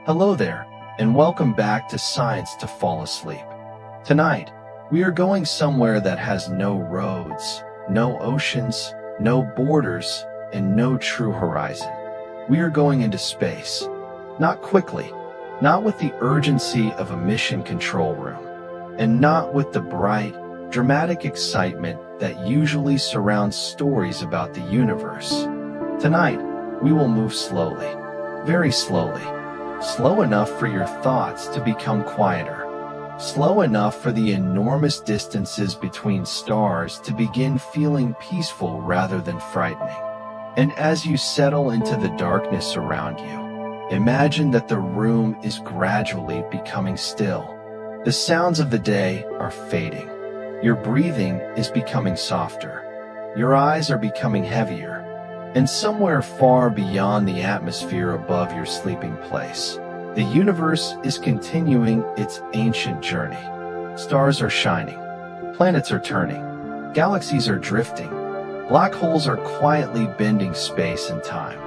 Hello there, and welcome back to Science to Fall Asleep. Tonight, we are going somewhere that has no roads, no oceans, no borders, and no true horizon. We are going into space. Not quickly, not with the urgency of a mission control room, and not with the bright, dramatic excitement that usually surrounds stories about the universe. Tonight, we will move slowly, very slowly. Slow enough for your thoughts to become quieter. Slow enough for the enormous distances between stars to begin feeling peaceful rather than frightening. And as you settle into the darkness around you, imagine that the room is gradually becoming still. The sounds of the day are fading. Your breathing is becoming softer. Your eyes are becoming heavier. And somewhere far beyond the atmosphere above your sleeping place, the universe is continuing its ancient journey. Stars are shining, planets are turning, galaxies are drifting, black holes are quietly bending space and time,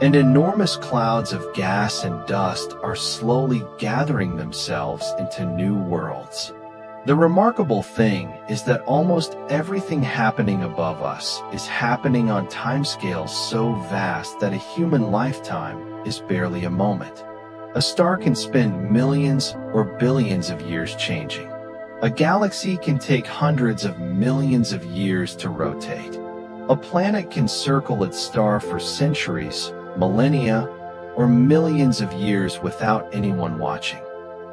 and enormous clouds of gas and dust are slowly gathering themselves into new worlds. The remarkable thing is that almost everything happening above us is happening on timescales so vast that a human lifetime is barely a moment. A star can spend millions or billions of years changing. A galaxy can take hundreds of millions of years to rotate. A planet can circle its star for centuries, millennia, or millions of years without anyone watching.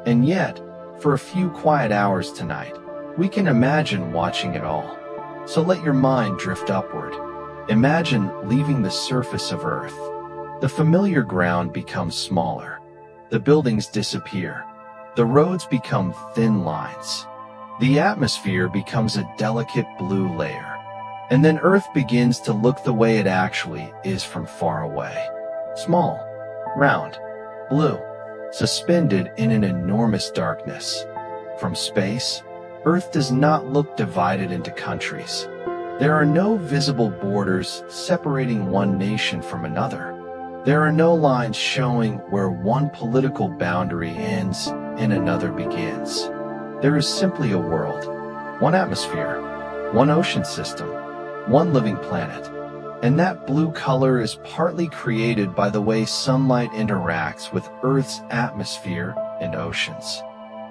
And yet, for a few quiet hours tonight, we can imagine watching it all. So let your mind drift upward. Imagine leaving the surface of Earth. The familiar ground becomes smaller. The buildings disappear. The roads become thin lines. The atmosphere becomes a delicate blue layer. And then Earth begins to look the way it actually is from far away. Small, round, blue, suspended in an enormous darkness. From space, Earth does not look divided into countries. There are no visible borders separating one nation from another. There are no lines showing where one political boundary ends and another begins. There is simply a world, one atmosphere, one ocean system, one living planet. And that blue color is partly created by the way sunlight interacts with Earth's atmosphere and oceans.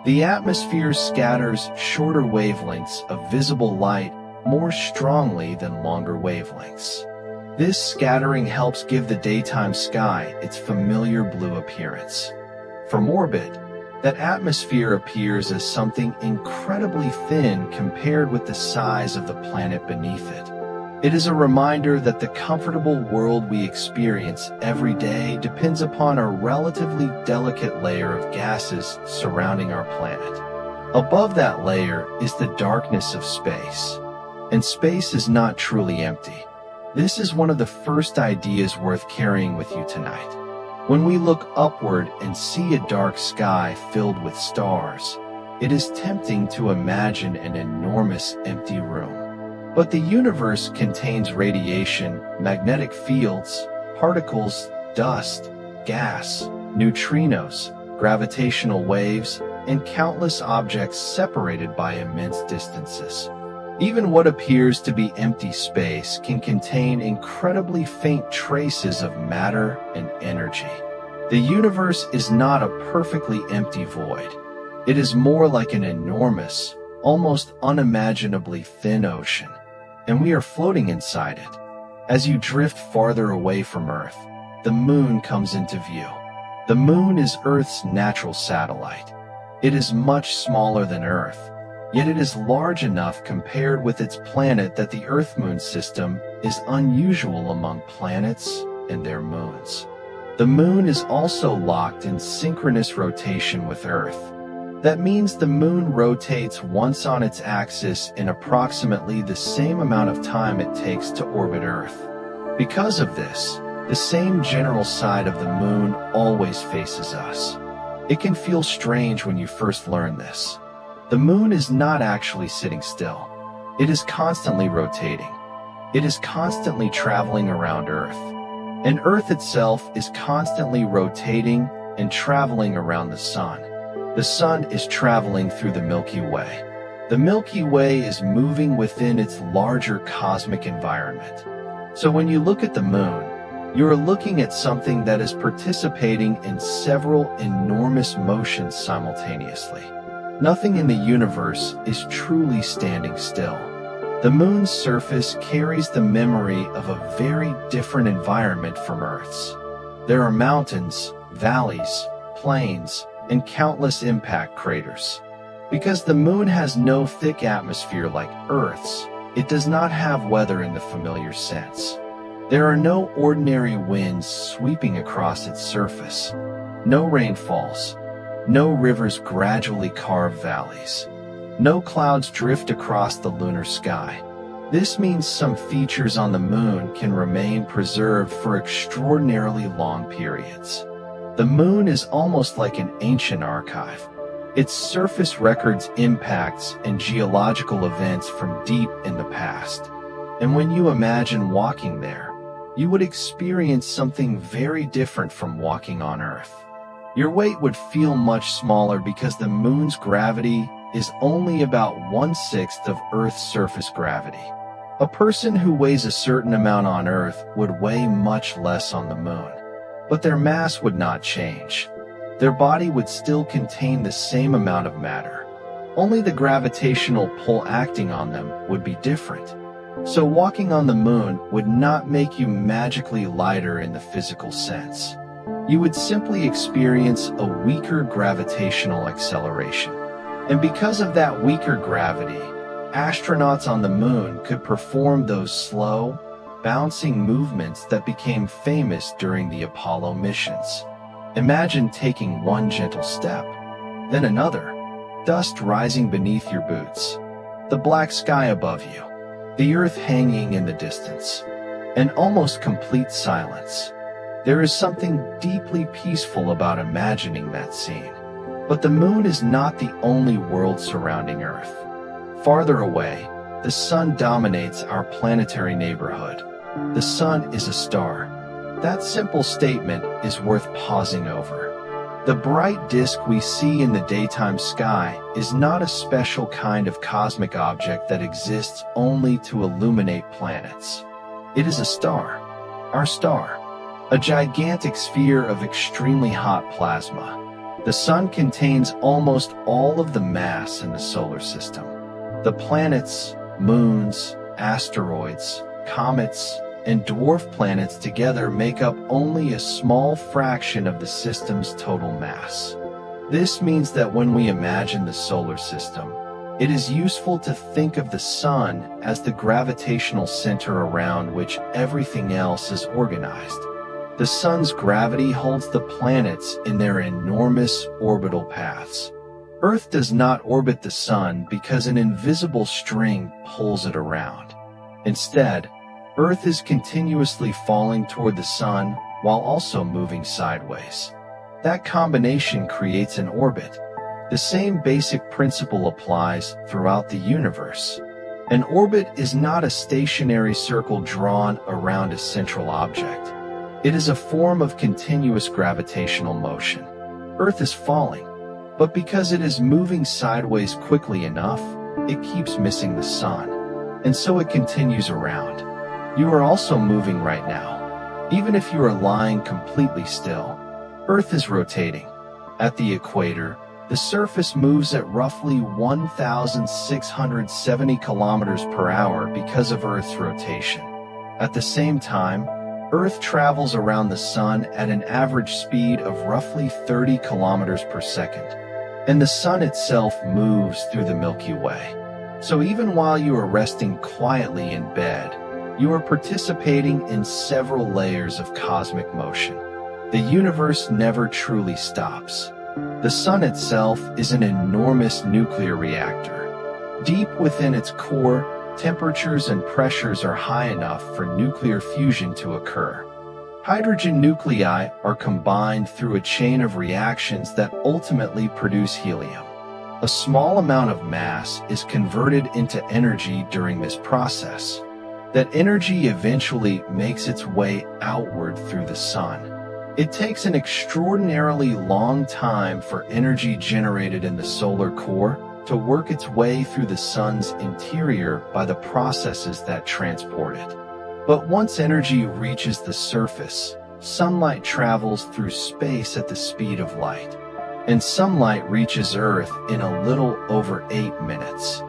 The atmosphere scatters shorter wavelengths of visible light more strongly than longer wavelengths. This scattering helps give the daytime sky its familiar blue appearance. From orbit, that atmosphere appears as something incredibly thin compared with the size of the planet beneath it. It is a reminder that the comfortable world we experience every day depends upon a relatively delicate layer of gases surrounding our planet. Above that layer is the darkness of space. And space is not truly empty. This is one of the first ideas worth carrying with you tonight. When we look upward and see a dark sky filled with stars, it is tempting to imagine an enormous empty room. But the universe contains radiation, magnetic fields, particles, dust, gas, neutrinos, gravitational waves, and countless objects separated by immense distances. Even what appears to be empty space can contain incredibly faint traces of matter and energy. The universe is not a perfectly empty void. It is more like an enormous, almost unimaginably thin ocean. And we are floating inside it. As you drift farther away from Earth, the moon comes into view. The moon is Earth's natural satellite. It is much smaller than Earth, yet it is large enough compared with its planet that the Earth-Moon system is unusual among planets and their moons. The moon is also locked in synchronous rotation with Earth. That means the moon rotates once on its axis in approximately the same amount of time it takes to orbit Earth. Because of this, the same general side of the moon always faces us. It can feel strange when you first learn this. The moon is not actually sitting still. It is constantly rotating. It is constantly traveling around Earth. And Earth itself is constantly rotating and traveling around the sun. The sun is traveling through the Milky Way. The Milky Way is moving within its larger cosmic environment. So when you look at the moon, you are looking at something that is participating in several enormous motions simultaneously. Nothing in the universe is truly standing still. The moon's surface carries the memory of a very different environment from Earth's. There are mountains, valleys, plains, and countless impact craters. Because the moon has no thick atmosphere like Earth's, it does not have weather in the familiar sense. There are no ordinary winds sweeping across its surface. No rainfalls. No rivers gradually carve valleys. No clouds drift across the lunar sky. This means some features on the moon can remain preserved for extraordinarily long periods. The moon is almost like an ancient archive. Its surface records impacts and geological events from deep in the past. And when you imagine walking there, you would experience something very different from walking on Earth. Your weight would feel much smaller because the moon's gravity is only about 1/6 of Earth's surface gravity. A person who weighs a certain amount on Earth would weigh much less on the moon, but their mass would not change. Their body would still contain the same amount of matter. Only the gravitational pull acting on them would be different. So walking on the moon would not make you magically lighter in the physical sense. You would simply experience a weaker gravitational acceleration. And because of that weaker gravity, astronauts on the moon could perform those slow, bouncing movements that became famous during the Apollo missions. Imagine taking one gentle step, then another, dust rising beneath your boots, the black sky above you, the Earth hanging in the distance, and almost complete silence. There is something deeply peaceful about imagining that scene. But the moon is not the only world surrounding Earth. Farther away, the sun dominates our planetary neighborhood. The sun is a star. That simple statement is worth pausing over. The bright disk we see in the daytime sky is not a special kind of cosmic object that exists only to illuminate planets. It is a star, our star, a gigantic sphere of extremely hot plasma. The sun contains almost all of the mass in the solar system. The planets, moons, asteroids, comets, and dwarf planets together make up only a small fraction of the system's total mass. This means that when we imagine the solar system, it is useful to think of the sun as the gravitational center around which everything else is organized. The sun's gravity holds the planets in their enormous orbital paths. Earth does not orbit the sun because an invisible string pulls it around. Instead, Earth is continuously falling toward the sun while also moving sideways. That combination creates an orbit. The same basic principle applies throughout the universe. An orbit is not a stationary circle drawn around a central object. It is a form of continuous gravitational motion. Earth is falling, but because it is moving sideways quickly enough, it keeps missing the sun, and so it continues around. You are also moving right now. Even if you are lying completely still, Earth is rotating. At the equator, the surface moves at roughly 1,670 kilometers per hour because of Earth's rotation. At the same time, Earth travels around the sun at an average speed of roughly 30 kilometers per second, and the sun itself moves through the Milky Way. So even while you are resting quietly in bed, you are participating in several layers of cosmic motion. The universe never truly stops. The sun itself is an enormous nuclear reactor. Deep within its core, temperatures and pressures are high enough for nuclear fusion to occur. Hydrogen nuclei are combined through a chain of reactions that ultimately produce helium. A small amount of mass is converted into energy during this process. That energy eventually makes its way outward through the sun. It takes an extraordinarily long time for energy generated in the solar core to work its way through the sun's interior by the processes that transport it. But once energy reaches the surface, sunlight travels through space at the speed of light, and sunlight reaches Earth in a little over 8 minutes.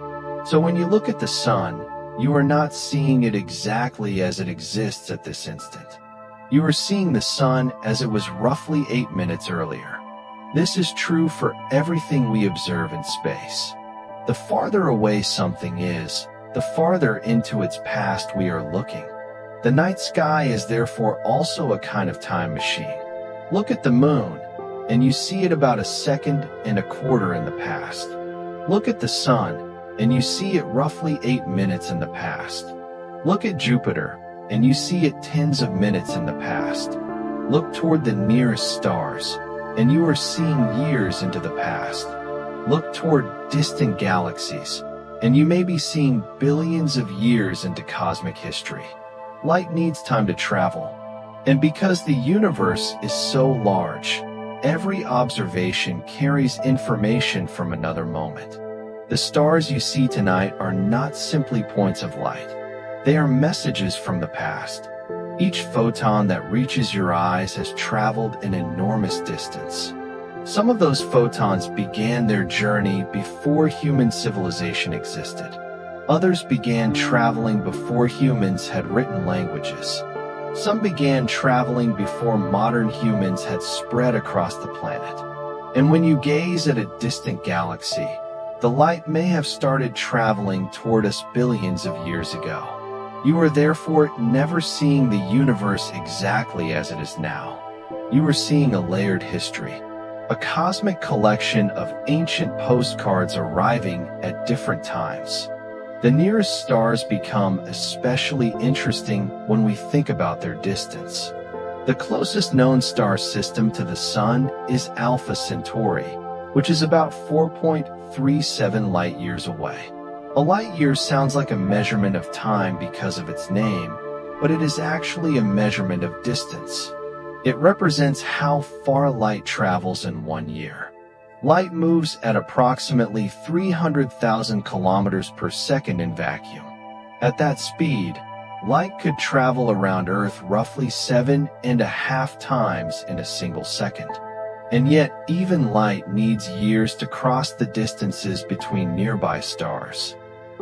So when you look at the sun, you are not seeing it exactly as it exists at this instant. You are seeing the sun as it was roughly 8 minutes earlier. This is true for everything we observe in space. The farther away something is, the farther into its past we are looking. The night sky is therefore also a kind of time machine. Look at the moon, and you see it about 1.25 seconds in the past. Look at the sun, and you see it roughly 8 minutes in the past. Look at Jupiter, and you see it tens of minutes in the past. Look toward the nearest stars, and you are seeing years into the past. Look toward distant galaxies, and you may be seeing billions of years into cosmic history. Light needs time to travel, and because the universe is so large, every observation carries information from another moment. The stars you see tonight are not simply points of light. They are messages from the past. Each photon that reaches your eyes has traveled an enormous distance. Some of those photons began their journey before human civilization existed. Others began traveling before humans had written languages. Some began traveling before modern humans had spread across the planet. And when you gaze at a distant galaxy, the light may have started traveling toward us billions of years ago. You are therefore never seeing the universe exactly as it is now. You are seeing a layered history, a cosmic collection of ancient postcards arriving at different times. The nearest stars become especially interesting when we think about their distance. The closest known star system to the Sun is Alpha Centauri, which is about 4.37 light-years away. A light year sounds like a measurement of time because of its name, but it is actually a measurement of distance. It represents how far light travels in 1 year. Light moves at approximately 300,000 kilometers per second in vacuum. At that speed, light could travel around Earth roughly 7.5 times in a single second. And yet, even light needs years to cross the distances between nearby stars.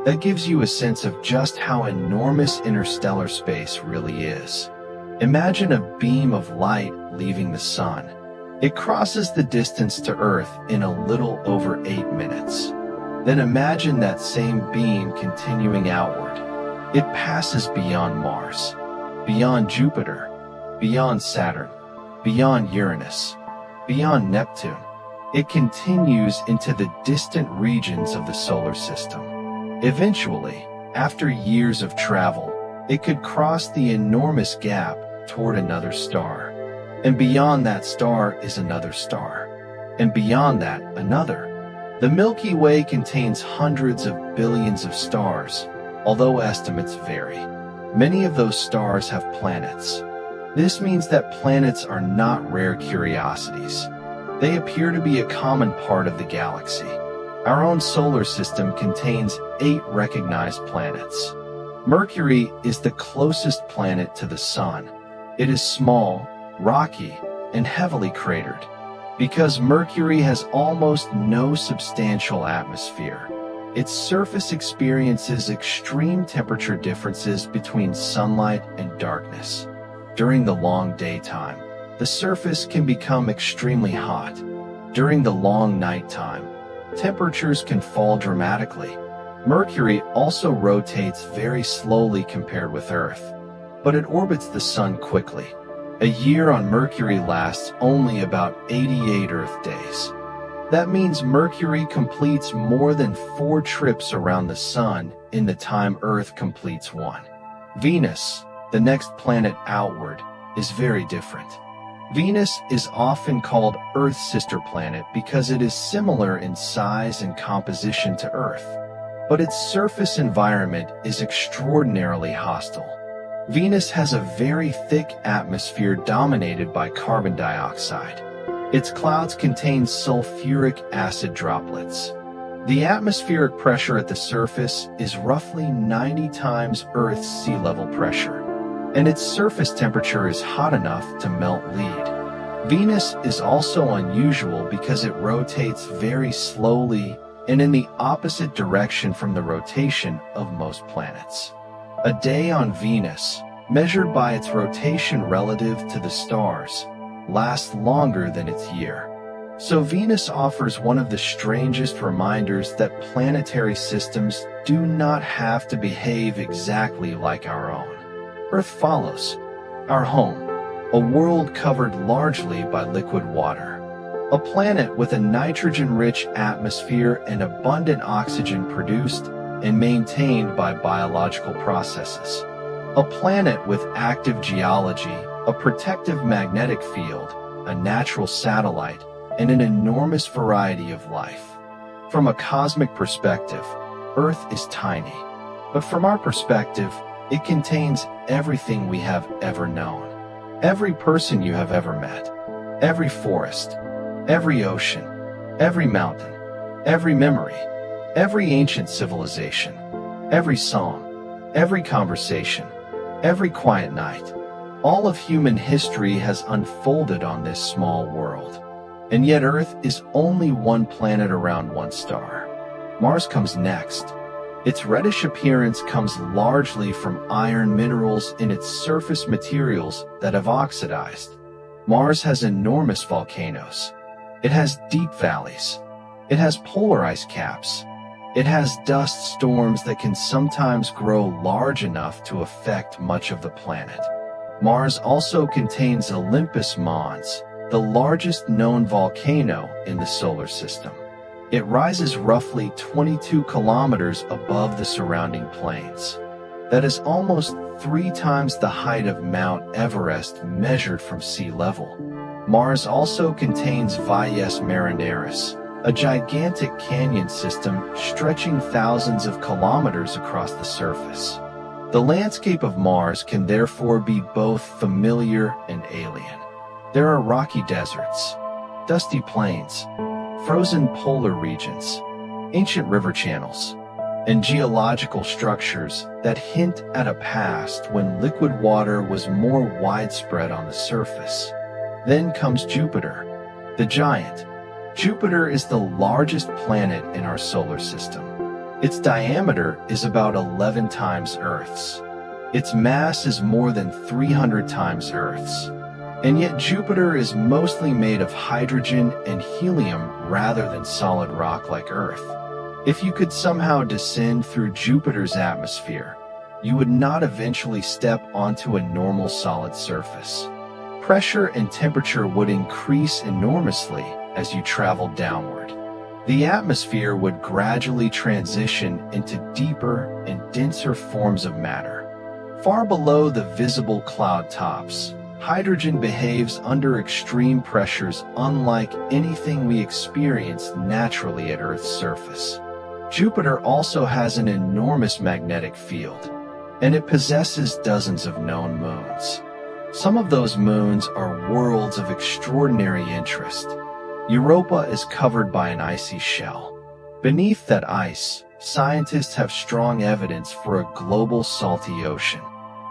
That gives you a sense of just how enormous interstellar space really is. Imagine a beam of light leaving the sun. It crosses the distance to Earth in a little over 8 minutes. Then imagine that same beam continuing outward. It passes beyond Mars, beyond Jupiter, beyond Saturn, beyond Uranus, beyond Neptune. It continues into the distant regions of the solar system. Eventually, after years of travel, it could cross the enormous gap toward another star. And beyond that star is another star. And beyond that, another. The Milky Way contains hundreds of billions of stars, although estimates vary. Many of those stars have planets. This means that planets are not rare curiosities. They appear to be a common part of the galaxy. Our own solar system contains 8 recognized planets. Mercury is the closest planet to the Sun. It is small, rocky, and heavily cratered. Because Mercury has almost no substantial atmosphere, its surface experiences extreme temperature differences between sunlight and darkness. During the long daytime, the surface can become extremely hot. During the long nighttime, temperatures can fall dramatically. Mercury also rotates very slowly compared with Earth, but it orbits the Sun quickly. A year on Mercury lasts only about 88 Earth days. That means Mercury completes more than 4 trips around the Sun in the time Earth completes 1. Venus, the next planet outward, is very different. Venus is often called Earth's sister planet because it is similar in size and composition to Earth, but its surface environment is extraordinarily hostile. Venus has a very thick atmosphere dominated by carbon dioxide. Its clouds contain sulfuric acid droplets. The atmospheric pressure at the surface is roughly 90 times Earth's sea level pressure, and its surface temperature is hot enough to melt lead. Venus is also unusual because it rotates very slowly and in the opposite direction from the rotation of most planets. A day on Venus, measured by its rotation relative to the stars, lasts longer than its year. So Venus offers one of the strangest reminders that planetary systems do not have to behave exactly like our own. Earth follows. Our home, a world covered largely by liquid water. A planet with a nitrogen-rich atmosphere and abundant oxygen produced and maintained by biological processes. A planet with active geology, a protective magnetic field, a natural satellite, and an enormous variety of life. From a cosmic perspective, Earth is tiny. But from our perspective, it contains everything we have ever known. Every person you have ever met. Every forest. Every ocean. Every mountain. Every memory. Every ancient civilization, every song, every conversation, every quiet night. All of human history has unfolded on this small world. And yet Earth is only one planet around one star. Mars comes next. Its reddish appearance comes largely from iron minerals in its surface materials that have oxidized. Mars has enormous volcanoes. It has deep valleys. It has polar ice caps. It has dust storms that can sometimes grow large enough to affect much of the planet. Mars also contains Olympus Mons, the largest known volcano in the solar system. It rises roughly 22 kilometers above the surrounding plains. That is almost 3 times the height of Mount Everest measured from sea level. Mars also contains Valles Marineris, a gigantic canyon system stretching thousands of kilometers across the surface. The landscape of Mars can therefore be both familiar and alien. There are rocky deserts, dusty plains, frozen polar regions, ancient river channels, and geological structures that hint at a past when liquid water was more widespread on the surface. Then comes Jupiter, the giant. Jupiter is the largest planet in our solar system. Its diameter is about 11 times Earth's. Its mass is more than 300 times Earth's. And yet Jupiter is mostly made of hydrogen and helium rather than solid rock like Earth. If you could somehow descend through Jupiter's atmosphere, you would not eventually step onto a normal solid surface. Pressure and temperature would increase enormously as you traveled downward. The atmosphere would gradually transition into deeper and denser forms of matter. Far below the visible cloud tops, hydrogen behaves under extreme pressures unlike anything we experience naturally at Earth's surface. Jupiter also has an enormous magnetic field, and it possesses dozens of known moons. Some of those moons are worlds of extraordinary interest. Europa is covered by an icy shell. Beneath that ice, scientists have strong evidence for a global salty ocean.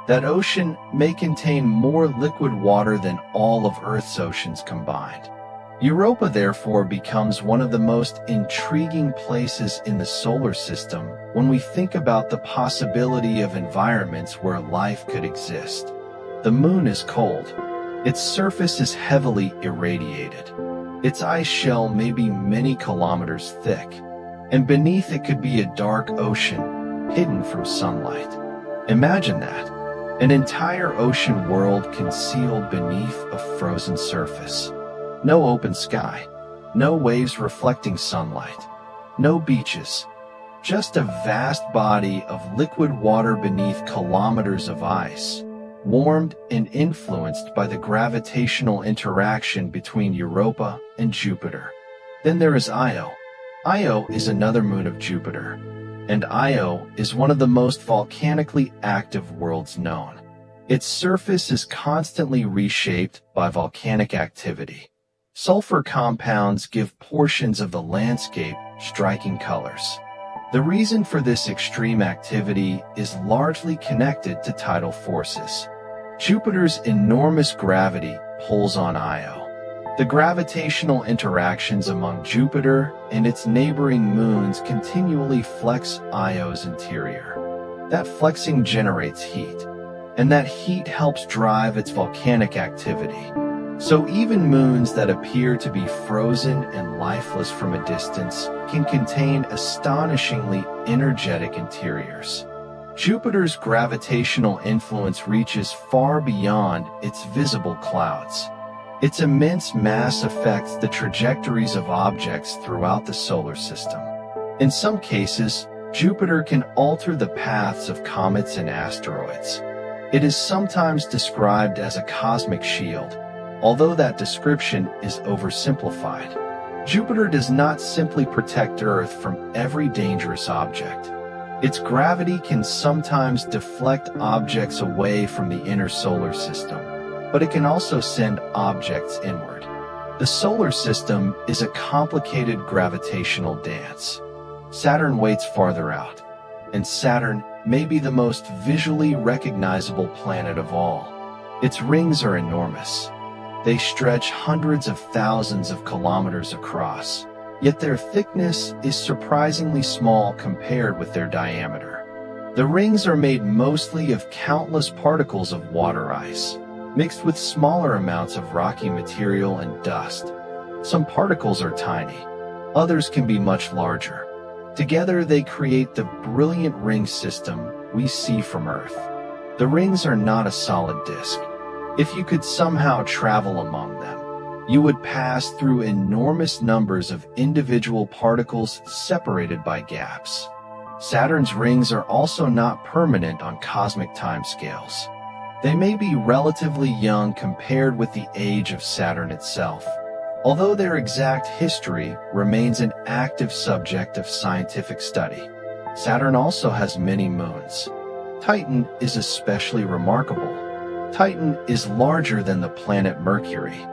That ocean may contain more liquid water than all of Earth's oceans combined. Europa therefore becomes one of the most intriguing places in the solar system when we think about the possibility of environments where life could exist. The moon is cold. Its surface is heavily irradiated. Its ice shell may be many kilometers thick, and beneath it could be a dark ocean hidden from sunlight. Imagine that, an entire ocean world concealed beneath a frozen surface. No open sky, no waves reflecting sunlight, no beaches, just a vast body of liquid water beneath kilometers of ice, warmed and influenced by the gravitational interaction between Europa and Jupiter. Then there is Io. Io is another moon of Jupiter, and Io is one of the most volcanically active worlds known. Its surface is constantly reshaped by volcanic activity. Sulfur compounds give portions of the landscape striking colors. The reason for this extreme activity is largely connected to tidal forces. Jupiter's enormous gravity pulls on Io. The gravitational interactions among Jupiter and its neighboring moons continually flex Io's interior. That flexing generates heat, and that heat helps drive its volcanic activity. So even moons that appear to be frozen and lifeless from a distance can contain astonishingly energetic interiors. Jupiter's gravitational influence reaches far beyond its visible clouds. Its immense mass affects the trajectories of objects throughout the solar system. In some cases, Jupiter can alter the paths of comets and asteroids. It is sometimes described as a cosmic shield, although that description is oversimplified. Jupiter does not simply protect Earth from every dangerous object. Its gravity can sometimes deflect objects away from the inner solar system, but it can also send objects inward. The solar system is a complicated gravitational dance. Saturn waits farther out, and Saturn may be the most visually recognizable planet of all. Its rings are enormous. They stretch hundreds of thousands of kilometers across, yet their thickness is surprisingly small compared with their diameter. The rings are made mostly of countless particles of water ice, mixed with smaller amounts of rocky material and dust. Some particles are tiny, others can be much larger. Together they create the brilliant ring system we see from Earth. The rings are not a solid disk. If you could somehow travel among them, you would pass through enormous numbers of individual particles separated by gaps. Saturn's rings are also not permanent on cosmic timescales. They may be relatively young compared with the age of Saturn itself, although their exact history remains an active subject of scientific study. Saturn also has many moons. Titan is especially remarkable. Titan is larger than the planet Mercury.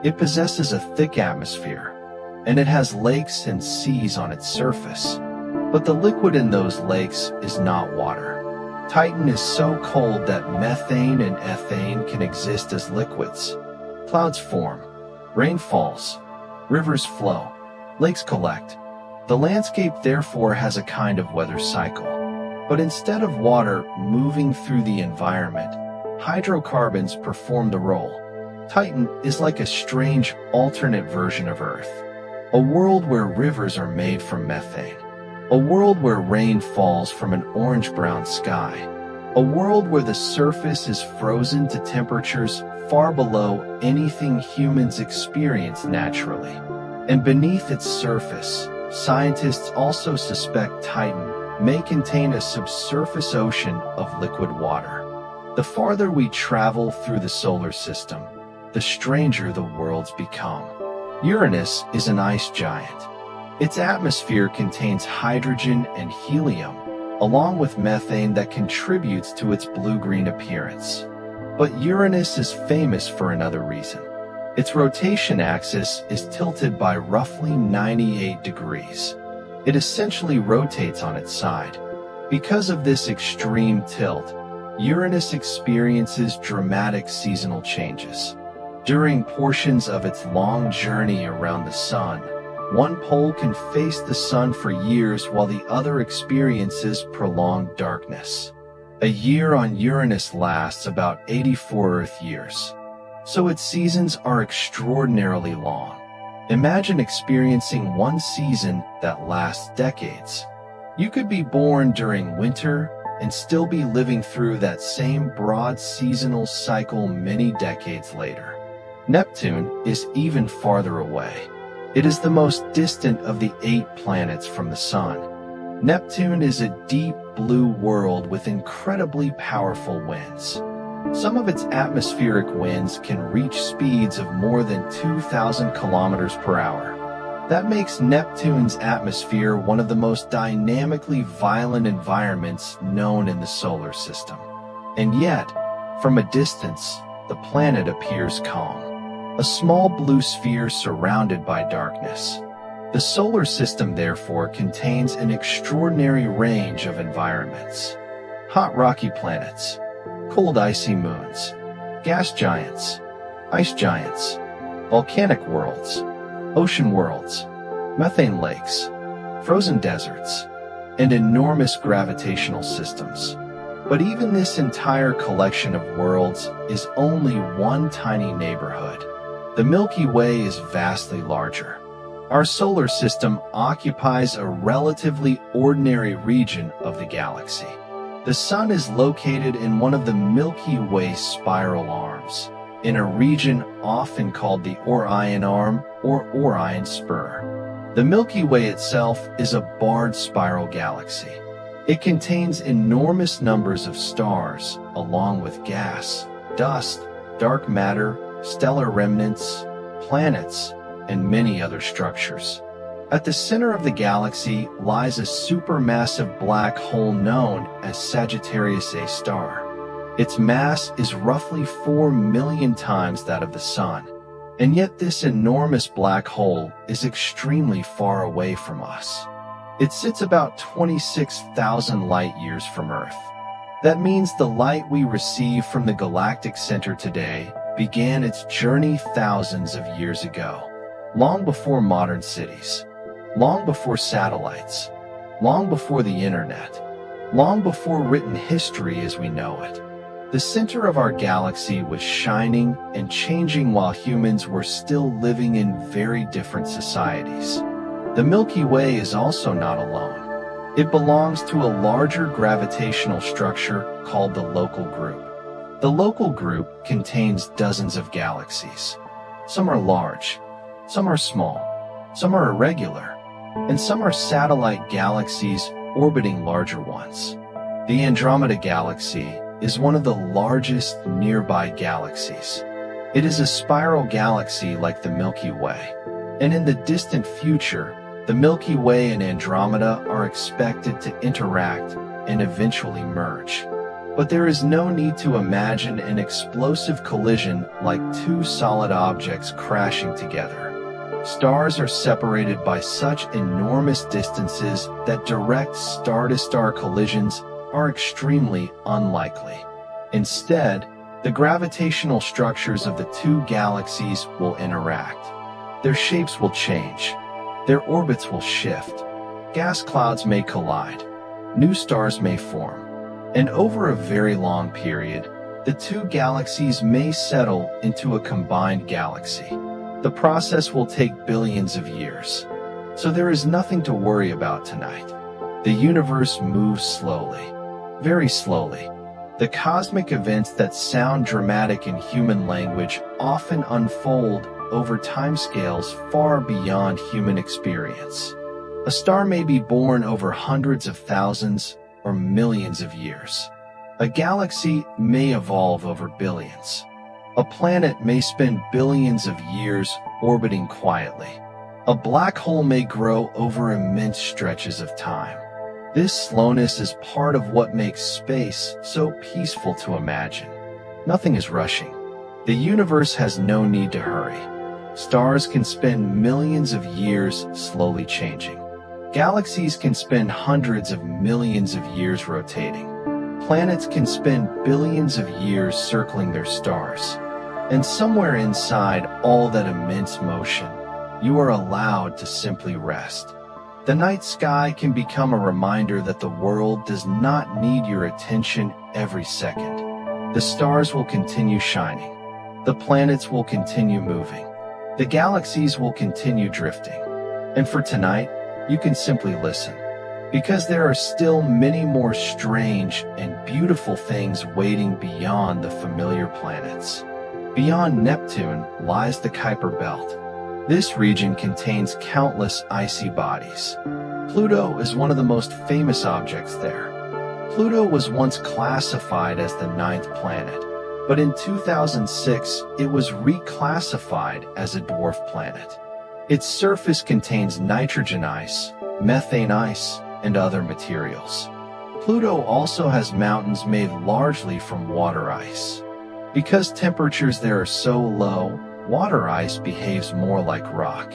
It possesses a thick atmosphere, and it has lakes and seas on its surface. But the liquid in those lakes is not water. Titan is so cold that methane and ethane can exist as liquids. Clouds form, rain falls, rivers flow, lakes collect. The landscape therefore has a kind of weather cycle. But instead of water moving through the environment, hydrocarbons perform the role. Titan is like a strange alternate version of Earth. A world where rivers are made from methane. A world where rain falls from an orange-brown sky. A world where the surface is frozen to temperatures far below anything humans experience naturally. And beneath its surface, scientists also suspect Titan may contain a subsurface ocean of liquid water. The farther we travel through the solar system, the stranger the worlds become. Uranus is an ice giant. Its atmosphere contains hydrogen and helium, along with methane that contributes to its blue-green appearance. But Uranus is famous for another reason. Its rotation axis is tilted by roughly 98 degrees. It essentially rotates on its side. Because of this extreme tilt, Uranus experiences dramatic seasonal changes. During portions of its long journey around the Sun, one pole can face the Sun for years while the other experiences prolonged darkness. A year on Uranus lasts about 84 Earth years, so its seasons are extraordinarily long. Imagine experiencing one season that lasts decades. You could be born during winter and still be living through that same broad seasonal cycle many decades later. Neptune is even farther away. It is the most distant of the 8 planets from the Sun. Neptune is a deep blue world with incredibly powerful winds. Some of its atmospheric winds can reach speeds of more than 2,000 kilometers per hour. That makes Neptune's atmosphere one of the most dynamically violent environments known in the solar system. And yet, From a distance, the planet appears calm, a small blue sphere surrounded by darkness. The solar system, therefore, contains an extraordinary range of environments. Hot rocky planets, cold icy moons, gas giants, ice giants, volcanic worlds, ocean worlds, methane lakes, frozen deserts, and enormous gravitational systems. But even this entire collection of worlds is only one tiny neighborhood. The Milky Way is vastly larger. Our solar system occupies a relatively ordinary region of the galaxy. The Sun is located in one of the Milky Way spiral arms, in a region often called the Orion Arm or Orion Spur. The Milky Way itself is a barred spiral galaxy. It contains enormous numbers of stars, along with gas, dust, dark matter, stellar remnants, planets, and many other structures. At the center of the galaxy lies a supermassive black hole known as Sagittarius A star. Its mass is roughly 4 million times that of the Sun, and yet this enormous black hole is extremely far away from us. It sits about 26,000 light-years from Earth. That means the light we receive from the galactic center today began its journey thousands of years ago. Long before modern cities, long before satellites, long before the internet, long before written history as we know it. The center of our galaxy was shining and changing while humans were still living in very different societies. The Milky Way is also not alone. It belongs to a larger gravitational structure called the local group. The local group contains dozens of galaxies. Some are large, some are small, some are irregular, and some are satellite galaxies orbiting larger ones. The Andromeda Galaxy is one of the largest nearby galaxies. It is a spiral galaxy like the Milky Way, and in the distant future, the Milky Way and Andromeda are expected to interact and eventually merge. But there is no need to imagine an explosive collision like two solid objects crashing together. Stars are separated by such enormous distances that direct star-to-star collisions are extremely unlikely. Instead, the gravitational structures of the two galaxies will interact. Their shapes will change. Their orbits will shift. Gas clouds may collide. New stars may form. And over a very long period, the two galaxies may settle into a combined galaxy. The process will take billions of years. So there is nothing to worry about tonight. The universe moves slowly, very slowly. The cosmic events that sound dramatic in human language often unfold over timescales far beyond human experience. A star may be born over hundreds of thousands or millions of years. A galaxy may evolve over billions. A planet may spend billions of years orbiting quietly. A black hole may grow over immense stretches of time. This slowness is part of what makes space so peaceful to imagine. Nothing is rushing. The universe has no need to hurry. Stars can spend millions of years slowly changing. Galaxies can spend hundreds of millions of years rotating. Planets can spend billions of years circling their stars. And somewhere inside all that immense motion, you are allowed to simply rest. The night sky can become a reminder that the world does not need your attention every second. The stars will continue shining. The planets will continue moving. The galaxies will continue drifting. And for tonight, you can simply listen. Because there are still many more strange and beautiful things waiting beyond the familiar planets. Beyond Neptune lies the Kuiper Belt. This region contains countless icy bodies. Pluto is one of the most famous objects there. Pluto was once classified as the 9th planet, but in 2006 it was reclassified as a dwarf planet. Its surface contains nitrogen ice, methane ice, and other materials. Pluto also has mountains made largely from water ice. Because temperatures there are so low, water ice behaves more like rock.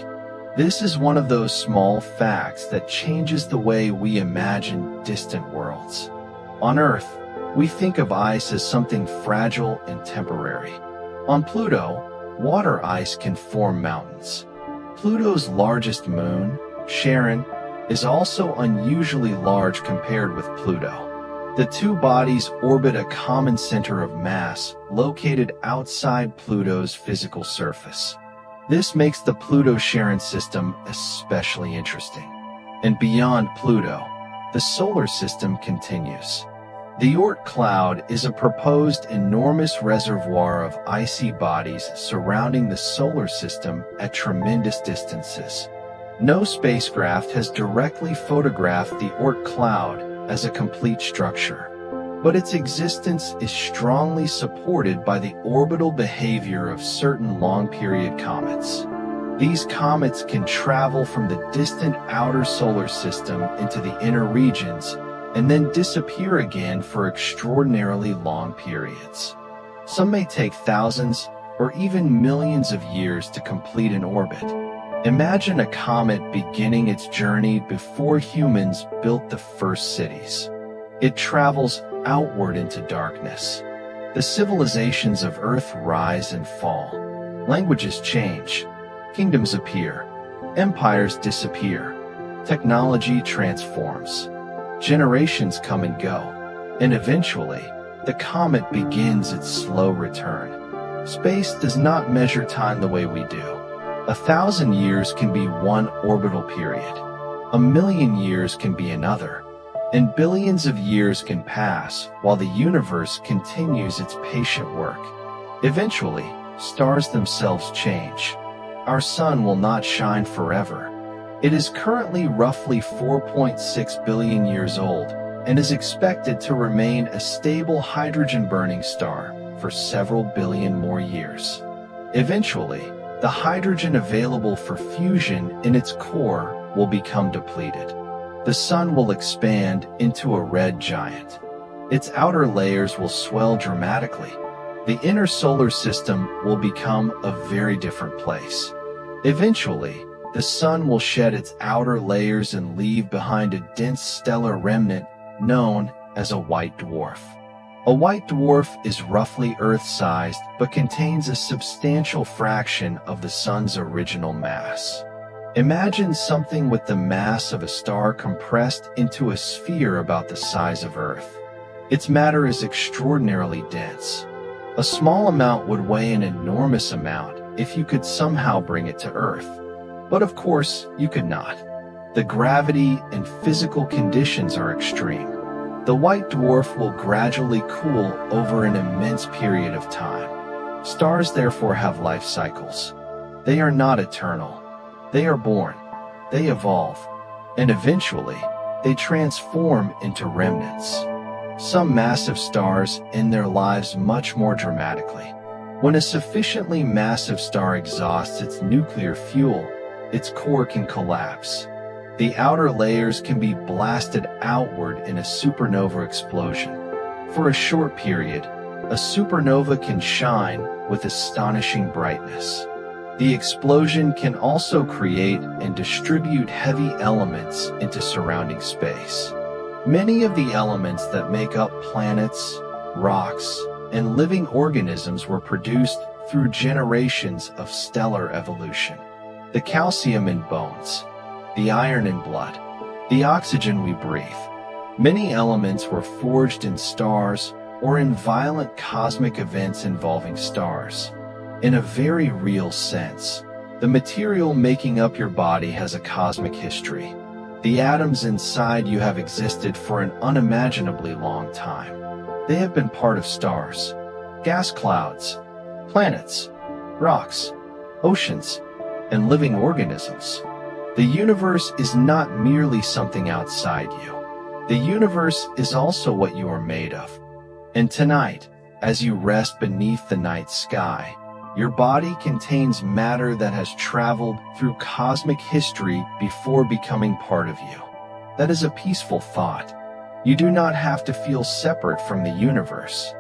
This is one of those small facts that changes the way we imagine distant worlds. On Earth, we think of ice as something fragile and temporary. On Pluto, water ice can form mountains. Pluto's largest moon, Charon, is also unusually large compared with Pluto. The two bodies orbit a common center of mass located outside Pluto's physical surface. This makes the Pluto-Charon system especially interesting. And beyond Pluto, the solar system continues. The Oort cloud is a proposed enormous reservoir of icy bodies surrounding the solar system at tremendous distances. No spacecraft has directly photographed the Oort cloud as a complete structure, but its existence is strongly supported by the orbital behavior of certain long-period comets. These comets can travel from the distant outer solar system into the inner regions and then disappear again for extraordinarily long periods. Some may take thousands or even millions of years to complete an orbit. Imagine a comet beginning its journey before humans built the first cities. It travels outward into darkness. The civilizations of Earth rise and fall. Languages change. Kingdoms appear. Empires disappear. Technology transforms. Generations come and go. And eventually, the comet begins its slow return. Space does not measure time the way we do. 1,000 years can be one orbital period. 1,000,000 years can be another. And billions of years can pass while the universe continues its patient work. Eventually, stars themselves change. Our sun will not shine forever. It is currently roughly 4.6 billion years old and is expected to remain a stable hydrogen-burning star for several billion more years. Eventually, the hydrogen available for fusion in its core will become depleted. The sun will expand into a red giant. Its outer layers will swell dramatically. The inner solar system will become a very different place. Eventually, the sun will shed its outer layers and leave behind a dense stellar remnant known as a white dwarf. A white dwarf is roughly Earth-sized but contains a substantial fraction of the sun's original mass. Imagine something with the mass of a star compressed into a sphere about the size of Earth. Its matter is extraordinarily dense. A small amount would weigh an enormous amount if you could somehow bring it to Earth. But of course, you could not. The gravity and physical conditions are extreme. The white dwarf will gradually cool over an immense period of time. Stars therefore have life cycles. They are not eternal. They are born, they evolve, and eventually, they transform into remnants. Some massive stars end their lives much more dramatically. When a sufficiently massive star exhausts its nuclear fuel, its core can collapse. The outer layers can be blasted outward in a supernova explosion. For a short period, a supernova can shine with astonishing brightness. The explosion can also create and distribute heavy elements into surrounding space. Many of the elements that make up planets, rocks, and living organisms were produced through generations of stellar evolution. The calcium in bones, the iron in blood, the oxygen we breathe. Many elements were forged in stars or in violent cosmic events involving stars. In a very real sense, the material making up your body has a cosmic history. The atoms inside you have existed for an unimaginably long time. They have been part of stars, gas clouds, planets, rocks, oceans, and living organisms. The universe is not merely something outside you. The universe is also what you are made of. And tonight, as you rest beneath the night sky, your body contains matter that has traveled through cosmic history before becoming part of you. That is a peaceful thought. You do not have to feel separate from the universe.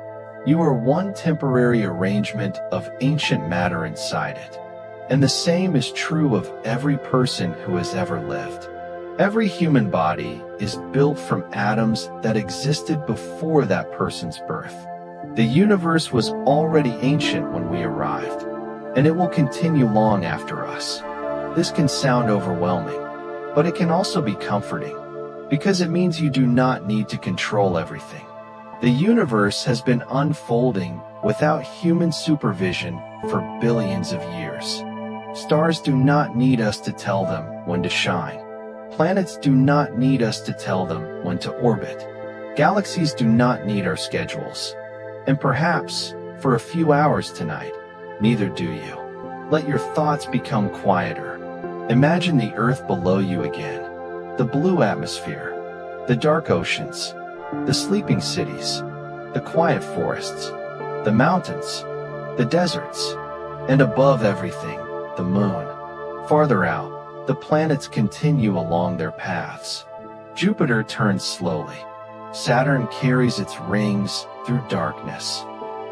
You are one temporary arrangement of ancient matter inside it. And the same is true of every person who has ever lived. Every human body is built from atoms that existed before that person's birth. The universe was already ancient when we arrived, and it will continue long after us. This can sound overwhelming, but it can also be comforting, because it means you do not need to control everything. The universe has been unfolding without human supervision for billions of years. Stars do not need us to tell them when to shine. Planets do not need us to tell them when to orbit. Galaxies do not need our schedules. And perhaps, for a few hours tonight, neither do you. Let your thoughts become quieter. Imagine the Earth below you again, the blue atmosphere, the dark oceans, the sleeping cities, the quiet forests, the mountains, the deserts, and above everything, the moon. Farther out, the planets continue along their paths. Jupiter turns slowly. Saturn carries its rings through darkness.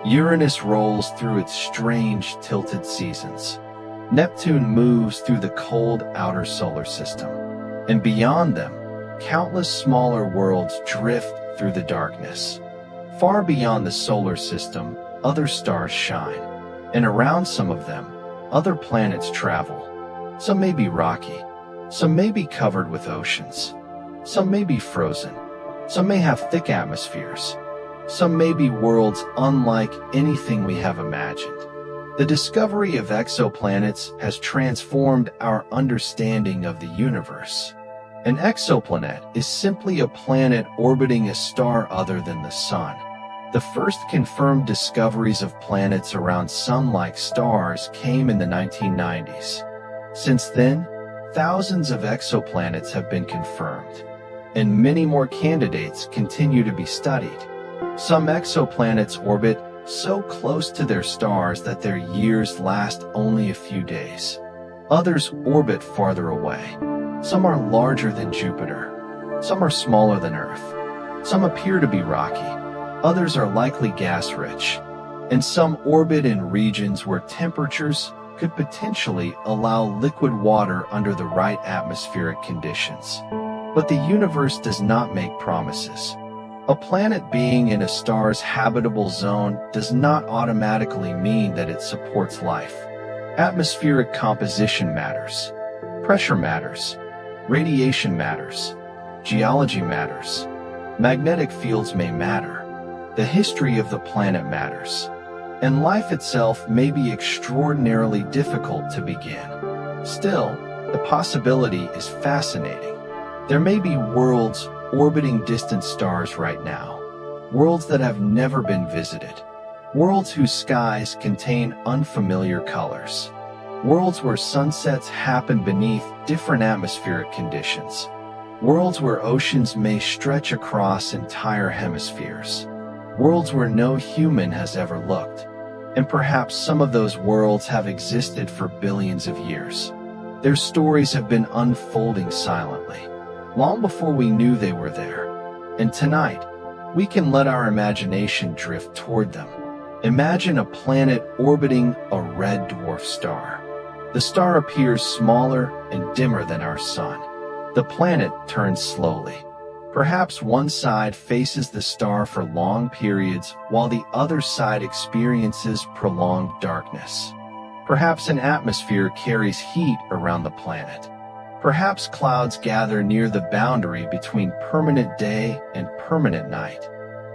Uranus rolls through its strange tilted seasons. Neptune moves through the cold outer solar system. And beyond them, countless smaller worlds drift through the darkness. Far beyond the solar system, other stars shine. And around some of them, other planets travel. Some may be rocky. Some may be covered with oceans. Some may be frozen. Some may have thick atmospheres. Some may be worlds unlike anything we have imagined. The discovery of exoplanets has transformed our understanding of the universe. An exoplanet is simply a planet orbiting a star other than the Sun. The first confirmed discoveries of planets around Sun-like stars came in the 1990s. Since then, thousands of exoplanets have been confirmed, and many more candidates continue to be studied. Some exoplanets orbit so close to their stars that their years last only a few days. Others orbit farther away. Some are larger than Jupiter. Some are smaller than Earth. Some appear to be rocky. Others are likely gas-rich. And some orbit in regions where temperatures could potentially allow liquid water under the right atmospheric conditions. But the universe does not make promises. A planet being in a star's habitable zone does not automatically mean that it supports life. Atmospheric composition matters. Pressure matters. Radiation matters. Geology matters. Magnetic fields may matter. The history of the planet matters. And life itself may be extraordinarily difficult to begin. Still, the possibility is fascinating. There may be worlds orbiting distant stars right now, worlds that have never been visited, worlds whose skies contain unfamiliar colors, worlds where sunsets happen beneath different atmospheric conditions, worlds where oceans may stretch across entire hemispheres, worlds where no human has ever looked. And perhaps some of those worlds have existed for billions of years. Their stories have been unfolding silently, long before we knew they were there. And tonight, we can let our imagination drift toward them. Imagine a planet orbiting a red dwarf star. The star appears smaller and dimmer than our sun. The planet turns slowly. Perhaps one side faces the star for long periods while the other side experiences prolonged darkness. Perhaps an atmosphere carries heat around the planet. Perhaps clouds gather near the boundary between permanent day and permanent night.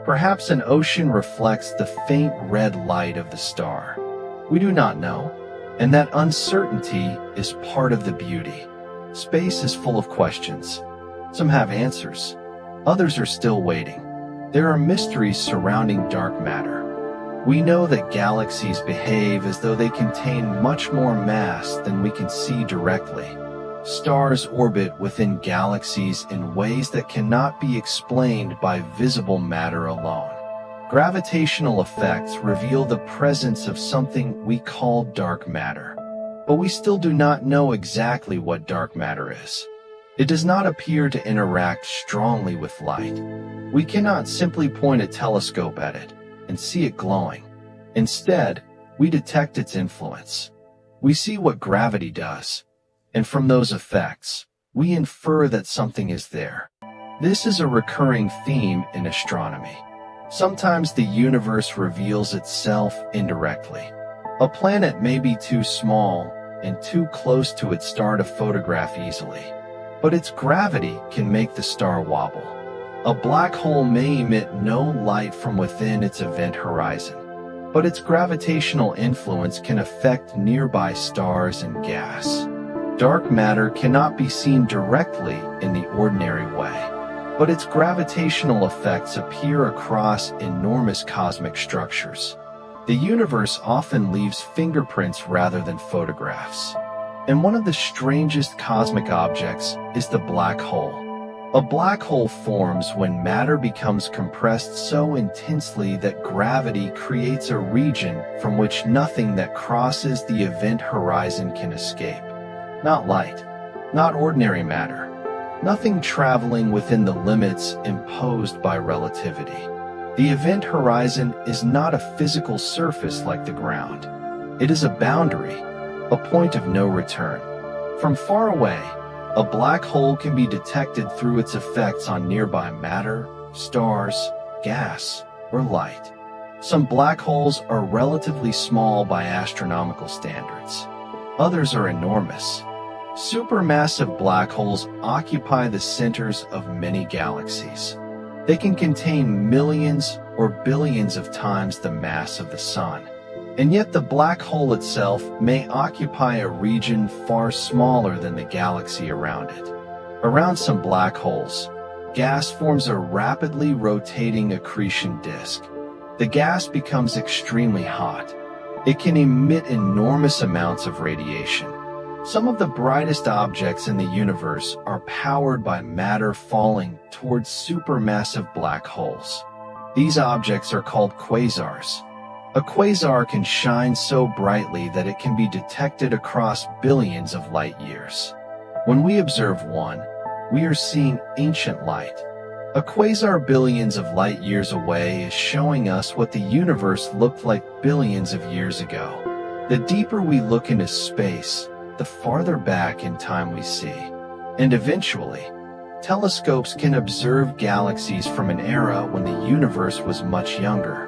Perhaps an ocean reflects the faint red light of the star. We do not know, and that uncertainty is part of the beauty. Space is full of questions. Some have answers. Others are still waiting. There are mysteries surrounding dark matter. We know that galaxies behave as though they contain much more mass than we can see directly. Stars orbit within galaxies in ways that cannot be explained by visible matter alone. Gravitational effects reveal the presence of something we call dark matter. But we still do not know exactly what dark matter is. It does not appear to interact strongly with light. We cannot simply point a telescope at it. and see it glowing. Instead, we detect its influence. We see what gravity does, and from those effects, we infer that something is there. This is a recurring theme in astronomy. Sometimes the universe reveals itself indirectly. A planet may be too small and too close to its star to photograph easily, but its gravity can make the star wobble. A black hole may emit no light from within its event horizon, but its gravitational influence can affect nearby stars and gas. Dark matter cannot be seen directly in the ordinary way, but its gravitational effects appear across enormous cosmic structures. The universe often leaves fingerprints rather than photographs. And one of the strangest cosmic objects is the black hole. A black hole forms when matter becomes compressed so intensely that gravity creates a region from which nothing that crosses the event horizon can escape. Not light, not ordinary matter, nothing traveling within the limits imposed by relativity. The event horizon is not a physical surface like the ground. It is a boundary, a point of no return. From far away, a black hole can be detected through its effects on nearby matter, stars, gas, or light. Some black holes are relatively small by astronomical standards. Others are enormous. Supermassive black holes occupy the centers of many galaxies. They can contain millions or billions of times the mass of the Sun. And yet the black hole itself may occupy a region far smaller than the galaxy around it. Around some black holes, gas forms a rapidly rotating accretion disk. The gas becomes extremely hot. It can emit enormous amounts of radiation. Some of the brightest objects in the universe are powered by matter falling towards supermassive black holes. These objects are called quasars. A quasar can shine so brightly that it can be detected across billions of light years. When we observe one, we are seeing ancient light. A quasar billions of light years away is showing us what the universe looked like billions of years ago. The deeper we look into space, the farther back in time we see. And eventually, telescopes can observe galaxies from an era when the universe was much younger.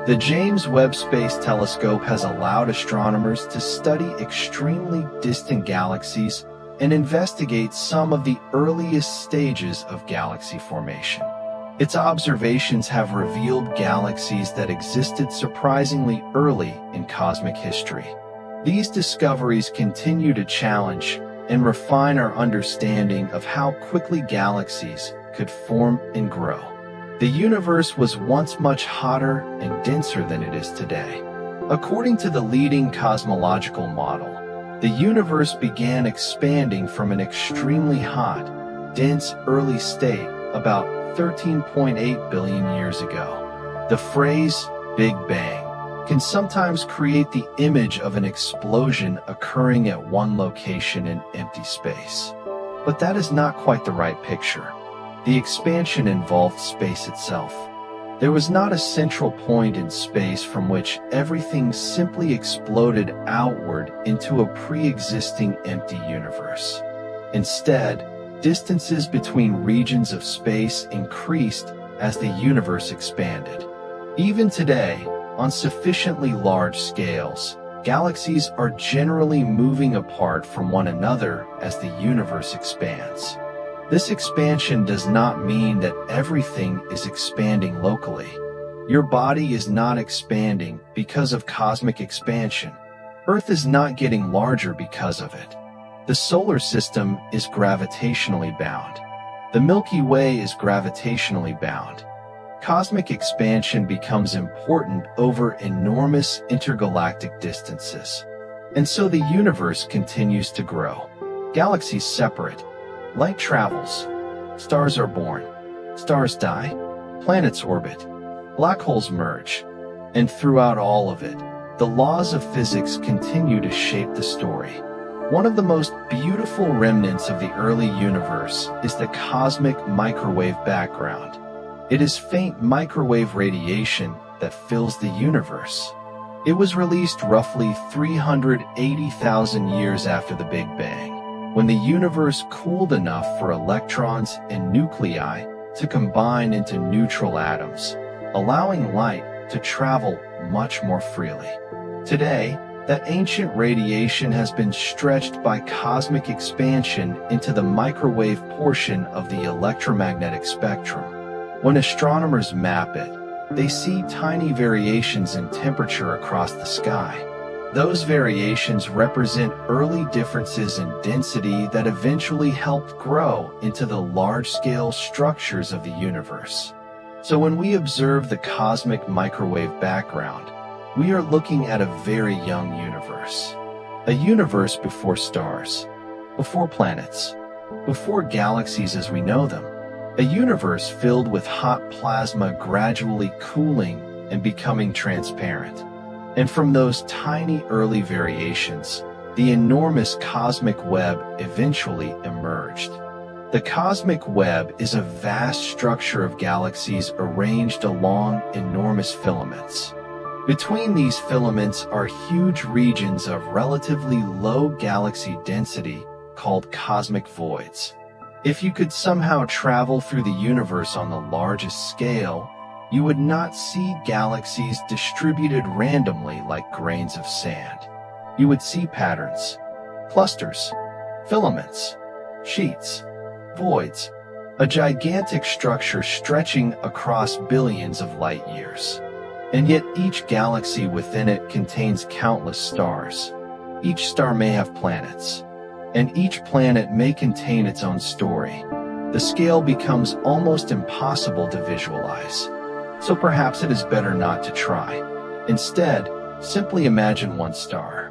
The James Webb Space Telescope has allowed astronomers to study extremely distant galaxies and investigate some of the earliest stages of galaxy formation. Its observations have revealed galaxies that existed surprisingly early in cosmic history. These discoveries continue to challenge and refine our understanding of how quickly galaxies could form and grow. The universe was once much hotter and denser than it is today. According to the leading cosmological model, the universe began expanding from an extremely hot, dense early state about 13.8 billion years ago. The phrase Big Bang can sometimes create the image of an explosion occurring at one location in empty space. But that is not quite the right picture. The expansion involved space itself. There was not a central point in space from which everything simply exploded outward into a pre-existing empty universe. Instead, distances between regions of space increased as the universe expanded. Even today, on sufficiently large scales, galaxies are generally moving apart from one another as the universe expands. This expansion does not mean that everything is expanding locally. Your body is not expanding because of cosmic expansion. Earth is not getting larger because of it. The solar system is gravitationally bound. The Milky Way is gravitationally bound. Cosmic expansion becomes important over enormous intergalactic distances. And so the universe continues to grow. Galaxies separate. Light travels. Stars are born. Stars die. Planets orbit. Black holes merge. And throughout all of it, the laws of physics continue to shape the story. One of the most beautiful remnants of the early universe is the cosmic microwave background. It is faint microwave radiation that fills the universe. It was released roughly 380,000 years after the Big Bang, when the universe cooled enough for electrons and nuclei to combine into neutral atoms, allowing light to travel much more freely. Today, that ancient radiation has been stretched by cosmic expansion into the microwave portion of the electromagnetic spectrum. When astronomers map it, they see tiny variations in temperature across the sky. Those variations represent early differences in density that eventually helped grow into the large-scale structures of the universe. So when we observe the cosmic microwave background, we are looking at a very young universe. A universe before stars, before planets, before galaxies as we know them. A universe filled with hot plasma gradually cooling and becoming transparent. And from those tiny early variations, the enormous cosmic web eventually emerged. The cosmic web is a vast structure of galaxies arranged along enormous filaments. Between these filaments are huge regions of relatively low galaxy density called cosmic voids. If you could somehow travel through the universe on the largest scale, you would not see galaxies distributed randomly like grains of sand. You would see patterns, clusters, filaments, sheets, voids, a gigantic structure stretching across billions of light years. And yet each galaxy within it contains countless stars. Each star may have planets, and each planet may contain its own story. The scale becomes almost impossible to visualize. So perhaps it is better not to try. Instead, simply imagine one star,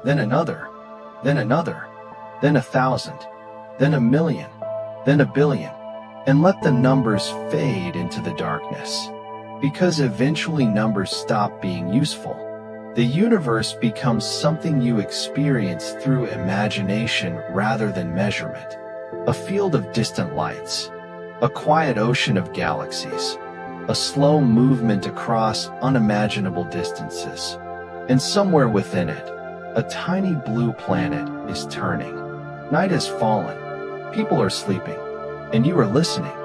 then another, then another, then 1,000, then 1,000,000, then 1,000,000,000, and let the numbers fade into the darkness. Because eventually numbers stop being useful. The universe becomes something you experience through imagination rather than measurement. A field of distant lights, a quiet ocean of galaxies, a slow movement across unimaginable distances. And somewhere within it, a tiny blue planet is turning. Night has fallen, people are sleeping, and you are listening.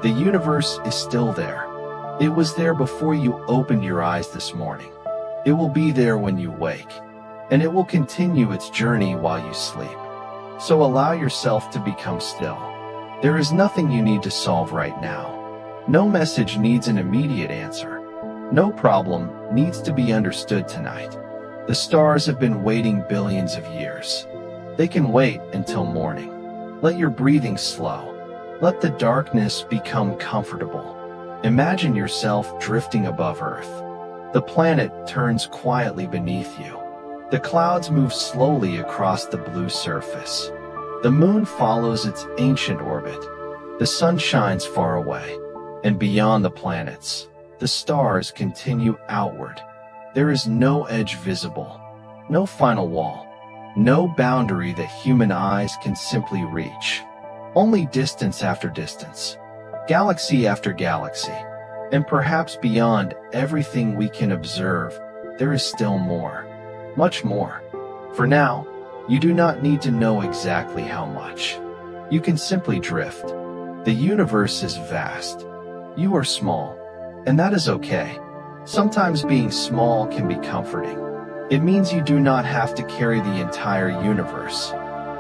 The universe is still there. It was there before you opened your eyes this morning. It will be there when you wake, and it will continue its journey while you sleep. So allow yourself to become still. There is nothing you need to solve right now. No message needs an immediate answer. No problem needs to be understood tonight. The stars have been waiting billions of years. They can wait until morning. Let your breathing slow. Let the darkness become comfortable. Imagine yourself drifting above Earth. The planet turns quietly beneath you. The clouds move slowly across the blue surface. The moon follows its ancient orbit. The sun shines far away. And beyond the planets, the stars continue outward. There is no edge visible, no final wall, no boundary that human eyes can simply reach. Only distance after distance, galaxy after galaxy, and perhaps beyond everything we can observe, there is still more, much more. For now, you do not need to know exactly how much. You can simply drift. The universe is vast. You are small, and that is okay. Sometimes being small can be comforting. It means you do not have to carry the entire universe.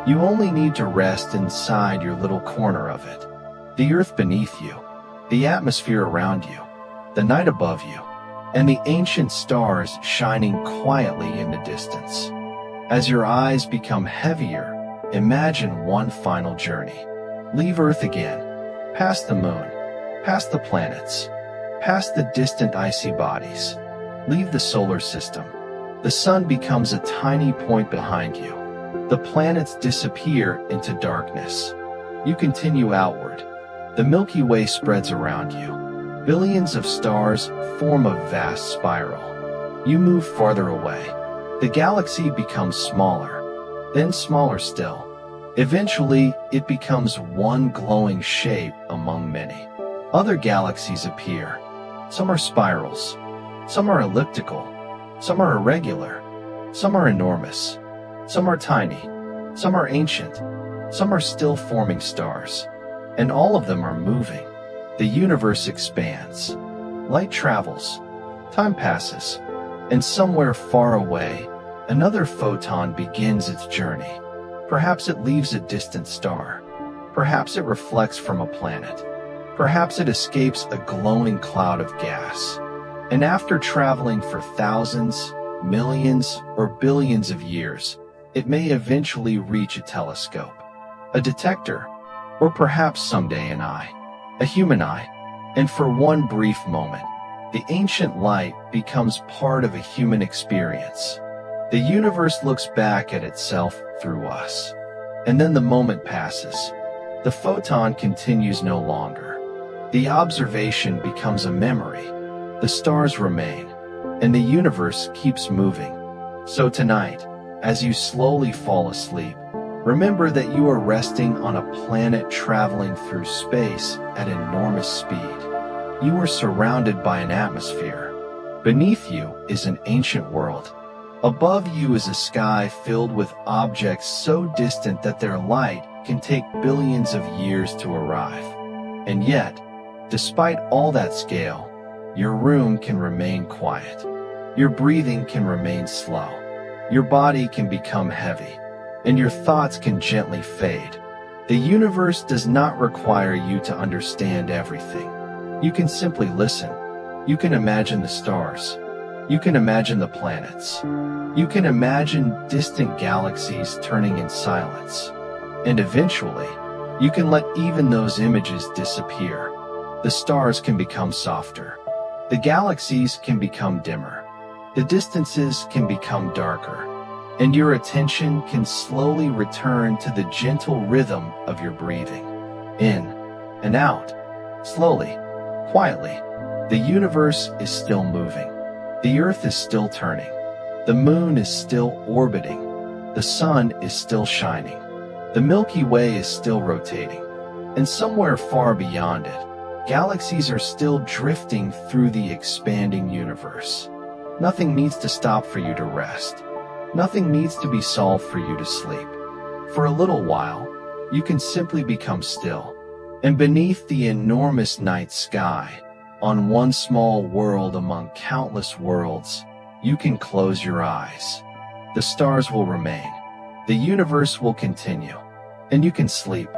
You only need to rest inside your little corner of it. The earth beneath you, the atmosphere around you, the night above you, and the ancient stars shining quietly in the distance. As your eyes become heavier, imagine one final journey. Leave Earth again, past the moon, past the planets, past the distant icy bodies. Leave the solar system. The sun becomes a tiny point behind you. The planets disappear into darkness. You continue outward. The Milky Way spreads around you. Billions of stars form a vast spiral. You move farther away. The galaxy becomes smaller, then smaller still. Eventually, it becomes one glowing shape among many. Other galaxies appear. Some are spirals, Some are elliptical, some are irregular, some are enormous, some are tiny, some are ancient, some are still forming stars, and all of them are moving. The universe expands. Light travels, time passes, and somewhere far away, another photon begins its journey. Perhaps it leaves a distant star. Perhaps it reflects from a planet. Perhaps it escapes a glowing cloud of gas. And after traveling for thousands, millions, or billions of years, it may eventually reach a telescope, a detector, or perhaps someday an eye, a human eye. And for one brief moment, the ancient light becomes part of a human experience. The universe looks back at itself through us. And then the moment passes. The photon continues no longer. The observation becomes a memory. The stars remain, and the universe keeps moving. So tonight, as you slowly fall asleep, remember that you are resting on a planet traveling through space at enormous speed. You are surrounded by an atmosphere. Beneath you is an ancient world. Above you is a sky filled with objects so distant that their light can take billions of years to arrive. And yet, despite all that scale, your room can remain quiet. Your breathing can remain slow. Your body can become heavy, and your thoughts can gently fade. The universe does not require you to understand everything. You can simply listen. You can imagine the stars. You can imagine the planets. You can imagine distant galaxies turning in silence. And eventually, you can let even those images disappear. The stars can become softer. The galaxies can become dimmer. The distances can become darker. And your attention can slowly return to the gentle rhythm of your breathing. In and out. Slowly, quietly. The universe is still moving. The earth is still turning. The moon is still orbiting. The sun is still shining. The Milky Way is still rotating. And somewhere far beyond it, galaxies are still drifting through the expanding universe. Nothing needs to stop for you to rest. Nothing needs to be solved for you to sleep. For a little while, you can simply become still. And beneath the enormous night sky, on one small world among countless worlds, you can close your eyes. The stars will remain. The universe will continue. And you can sleep.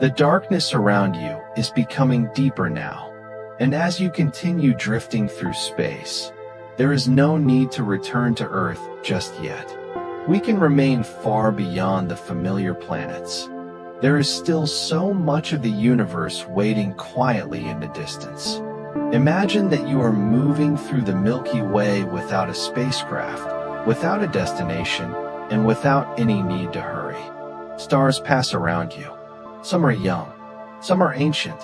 The darkness around you is becoming deeper now. And as you continue drifting through space, there is no need to return to Earth just yet. We can remain far beyond the familiar planets. There is still so much of the universe waiting quietly in the distance. Imagine that you are moving through the Milky Way without a spacecraft, without a destination, and without any need to hurry. Stars pass around you. Some are young, some are ancient,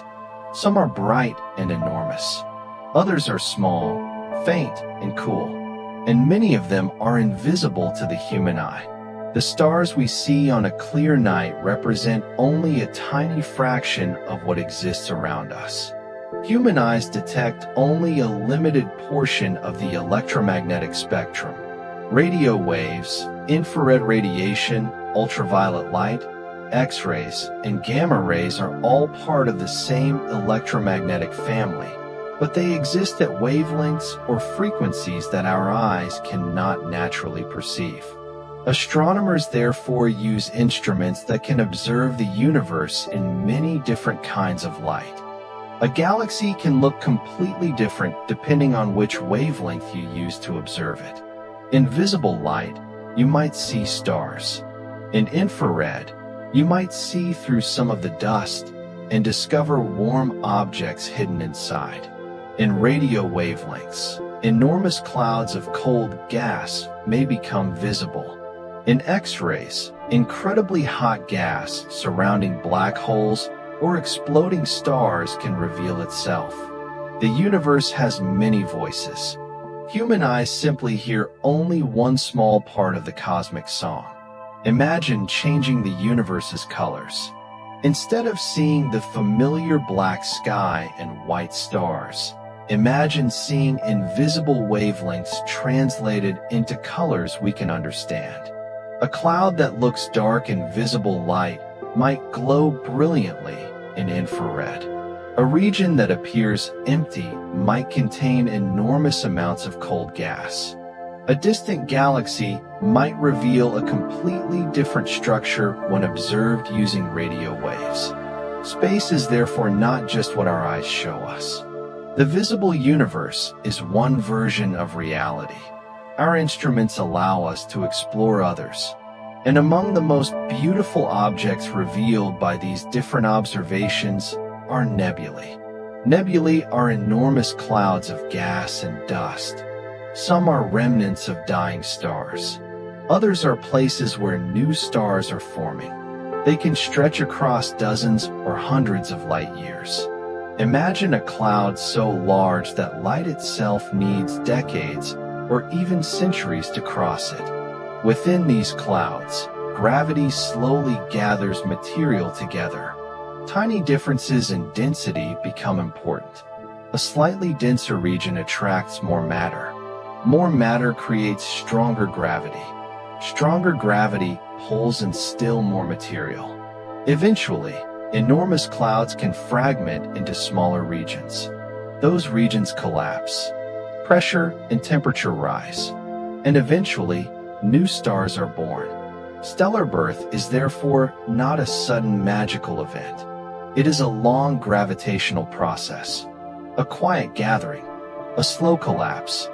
some are bright and enormous. Others are small, faint, and cool, and many of them are invisible to the human eye. The stars we see on a clear night represent only a tiny fraction of what exists around us. Human eyes detect only a limited portion of the electromagnetic spectrum. Radio waves, infrared radiation, ultraviolet light, X-rays, and gamma rays are all part of the same electromagnetic family, but they exist at wavelengths or frequencies that our eyes cannot naturally perceive. Astronomers therefore use instruments that can observe the universe in many different kinds of light. A galaxy can look completely different depending on which wavelength you use to observe it. In visible light, you might see stars. In infrared, you might see through some of the dust and discover warm objects hidden inside. In radio wavelengths, enormous clouds of cold gas may become visible. In X-rays, incredibly hot gas surrounding black holes or exploding stars can reveal itself. The universe has many voices. Human eyes simply hear only one small part of the cosmic song. Imagine changing the universe's colors. Instead of seeing the familiar black sky and white stars, Imagine seeing invisible wavelengths translated into colors we can understand. A cloud that looks dark in visible light might glow brilliantly in infrared. A region that appears empty might contain enormous amounts of cold gas. A distant galaxy might reveal a completely different structure when observed using radio waves. Space is therefore not just what our eyes show us. The visible universe is one version of reality. Our instruments allow us to explore others. And among the most beautiful objects revealed by these different observations are nebulae. Nebulae are enormous clouds of gas and dust. Some are remnants of dying stars. Others are places where new stars are forming. They can stretch across dozens or hundreds of light years. Imagine a cloud so large that light itself needs decades or even centuries to cross it. Within these clouds, gravity slowly gathers material together. Tiny differences in density become important. A slightly denser region attracts more matter. More matter creates stronger gravity. Stronger gravity pulls in still more material. Eventually, enormous clouds can fragment into smaller regions. Those regions collapse. Pressure and temperature rise. And eventually, new stars are born. Stellar birth is therefore not a sudden magical event. It is a long gravitational process. A quiet gathering. A slow collapse.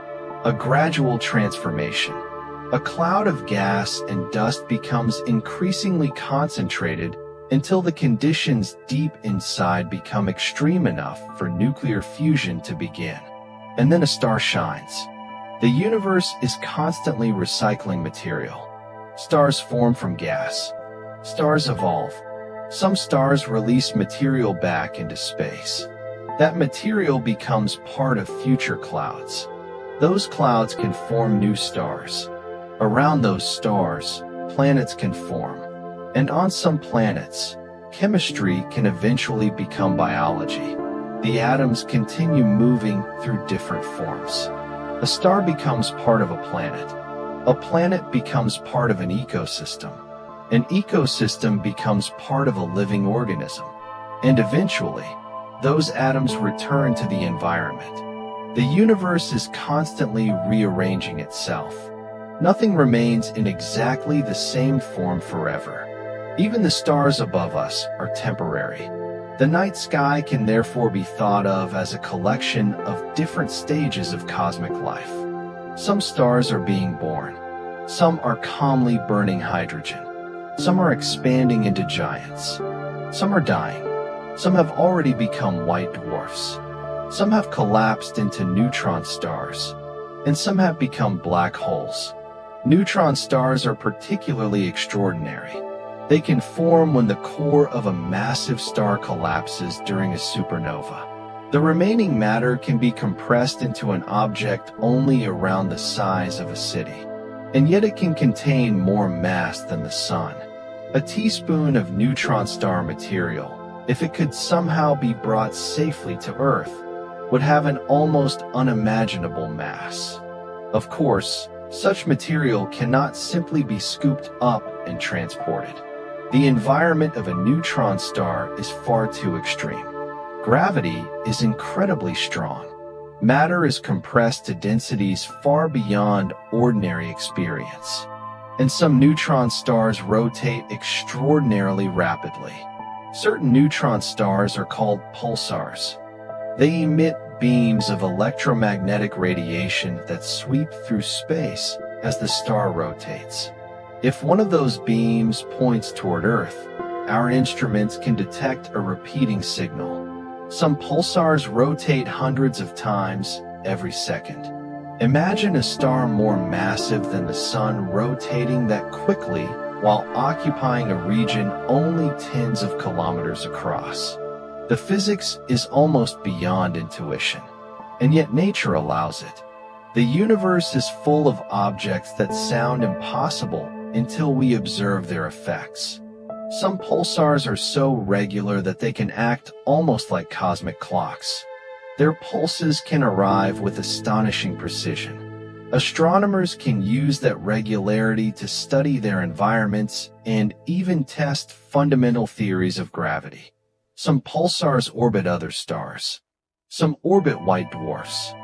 A gradual transformation. A cloud of gas and dust becomes increasingly concentrated until the conditions deep inside become extreme enough for nuclear fusion to begin. And then a star shines. The universe is constantly recycling material. Stars form from gas. Stars evolve. Some stars release material back into space. That material becomes part of future clouds. Those clouds can form new stars. Around those stars, planets can form. And on some planets, chemistry can eventually become biology. The atoms continue moving through different forms. A star becomes part of a planet. A planet becomes part of an ecosystem. An ecosystem becomes part of a living organism. And eventually, those atoms return to the environment. The universe is constantly rearranging itself. Nothing remains in exactly the same form forever. Even the stars above us are temporary. The night sky can therefore be thought of as a collection of different stages of cosmic life. Some stars are being born. Some are calmly burning hydrogen. Some are expanding into giants. Some are dying. Some have already become white dwarfs. Some have collapsed into neutron stars. And some have become black holes. Neutron stars are particularly extraordinary. They can form when the core of a massive star collapses during a supernova. The remaining matter can be compressed into an object only around the size of a city. And yet it can contain more mass than the sun. A teaspoon of neutron star material, if it could somehow be brought safely to Earth, would have an almost unimaginable mass. Of course, such material cannot simply be scooped up and transported. The environment of a neutron star is far too extreme. Gravity is incredibly strong. Matter is compressed to densities far beyond ordinary experience. And some neutron stars rotate extraordinarily rapidly. Certain neutron stars are called pulsars. They emit beams of electromagnetic radiation that sweep through space as the star rotates. If one of those beams points toward Earth, our instruments can detect a repeating signal. Some pulsars rotate hundreds of times every second. Imagine a star more massive than the Sun rotating that quickly while occupying a region only tens of kilometers across. The physics is almost beyond intuition, and yet nature allows it. The universe is full of objects that sound impossible until we observe their effects. Some pulsars are so regular that they can act almost like cosmic clocks. Their pulses can arrive with astonishing precision. Astronomers can use that regularity to study their environments and even test fundamental theories of gravity. Some pulsars orbit other stars. Some orbit white dwarfs.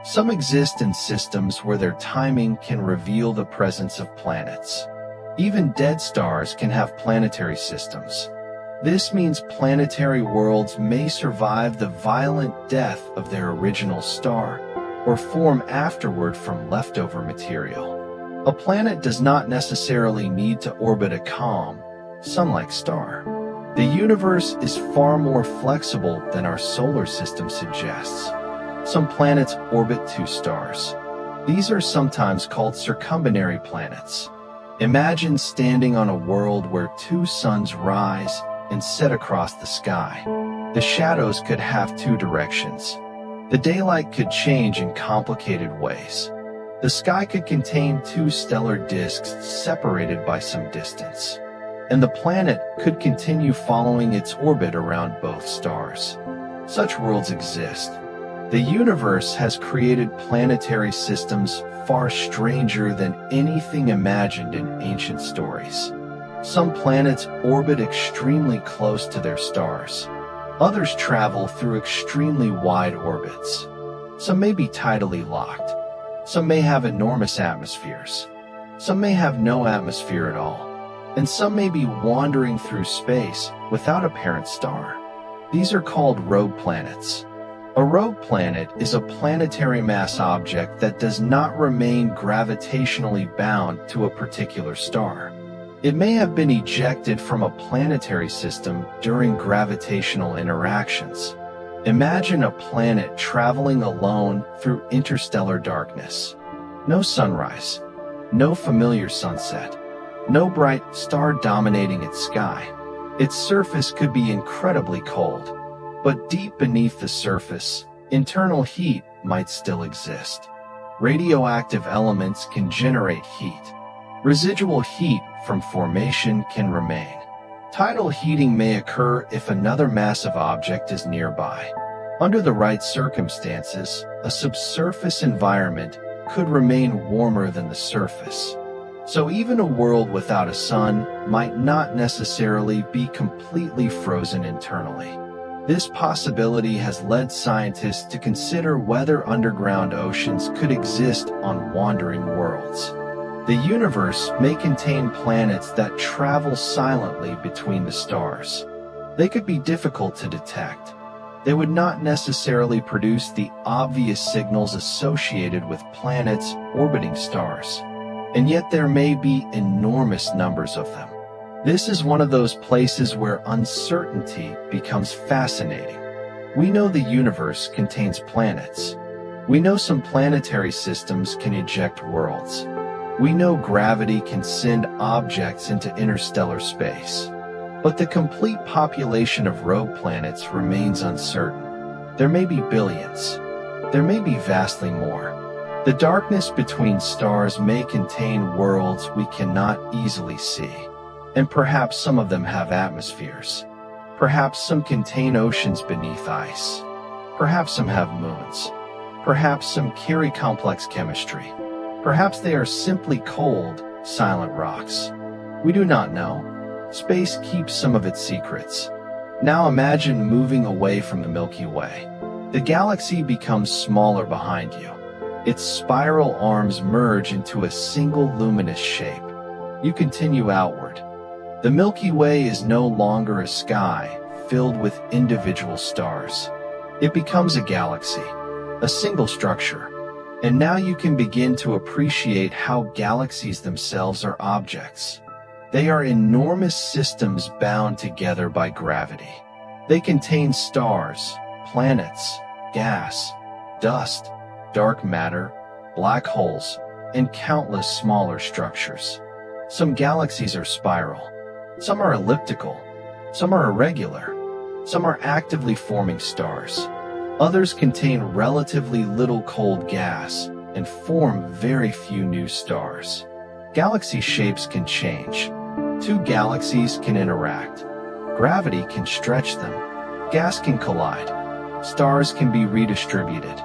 Some exist in systems where their timing can reveal the presence of planets. Even dead stars can have planetary systems. This means planetary worlds may survive the violent death of their original star or form afterward from leftover material. A planet does not necessarily need to orbit a calm, sun-like star. The universe is far more flexible than our solar system suggests. Some planets orbit two stars. These are sometimes called circumbinary planets. Imagine standing on a world where two suns rise and set across the sky. The shadows could have two directions. The daylight could change in complicated ways. The sky could contain two stellar disks separated by some distance. And the planet could continue following its orbit around both stars. Such worlds exist. The universe has created planetary systems far stranger than anything imagined in ancient stories. Some planets orbit extremely close to their stars. Others travel through extremely wide orbits. Some may be tidally locked. Some may have enormous atmospheres. Some may have no atmosphere at all. And some may be wandering through space without a parent star. These are called rogue planets. A rogue planet is a planetary mass object that does not remain gravitationally bound to a particular star. It may have been ejected from a planetary system during gravitational interactions. Imagine a planet traveling alone through interstellar darkness. No sunrise, no familiar sunset, no bright star dominating its sky. Its surface could be incredibly cold, but deep beneath the surface, internal heat might still exist. Radioactive elements can generate heat. Residual heat from formation can remain. Tidal heating may occur if another massive object is nearby. Under the right circumstances, a subsurface environment could remain warmer than the surface. So even a world without a sun might not necessarily be completely frozen internally. This possibility has led scientists to consider whether underground oceans could exist on wandering worlds. The universe may contain planets that travel silently between the stars. They could be difficult to detect. They would not necessarily produce the obvious signals associated with planets orbiting stars. And yet there may be enormous numbers of them. This is one of those places where uncertainty becomes fascinating. We know the universe contains planets. We know some planetary systems can eject worlds. We know gravity can send objects into interstellar space. But the complete population of rogue planets remains uncertain. There may be billions. There may be vastly more. The darkness between stars may contain worlds we cannot easily see. And perhaps some of them have atmospheres. Perhaps some contain oceans beneath ice. Perhaps some have moons. Perhaps some carry complex chemistry. Perhaps they are simply cold, silent rocks. We do not know. Space keeps some of its secrets. Now imagine moving away from the Milky Way. The galaxy becomes smaller behind you. Its spiral arms merge into a single luminous shape. You continue outward. The Milky Way is no longer a sky filled with individual stars. It becomes a galaxy, a single structure. And now you can begin to appreciate how galaxies themselves are objects. They are enormous systems bound together by gravity. They contain stars, planets, gas, dust, dark matter, black holes, and countless smaller structures. Some galaxies are spiral. Some are elliptical. Some are irregular. Some are actively forming stars. Others contain relatively little cold gas and form very few new stars. Galaxy shapes can change. Two galaxies can interact. Gravity can stretch them. Gas can collide. stars can be redistributed.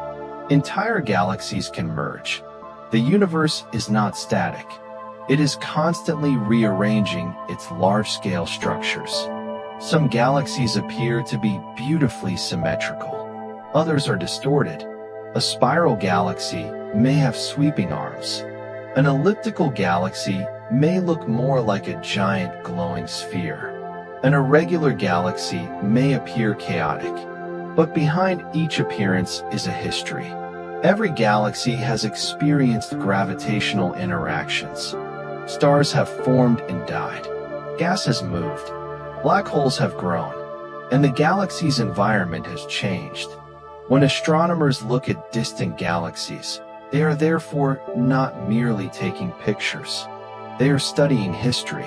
Entire galaxies can merge. The universe is not static. It is constantly rearranging its large-scale structures. Some galaxies appear to be beautifully symmetrical. Others are distorted. A spiral galaxy may have sweeping arms. An elliptical galaxy may look more like a giant glowing sphere. An irregular galaxy may appear chaotic. But behind each appearance is a history. Every galaxy has experienced gravitational interactions. Stars have formed and died. Gas has moved. Black holes have grown. And the galaxy's environment has changed. When astronomers look at distant galaxies, they are therefore not merely taking pictures. They are studying history.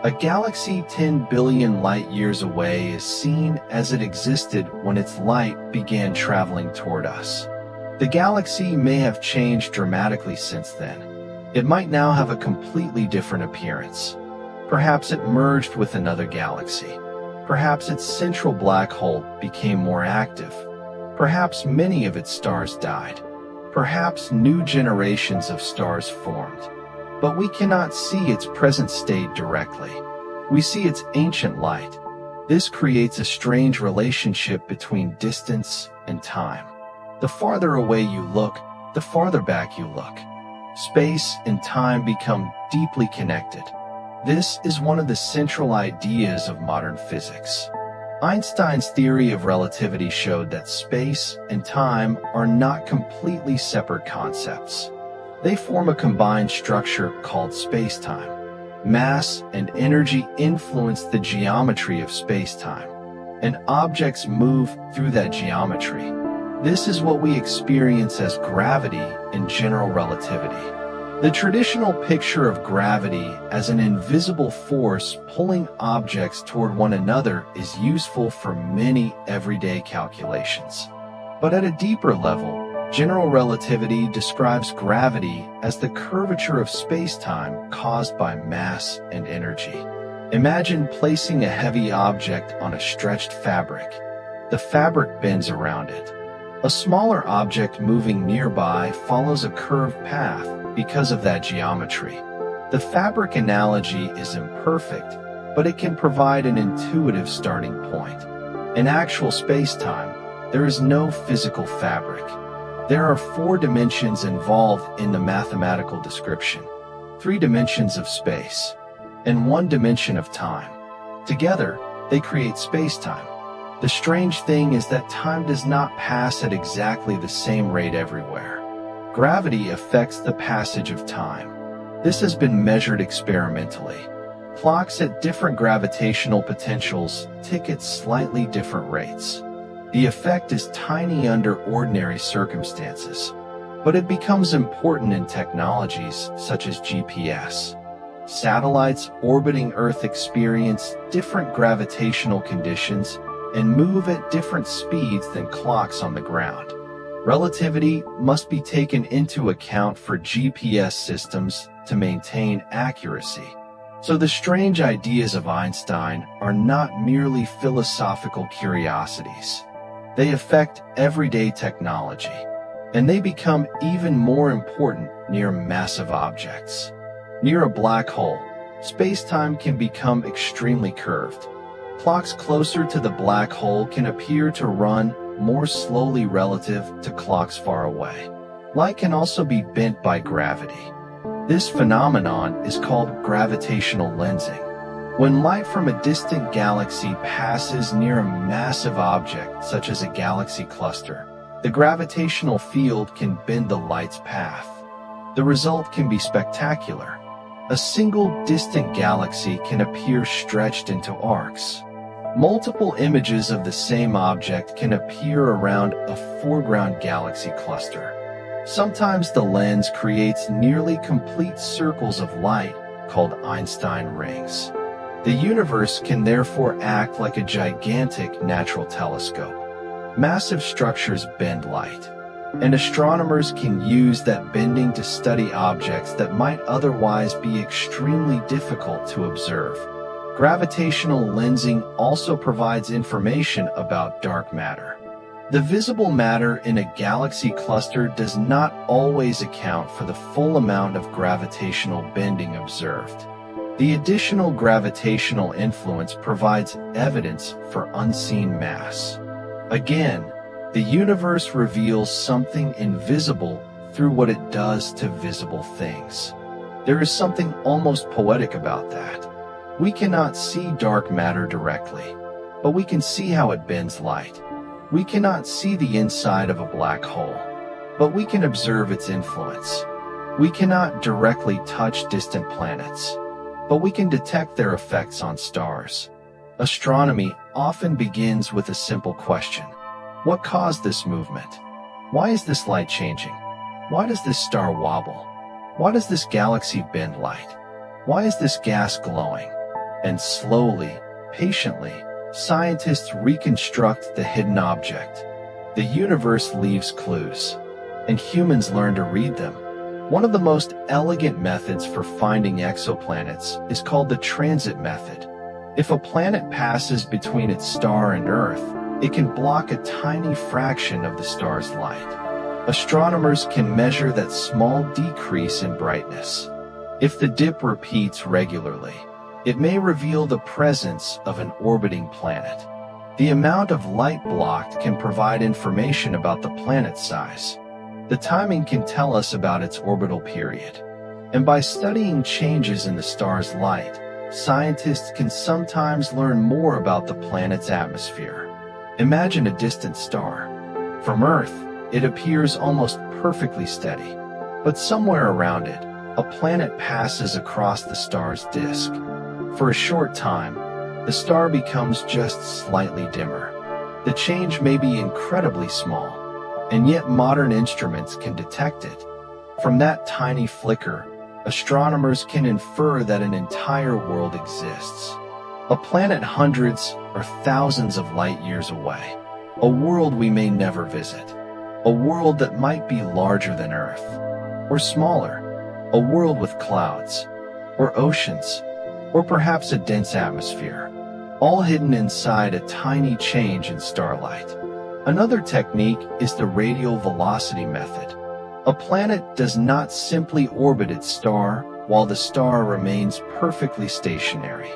A galaxy 10 billion light-years away is seen as it existed when its light began traveling toward us. The galaxy may have changed dramatically since then. It might now have a completely different appearance. Perhaps it merged with another galaxy. Perhaps its central black hole became more active. Perhaps many of its stars died. Perhaps new generations of stars formed. But we cannot see its present state directly. We see its ancient light. This creates a strange relationship between distance and time. The farther away you look, the farther back you look. Space and time become deeply connected. This is one of the central ideas of modern physics. Einstein's theory of relativity showed that space and time are not completely separate concepts. They form a combined structure called spacetime. Mass and energy influence the geometry of spacetime, and objects move through that geometry. This is what we experience as gravity in general relativity. The traditional picture of gravity as an invisible force pulling objects toward one another is useful for many everyday calculations. But at a deeper level, general relativity describes gravity as the curvature of space-time caused by mass and energy. Imagine placing a heavy object on a stretched fabric. The fabric bends around it. A smaller object moving nearby follows a curved path because of that geometry. The fabric analogy is imperfect, but it can provide an intuitive starting point. In actual space-time, there is no physical fabric. There are 4 dimensions involved in the mathematical description, 3 dimensions of space, and 1 dimension of time. Together, they create space-time. The strange thing is that time does not pass at exactly the same rate everywhere. Gravity affects the passage of time. This has been measured experimentally. Clocks at different gravitational potentials tick at slightly different rates. The effect is tiny under ordinary circumstances, but it becomes important in technologies such as GPS. Satellites orbiting Earth experience different gravitational conditions and move at different speeds than clocks on the ground. Relativity must be taken into account for GPS systems to maintain accuracy. So the strange ideas of Einstein are not merely philosophical curiosities. They affect everyday technology, and they become even more important near massive objects. Near a black hole, space-time can become extremely curved. Clocks closer to the black hole can appear to run more slowly relative to clocks far away. Light can also be bent by gravity. This phenomenon is called gravitational lensing. When light from a distant galaxy passes near a massive object, such as a galaxy cluster, the gravitational field can bend the light's path. The result can be spectacular. A single distant galaxy can appear stretched into arcs. Multiple images of the same object can appear around a foreground galaxy cluster. Sometimes the lens creates nearly complete circles of light called Einstein rings. The universe can therefore act like a gigantic natural telescope. Massive structures bend light, and astronomers can use that bending to study objects that might otherwise be extremely difficult to observe. Gravitational lensing also provides information about dark matter. The visible matter in a galaxy cluster does not always account for the full amount of gravitational bending observed. The additional gravitational influence provides evidence for unseen mass. Again, the universe reveals something invisible through what it does to visible things. There is something almost poetic about that. We cannot see dark matter directly, but we can see how it bends light. We cannot see the inside of a black hole, but we can observe its influence. We cannot directly touch distant planets, but we can detect their effects on stars. Astronomy often begins with a simple question. What caused this movement? Why is this light changing? Why does this star wobble? Why does this galaxy bend light? Why is this gas glowing? And slowly, patiently, scientists reconstruct the hidden object. The universe leaves clues, and humans learn to read them. One of the most elegant methods for finding exoplanets is called the transit method. If a planet passes between its star and Earth, it can block a tiny fraction of the star's light. Astronomers can measure that small decrease in brightness. If the dip repeats regularly, it may reveal the presence of an orbiting planet. The amount of light blocked can provide information about the planet's size. The timing can tell us about its orbital period. And by studying changes in the star's light, scientists can sometimes learn more about the planet's atmosphere. Imagine a distant star. From Earth, it appears almost perfectly steady. But somewhere around it, a planet passes across the star's disk. For a short time, the star becomes just slightly dimmer. The change may be incredibly small, and yet modern instruments can detect it. From that tiny flicker, astronomers can infer that an entire world exists. A planet hundreds or thousands of light years away. A world we may never visit. A world that might be larger than Earth, or smaller. A world with clouds, or oceans, or perhaps a dense atmosphere, all hidden inside a tiny change in starlight. Another technique is the radial velocity method. A planet does not simply orbit its star while the star remains perfectly stationary.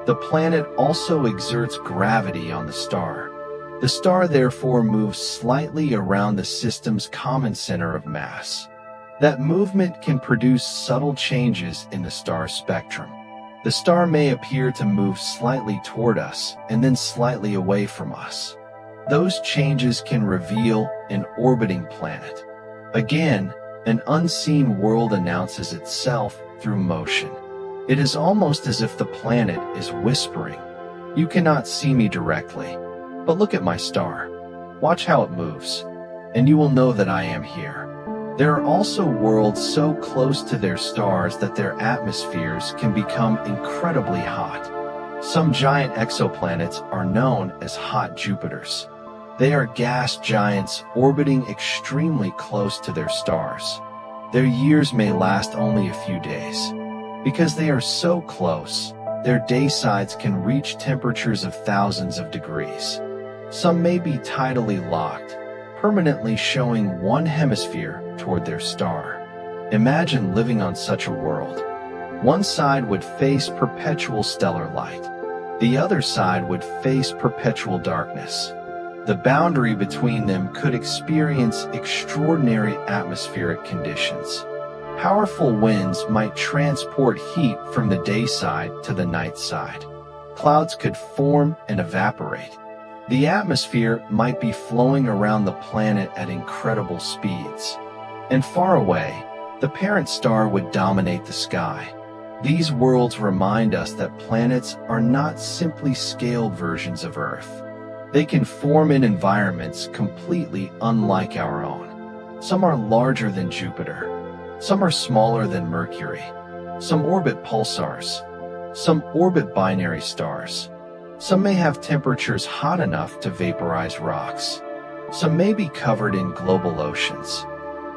The planet also exerts gravity on the star. The star therefore moves slightly around the system's common center of mass. That movement can produce subtle changes in the star's spectrum. The star may appear to move slightly toward us and then slightly away from us. Those changes can reveal an orbiting planet. Again, an unseen world announces itself through motion. It is almost as if the planet is whispering, "You cannot see me directly, but look at my star. Watch how it moves, and you will know that I am here." There are also worlds so close to their stars that their atmospheres can become incredibly hot. Some giant exoplanets are known as hot Jupiters. They are gas giants orbiting extremely close to their stars. Their years may last only a few days. Because they are so close, their day sides can reach temperatures of thousands of degrees. Some may be tidally locked, permanently showing one hemisphere toward their star. Imagine living on such a world. One side would face perpetual stellar light. The other side would face perpetual darkness. The boundary between them could experience extraordinary atmospheric conditions. Powerful winds might transport heat from the day side to the night side. Clouds could form and evaporate. The atmosphere might be flowing around the planet at incredible speeds. And far away, the parent star would dominate the sky. These worlds remind us that planets are not simply scaled versions of Earth. They can form in environments completely unlike our own. Some are larger than Jupiter. Some are smaller than Mercury. Some orbit pulsars. Some orbit binary stars. Some may have temperatures hot enough to vaporize rocks. Some may be covered in global oceans.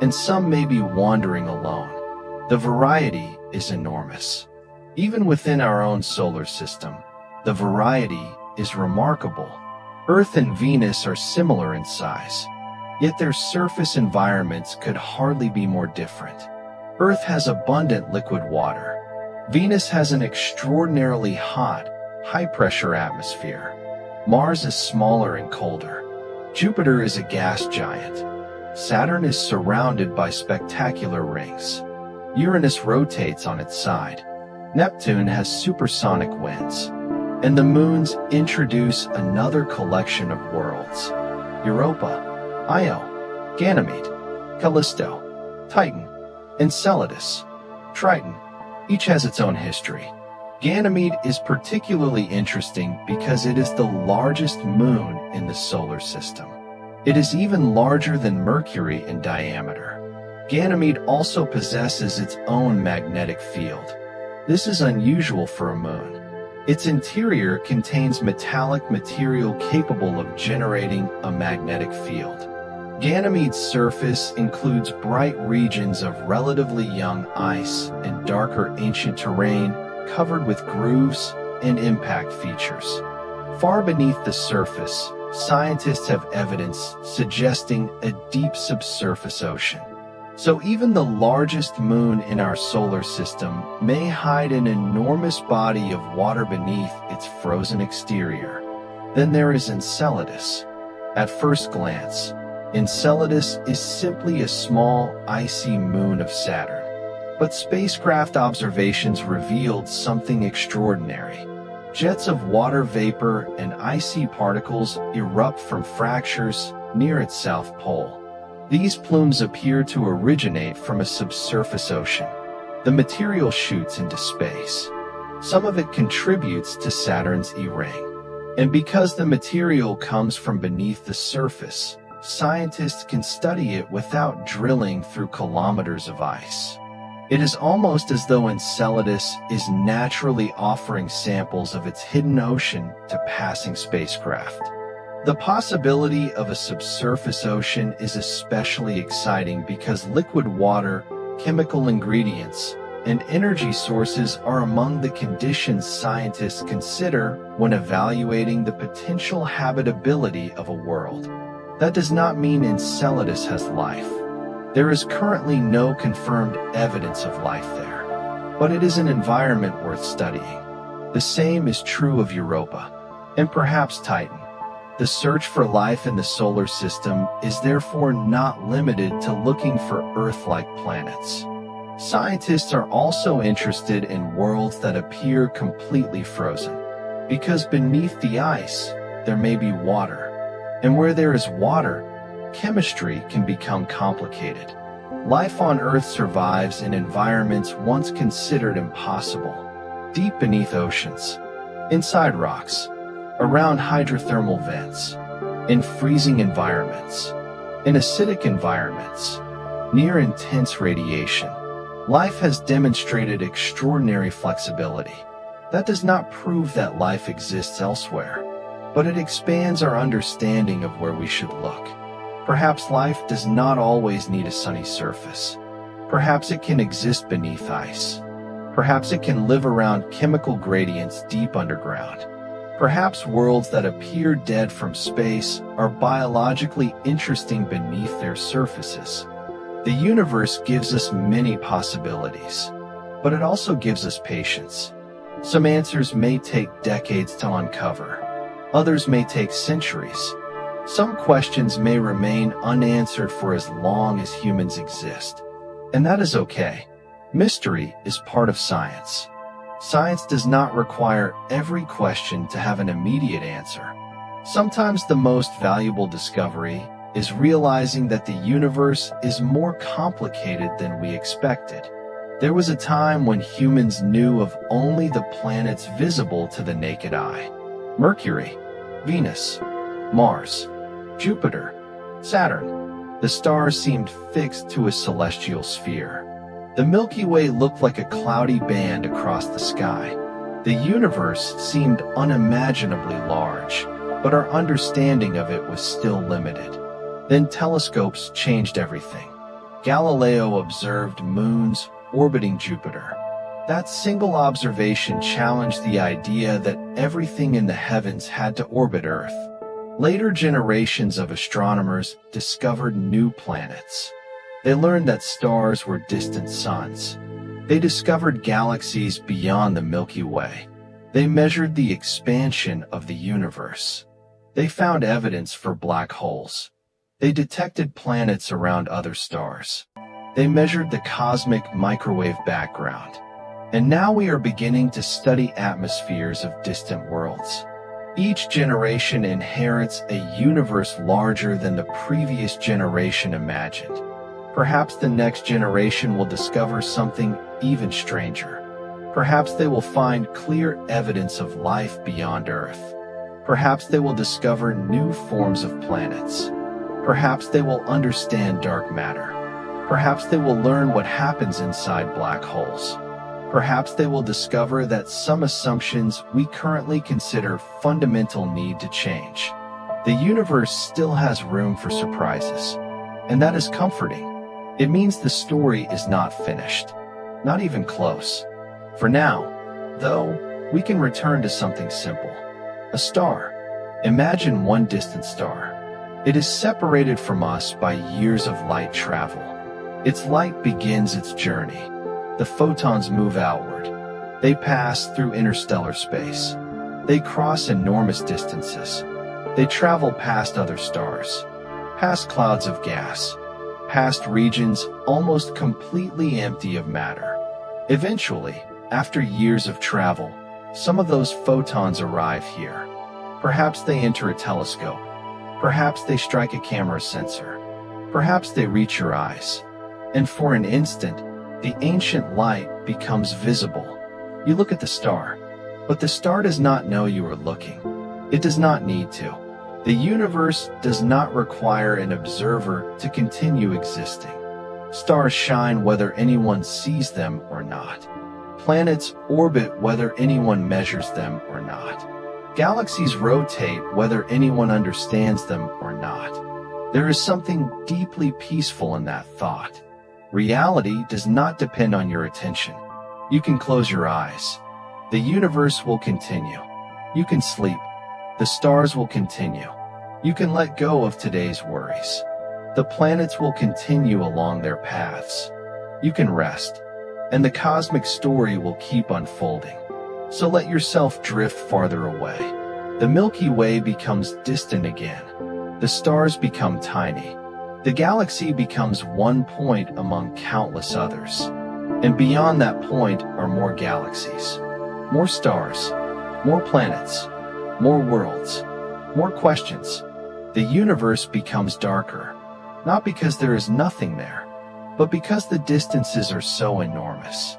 And some may be wandering alone. The variety is enormous. Even within our own solar system, the variety is remarkable. Earth and Venus are similar in size, yet their surface environments could hardly be more different. Earth has abundant liquid water. Venus has an extraordinarily hot, high-pressure atmosphere. Mars is smaller and colder. Jupiter is a gas giant. Saturn is surrounded by spectacular rings. Uranus rotates on its side. Neptune has supersonic winds. And the moons introduce another collection of worlds: Europa, Io, Ganymede, Callisto, Titan, Enceladus, Triton. Each has its own history. Ganymede is particularly interesting because it is the largest moon in the solar system. It is even larger than Mercury in diameter. Ganymede also possesses its own magnetic field. This is unusual for a moon. Its interior contains metallic material capable of generating a magnetic field. Ganymede's surface includes bright regions of relatively young ice and darker ancient terrain covered with grooves and impact features. Far beneath the surface, scientists have evidence suggesting a deep subsurface ocean. So even the largest moon in our solar system may hide an enormous body of water beneath its frozen exterior. Then there is Enceladus. At first glance, Enceladus is simply a small, icy moon of Saturn. But spacecraft observations revealed something extraordinary. Jets of water vapor and icy particles erupt from fractures near its south pole. These plumes appear to originate from a subsurface ocean. The material shoots into space. Some of it contributes to Saturn's E-ring. And because the material comes from beneath the surface, scientists can study it without drilling through kilometers of ice. It is almost as though Enceladus is naturally offering samples of its hidden ocean to passing spacecraft. The possibility of a subsurface ocean is especially exciting because liquid water, chemical ingredients, and energy sources are among the conditions scientists consider when evaluating the potential habitability of a world. That does not mean Enceladus has life. There is currently no confirmed evidence of life there, but it is an environment worth studying. The same is true of Europa, and perhaps Titan. The search for life in the solar system is therefore not limited to looking for Earth-like planets. Scientists are also interested in worlds that appear completely frozen, because beneath the ice, there may be water. And where there is water, chemistry can become complicated. Life on Earth survives in environments once considered impossible, deep beneath oceans, inside rocks, around hydrothermal vents, in freezing environments, in acidic environments, near intense radiation. Life has demonstrated extraordinary flexibility. That does not prove that life exists elsewhere, but it expands our understanding of where we should look. Perhaps life does not always need a sunny surface. Perhaps it can exist beneath ice. Perhaps it can live around chemical gradients deep underground. Perhaps worlds that appear dead from space are biologically interesting beneath their surfaces. The universe gives us many possibilities, but it also gives us patience. Some answers may take decades to uncover. Others may take centuries. Some questions may remain unanswered for as long as humans exist. And that is okay. Mystery is part of science. Science does not require every question to have an immediate answer. Sometimes the most valuable discovery is realizing that the universe is more complicated than we expected. There was a time when humans knew of only the planets visible to the naked eye: Mercury, Venus, Mars, Jupiter, Saturn. The stars seemed fixed to a celestial sphere. The Milky Way looked like a cloudy band across the sky. The universe seemed unimaginably large, but our understanding of it was still limited. Then telescopes changed everything. Galileo observed moons orbiting Jupiter. That single observation challenged the idea that everything in the heavens had to orbit Earth. Later generations of astronomers discovered new planets. They learned that stars were distant suns. They discovered galaxies beyond the Milky Way. They measured the expansion of the universe. They found evidence for black holes. They detected planets around other stars. They measured the cosmic microwave background. And now we are beginning to study atmospheres of distant worlds. Each generation inherits a universe larger than the previous generation imagined. Perhaps the next generation will discover something even stranger. Perhaps they will find clear evidence of life beyond Earth. Perhaps they will discover new forms of planets. Perhaps they will understand dark matter. Perhaps they will learn what happens inside black holes. Perhaps they will discover that some assumptions we currently consider fundamental need to change. The universe still has room for surprises, and that is comforting. It means the story is not finished, not even close. For now, though, we can return to something simple. A star. Imagine one distant star. It is separated from us by years of light travel. Its light begins its journey. The photons move outward. They pass through interstellar space. They cross enormous distances. They travel past other stars, past clouds of gas, past regions almost completely empty of matter. Eventually, after years of travel, some of those photons arrive here. Perhaps they enter a telescope. Perhaps they strike a camera sensor. Perhaps they reach your eyes. And for an instant, the ancient light becomes visible. You look at the star, but the star does not know you are looking. It does not need to. The universe does not require an observer to continue existing. Stars shine whether anyone sees them or not. Planets orbit whether anyone measures them or not. Galaxies rotate whether anyone understands them or not. There is something deeply peaceful in that thought. Reality does not depend on your attention. You can close your eyes. The universe will continue. You can sleep. The stars will continue. You can let go of today's worries. The planets will continue along their paths. You can rest. And the cosmic story will keep unfolding. So let yourself drift farther away. The Milky Way becomes distant again. The stars become tiny. The galaxy becomes one point among countless others. And beyond that point are more galaxies, more stars, more planets, more worlds, more questions. The universe becomes darker, not because there is nothing there, but because the distances are so enormous.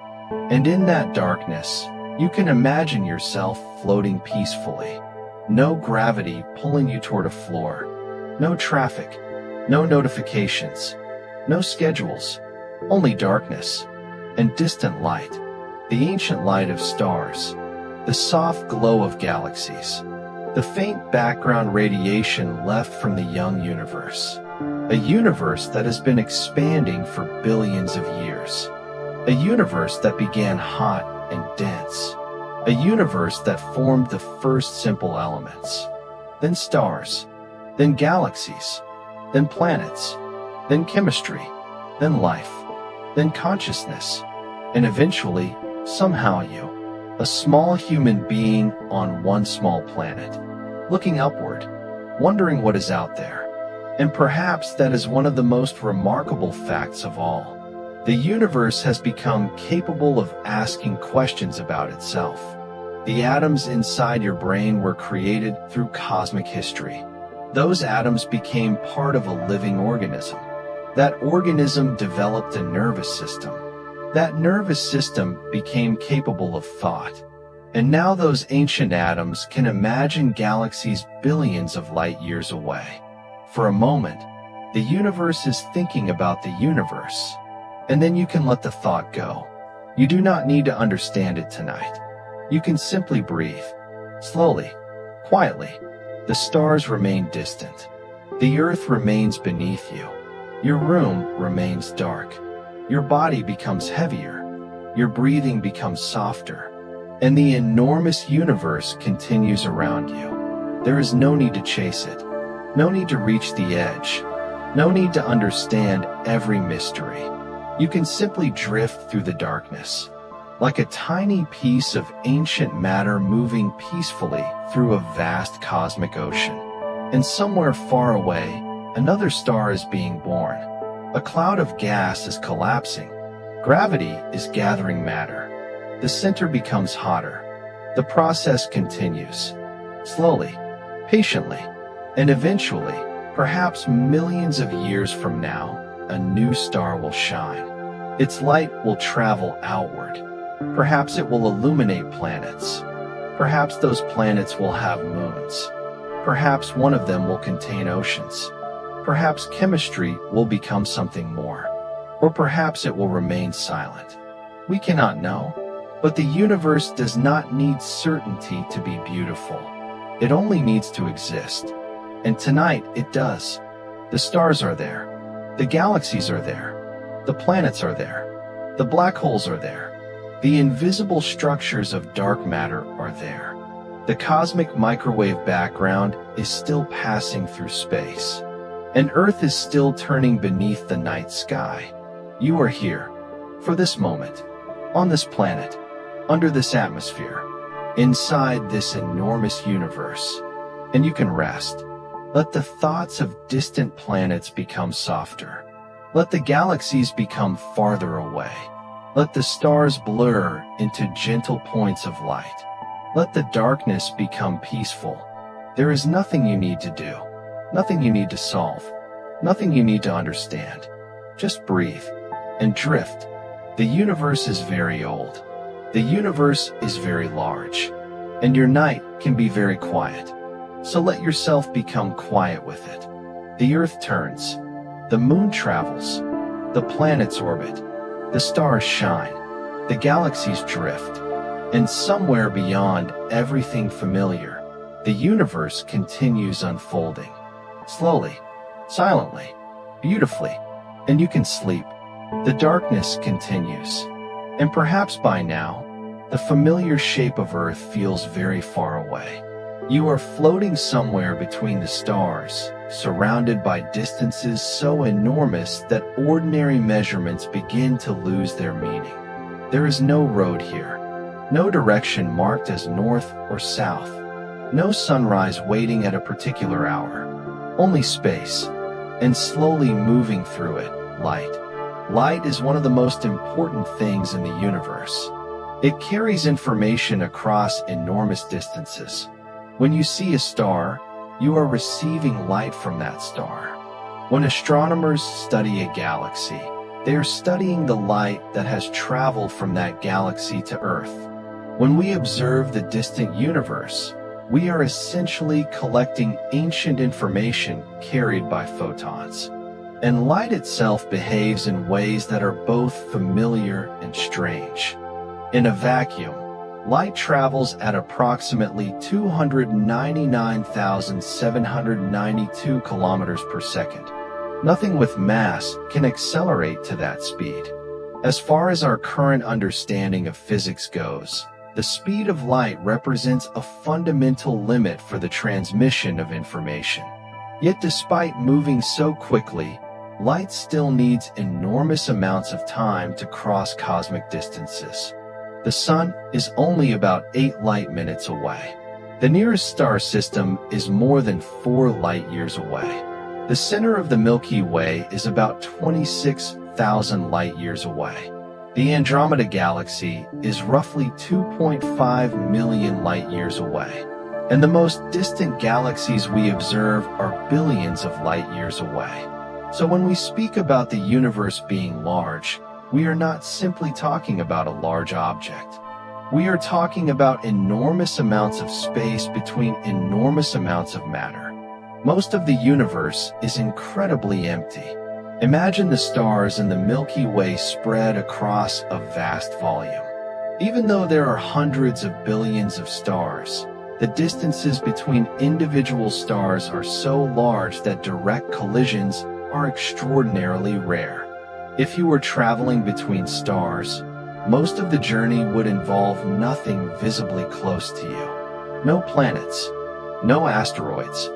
And in that darkness, you can imagine yourself floating peacefully. No gravity pulling you toward a floor. No traffic. No notifications. No schedules. Only darkness. And distant light. The ancient light of stars. The soft glow of galaxies. The faint background radiation left from the young universe. A universe that has been expanding for billions of years. A universe that began hot and dense. A universe that formed the first simple elements. Then stars. Then galaxies. Then planets. Then chemistry. Then life. Then consciousness. And eventually, somehow you. A small human being on one small planet. Looking upward. Wondering what is out there. And perhaps that is one of the most remarkable facts of all. The universe has become capable of asking questions about itself. The atoms inside your brain were created through cosmic history. Those atoms became part of a living organism. That organism developed a nervous system. That nervous system became capable of thought. And now those ancient atoms can imagine galaxies billions of light years away. For a moment, the universe is thinking about the universe. And then you can let the thought go. You do not need to understand it tonight. You can simply breathe. Slowly, quietly. The stars remain distant. The earth remains beneath you. Your room remains dark. Your body becomes heavier. Your breathing becomes softer. And the enormous universe continues around you. There is no need to chase it, no need to reach the edge, no need to understand every mystery. You can simply drift through the darkness, like a tiny piece of ancient matter moving peacefully through a vast cosmic ocean. And somewhere far away, another star is being born. A cloud of gas is collapsing. Gravity is gathering matter. The center becomes hotter. The process continues, slowly, patiently, and eventually, perhaps millions of years from now, a new star will shine. Its light will travel outward. Perhaps it will illuminate planets. Perhaps those planets will have moons. Perhaps one of them will contain oceans. Perhaps chemistry will become something more. Or perhaps it will remain silent. We cannot know. But the universe does not need certainty to be beautiful. It only needs to exist. And tonight it does. The stars are there. The galaxies are there. The planets are there. The black holes are there. The invisible structures of dark matter are there. The cosmic microwave background is still passing through space. And Earth is still turning beneath the night sky. You are here, for this moment, on this planet, under this atmosphere, inside this enormous universe. And you can rest. Let the thoughts of distant planets become softer. Let the galaxies become farther away. Let the stars blur into gentle points of light. Let the darkness become peaceful. There is nothing you need to do, nothing you need to solve, nothing you need to understand. Just breathe and drift. The universe is very old. The universe is very large. And your night can be very quiet. So let yourself become quiet with it. The earth turns. The moon travels. The planets orbit. The stars shine. The galaxies drift. And somewhere beyond everything familiar, the universe continues unfolding. Slowly, silently, beautifully. And you can sleep. The darkness continues. And perhaps by now, the familiar shape of Earth feels very far away. You are floating somewhere between the stars, surrounded by distances so enormous that ordinary measurements begin to lose their meaning. There is no road here, no direction marked as north or south, no sunrise waiting at a particular hour, only space, and slowly moving through it, light. Light is one of the most important things in the universe. It carries information across enormous distances. When you see a star, you are receiving light from that star. When astronomers study a galaxy, they are studying the light that has traveled from that galaxy to Earth. When we observe the distant universe, we are essentially collecting ancient information carried by photons. And light itself behaves in ways that are both familiar and strange. In a vacuum, light travels at approximately 299,792 kilometers per second. Nothing with mass can accelerate to that speed. As far as our current understanding of physics goes, the speed of light represents a fundamental limit for the transmission of information. Yet despite moving so quickly, light still needs enormous amounts of time to cross cosmic distances. The Sun is only about 8 light minutes away. The nearest star system is more than 4 light years away. The center of the Milky Way is about 26,000 light years away. The Andromeda Galaxy is roughly 2.5 million light years away. And the most distant galaxies we observe are billions of light years away. So when we speak about the universe being large, we are not simply talking about a large object. We are talking about enormous amounts of space between enormous amounts of matter. Most of the universe is incredibly empty. Imagine the stars in the Milky Way spread across a vast volume. Even though there are hundreds of billions of stars, the distances between individual stars are so large that direct collisions are extraordinarily rare. If you were traveling between stars, most of the journey would involve nothing visibly close to you. No planets, No asteroids.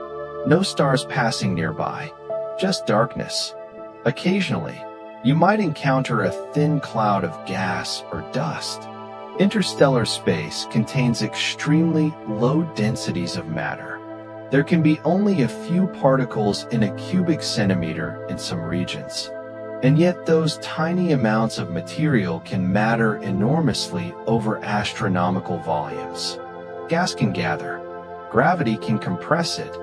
No stars passing nearby. Just darkness. Occasionally, you might encounter a thin cloud of gas or dust. Interstellar space contains extremely low densities of matter. There can be only a few particles in a cubic centimeter in some regions. And yet those tiny amounts of material can matter enormously over astronomical volumes. Gas can gather. Gravity can compress it.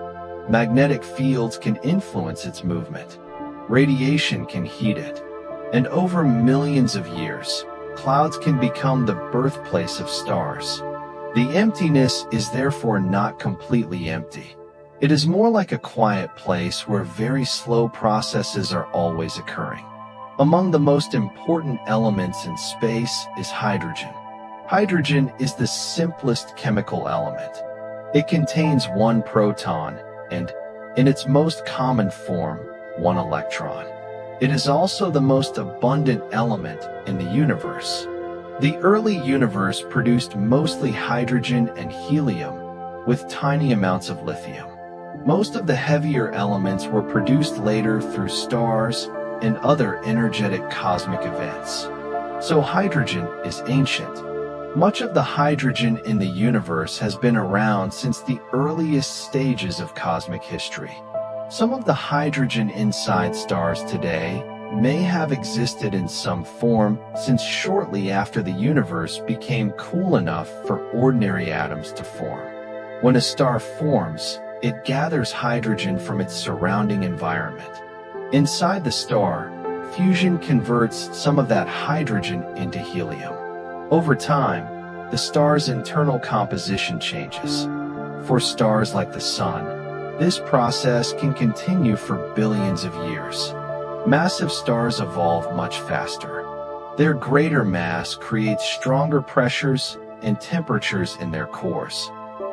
Magnetic fields can influence its movement. Radiation can heat it. And over millions of years, clouds can become the birthplace of stars. The emptiness is therefore not completely empty. It is more like a quiet place where very slow processes are always occurring. Among the most important elements in space is hydrogen. Hydrogen is the simplest chemical element. It contains one proton and, in its most common form, one electron. It is also the most abundant element in the universe. The early universe produced mostly hydrogen and helium, with tiny amounts of lithium. Most of the heavier elements were produced later through stars and other energetic cosmic events. So hydrogen is ancient. Much of the hydrogen in the universe has been around since the earliest stages of cosmic history. Some of the hydrogen inside stars today may have existed in some form since shortly after the universe became cool enough for ordinary atoms to form. When a star forms, it gathers hydrogen from its surrounding environment. Inside the star, fusion converts some of that hydrogen into helium. Over time, the star's internal composition changes. For stars like the Sun, this process can continue for billions of years. Massive stars evolve much faster. Their greater mass creates stronger pressures and temperatures in their cores.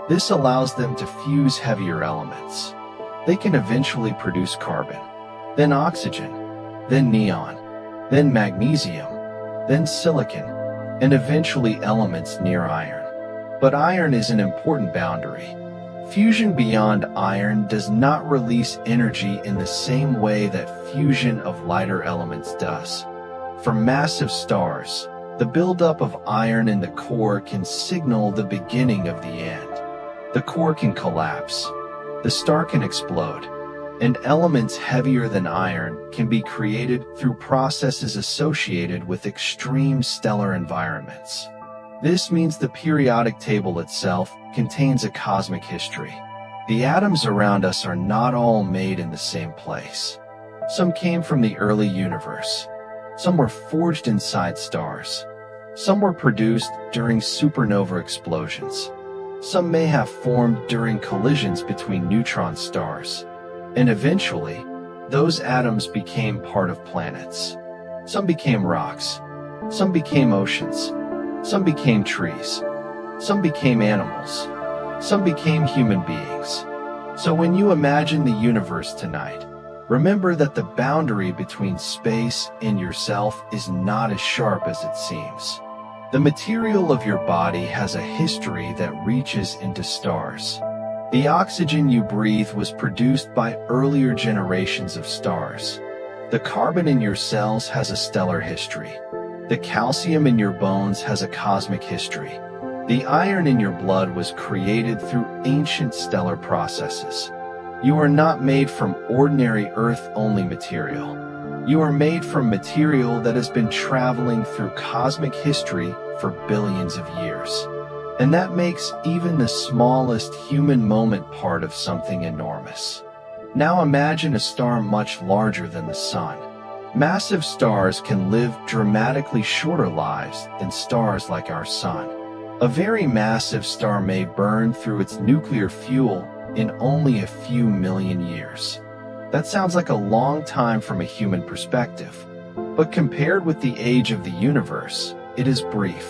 This allows them to fuse heavier elements. They can eventually produce carbon, then oxygen, then neon, then magnesium, then silicon, and eventually elements near iron. But iron is an important boundary. Fusion beyond iron does not release energy in the same way that fusion of lighter elements does. For massive stars, the buildup of iron in the core can signal the beginning of the end. The core can collapse, the star can explode, and elements heavier than iron can be created through processes associated with extreme stellar environments. This means the periodic table itself contains a cosmic history. The atoms around us are not all made in the same place. Some came from the early universe. Some were forged inside stars. Some were produced during supernova explosions. Some may have formed during collisions between neutron stars. And eventually, those atoms became part of planets. Some became rocks. Some became oceans. Some became trees. Some became animals. Some became human beings. So when you imagine the universe tonight, remember that the boundary between space and yourself is not as sharp as it seems. The material of your body has a history that reaches into stars. The oxygen you breathe was produced by earlier generations of stars. The carbon in your cells has a stellar history. The calcium in your bones has a cosmic history. The iron in your blood was created through ancient stellar processes. You are not made from ordinary Earth-only material. You are made from material that has been traveling through cosmic history for billions of years. And that makes even the smallest human moment part of something enormous. Now imagine a star much larger than the Sun. Massive stars can live dramatically shorter lives than stars like our Sun. A very massive star may burn through its nuclear fuel in only a few million years. That sounds like a long time from a human perspective, but compared with the age of the universe, it is brief.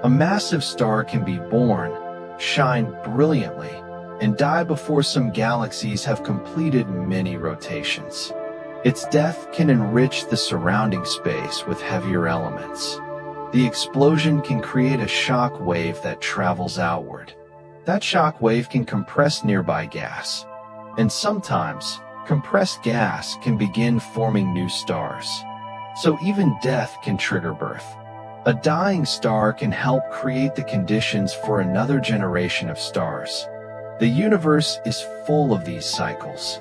A massive star can be born, shine brilliantly, and die before some galaxies have completed many rotations. Its death can enrich the surrounding space with heavier elements. The explosion can create a shock wave that travels outward. That shock wave can compress nearby gas, and sometimes compressed gas can begin forming new stars. So even death can trigger birth. A dying star can help create the conditions for another generation of stars. The universe is full of these cycles.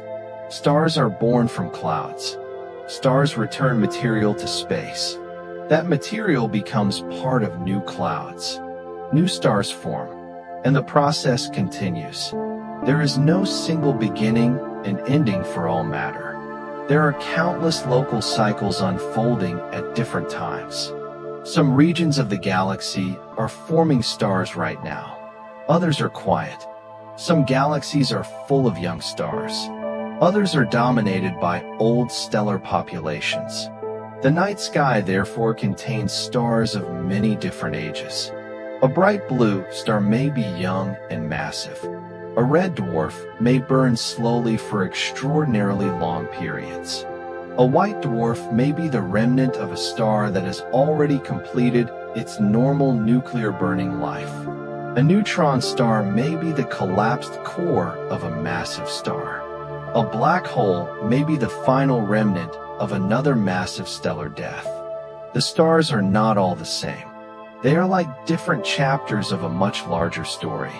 Stars are born from clouds. Stars return material to space. That material becomes part of new clouds. New stars form, and the process continues. There is no single beginning and ending for all matter. There are countless local cycles unfolding at different times. Some regions of the galaxy are forming stars right now. Others are quiet. Some galaxies are full of young stars. Others are dominated by old stellar populations. The night sky therefore contains stars of many different ages. A bright blue star may be young and massive. A red dwarf may burn slowly for extraordinarily long periods. A white dwarf may be the remnant of a star that has already completed its normal nuclear burning life. A neutron star may be the collapsed core of a massive star. A black hole may be the final remnant of another massive stellar death. The stars are not all the same. They are like different chapters of a much larger story.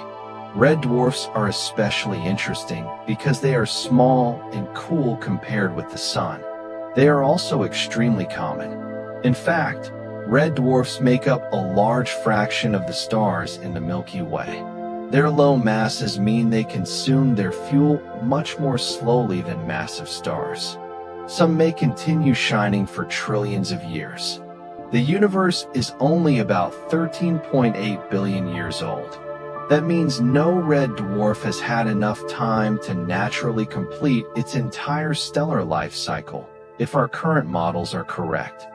Red dwarfs are especially interesting because they are small and cool compared with the sun. They are also extremely common. In fact, red dwarfs make up a large fraction of the stars in the Milky Way. Their low masses mean they consume their fuel much more slowly than massive stars. Some may continue shining for trillions of years. The universe is only about 13.8 billion years old. That means no red dwarf has had enough time to naturally complete its entire stellar life cycle, if our current models are correct.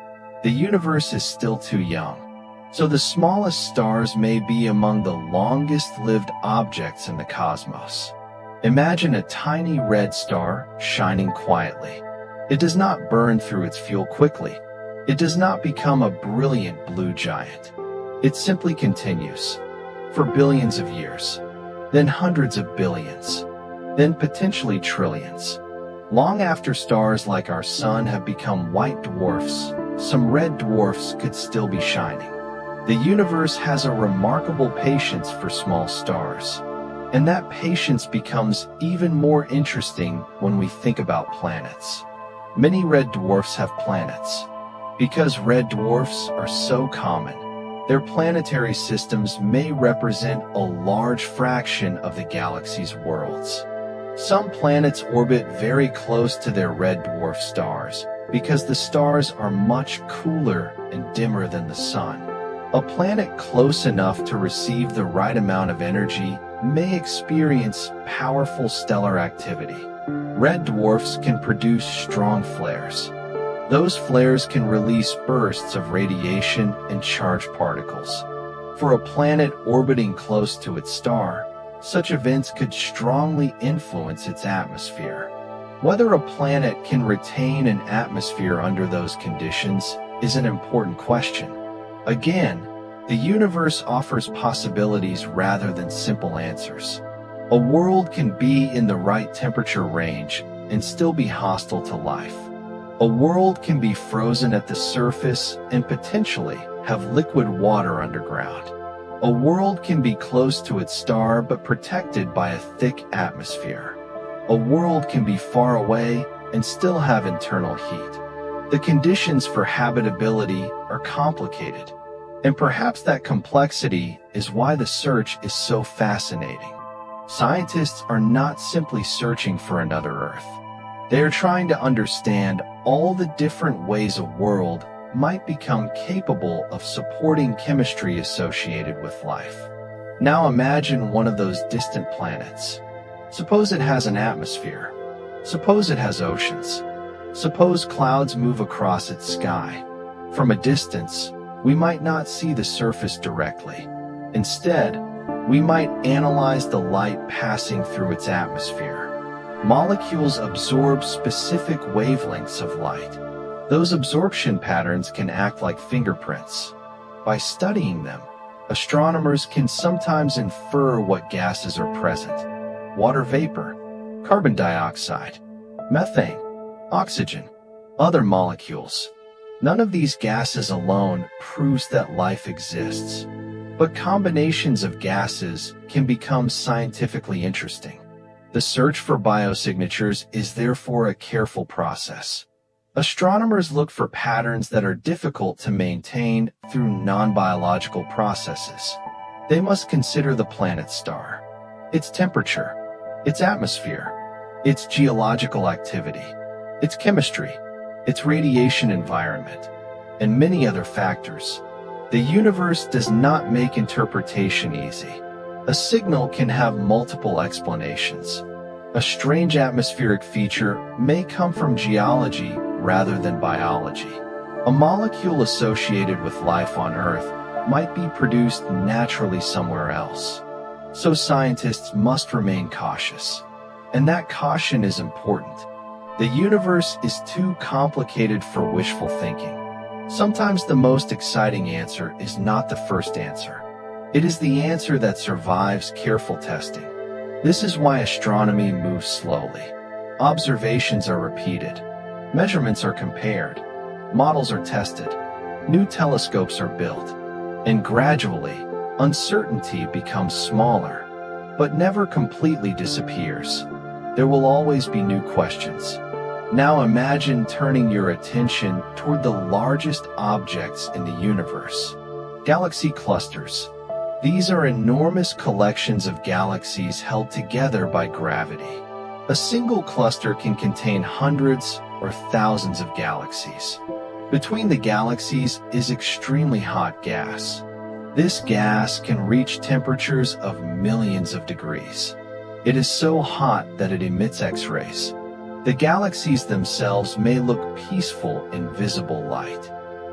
The universe is still too young, so the smallest stars may be among the longest-lived objects in the cosmos. Imagine a tiny red star shining quietly. It does not burn through its fuel quickly. It does not become a brilliant blue giant. It simply continues for billions of years, then hundreds of billions, then potentially trillions. Long after stars like our sun have become white dwarfs, some red dwarfs could still be shining. The universe has a remarkable patience for small stars, and that patience becomes even more interesting when we think about planets. Many red dwarfs have planets. Because red dwarfs are so common, their planetary systems may represent a large fraction of the galaxy's worlds. Some planets orbit very close to their red dwarf stars because the stars are much cooler and dimmer than the sun. A planet close enough to receive the right amount of energy may experience powerful stellar activity. Red dwarfs can produce strong flares. Those flares can release bursts of radiation and charged particles. For a planet orbiting close to its star, such events could strongly influence its atmosphere. Whether a planet can retain an atmosphere under those conditions is an important question. Again, the universe offers possibilities rather than simple answers. A world can be in the right temperature range and still be hostile to life. A world can be frozen at the surface and potentially have liquid water underground. A world can be close to its star but protected by a thick atmosphere. A world can be far away and still have internal heat. The conditions for habitability are complicated, and perhaps that complexity is why the search is so fascinating. Scientists are not simply searching for another Earth. They are trying to understand all the different ways a world might become capable of supporting chemistry associated with life. Now imagine one of those distant planets. Suppose it has an atmosphere. Suppose it has oceans. Suppose clouds move across its sky. From a distance, we might not see the surface directly. Instead, we might analyze the light passing through its atmosphere. Molecules absorb specific wavelengths of light. Those absorption patterns can act like fingerprints. By studying them, Astronomers can sometimes infer what gases are present: water vapor, carbon dioxide, methane, oxygen, other molecules. None of these gases alone proves that life exists, but combinations of gases can become scientifically interesting. The search for biosignatures is therefore a careful process. Astronomers look for patterns that are difficult to maintain through non-biological processes. They must consider the planet's star, its temperature, its atmosphere, its geological activity, its chemistry, its radiation environment, and many other factors. The universe does not make interpretation easy. A signal can have multiple explanations. A strange atmospheric feature may come from geology rather than biology. A molecule associated with life on Earth might be produced naturally somewhere else. So scientists must remain cautious. And that caution is important. The universe is too complicated for wishful thinking. Sometimes the most exciting answer is not the first answer. It is the answer that survives careful testing. This is why astronomy moves slowly. Observations are repeated. Measurements are compared. Models are tested. New telescopes are built. And gradually, uncertainty becomes smaller, but never completely disappears. There will always be new questions. Now imagine turning your attention toward the largest objects in the universe. Galaxy clusters. These are enormous collections of galaxies held together by gravity. A single cluster can contain hundreds or thousands of galaxies. Between the galaxies is extremely hot gas. This gas can reach temperatures of millions of degrees. It is so hot that it emits X-rays. The galaxies themselves may look peaceful in visible light,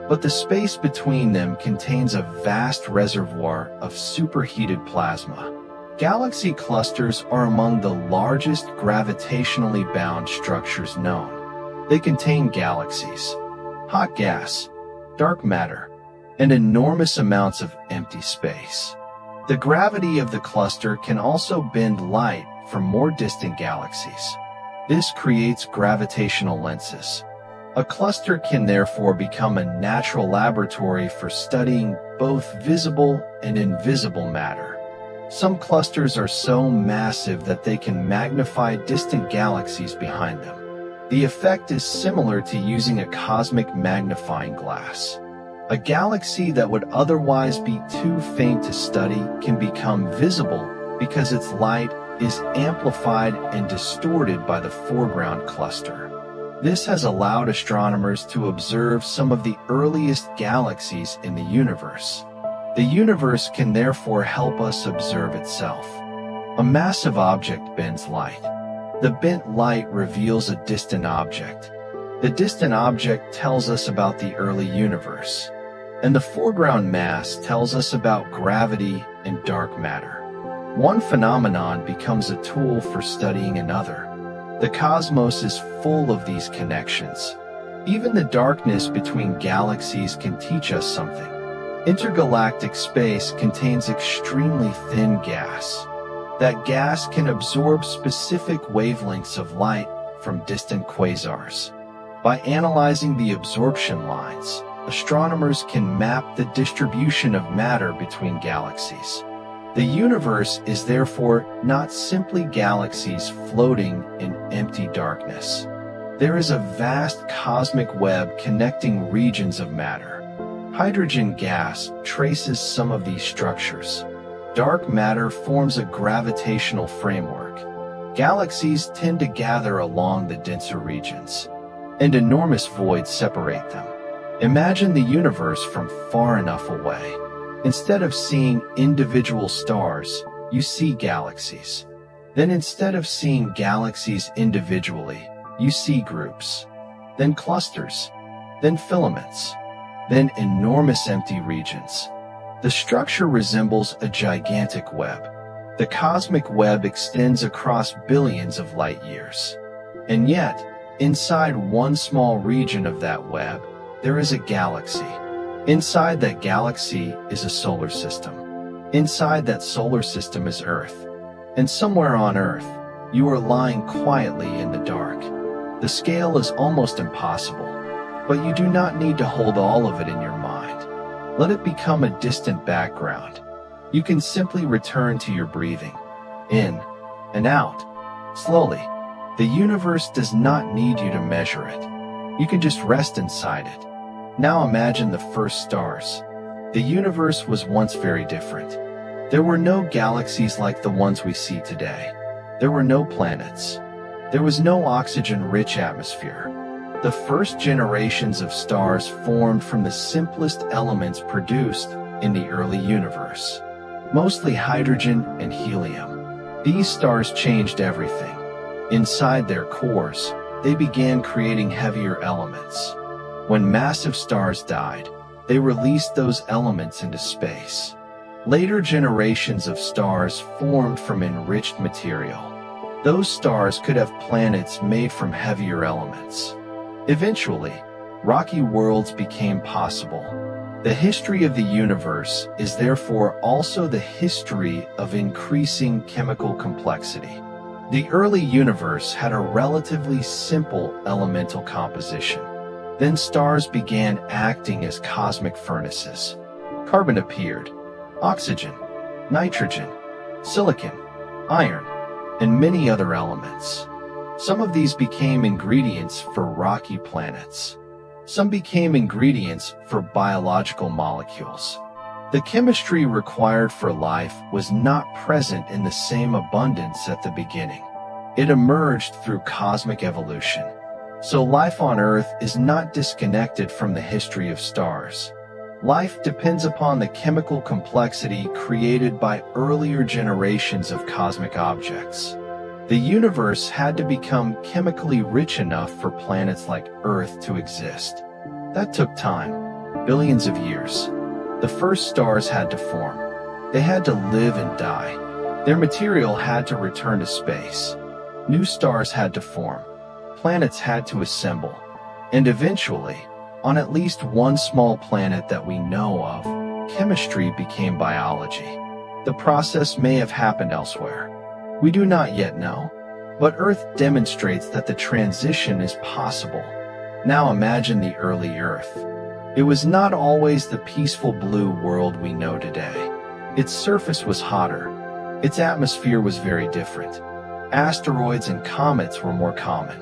but the space between them contains a vast reservoir of superheated plasma. Galaxy clusters are among the largest gravitationally bound structures known. They contain galaxies, hot gas, dark matter, and enormous amounts of empty space. The gravity of the cluster can also bend light from more distant galaxies. This creates gravitational lenses. A cluster can therefore become a natural laboratory for studying both visible and invisible matter. Some clusters are so massive that they can magnify distant galaxies behind them. The effect is similar to using a cosmic magnifying glass. A galaxy that would otherwise be too faint to study can become visible because its light is amplified and distorted by the foreground cluster. This has allowed astronomers to observe some of the earliest galaxies in the universe. The universe can therefore help us observe itself. A massive object bends light. The bent light reveals a distant object. The distant object tells us about the early universe. And the foreground mass tells us about gravity and dark matter. One phenomenon becomes a tool for studying another. The cosmos is full of these connections. Even the darkness between galaxies can teach us something. Intergalactic space contains extremely thin gas. That gas can absorb specific wavelengths of light from distant quasars. By analyzing the absorption lines, astronomers can map the distribution of matter between galaxies. The universe is therefore not simply galaxies floating in empty darkness. There is a vast cosmic web connecting regions of matter. Hydrogen gas traces some of these structures. Dark matter forms a gravitational framework. Galaxies tend to gather along the denser regions, and enormous voids separate them. Imagine the universe from far enough away. Instead of seeing individual stars, you see galaxies. Then instead of seeing galaxies individually, you see groups. Then clusters. Then filaments. Then enormous empty regions. The structure resembles a gigantic web. The cosmic web extends across billions of light years. And yet, inside one small region of that web, there is a galaxy. Inside that galaxy is a solar system. Inside that solar system is Earth. And somewhere on Earth, you are lying quietly in the dark. The scale is almost impossible, but you do not need to hold all of it in your mind. Let it become a distant background. You can simply return to your breathing, in and out, slowly. The universe does not need you to measure it. You can just rest inside it. Now imagine the first stars. The universe was once very different. There were no galaxies like the ones we see today. There were no planets. There was no oxygen-rich atmosphere. The first generations of stars formed from the simplest elements produced in the early universe, mostly hydrogen and helium. These stars changed everything. Inside their cores, they began creating heavier elements. When massive stars died, they released those elements into space. Later generations of stars formed from enriched material. Those stars could have planets made from heavier elements. Eventually, rocky worlds became possible. The history of the universe is therefore also the history of increasing chemical complexity. The early universe had a relatively simple elemental composition. Then stars began acting as cosmic furnaces. Carbon appeared, oxygen, nitrogen, silicon, iron, and many other elements. Some of these became ingredients for rocky planets. Some became ingredients for biological molecules. The chemistry required for life was not present in the same abundance at the beginning. It emerged through cosmic evolution. So life on Earth is not disconnected from the history of stars. Life depends upon the chemical complexity created by earlier generations of cosmic objects. The universe had to become chemically rich enough for planets like Earth to exist. That took time, billions of years. The first stars had to form. They had to live and die. Their material had to return to space. New stars had to form. Planets had to assemble. And eventually, on at least one small planet that we know of, chemistry became biology. The process may have happened elsewhere. We do not yet know. But Earth demonstrates that the transition is possible. Now imagine the early Earth. It was not always the peaceful blue world we know today. Its surface was hotter. Its atmosphere was very different. Asteroids and comets were more common.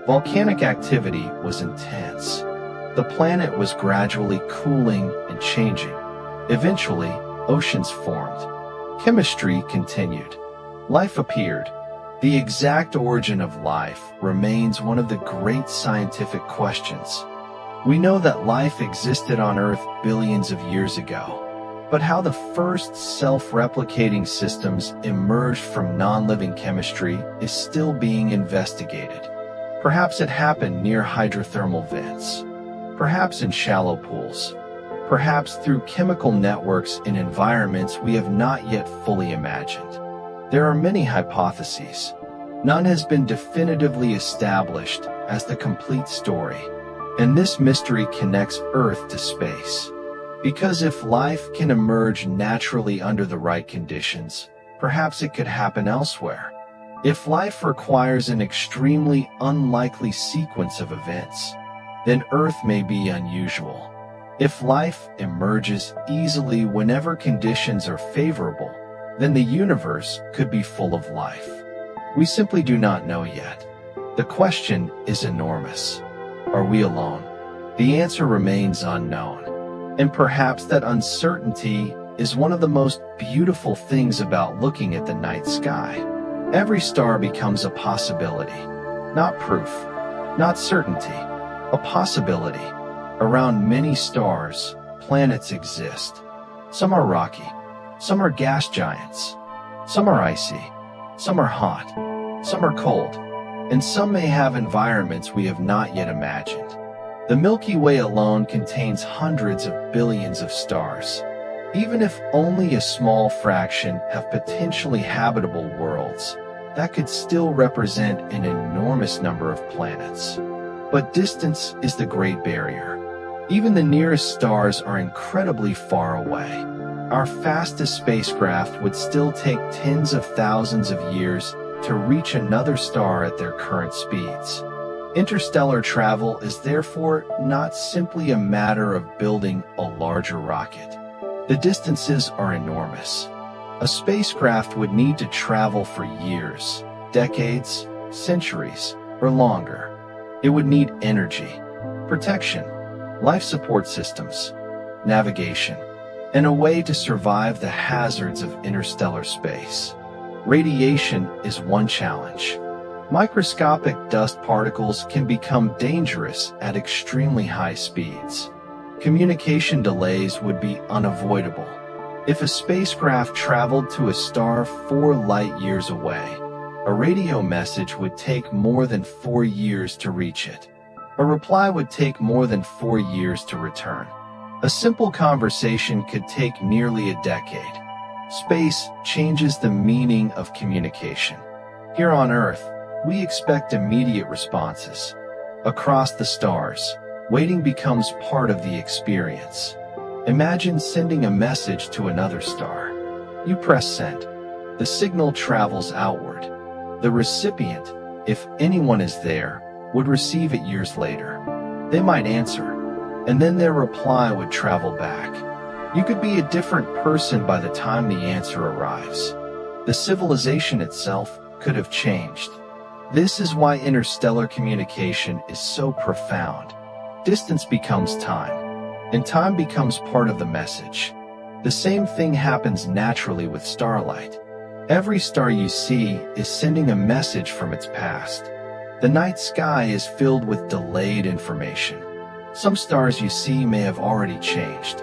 Volcanic activity was intense. The planet was gradually cooling and changing. Eventually, oceans formed. Chemistry continued. Life appeared. The exact origin of life remains one of the great scientific questions. We know that life existed on Earth billions of years ago. But how the first self-replicating systems emerged from non-living chemistry is still being investigated. Perhaps it happened near hydrothermal vents. Perhaps in shallow pools. Perhaps through chemical networks in environments we have not yet fully imagined. There are many hypotheses. None has been definitively established as the complete story. And this mystery connects Earth to space. Because if life can emerge naturally under the right conditions, perhaps it could happen elsewhere. If life requires an extremely unlikely sequence of events, then Earth may be unusual. If life emerges easily whenever conditions are favorable, then the universe could be full of life. We simply do not know yet. The question is enormous. Are we alone? The answer remains unknown. And perhaps that uncertainty is one of the most beautiful things about looking at the night sky. Every star becomes a possibility, not proof, not certainty, a possibility. Around many stars, planets exist. Some are rocky, some are gas giants, some are icy, some are hot, some are cold, and some may have environments we have not yet imagined. The Milky Way alone contains hundreds of billions of stars. Even if only a small fraction have potentially habitable worlds, that could still represent an enormous number of planets. But distance is the great barrier. Even the nearest stars are incredibly far away. our fastest spacecraft would still take tens of thousands of years to reach another star at their current speeds. Interstellar travel is therefore not simply a matter of building a larger rocket. The distances are enormous. A spacecraft would need to travel for years, decades, centuries, or longer. It would need energy, protection, life support systems, navigation, and a way to survive the hazards of interstellar space. Radiation is one challenge. Microscopic dust particles can become dangerous at extremely high speeds. Communication delays would be unavoidable. If a spacecraft traveled to a star 4 light-years away, a radio message would take more than 4 years to reach it. A reply would take more than 4 years to return. A simple conversation could take nearly a decade. Space changes the meaning of communication. Here on Earth, we expect immediate responses. Across the stars, waiting becomes part of the experience. Imagine sending a message to another star. You press send. The signal travels outward. The recipient, if anyone is there, would receive it years later. They might answer, and then their reply would travel back. You could be a different person by the time the answer arrives. The civilization itself could have changed. This is why interstellar communication is so profound. Distance becomes time, and time becomes part of the message. The same thing happens naturally with starlight. Every star you see is sending a message from its past. The night sky is filled with delayed information. Some stars you see may have already changed.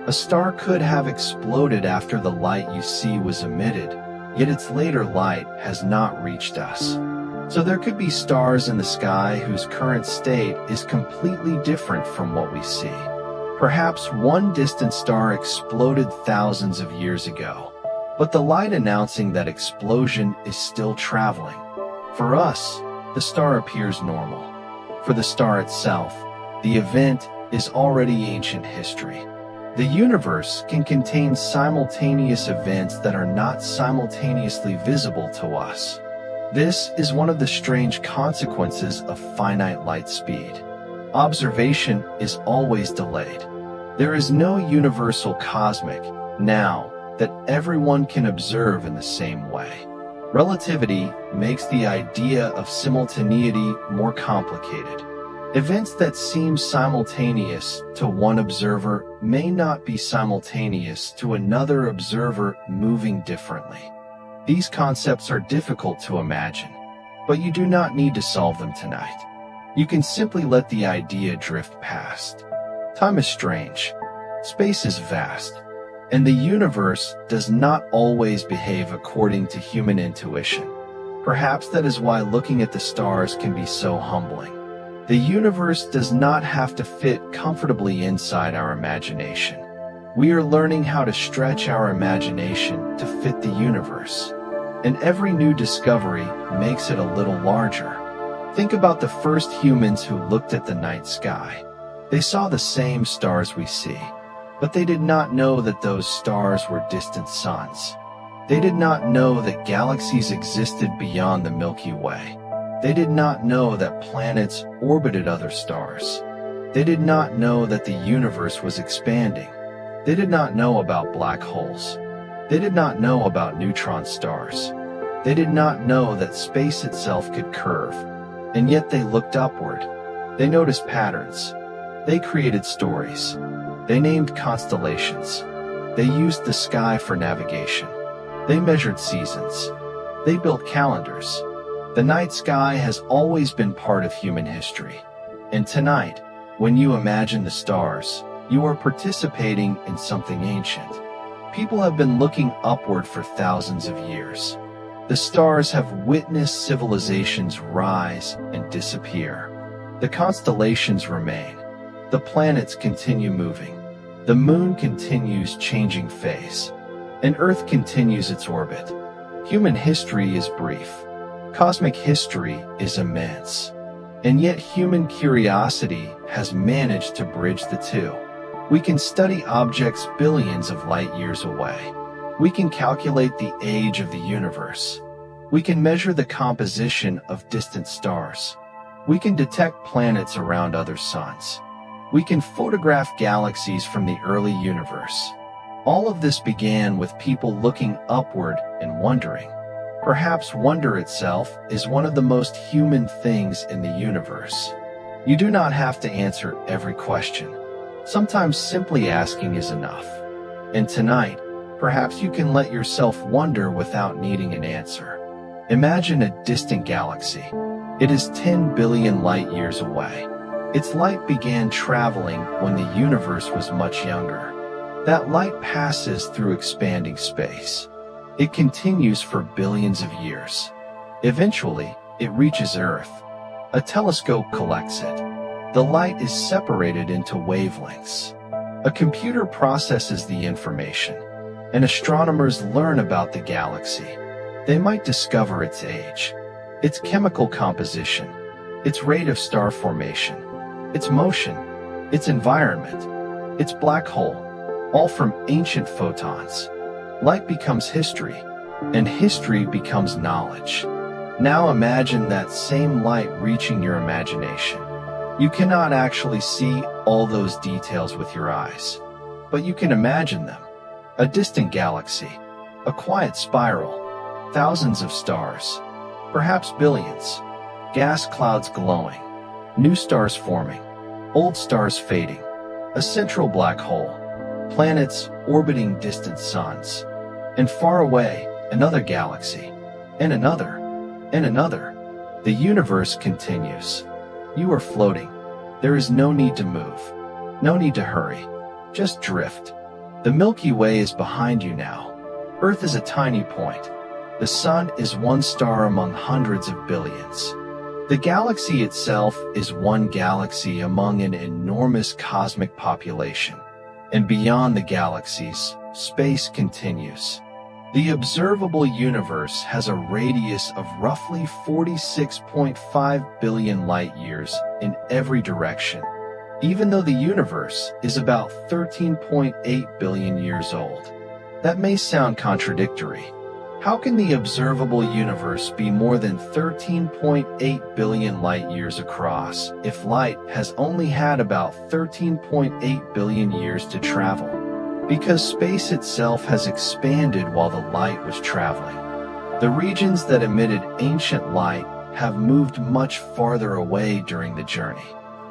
A star could have exploded after the light you see was emitted, yet its later light has not reached us. So there could be stars in the sky whose current state is completely different from what we see. Perhaps one distant star exploded thousands of years ago, but the light announcing that explosion is still traveling. For us, the star appears normal. For the star itself, the event is already ancient history. The universe can contain simultaneous events that are not simultaneously visible to us. This is one of the strange consequences of finite light speed. Observation is always delayed. There is no universal cosmic now that everyone can observe in the same way. Relativity makes the idea of simultaneity more complicated. Events that seem simultaneous to one observer may not be simultaneous to another observer moving differently. These concepts are difficult to imagine, but you do not need to solve them tonight. You can simply let the idea drift past. Time is strange, space is vast, and the universe does not always behave according to human intuition. Perhaps that is why looking at the stars can be so humbling. The universe does not have to fit comfortably inside our imagination. We are learning how to stretch our imagination to fit the universe. And every new discovery makes it a little larger. Think about the first humans who looked at the night sky. They saw the same stars we see, but they did not know that those stars were distant suns. They did not know that galaxies existed beyond the Milky Way. They did not know that planets orbited other stars. They did not know that the universe was expanding. They did not know about black holes. They did not know about neutron stars. They did not know that space itself could curve. And yet they looked upward. They noticed patterns. They created stories. They named constellations. They used the sky for navigation. They measured seasons. They built calendars. The night sky has always been part of human history. And tonight, when you imagine the stars, you are participating in something ancient. People have been looking upward for thousands of years. The stars have witnessed civilizations rise and disappear. The constellations remain. The planets continue moving. The moon continues changing phase. And Earth continues its orbit. Human history is brief. Cosmic history is immense. And yet human curiosity has managed to bridge the two. We can study objects billions of light years away. We can calculate the age of the universe. We can measure the composition of distant stars. We can detect planets around other suns. We can photograph galaxies from the early universe. All of this began with people looking upward and wondering. Perhaps wonder itself is one of the most human things in the universe. You do not have to answer every question. Sometimes simply asking is enough. And tonight, perhaps you can let yourself wonder without needing an answer. Imagine a distant galaxy. It is 10 billion light years away. Its light began traveling when the universe was much younger. That light passes through expanding space. It continues for billions of years. Eventually, it reaches Earth. A telescope collects it. The light is separated into wavelengths. A computer processes the information, and astronomers learn about the galaxy. They might discover its age, its chemical composition, its rate of star formation, its motion, its environment, its black hole, all from ancient photons. Light becomes history, and history becomes knowledge. Now imagine that same light reaching your imagination. You cannot actually see all those details with your eyes, but you can imagine them. A distant galaxy, a quiet spiral, thousands of stars, perhaps billions, gas clouds glowing, new stars forming, old stars fading, a central black hole, planets orbiting distant suns, and far away, another galaxy, and another, and another. The universe continues. You are floating. There is no need to move, no need to hurry, just drift. The Milky Way is behind you now. Earth is a tiny point. The sun is one star among hundreds of billions. The galaxy itself is one galaxy among an enormous cosmic population. And beyond the galaxies, space continues. The observable universe has a radius of roughly 46.5 billion light years in every direction, even though the universe is about 13.8 billion years old. That may sound contradictory. How can the observable universe be more than 13.8 billion light years across if light has only had about 13.8 billion years to travel? Because space itself has expanded while the light was traveling. The regions that emitted ancient light have moved much farther away during the journey.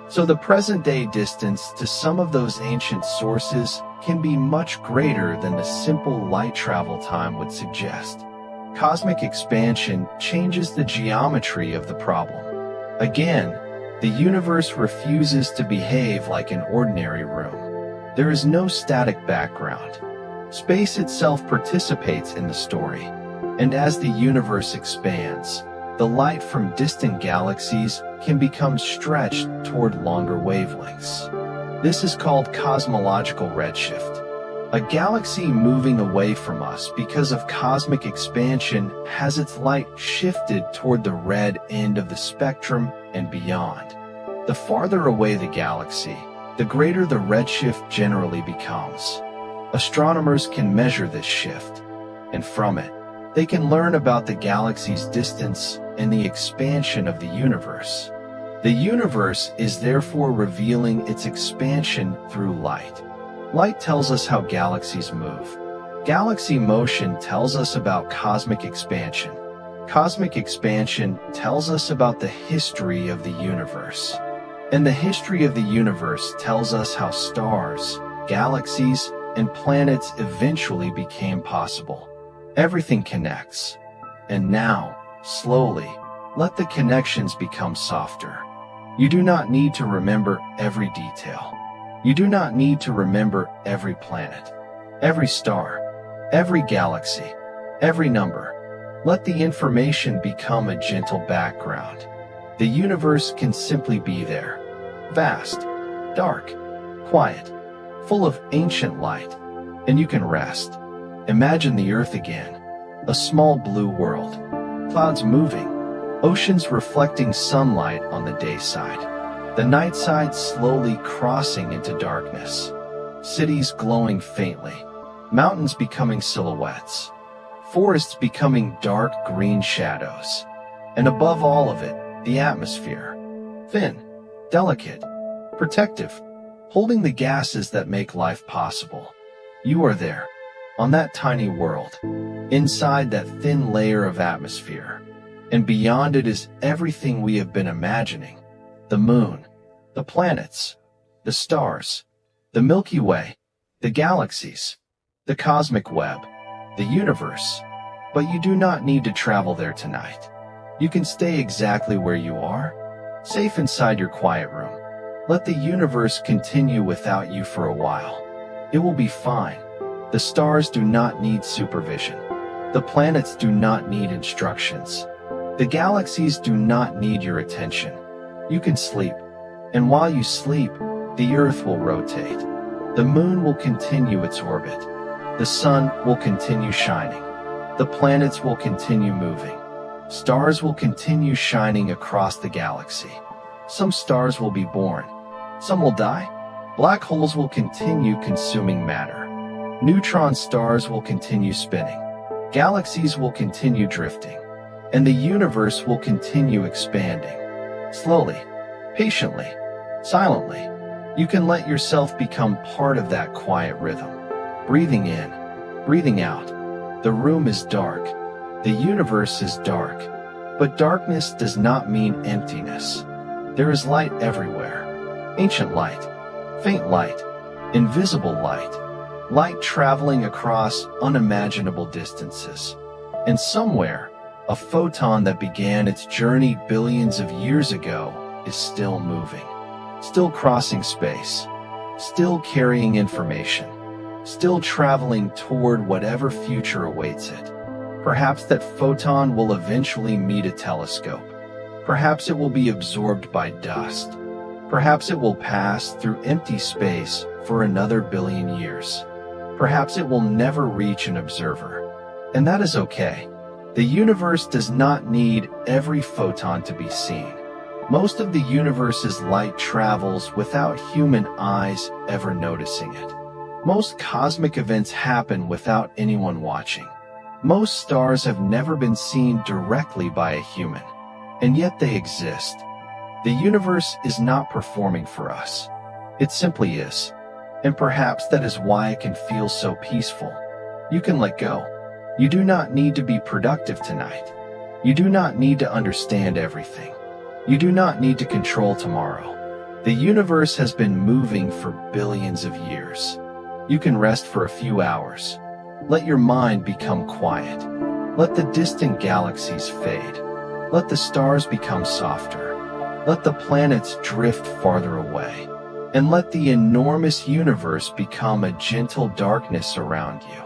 So the present-day distance to some of those ancient sources can be much greater than the simple light travel time would suggest. Cosmic expansion changes the geometry of the problem. Again, the universe refuses to behave like an ordinary room. There is no static background. Space itself participates in the story, and as the universe expands, the light from distant galaxies can become stretched toward longer wavelengths. This is called cosmological redshift. A galaxy moving away from us because of cosmic expansion has its light shifted toward the red end of the spectrum and beyond. The farther away the galaxy, the greater the redshift generally becomes. Astronomers can measure this shift, and from it, they can learn about the galaxy's distance and the expansion of the universe. The universe is therefore revealing its expansion through light. Light tells us how galaxies move. Galaxy motion tells us about cosmic expansion. Cosmic expansion tells us about the history of the universe. And the history of the universe tells us how stars, galaxies, and planets eventually became possible. Everything connects. And now, slowly, let the connections become softer. You do not need to remember every detail. You do not need to remember every planet, every star, every galaxy, every number. Let the information become a gentle background. The universe can simply be there. Vast, dark, quiet, full of ancient light, and you can rest. Imagine the Earth again, a small blue world, clouds moving, oceans reflecting sunlight on the day side, the night side slowly crossing into darkness. cities glowing faintly, mountains becoming silhouettes, forests becoming dark green shadows, and above all of it, the atmosphere. Thin, delicate, protective, holding the gases that make life possible. You are there, on that tiny world, inside that thin layer of atmosphere. And beyond it is everything we have been imagining. The moon, the planets, the stars, the Milky Way, the galaxies, the cosmic web, the universe. But you do not need to travel there tonight. You can stay exactly where you are, safe inside your quiet room. Let the universe continue without you for a while. It will be fine. The stars do not need supervision. The planets do not need instructions. The galaxies do not need your attention. You can sleep. And while you sleep, the Earth will rotate. The moon will continue its orbit. The sun will continue shining. The planets will continue moving. Stars will continue shining across the galaxy. Some stars will be born. Some will die. Black holes will continue consuming matter. Neutron stars will continue spinning. Galaxies will continue drifting. And the universe will continue expanding. Slowly, patiently, silently, you can let yourself become part of that quiet rhythm. Breathing in, breathing out. The room is dark. The universe is dark. But darkness does not mean emptiness. There is light everywhere. Ancient light, faint light, invisible light. Light traveling across unimaginable distances. And somewhere, a photon that began its journey billions of years ago is still moving, still crossing space, still carrying information, still traveling toward whatever future awaits it. Perhaps that photon will eventually meet a telescope. Perhaps it will be absorbed by dust. Perhaps it will pass through empty space for another billion years. Perhaps it will never reach an observer. And that is okay. The universe does not need every photon to be seen. Most of the universe's light travels without human eyes ever noticing it. Most cosmic events happen without anyone watching. Most stars have never been seen directly by a human, and yet they exist. The universe is not performing for us. It simply is. And perhaps that is why it can feel so peaceful. You can let go. You do not need to be productive tonight. You do not need to understand everything. You do not need to control tomorrow. The universe has been moving for billions of years. You can rest for a few hours. Let your mind become quiet. Let the distant galaxies fade. Let the stars become softer. Let the planets drift farther away. And let the enormous universe become a gentle darkness around you.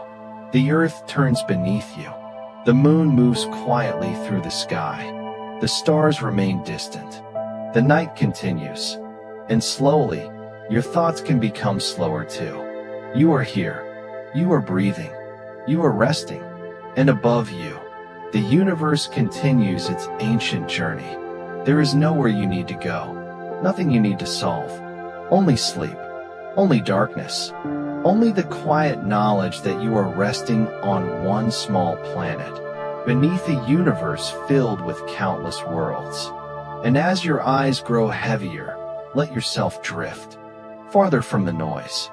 The earth turns beneath you. The moon moves quietly through the sky. The stars remain distant. The night continues. And slowly, your thoughts can become slower too. You are here. You are breathing. You are resting. And above you, the universe continues its ancient journey. There is nowhere you need to go. Nothing you need to solve. Only sleep. Only darkness. Only the quiet knowledge that you are resting on one small planet, beneath a universe filled with countless worlds. And as your eyes grow heavier, let yourself drift. Farther from the noise.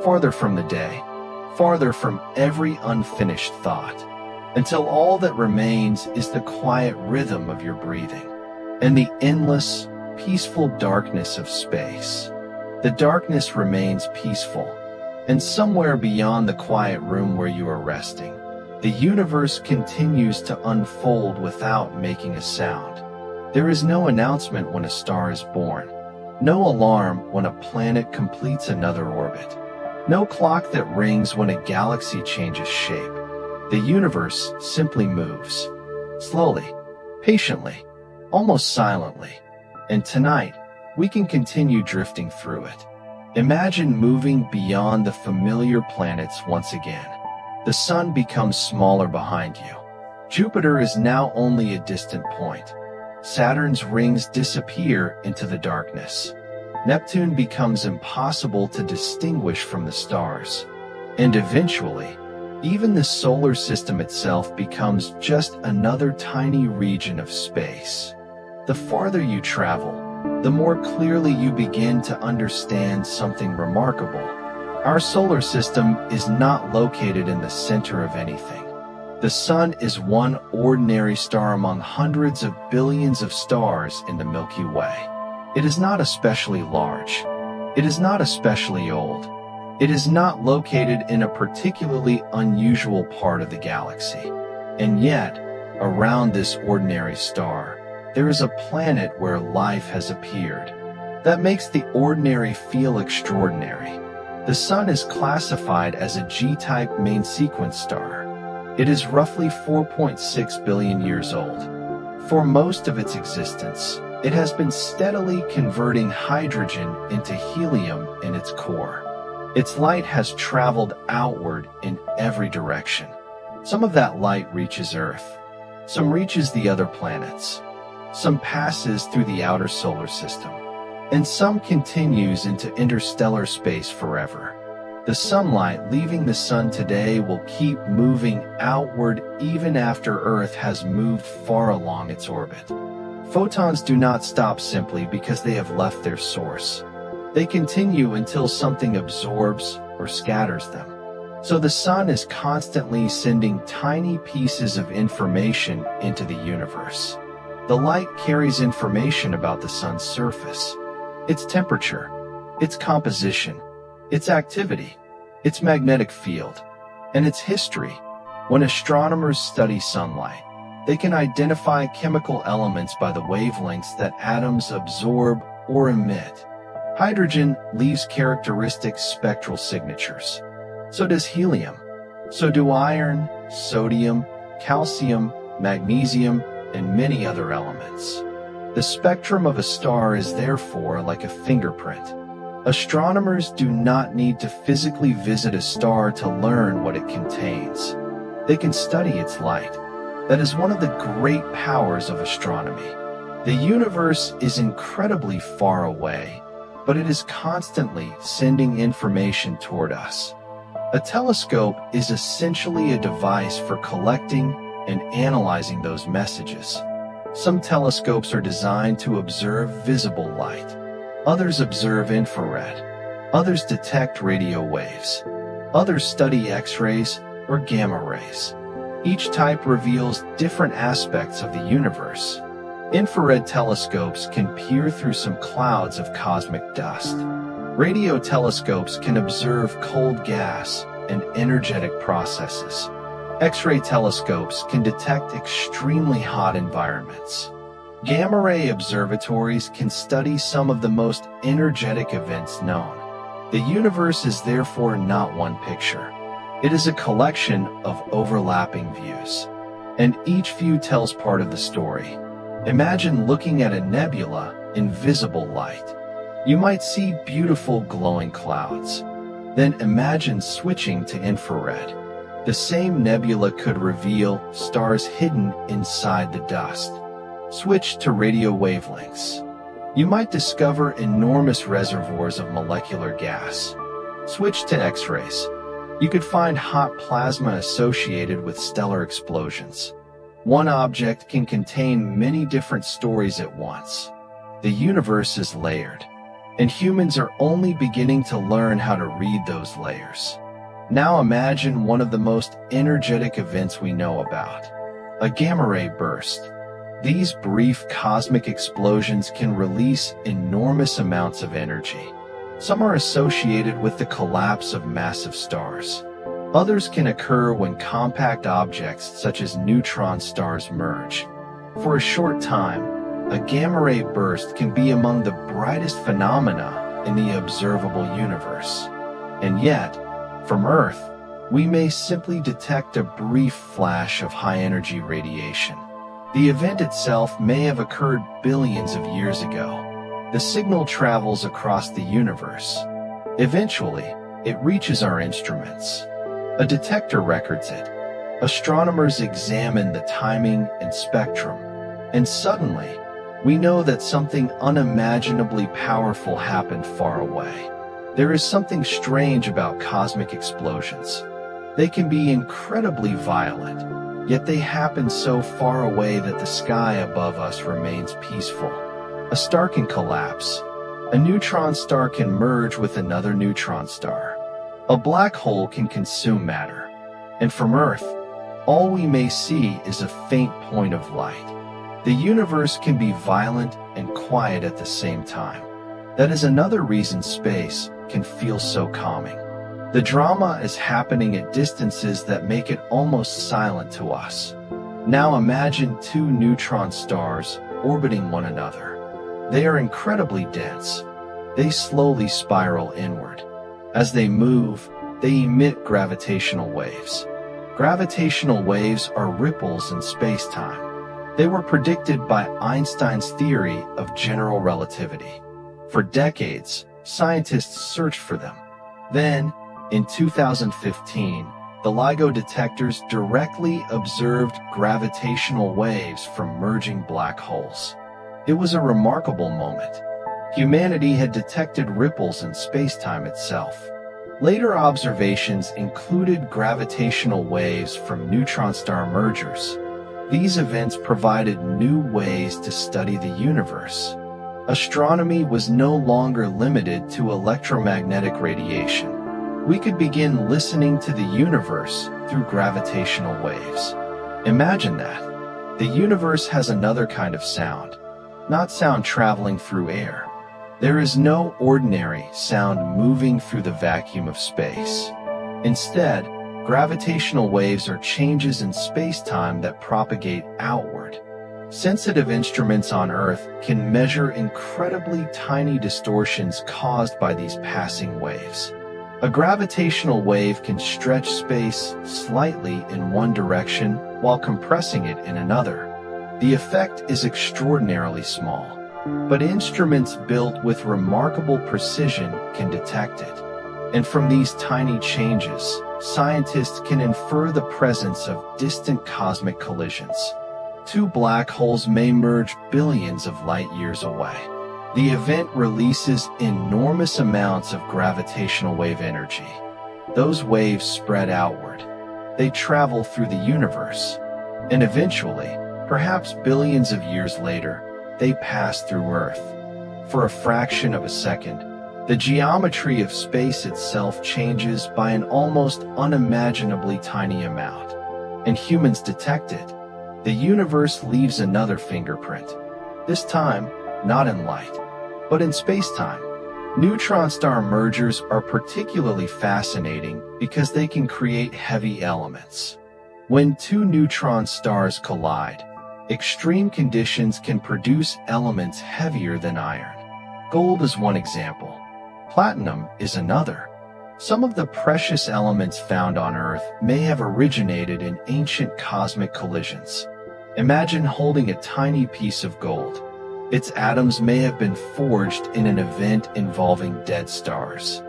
Farther from the day. Farther from every unfinished thought. Until all that remains is the quiet rhythm of your breathing. And the endless, peaceful darkness of space. The darkness remains peaceful. And somewhere beyond the quiet room where you are resting, the universe continues to unfold without making a sound. There is no announcement when a star is born. No alarm when a planet completes another orbit. No clock that rings when a galaxy changes shape. The universe simply moves. Slowly, patiently, almost silently. And tonight, we can continue drifting through it. Imagine moving beyond the familiar planets once again. The sun becomes smaller behind you. Jupiter is now only a distant point. Saturn's rings disappear into the darkness. Neptune becomes impossible to distinguish from the stars. And eventually, even the solar system itself becomes just another tiny region of space. The farther you travel, the more clearly you begin to understand something remarkable. Our solar system is not located in the center of anything. The Sun is one ordinary star among hundreds of billions of stars in the Milky Way. It is not especially large. It is not especially old. It is not located in a particularly unusual part of the galaxy. And yet, around this ordinary star, there is a planet where life has appeared. That makes the ordinary feel extraordinary. The Sun is classified as a G-type main sequence star. It is roughly 4.6 billion years old. For most of its existence, it has been steadily converting hydrogen into helium in its core. Its light has traveled outward in every direction. Some of that light reaches Earth. Some reaches the other planets. Some passes through the outer solar system. And some continues into interstellar space forever. The sunlight leaving the Sun today will keep moving outward even after Earth has moved far along its orbit. Photons do not stop simply because they have left their source. They continue until something absorbs or scatters them. So the Sun is constantly sending tiny pieces of information into the universe. The light carries information about the Sun's surface, its temperature, its composition, its activity, its magnetic field, and its history. When astronomers study sunlight, they can identify chemical elements by the wavelengths that atoms absorb or emit. Hydrogen leaves characteristic spectral signatures. So does helium. So do iron, sodium, calcium, magnesium, and many other elements. The spectrum of a star is therefore like a fingerprint. Astronomers do not need to physically visit a star to learn what it contains. They can study its light. That is one of the great powers of astronomy. The universe is incredibly far away, but it is constantly sending information toward us. A telescope is essentially a device for collecting and analyzing those messages. Some telescopes are designed to observe visible light. Others observe infrared. Others detect radio waves. Others study X-rays or gamma rays. Each type reveals different aspects of the universe. Infrared telescopes can peer through some clouds of cosmic dust. Radio telescopes can observe cold gas and energetic processes. X-ray telescopes can detect extremely hot environments. Gamma-ray observatories can study some of the most energetic events known. The universe is therefore not one picture. It is a collection of overlapping views. And each view tells part of the story. Imagine looking at a nebula in visible light. You might see beautiful glowing clouds. Then imagine switching to infrared. The same nebula could reveal stars hidden inside the dust. Switch to radio wavelengths. You might discover enormous reservoirs of molecular gas. Switch to X-rays. You could find hot plasma associated with stellar explosions. One object can contain many different stories at once. The universe is layered, and humans are only beginning to learn how to read those layers. Now imagine one of the most energetic events we know about, a gamma-ray burst. These brief cosmic explosions can release enormous amounts of energy. Some are associated with the collapse of massive stars. Others can occur when compact objects such as neutron stars merge. For a short time, a gamma-ray burst can be among the brightest phenomena in the observable universe. And yet, from Earth, we may simply detect a brief flash of high-energy radiation. The event itself may have occurred billions of years ago. The signal travels across the universe. Eventually, it reaches our instruments. A detector records it. Astronomers examine the timing and spectrum. And suddenly, we know that something unimaginably powerful happened far away. There is something strange about cosmic explosions. They can be incredibly violent, yet they happen so far away that the sky above us remains peaceful. A star can collapse. A neutron star can merge with another neutron star. A black hole can consume matter. And from Earth, all we may see is a faint point of light. The universe can be violent and quiet at the same time. That is another reason space can feel so calming. The drama is happening at distances that make it almost silent to us. Now imagine two neutron stars orbiting one another. They are incredibly dense. They slowly spiral inward. As they move, they emit gravitational waves. Gravitational waves are ripples in space-time. They were predicted by Einstein's theory of general relativity. For decades, scientists searched for them. Then, in 2015, the LIGO detectors directly observed gravitational waves from merging black holes. It was a remarkable moment. Humanity had detected ripples in space-time itself. Later observations included gravitational waves from neutron star mergers. These events provided new ways to study the universe. Astronomy was no longer limited to electromagnetic radiation. We could begin listening to the universe through gravitational waves. Imagine that. The universe has another kind of sound, not sound traveling through air. There is no ordinary sound moving through the vacuum of space. Instead, gravitational waves are changes in space-time that propagate outward. Sensitive instruments on Earth can measure incredibly tiny distortions caused by these passing waves. A gravitational wave can stretch space slightly in one direction while compressing it in another. The effect is extraordinarily small, but instruments built with remarkable precision can detect it. And from these tiny changes, scientists can infer the presence of distant cosmic collisions. Two black holes may merge billions of light years away. The event releases enormous amounts of gravitational wave energy. Those waves spread outward. They travel through the universe. And eventually, perhaps billions of years later, they pass through Earth. For a fraction of a second, the geometry of space itself changes by an almost unimaginably tiny amount. And humans detect it. The universe leaves another fingerprint. This time, not in light, but in space-time. Neutron star mergers are particularly fascinating because they can create heavy elements. When two neutron stars collide, extreme conditions can produce elements heavier than iron. Gold is one example. Platinum is another. Some of the precious elements found on Earth may have originated in ancient cosmic collisions. Imagine holding a tiny piece of gold. Its atoms may have been forged in an event involving dead stars.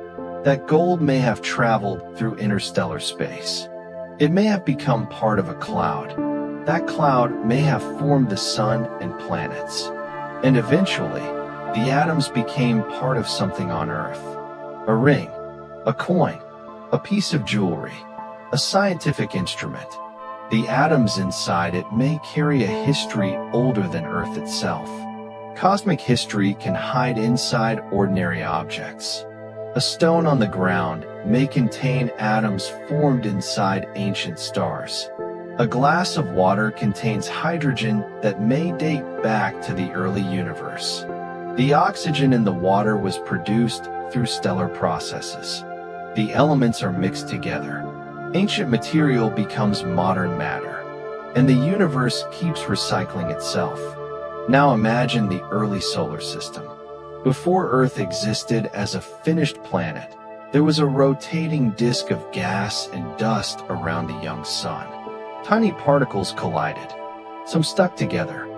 That gold may have traveled through interstellar space. It may have become part of a cloud. That cloud may have formed the sun and planets. And eventually, the atoms became part of something on Earth. A ring, a coin, a piece of jewelry, a scientific instrument. The atoms inside it may carry a history older than Earth itself. Cosmic history can hide inside ordinary objects. A stone on the ground may contain atoms formed inside ancient stars. A glass of water contains hydrogen that may date back to the early universe. The oxygen in the water was produced through stellar processes. The elements are mixed together. Ancient material becomes modern matter, and the universe keeps recycling itself. Now imagine the early solar system. Before Earth existed as a finished planet, there was a rotating disk of gas and dust around the young sun. Tiny particles collided. Some stuck together.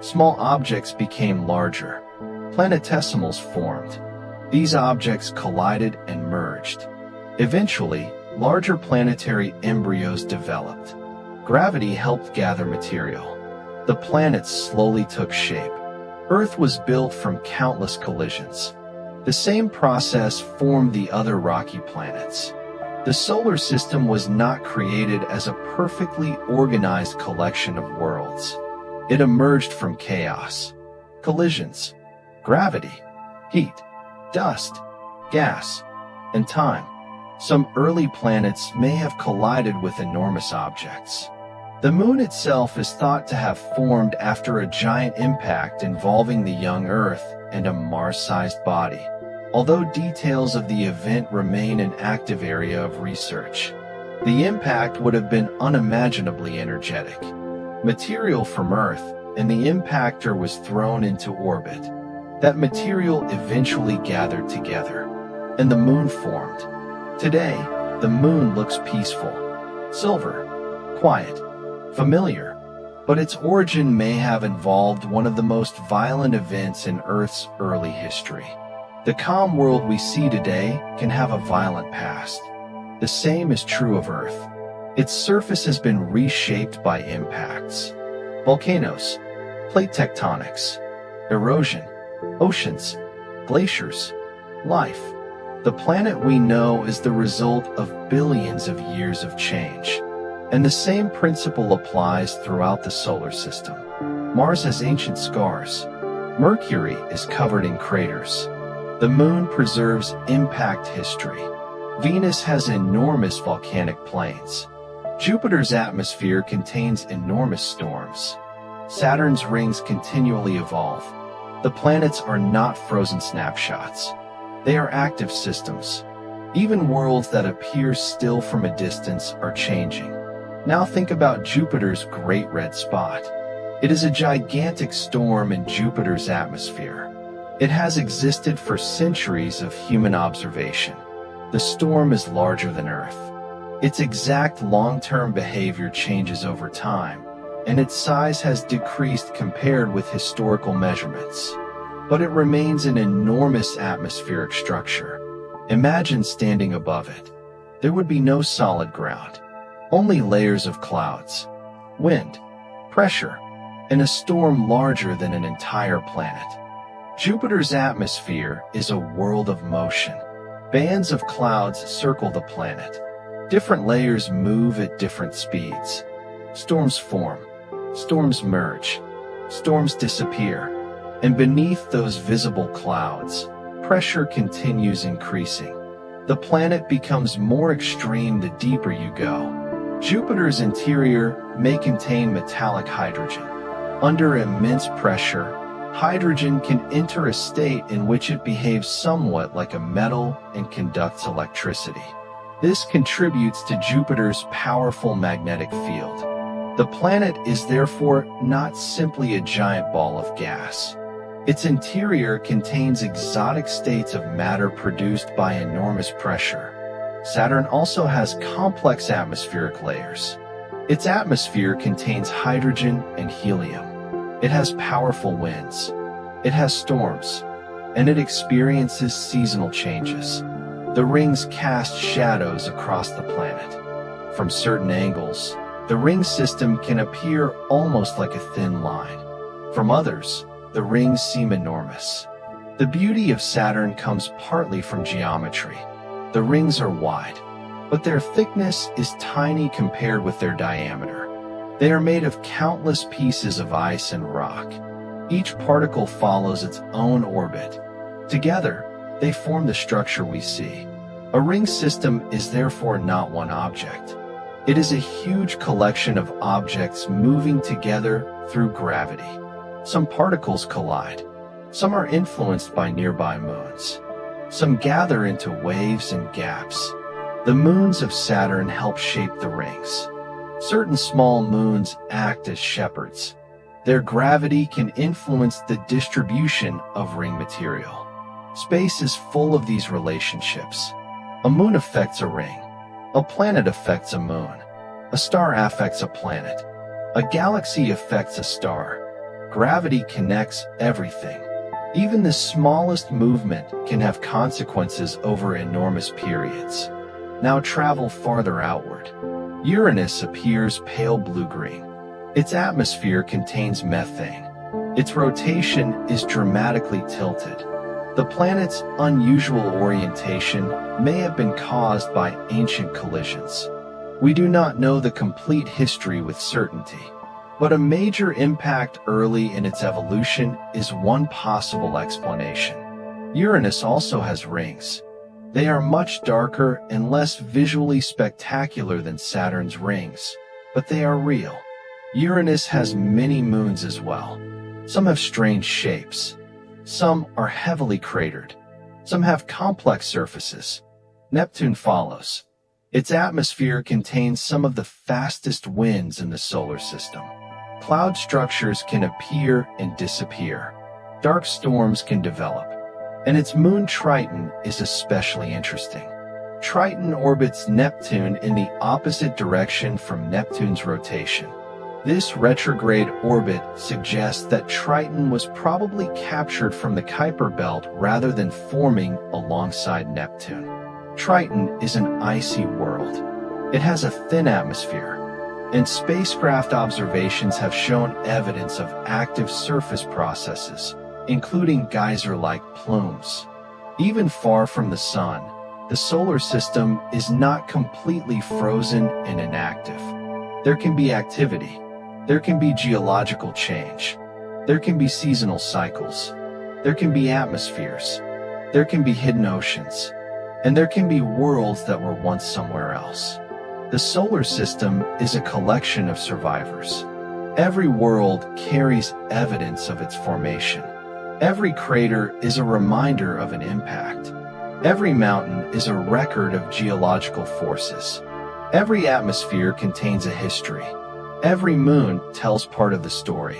Small objects became larger. Planetesimals formed. These objects collided and merged. Eventually, larger planetary embryos developed. Gravity helped gather material. The planets slowly took shape. Earth was built from countless collisions. The same process formed the other rocky planets. The solar system was not created as a perfectly organized collection of worlds. It emerged from chaos, collisions, gravity, heat, dust, gas, and time. Some early planets may have collided with enormous objects. The Moon itself is thought to have formed after a giant impact involving the young Earth and a Mars-sized body, although details of the event remain an active area of research. The impact would have been unimaginably energetic. Material from Earth and the impactor was thrown into orbit. That material eventually gathered together, and the Moon formed. Today, the Moon looks peaceful, silver, quiet, familiar, but its origin may have involved one of the most violent events in Earth's early history. The calm world we see today can have a violent past. The same is true of Earth. Its surface has been reshaped by impacts. Volcanoes, plate tectonics, erosion, oceans, glaciers, life. The planet we know is the result of billions of years of change. And the same principle applies throughout the solar system. Mars has ancient scars. Mercury is covered in craters. The Moon preserves impact history. Venus has enormous volcanic plains. Jupiter's atmosphere contains enormous storms. Saturn's rings continually evolve. The planets are not frozen snapshots. They are active systems. Even worlds that appear still from a distance are changing. Now think about Jupiter's Great Red Spot. It is a gigantic storm in Jupiter's atmosphere. It has existed for centuries of human observation. The storm is larger than Earth. Its exact long-term behavior changes over time, and its size has decreased compared with historical measurements. But it remains an enormous atmospheric structure. Imagine standing above it. There would be no solid ground. Only layers of clouds, wind, pressure, and a storm larger than an entire planet. Jupiter's atmosphere is a world of motion. Bands of clouds circle the planet. Different layers move at different speeds. Storms form, storms merge, storms disappear, and beneath those visible clouds, pressure continues increasing. The planet becomes more extreme the deeper you go. Jupiter's interior may contain metallic hydrogen. Under immense pressure, hydrogen can enter a state in which it behaves somewhat like a metal and conducts electricity. This contributes to Jupiter's powerful magnetic field. The planet is therefore not simply a giant ball of gas. Its interior contains exotic states of matter produced by enormous pressure. Saturn also has complex atmospheric layers. Its atmosphere contains hydrogen and helium. It has powerful winds. It has storms. And it experiences seasonal changes. The rings cast shadows across the planet. From certain angles, the ring system can appear almost like a thin line. From others, the rings seem enormous. The beauty of Saturn comes partly from geometry. The rings are wide, but their thickness is tiny compared with their diameter. They are made of countless pieces of ice and rock. Each particle follows its own orbit. Together, they form the structure we see. A ring system is therefore not one object. It is a huge collection of objects moving together through gravity. Some particles collide. Some are influenced by nearby moons. Some gather into waves and gaps. The moons of Saturn help shape the rings. Certain small moons act as shepherds. Their gravity can influence the distribution of ring material. Space is full of these relationships. A moon affects a ring. A planet affects a moon. A star affects a planet. A galaxy affects a star. Gravity connects everything. Even the smallest movement can have consequences over enormous periods. Now travel farther outward. Uranus appears pale blue-green. Its atmosphere contains methane. Its rotation is dramatically tilted. The planet's unusual orientation may have been caused by ancient collisions. We do not know the complete history with certainty, but a major impact early in its evolution is one possible explanation. Uranus also has rings. They are much darker and less visually spectacular than Saturn's rings, but they are real. Uranus has many moons as well. Some have strange shapes. Some are heavily cratered. Some have complex surfaces. Neptune follows. Its atmosphere contains some of the fastest winds in the solar system. Cloud structures can appear and disappear. Dark storms can develop. And its moon Triton is especially interesting. Triton orbits Neptune in the opposite direction from Neptune's rotation. This retrograde orbit suggests that Triton was probably captured from the Kuiper belt rather than forming alongside Neptune. Triton is an icy world. It has a thin atmosphere, and spacecraft observations have shown evidence of active surface processes, including geyser-like plumes. Even far from the Sun, the solar system is not completely frozen and inactive. There can be activity. There can be geological change. There can be seasonal cycles. There can be atmospheres. There can be hidden oceans. And there can be worlds that were once somewhere else. The solar system is a collection of survivors. Every world carries evidence of its formation. Every crater is a reminder of an impact. Every mountain is a record of geological forces. Every atmosphere contains a history. Every moon tells part of the story.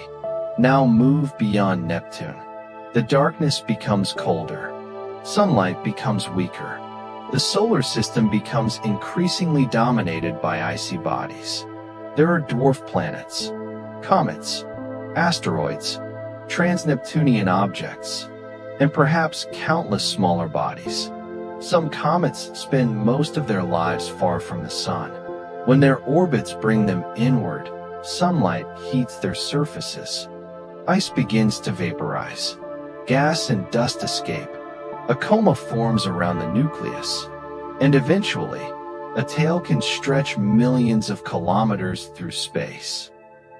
Now move beyond Neptune. The darkness becomes colder. Sunlight becomes weaker. The solar system becomes increasingly dominated by icy bodies. There are dwarf planets, comets, asteroids, trans-Neptunian objects, and perhaps countless smaller bodies. Some comets spend most of their lives far from the sun. When their orbits bring them inward, sunlight heats their surfaces. Ice begins to vaporize. Gas and dust escape. A coma forms around the nucleus. And eventually, a tail can stretch millions of kilometers through space.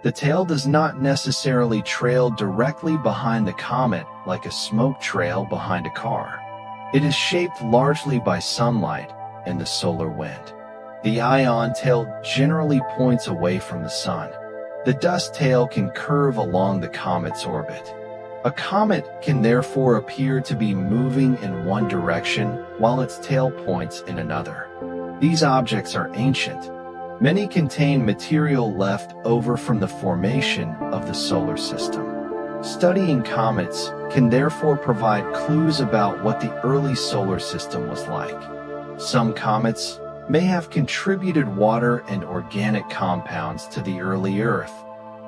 The tail does not necessarily trail directly behind the comet like a smoke trail behind a car. It is shaped largely by sunlight and the solar wind. The ion tail generally points away from the sun. The dust tail can curve along the comet's orbit. A comet can therefore appear to be moving in one direction while its tail points in another. These objects are ancient. Many contain material left over from the formation of the solar system. Studying comets can therefore provide clues about what the early solar system was like. Some comets may have contributed water and organic compounds to the early Earth,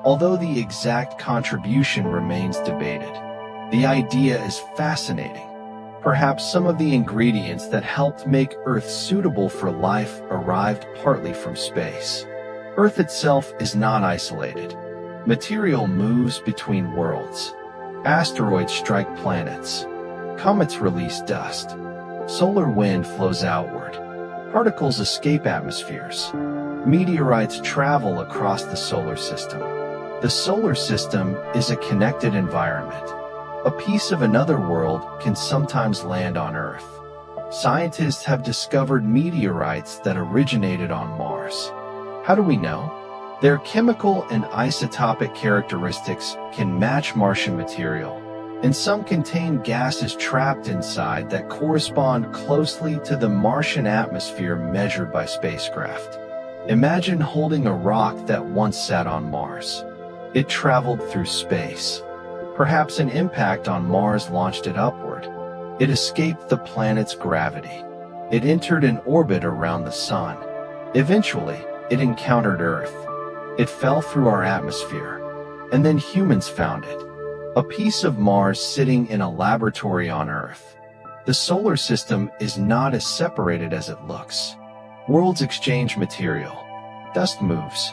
although the exact contribution remains debated. The idea is fascinating. Perhaps some of the ingredients that helped make Earth suitable for life arrived partly from space. Earth itself is not isolated. Material moves between worlds. Asteroids strike planets. Comets release dust. Solar wind flows outward. Particles escape atmospheres. Meteorites travel across the solar system. The solar system is a connected environment. A piece of another world can sometimes land on Earth. Scientists have discovered meteorites that originated on Mars. How do we know? Their chemical and isotopic characteristics can match Martian material, and some contain gases trapped inside that correspond closely to the Martian atmosphere measured by spacecraft. Imagine holding a rock that once sat on Mars. It traveled through space. Perhaps an impact on Mars launched it upward. It escaped the planet's gravity. It entered an orbit around the Sun. Eventually, it encountered Earth. It fell through our atmosphere, and then humans found it. A piece of Mars sitting in a laboratory on Earth. The solar system is not as separated as it looks. Worlds exchange material. Dust moves.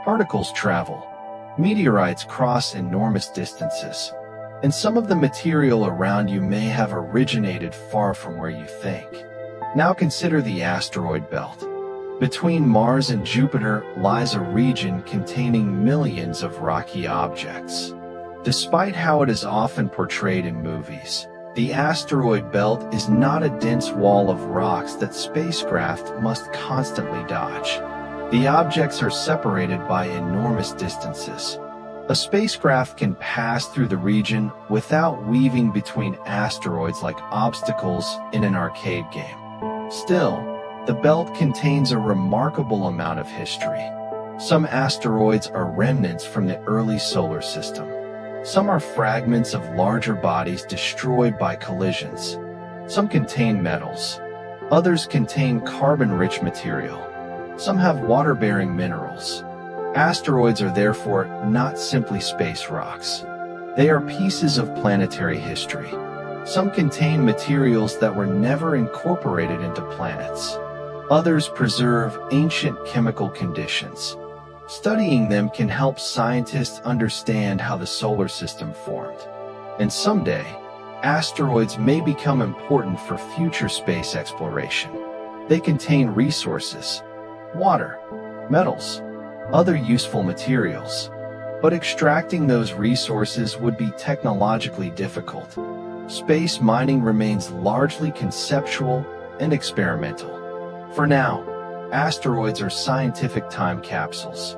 Particles travel. Meteorites cross enormous distances, and some of the material around you may have originated far from where you think. Now consider the asteroid belt. Between Mars and Jupiter lies a region containing millions of rocky objects. Despite how it is often portrayed in movies, the asteroid belt is not a dense wall of rocks that spacecraft must constantly dodge. The objects are separated by enormous distances. A spacecraft can pass through the region without weaving between asteroids like obstacles in an arcade game. Still, the belt contains a remarkable amount of history. Some asteroids are remnants from the early solar system. Some are fragments of larger bodies destroyed by collisions. Some contain metals. Others contain carbon-rich material. Some have water-bearing minerals. Asteroids are therefore not simply space rocks. They are pieces of planetary history. Some contain materials that were never incorporated into planets. Others preserve ancient chemical conditions. Studying them can help scientists understand how the solar system formed. And someday, asteroids may become important for future space exploration. They contain resources, water, metals, other useful materials. But extracting those resources would be technologically difficult. Space mining remains largely conceptual and experimental. For now, asteroids are scientific time capsules.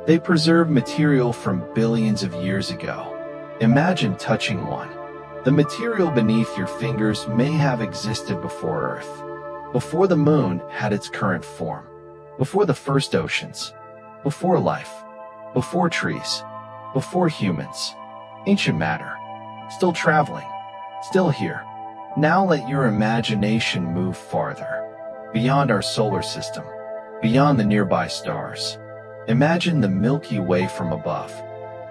They preserve material from billions of years ago. Imagine touching one. The material beneath your fingers may have existed before Earth, before the moon had its current form, before the first oceans, before life, before trees, before humans. Ancient matter, still traveling, still here. Now let your imagination move farther, beyond our solar system, beyond the nearby stars. Imagine the Milky Way from above.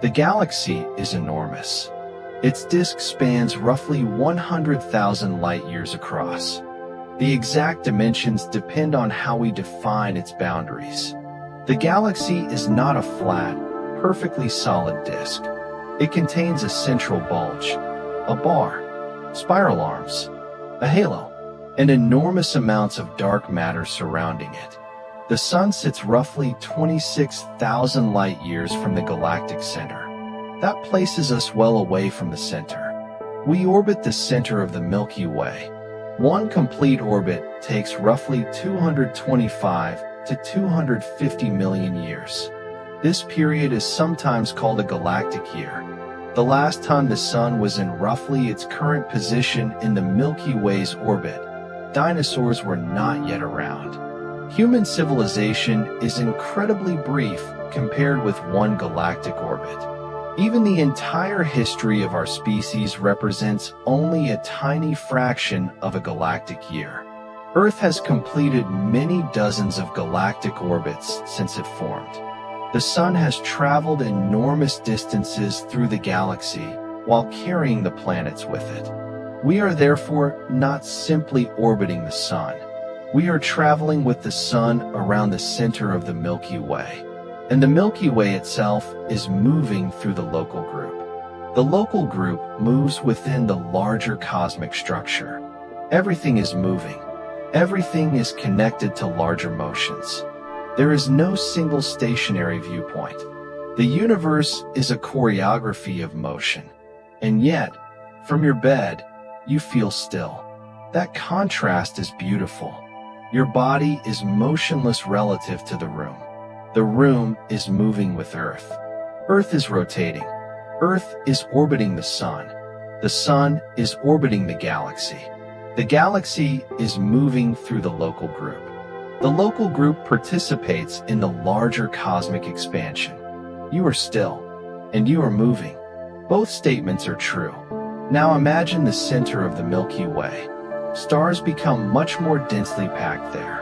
The galaxy is enormous. Its disk spans roughly 100,000 light-years across. The exact dimensions depend on how we define its boundaries. The galaxy is not a flat, perfectly solid disk. It contains a central bulge, a bar, spiral arms, a halo, and enormous amounts of dark matter surrounding it. The Sun sits roughly 26,000 light-years from the galactic center. That places us well away from the center. We orbit the center of the Milky Way. One complete orbit takes roughly 225 to 250 million years. This period is sometimes called a galactic year. The last time the Sun was in roughly its current position in the Milky Way's orbit, dinosaurs were not yet around. Human civilization is incredibly brief compared with one galactic orbit. Even the entire history of our species represents only a tiny fraction of a galactic year. Earth has completed many dozens of galactic orbits since it formed. The Sun has traveled enormous distances through the galaxy while carrying the planets with it. We are therefore not simply orbiting the Sun. We are traveling with the Sun around the center of the Milky Way. And the Milky Way itself is moving through the local group. The local group moves within the larger cosmic structure. Everything is moving. Everything is connected to larger motions. There is no single stationary viewpoint. The universe is a choreography of motion. And yet, from your bed, you feel still. That contrast is beautiful. Your body is motionless relative to the room. The room is moving with Earth. Earth is rotating. Earth is orbiting the Sun. The Sun is orbiting the galaxy. The galaxy is moving through the local group. The local group participates in the larger cosmic expansion. You are still, and you are moving. Both statements are true. Now imagine the center of the Milky Way. Stars become much more densely packed there.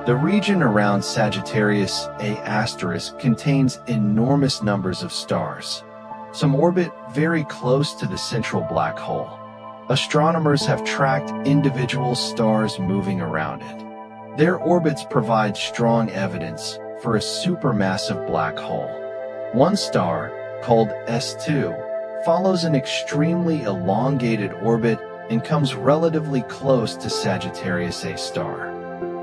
The region around Sagittarius A* contains enormous numbers of stars. Some orbit very close to the central black hole. Astronomers have tracked individual stars moving around it. Their orbits provide strong evidence for a supermassive black hole. One star, called S2, follows an extremely elongated orbit and comes relatively close to Sagittarius A star.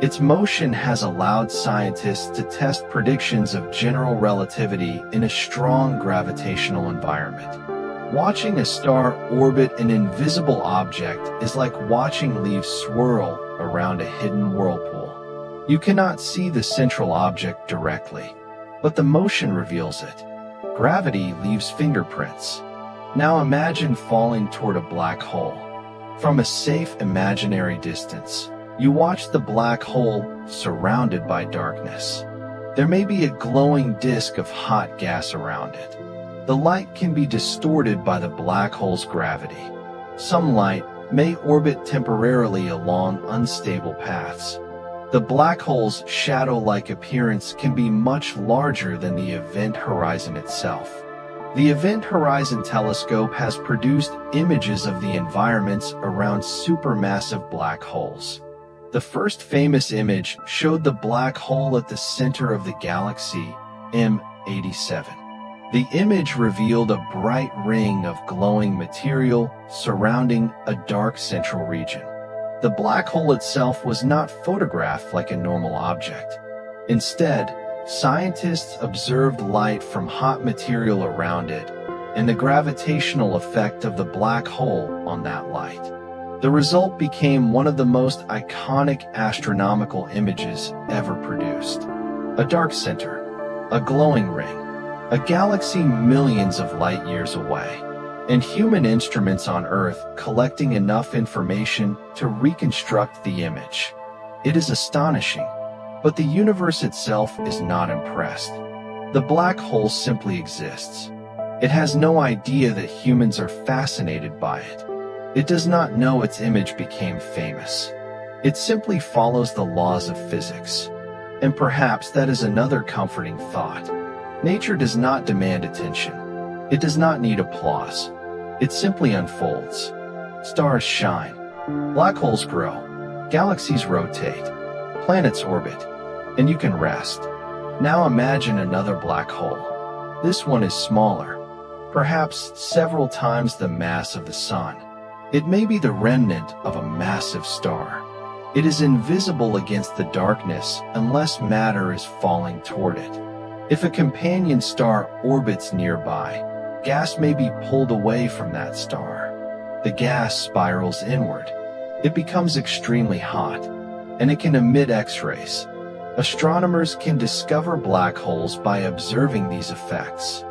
Its motion has allowed scientists to test predictions of general relativity in a strong gravitational environment. Watching a star orbit an invisible object is like watching leaves swirl around a hidden whirlpool. You cannot see the central object directly, but the motion reveals it. Gravity leaves fingerprints. Now imagine falling toward a black hole. From a safe imaginary distance, you watch the black hole surrounded by darkness. There may be a glowing disk of hot gas around it. The light can be distorted by the black hole's gravity. Some light may orbit temporarily along unstable paths. The black hole's shadow-like appearance can be much larger than the event horizon itself. The Event Horizon Telescope has produced images of the environments around supermassive black holes. The first famous image showed the black hole at the center of the galaxy M87. The image revealed a bright ring of glowing material surrounding a dark central region. The black hole itself was not photographed like a normal object. Instead, scientists observed light from hot material around it and the gravitational effect of the black hole on that light. The result became one of the most iconic astronomical images ever produced. A dark center, a glowing ring, a galaxy millions of light years away, and human instruments on Earth collecting enough information to reconstruct the image. It is astonishing, but the universe itself is not impressed. The black hole simply exists. It has no idea that humans are fascinated by it. It does not know its image became famous. It simply follows the laws of physics. And perhaps that is another comforting thought. Nature does not demand attention. It does not need applause. It simply unfolds. Stars shine. Black holes grow. Galaxies rotate. Planets orbit. And you can rest. Now imagine another black hole. This one is smaller, perhaps several times the mass of the Sun. It may be the remnant of a massive star. It is invisible against the darkness unless matter is falling toward it. If a companion star orbits nearby, gas may be pulled away from that star. The gas spirals inward. It becomes extremely hot, and it can emit X-rays. Astronomers can discover black holes by observing these effects.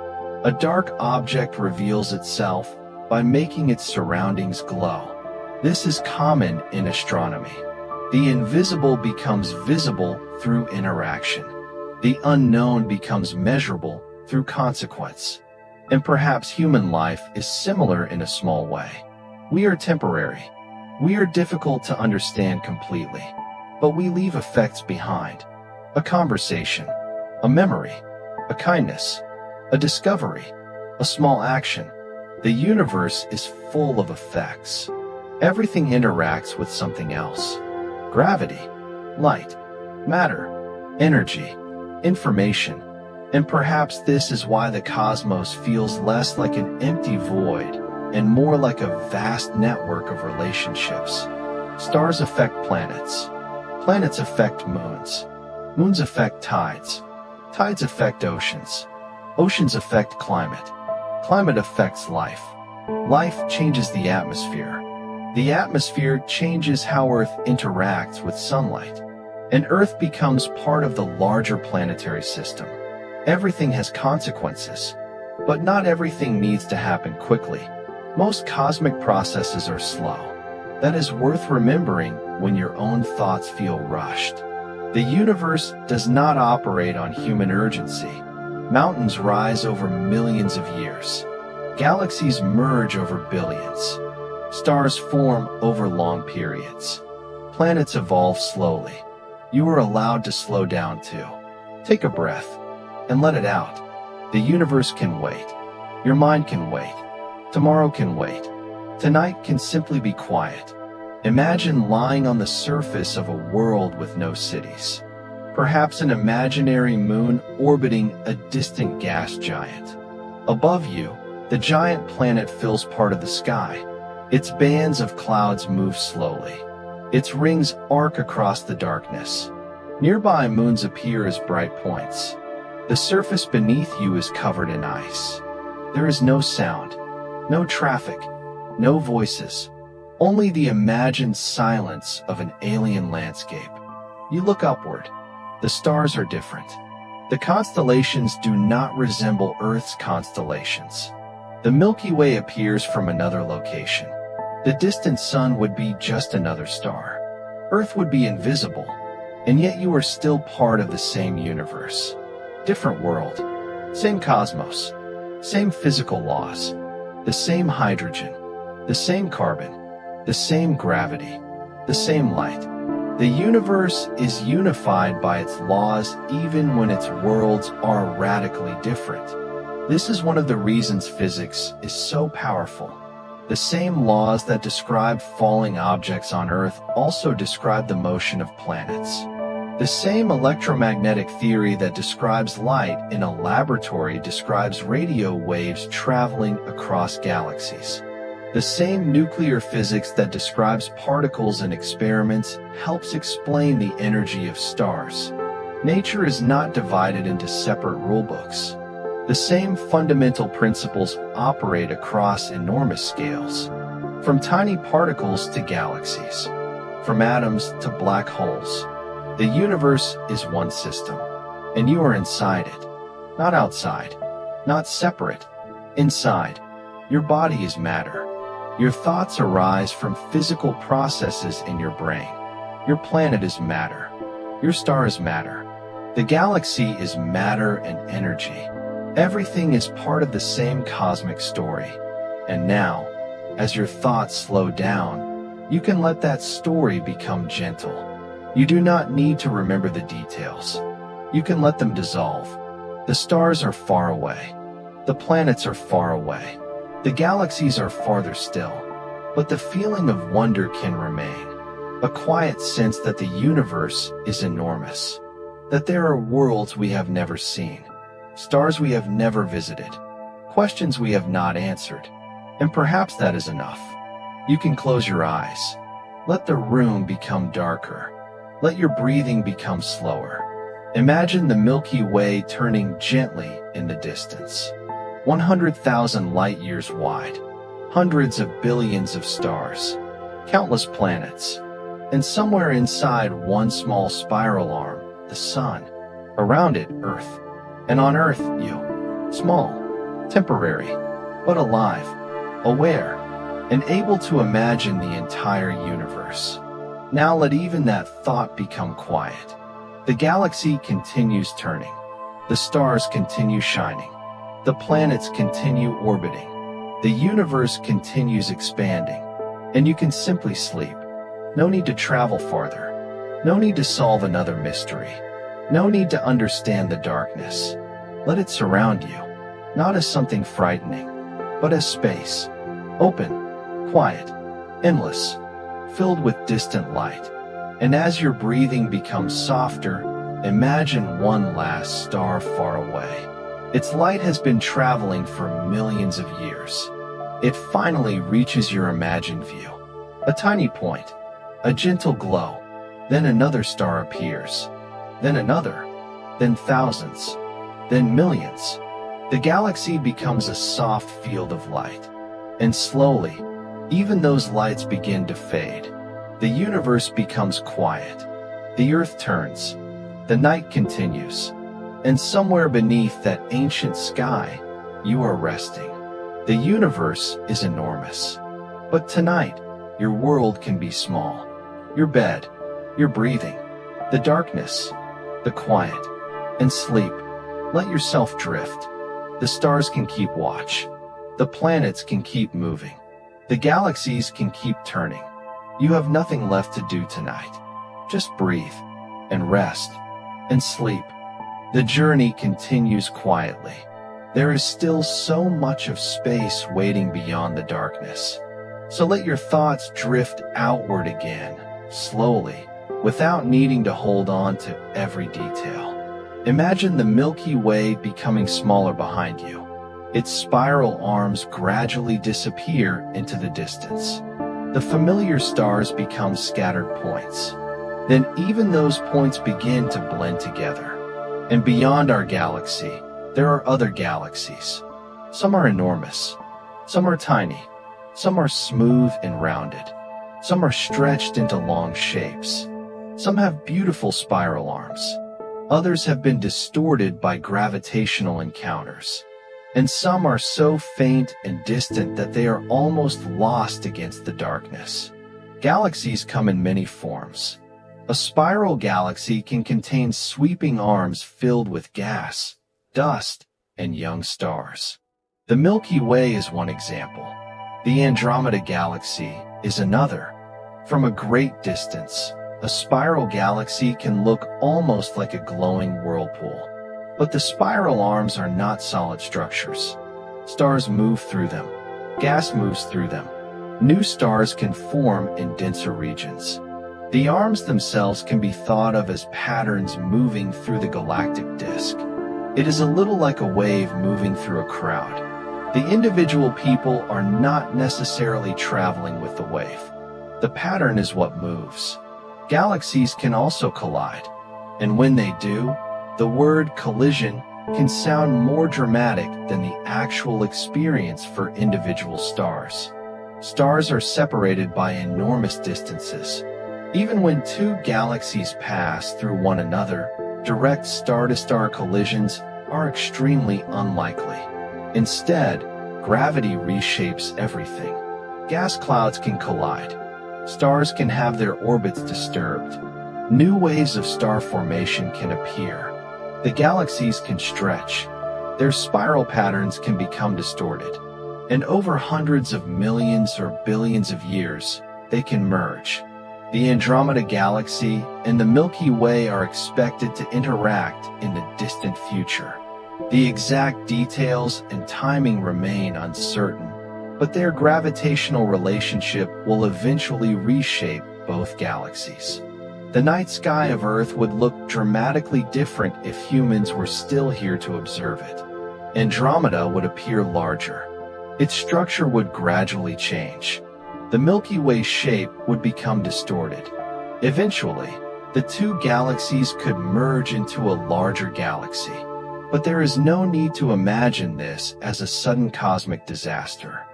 A dark object reveals itself by making its surroundings glow. This is common in astronomy. The invisible becomes visible through interaction. The unknown becomes measurable through consequence. And perhaps human life is similar in a small way. We are temporary. We are difficult to understand completely, but we leave effects behind. A conversation, a memory, a kindness, a discovery, a small action. The universe is full of effects. Everything interacts with something else. Gravity, light, matter, energy, information. And perhaps this is why the cosmos feels less like an empty void and more like a vast network of relationships. Stars affect planets. Planets affect moons. Moons affect tides. Tides affect oceans. Oceans affect climate. Climate affects life. Life changes the atmosphere. The atmosphere changes how Earth interacts with sunlight. And Earth becomes part of the larger planetary system. Everything has consequences, but not everything needs to happen quickly. Most cosmic processes are slow. That is worth remembering when your own thoughts feel rushed. The universe does not operate on human urgency. Mountains rise over millions of years. Galaxies merge over billions. Stars form over long periods. Planets evolve slowly. You are allowed to slow down too. Take a breath and let it out. The universe can wait. Your mind can wait. Tomorrow can wait. Tonight can simply be quiet. Imagine lying on the surface of a world with no cities. Perhaps an imaginary moon orbiting a distant gas giant. Above you, the giant planet fills part of the sky. Its bands of clouds move slowly. Its rings arc across the darkness. Nearby moons appear as bright points. The surface beneath you is covered in ice. There is no sound, no traffic, no voices, only the imagined silence of an alien landscape. You look upward. The stars are different. The constellations do not resemble Earth's constellations. The Milky Way appears from another location. The distant sun would be just another star. Earth would be invisible, and yet you are still part of the same universe. Different world, same cosmos, same physical laws, the same hydrogen, the same carbon, the same gravity, the same light. The universe is unified by its laws even when its worlds are radically different. This is one of the reasons physics is so powerful. The same laws that describe falling objects on Earth also describe the motion of planets. The same electromagnetic theory that describes light in a laboratory describes radio waves traveling across galaxies. The same nuclear physics that describes particles in experiments helps explain the energy of stars. Nature is not divided into separate rulebooks. The same fundamental principles operate across enormous scales, from tiny particles to galaxies, from atoms to black holes. The universe is one system, and you are inside it, not outside, not separate. Inside, your body is matter. Your thoughts arise from physical processes in your brain. Your planet is matter. Your star is matter. The galaxy is matter and energy. Everything is part of the same cosmic story. And now, as your thoughts slow down, you can let that story become gentle. You do not need to remember the details. You can let them dissolve. The stars are far away. The planets are far away. The galaxies are farther still. But the feeling of wonder can remain. A quiet sense that the universe is enormous. That there are worlds we have never seen. Stars we have never visited. Questions we have not answered. And perhaps that is enough. You can close your eyes. Let the room become darker. Let your breathing become slower. Imagine the Milky Way turning gently in the distance. 100,000 light years wide. Hundreds of billions of stars. Countless planets. And somewhere inside one small spiral arm, the sun. Around it, Earth. And on Earth, you. Small. Temporary. But alive. Aware. And able to imagine the entire universe. Now let even that thought become quiet. The galaxy continues turning. The stars continue shining. The planets continue orbiting. The universe continues expanding. And you can simply sleep. No need to travel farther. No need to solve another mystery. No need to understand the darkness. Let it surround you. Not as something frightening, but as space. Open, quiet, endless. Filled with distant light. And as your breathing becomes softer, imagine one last star far away. Its light has been traveling for millions of years. It finally reaches your imagined view. A tiny point, a gentle glow. Then another star appears. Then another. Then thousands. Then millions. The galaxy becomes a soft field of light. And slowly, even those lights begin to fade. The universe becomes quiet. The earth turns. The night continues. And somewhere beneath that ancient sky, you are resting. The universe is enormous. But tonight, your world can be small. Your bed, your breathing, the darkness, the quiet, and sleep. Let yourself drift. The stars can keep watch. The planets can keep moving. The galaxies can keep turning. You have nothing left to do tonight. Just breathe, and rest, and sleep. The journey continues quietly. There is still so much of space waiting beyond the darkness. So let your thoughts drift outward again, slowly, without needing to hold on to every detail. Imagine the Milky Way becoming smaller behind you. its spiral arms gradually disappear into the distance. The familiar stars become scattered points. Then even those points begin to blend together. And beyond our galaxy, there are other galaxies. Some are enormous. Some are tiny. Some are smooth and rounded. Some are stretched into long shapes. Some have beautiful spiral arms. Others have been distorted by gravitational encounters. And some are so faint and distant that they are almost lost against the darkness. Galaxies come in many forms. A spiral galaxy can contain sweeping arms filled with gas, dust, and young stars. The Milky Way is one example. The Andromeda Galaxy is another. From a great distance, a spiral galaxy can look almost like a glowing whirlpool. But the spiral arms are not solid structures. Stars move through them. Gas moves through them. New stars can form in denser regions. The arms themselves can be thought of as patterns moving through the galactic disk. It is a little like a wave moving through a crowd. The individual people are not necessarily traveling with the wave. The pattern is what moves. Galaxies can also collide, and when they do, the word collision can sound more dramatic than the actual experience for individual stars. Stars are separated by enormous distances. Even when two galaxies pass through one another, direct star-to-star collisions are extremely unlikely. Instead, gravity reshapes everything. Gas clouds can collide. Stars can have their orbits disturbed. New waves of star formation can appear. The galaxies can stretch. Their spiral patterns can become distorted. And over hundreds of millions or billions of years, they can merge. The Andromeda Galaxy and the Milky Way are expected to interact in the distant future. The exact details and timing remain uncertain, but their gravitational relationship will eventually reshape both galaxies. The night sky of Earth would look dramatically different if humans were still here to observe it. Andromeda would appear larger. Its structure would gradually change. The Milky Way shape would become distorted. Eventually, the two galaxies could merge into a larger galaxy. But there is no need to imagine this as a sudden cosmic disaster.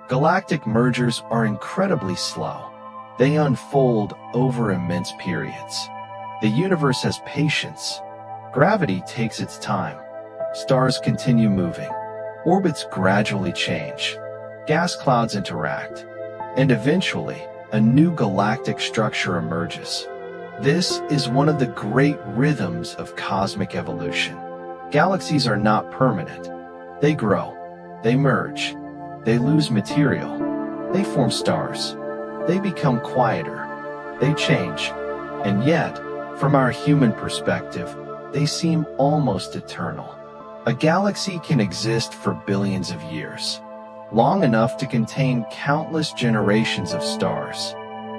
Galactic mergers are incredibly slow. They unfold over immense periods. The universe has patience. Gravity takes its time. Stars continue moving. Orbits gradually change. Gas clouds interact. And eventually, a new galactic structure emerges. This is one of the great rhythms of cosmic evolution. Galaxies are not permanent. They grow. They merge. They lose material. They form stars. They become quieter. They change. And yet, from our human perspective, they seem almost eternal. A galaxy can exist for billions of years, long enough to contain countless generations of stars,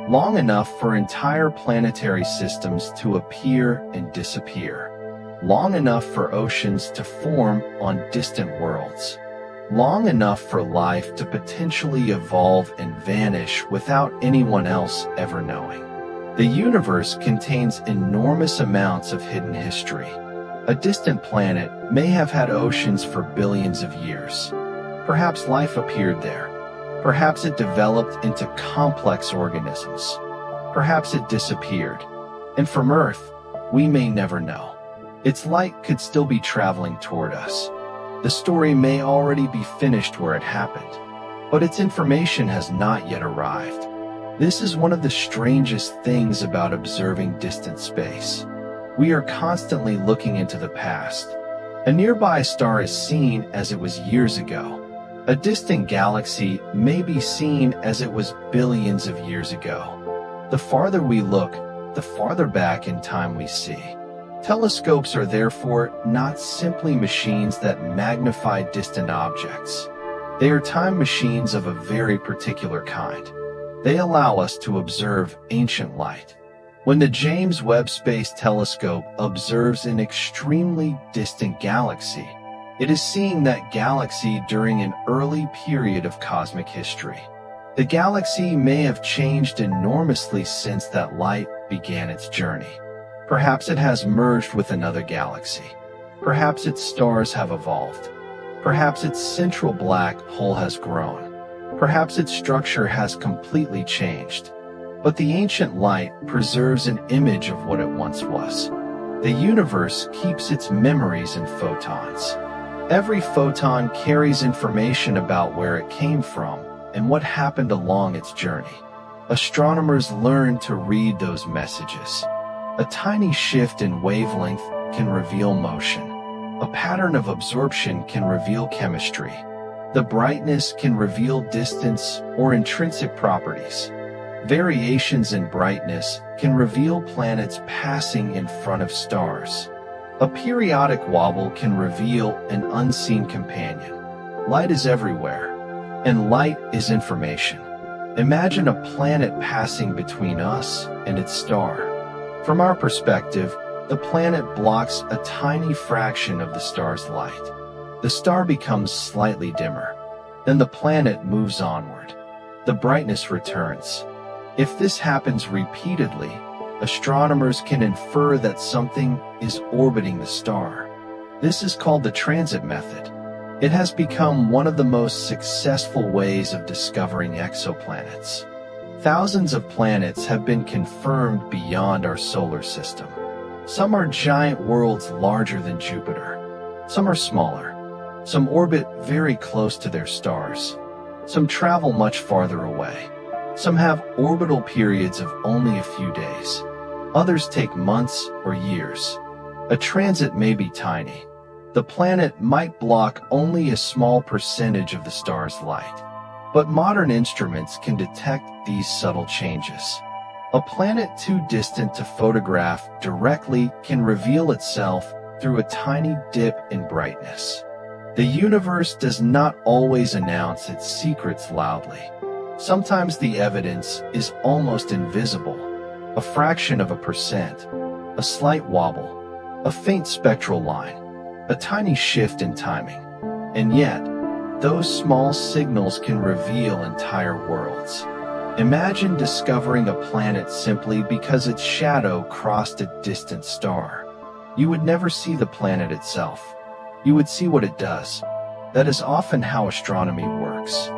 long enough for entire planetary systems to appear and disappear, long enough for oceans to form on distant worlds, long enough for life to potentially evolve and vanish without anyone else ever knowing. The universe contains enormous amounts of hidden history. A distant planet may have had oceans for billions of years. Perhaps life appeared there. Perhaps it developed into complex organisms. Perhaps it disappeared. And from Earth, we may never know. Its light could still be traveling toward us. The story may already be finished where it happened, but its information has not yet arrived. This is one of the strangest things about observing distant space. We are constantly looking into the past. A nearby star is seen as it was years ago. A distant galaxy may be seen as it was billions of years ago. The farther we look, the farther back in time we see. Telescopes are therefore not simply machines that magnify distant objects. They are time machines of a very particular kind. They allow us to observe ancient light. When the James Webb Space Telescope observes an extremely distant galaxy, It is seeing that galaxy during an early period of cosmic history. The galaxy may have changed enormously since that light began its journey. Perhaps it has merged with another galaxy. Perhaps its stars have evolved. Perhaps its central black hole has grown. Perhaps its structure has completely changed. But the ancient light preserves an image of what it once was. The universe keeps its memories in photons. Every photon carries information about where it came from and what happened along its journey. Astronomers learn to read those messages. A tiny shift in wavelength can reveal motion. A pattern of absorption can reveal chemistry. The brightness can reveal distance or intrinsic properties. Variations in brightness can reveal planets passing in front of stars. A periodic wobble can reveal an unseen companion. Light is everywhere, and light is information. Imagine a planet passing between us and its star. From our perspective, the planet blocks a tiny fraction of the star's light. The star becomes slightly dimmer. Then the planet moves onward. The brightness returns. If this happens repeatedly, astronomers can infer that something is orbiting the star. This is called the transit method. It has become one of the most successful ways of discovering exoplanets. Thousands of planets have been confirmed beyond our solar system. Some are giant worlds larger than Jupiter. Some are smaller. Some orbit very close to their stars. Some travel much farther away. Some have orbital periods of only a few days. Others take months or years. A transit may be tiny. The planet might block only a small percentage of the star's light. But modern instruments can detect these subtle changes. A planet too distant to photograph directly can reveal itself through a tiny dip in brightness. The universe does not always announce its secrets loudly. Sometimes the evidence is almost invisible. A fraction of a percent, a slight wobble, a faint spectral line, a tiny shift in timing. And yet, those small signals can reveal entire worlds. Imagine discovering a planet simply because its shadow crossed a distant star. You would never see the planet itself. You would see what it does. That is often how astronomy works.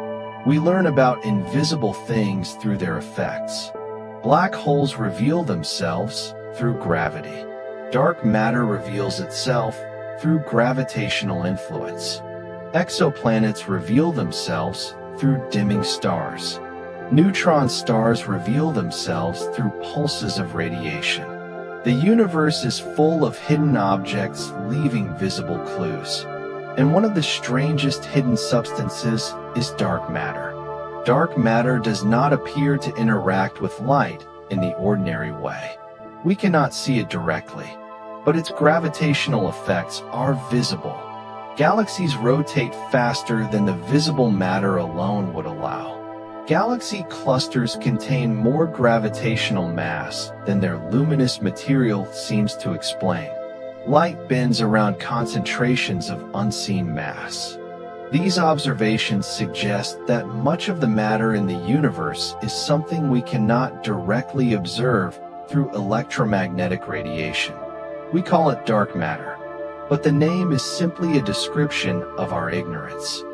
We learn about invisible things through their effects. Black holes reveal themselves through gravity. Dark matter reveals itself through gravitational influence. Exoplanets reveal themselves through dimming stars. Neutron stars reveal themselves through pulses of radiation. The universe is full of hidden objects leaving visible clues. And one of the strangest hidden substances is dark matter. Dark matter does not appear to interact with light in the ordinary way. We cannot see it directly, but its gravitational effects are visible. Galaxies rotate faster than the visible matter alone would allow. Galaxy clusters contain more gravitational mass than their luminous material seems to explain. Light bends around concentrations of unseen mass. These observations suggest that much of the matter in the universe is something we cannot directly observe through electromagnetic radiation. We call it dark matter, but the name is simply a description of our ignorance.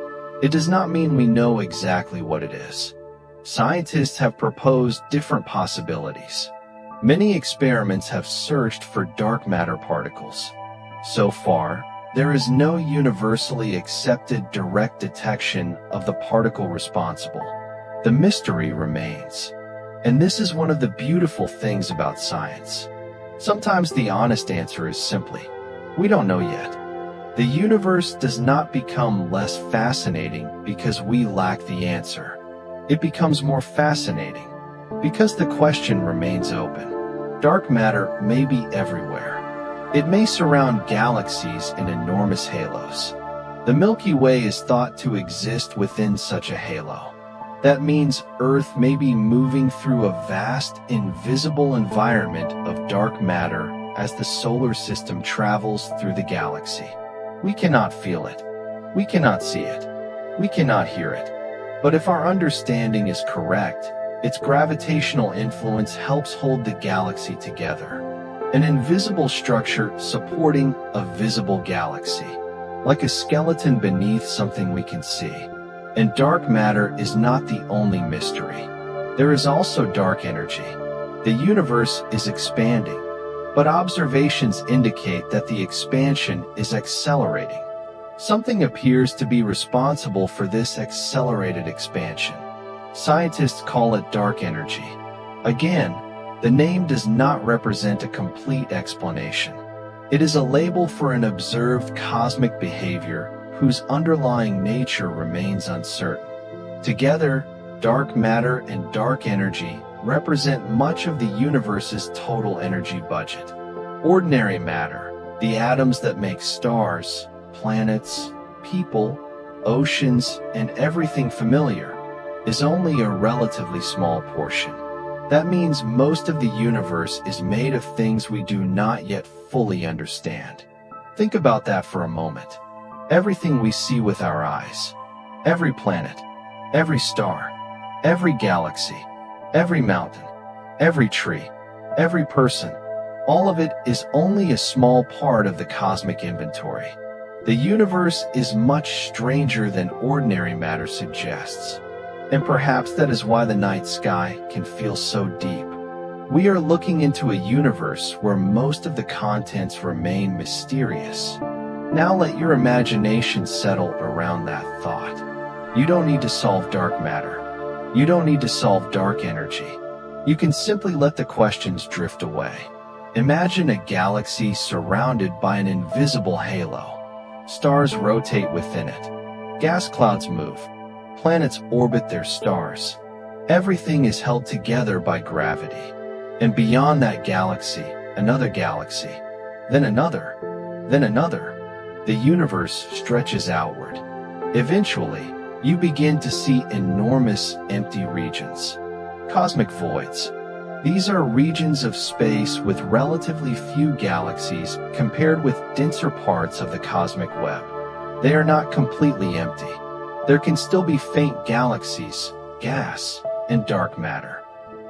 It does not mean we know exactly what it is. Scientists have proposed different possibilities. Many experiments have searched for dark matter particles. So far, there is no universally accepted direct detection of the particle responsible. The mystery remains. And this is one of the beautiful things about science. Sometimes the honest answer is simply, we don't know yet. The universe does not become less fascinating because we lack the answer. It becomes more fascinating because the question remains open. Dark matter may be everywhere. It may surround galaxies in enormous halos. The Milky Way is thought to exist within such a halo. That means Earth may be moving through a vast, invisible environment of dark matter as the solar system travels through the galaxy. We cannot feel it. We cannot see it. We cannot hear it. But if our understanding is correct, its gravitational influence helps hold the galaxy together. An invisible structure supporting a visible galaxy, like a skeleton beneath something we can see. And dark matter is not the only mystery. There is also dark energy. The universe is expanding, but observations indicate that the expansion is accelerating. Something appears to be responsible for this accelerated expansion. Scientists call it dark energy. Again, the name does not represent a complete explanation. It is a label for an observed cosmic behavior whose underlying nature remains uncertain. Together, dark matter and dark energy represent much of the universe's total energy budget. Ordinary matter, the atoms that make stars, planets, people, oceans, and everything familiar, is only a relatively small portion. That means most of the universe is made of things we do not yet fully understand. Think about that for a moment. Everything we see with our eyes, every planet, every star, every galaxy, every mountain, every tree, every person, all of it is only a small part of the cosmic inventory. The universe is much stranger than ordinary matter suggests. And perhaps that is why the night sky can feel so deep. We are looking into a universe where most of the contents remain mysterious. Now let your imagination settle around that thought. You don't need to solve dark matter. You don't need to solve dark energy. You can simply let the questions drift away. Imagine a galaxy surrounded by an invisible halo. Stars rotate within it. Gas clouds move. Planets orbit their stars. Everything is held together by gravity. And beyond that galaxy, another galaxy, then another, then another. The universe stretches outward. Eventually, you begin to see enormous empty regions. Cosmic voids. These are regions of space with relatively few galaxies compared with denser parts of the cosmic web. They are not completely empty. There can still be faint galaxies, gas, and dark matter.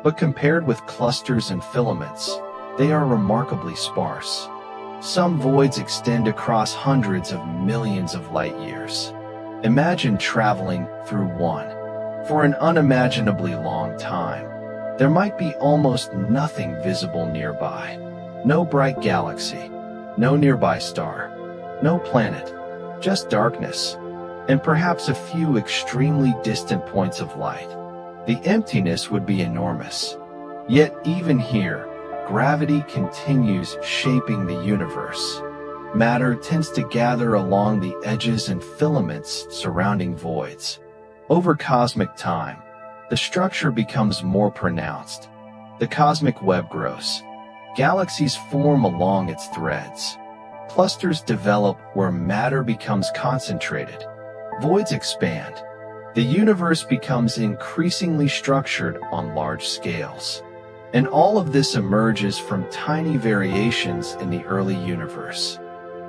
But compared with clusters and filaments, they are remarkably sparse. Some voids extend across hundreds of millions of light years. Imagine traveling through one for an unimaginably long time. There might be almost nothing visible nearby. No bright galaxy, no nearby star, no planet, just darkness, and perhaps a few extremely distant points of light. The emptiness would be enormous. Yet even here, gravity continues shaping the universe. Matter tends to gather along the edges and filaments surrounding voids. Over cosmic time, the structure becomes more pronounced. The cosmic web grows. Galaxies form along its threads. Clusters develop where matter becomes concentrated. Voids expand. The universe becomes increasingly structured on large scales. And all of this emerges from tiny variations in the early universe.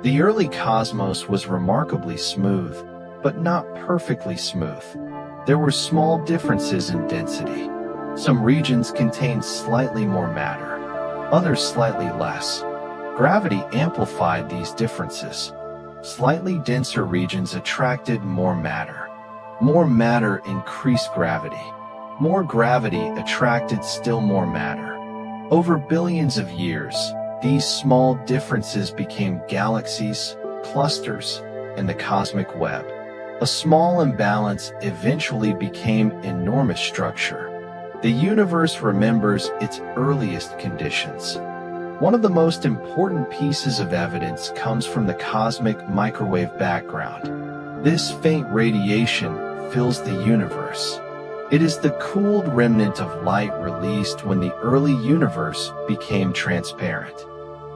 The early cosmos was remarkably smooth, but not perfectly smooth. There were small differences in density. Some regions contained slightly more matter, others slightly less. Gravity amplified these differences. Slightly denser regions attracted more matter. More matter increased gravity. More gravity attracted still more matter. Over billions of years, these small differences became galaxies, clusters, and the cosmic web. A small imbalance eventually became enormous structure. The universe remembers its earliest conditions. One of the most important pieces of evidence comes from the cosmic microwave background. This faint radiation fills the universe. It is the cooled remnant of light released when the early universe became transparent.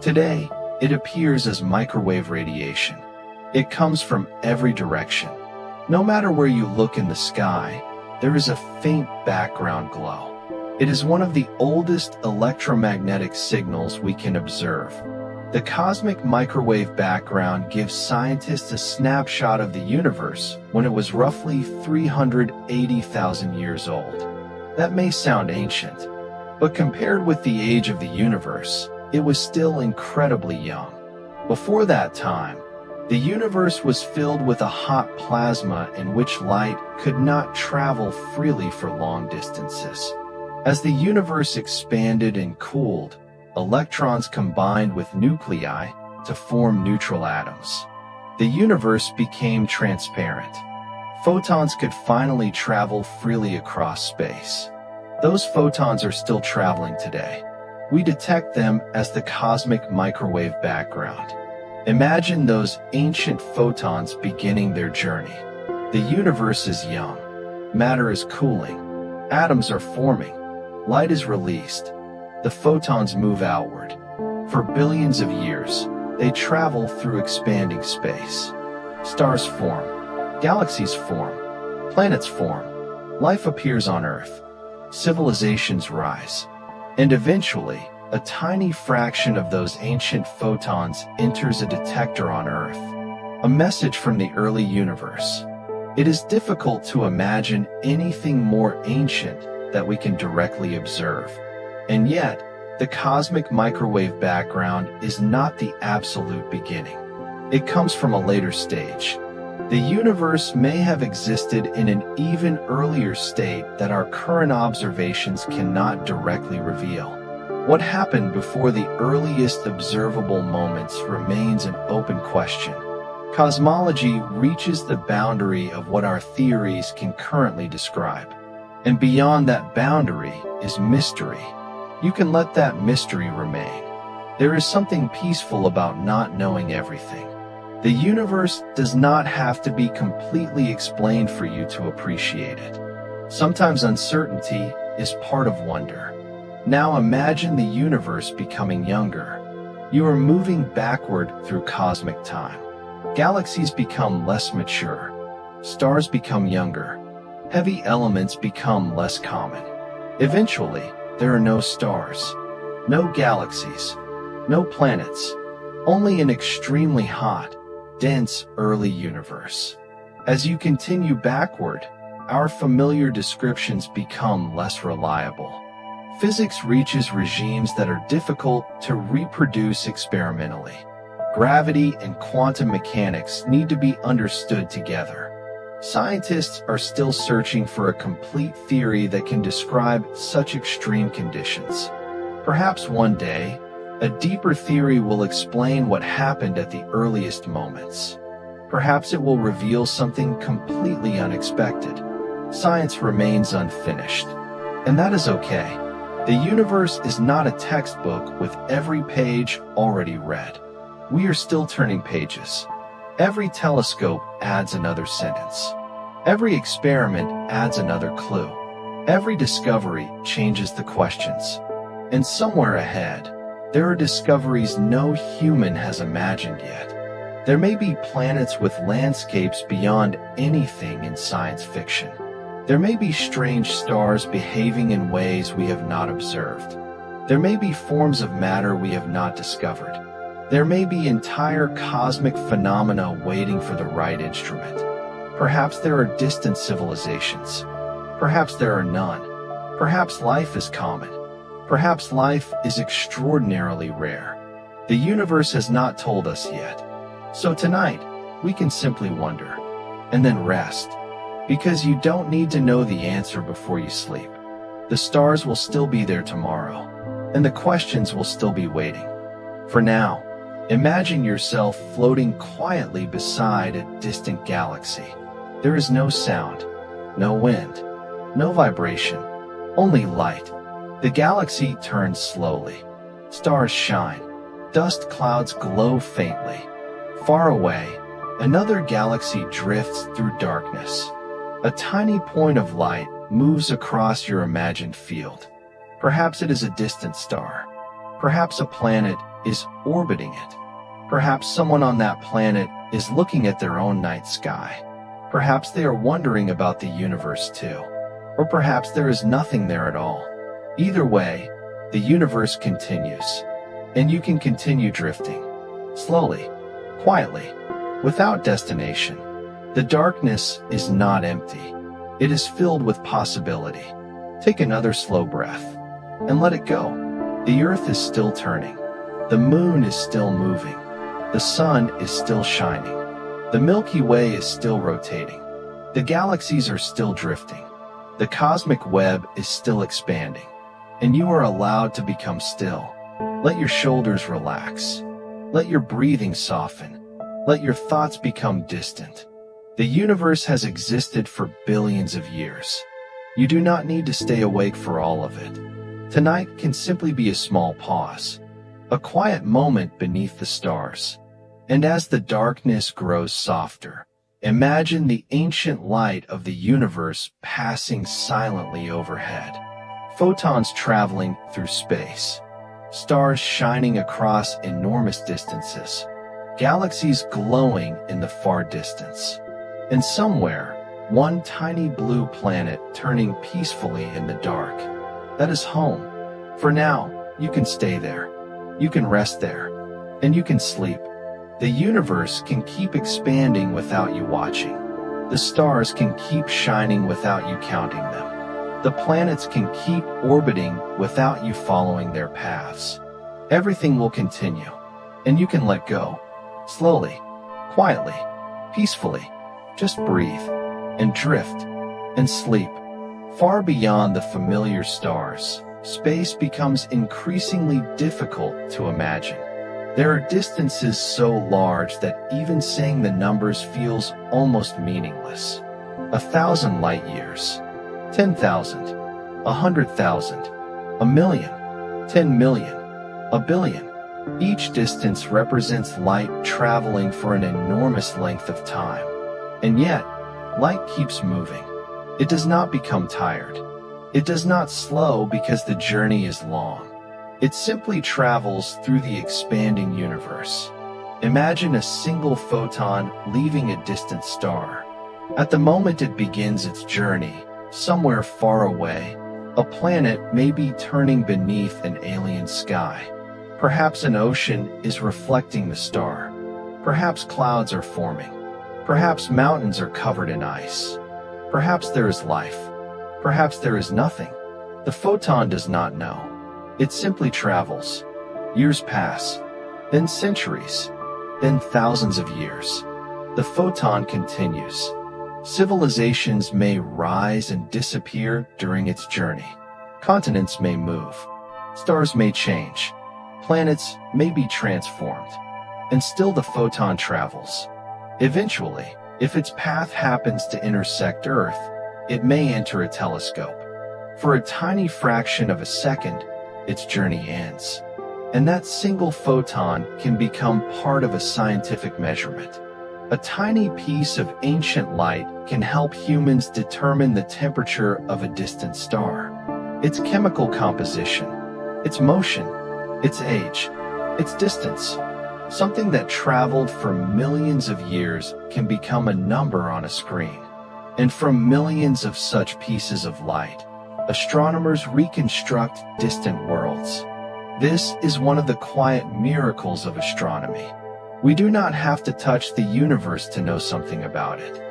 Today, it appears as microwave radiation. It comes from every direction. No matter where you look in the sky, there is a faint background glow. It is one of the oldest electromagnetic signals we can observe. The cosmic microwave background gives scientists a snapshot of the universe when it was roughly 380,000 years old. That may sound ancient, but compared with the age of the universe, it was still incredibly young. Before that time, the universe was filled with a hot plasma in which light could not travel freely for long distances. As the universe expanded and cooled, electrons combined with nuclei to form neutral atoms. The universe became transparent. Photons could finally travel freely across space. Those photons are still traveling today. We detect them as the cosmic microwave background. Imagine those ancient photons beginning their journey. The universe is young. Matter is cooling. Atoms are forming. Light is released. The photons move outward. For billions of years, they travel through expanding space. Stars form. Galaxies form. Planets form. Life appears on Earth. Civilizations rise. And eventually, a tiny fraction of those ancient photons enters a detector on Earth. A message from the early universe. It is difficult to imagine anything more ancient that we can directly observe. And yet, the cosmic microwave background is not the absolute beginning. It comes from a later stage. The universe may have existed in an even earlier state that our current observations cannot directly reveal. What happened before the earliest observable moments remains an open question. Cosmology reaches the boundary of what our theories can currently describe. And beyond that boundary is mystery. You can let that mystery remain. There is something peaceful about not knowing everything. The universe does not have to be completely explained for you to appreciate it. Sometimes uncertainty is part of wonder. Now imagine the universe becoming younger. You are moving backward through cosmic time. Galaxies become less mature. Stars become younger. Heavy elements become less common. Eventually, there are no stars, no galaxies, no planets, only an extremely hot, dense early universe. As you continue backward, our familiar descriptions become less reliable. Physics reaches regimes that are difficult to reproduce experimentally. Gravity and quantum mechanics need to be understood together. Scientists are still searching for a complete theory that can describe such extreme conditions. Perhaps one day, a deeper theory will explain what happened at the earliest moments. Perhaps it will reveal something completely unexpected. Science remains unfinished. And that is okay. The universe is not a textbook with every page already read. We are still turning pages. Every telescope adds another sentence. Every experiment adds another clue. Every discovery changes the questions. And somewhere ahead, there are discoveries no human has imagined yet. There may be planets with landscapes beyond anything in science fiction. There may be strange stars behaving in ways we have not observed. There may be forms of matter we have not discovered. There may be entire cosmic phenomena waiting for the right instrument. Perhaps there are distant civilizations. Perhaps there are none. Perhaps life is common. Perhaps life is extraordinarily rare. The universe has not told us yet. So tonight, we can simply wonder, and then rest. Because you don't need to know the answer before you sleep. The stars will still be there tomorrow, and the questions will still be waiting. For now, imagine yourself floating quietly beside a distant galaxy. There is no sound, no wind, no vibration, only light. The galaxy turns slowly. Stars shine. Dust clouds glow faintly. Far away, another galaxy drifts through darkness. A tiny point of light moves across your imagined field. Perhaps it is a distant star. Perhaps a planet is orbiting it. Perhaps someone on that planet is looking at their own night sky. Perhaps they are wondering about the universe too. Or perhaps there is nothing there at all. Either way, the universe continues. and you can continue drifting, slowly, quietly, without destination. The darkness is not empty. It is filled with possibility. Take another slow breath and let it go. The earth is still turning. The moon is still moving. The sun is still shining. The Milky Way is still rotating. The galaxies are still drifting. The cosmic web is still expanding. And you are allowed to become still. Let your shoulders relax. Let your breathing soften. Let your thoughts become distant. The universe has existed for billions of years. You do not need to stay awake for all of it. Tonight can simply be a small pause, a quiet moment beneath the stars. And as the darkness grows softer, imagine the ancient light of the universe passing silently overhead. Photons traveling through space. Stars shining across enormous distances. Galaxies glowing in the far distance. And somewhere, one tiny blue planet turning peacefully in the dark. That is home. For now, you can stay there. You can rest there. And you can sleep. The universe can keep expanding without you watching. The stars can keep shining without you counting them. The planets can keep orbiting without you following their paths. Everything will continue. And you can let go. Slowly, quietly, peacefully. Just breathe, and drift, and sleep. Far beyond the familiar stars, space becomes increasingly difficult to imagine. There are distances so large that even saying the numbers feels almost meaningless. 1,000 light years, 10,000, 100,000, 1,000,000, 10 million, a billion. Each distance represents light traveling for an enormous length of time. And yet, light keeps moving. It does not become tired. It does not slow because the journey is long. It simply travels through the expanding universe. Imagine a single photon leaving a distant star. At the moment it begins its journey, somewhere far away, a planet may be turning beneath an alien sky. Perhaps an ocean is reflecting the star. Perhaps clouds are forming. Perhaps mountains are covered in ice. Perhaps there is life. Perhaps there is nothing. The photon does not know. It simply travels. Years pass, then centuries, then thousands of years. The photon continues. Civilizations may rise and disappear during its journey. Continents may move. Stars may change. Planets may be transformed. And still the photon travels. Eventually, if its path happens to intersect Earth, it may enter a telescope. For a tiny fraction of a second, its journey ends. And that single photon can become part of a scientific measurement. A tiny piece of ancient light can help humans determine the temperature of a distant star, its chemical composition, its motion, its age, its distance. Something that traveled for millions of years can become a number on a screen. And from millions of such pieces of light, astronomers reconstruct distant worlds. This is one of the quiet miracles of astronomy. We do not have to touch the universe to know something about it.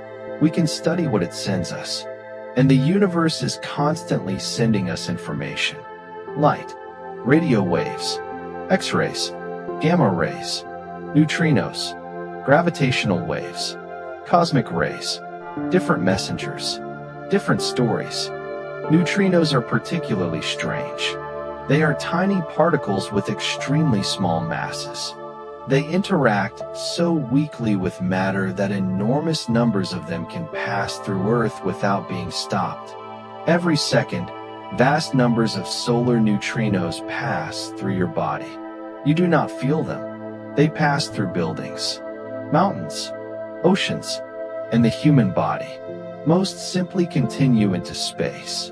We can study what it sends us. And the universe is constantly sending us information. Light, radio waves, X-rays, gamma rays, neutrinos, gravitational waves, cosmic rays, different messengers, different stories. Neutrinos are particularly strange. They are tiny particles with extremely small masses. They interact so weakly with matter that enormous numbers of them can pass through Earth without being stopped. Every second, vast numbers of solar neutrinos pass through your body. You do not feel them. They pass through buildings, mountains, oceans, and the human body. Most simply continue into space.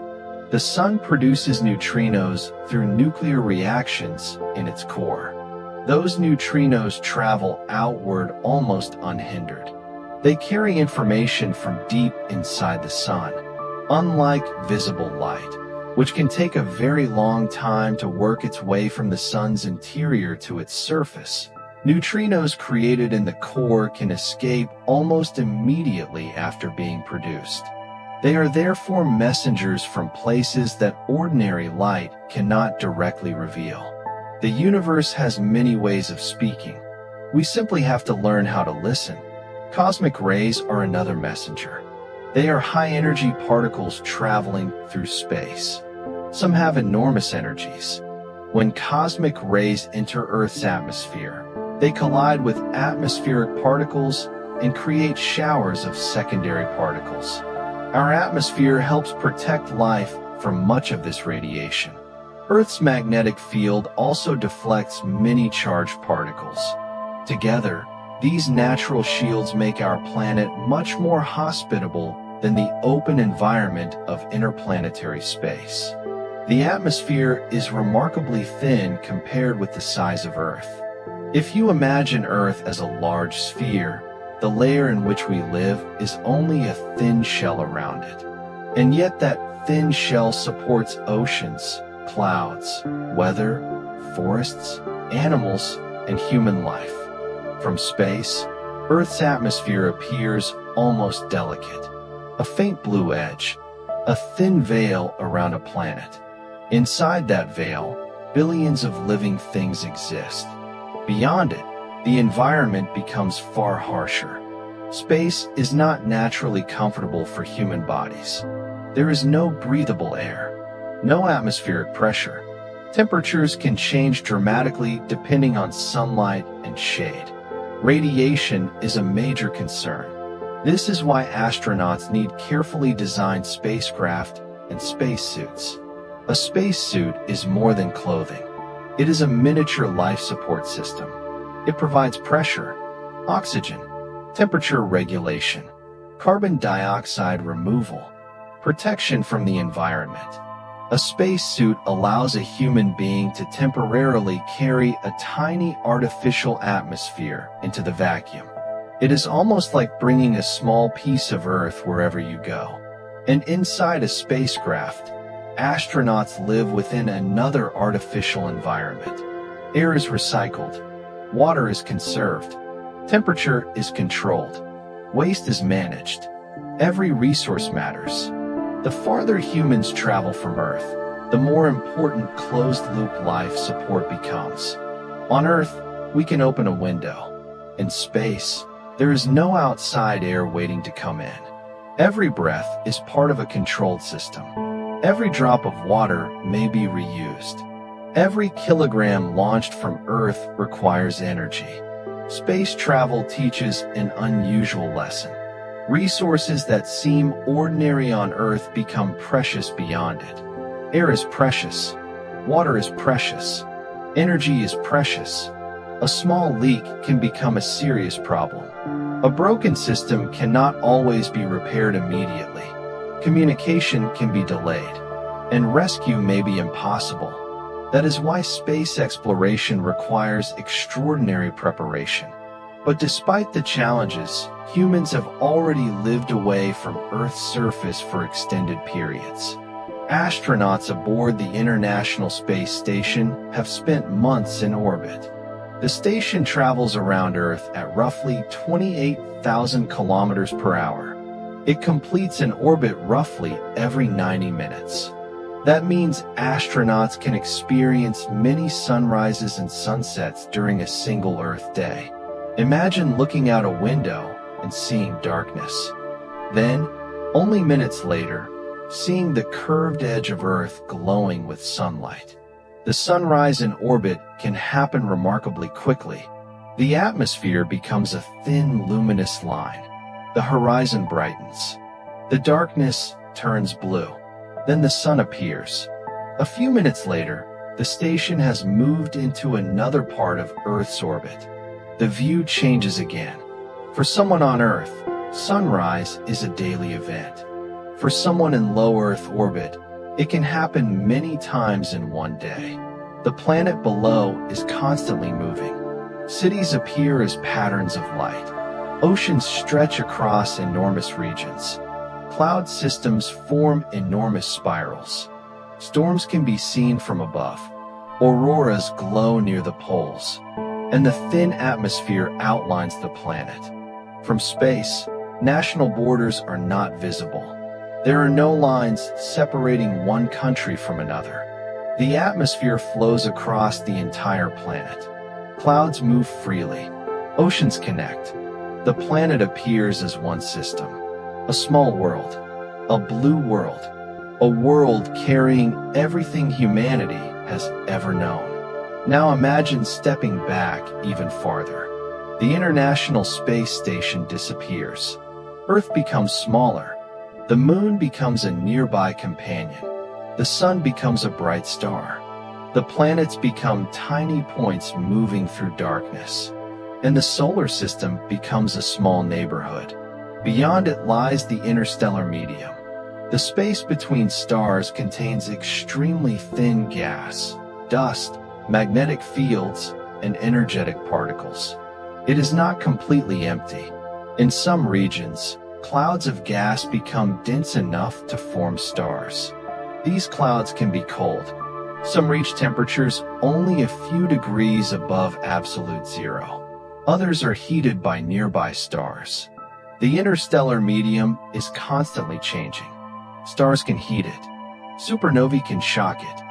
The sun produces neutrinos through nuclear reactions in its core. Those neutrinos travel outward almost unhindered. They carry information from deep inside the sun. Unlike visible light, which can take a very long time to work its way from the sun's interior to its surface. Neutrinos created in the core can escape almost immediately after being produced. They are therefore messengers from places that ordinary light cannot directly reveal. The universe has many ways of speaking. We simply have to learn how to listen. Cosmic rays are another messenger. They are high-energy particles traveling through space. Some have enormous energies. When cosmic rays enter Earth's atmosphere, they collide with atmospheric particles and create showers of secondary particles. Our atmosphere helps protect life from much of this radiation. Earth's magnetic field also deflects many charged particles. Together, these natural shields make our planet much more hospitable than the open environment of interplanetary space. The atmosphere is remarkably thin compared with the size of Earth. If you imagine Earth as a large sphere, the layer in which we live is only a thin shell around it. And yet that thin shell supports oceans, clouds, weather, forests, animals, and human life. From space, Earth's atmosphere appears almost delicate. A faint blue edge, a thin veil around a planet. Inside that veil, billions of living things exist. Beyond it, the environment becomes far harsher. Space is not naturally comfortable for human bodies. There is no breathable air, no atmospheric pressure. Temperatures can change dramatically depending on sunlight and shade. Radiation is a major concern. This is why astronauts need carefully designed spacecraft and spacesuits. A spacesuit is more than clothing. It is a miniature life support system. It provides pressure, oxygen, temperature regulation, carbon dioxide removal, protection from the environment. A spacesuit allows a human being to temporarily carry a tiny artificial atmosphere into the vacuum. It is almost like bringing a small piece of Earth wherever you go. And inside a spacecraft, astronauts live within another artificial environment. Air is recycled, water is conserved, temperature is controlled, waste is managed. Every resource matters. The farther humans travel from Earth, the more important closed-loop life support becomes. On Earth, we can open a window. In space, there is no outside air waiting to come in. Every breath is part of a controlled system. Every drop of water may be reused. Every kilogram launched from Earth requires energy. Space travel teaches an unusual lesson. Resources that seem ordinary on Earth become precious beyond it. Air is precious. Water is precious. Energy is precious. A small leak can become a serious problem. A broken system cannot always be repaired immediately. Communication can be delayed, and rescue may be impossible. That is why space exploration requires extraordinary preparation. But despite the challenges, humans have already lived away from Earth's surface for extended periods. Astronauts aboard the International Space Station have spent months in orbit. The station travels around Earth at roughly 28,000 kilometers per hour. It completes an orbit roughly every 90 minutes. That means astronauts can experience many sunrises and sunsets during a single Earth day. Imagine looking out a window and seeing darkness. Then, only minutes later, seeing the curved edge of Earth glowing with sunlight. The sunrise in orbit can happen remarkably quickly. The atmosphere becomes a thin, luminous line. The horizon brightens. The darkness turns blue. Then the sun appears. A few minutes later, the station has moved into another part of Earth's orbit. The view changes again. For someone on Earth, sunrise is a daily event. For someone in low Earth orbit, it can happen many times in one day. The planet below is constantly moving. Cities appear as patterns of light. Oceans stretch across enormous regions. Cloud systems form enormous spirals. Storms can be seen from above. Auroras glow near the poles, and the thin atmosphere outlines the planet. From space, national borders are not visible. There are no lines separating one country from another. The atmosphere flows across the entire planet. Clouds move freely. Oceans connect. The planet appears as one system. A small world. A blue world. A world carrying everything humanity has ever known. Now imagine stepping back even farther. The International Space Station disappears. Earth becomes smaller. The moon becomes a nearby companion. The sun becomes a bright star. The planets become tiny points moving through darkness. And the solar system becomes a small neighborhood. Beyond it lies the interstellar medium. The space between stars contains extremely thin gas, dust, magnetic fields, and energetic particles. It is not completely empty. In some regions, clouds of gas become dense enough to form stars. These clouds can be cold. Some reach temperatures only a few degrees above absolute zero. Others are heated by nearby stars. The interstellar medium is constantly changing. Stars can heat it. Supernovae can shock it.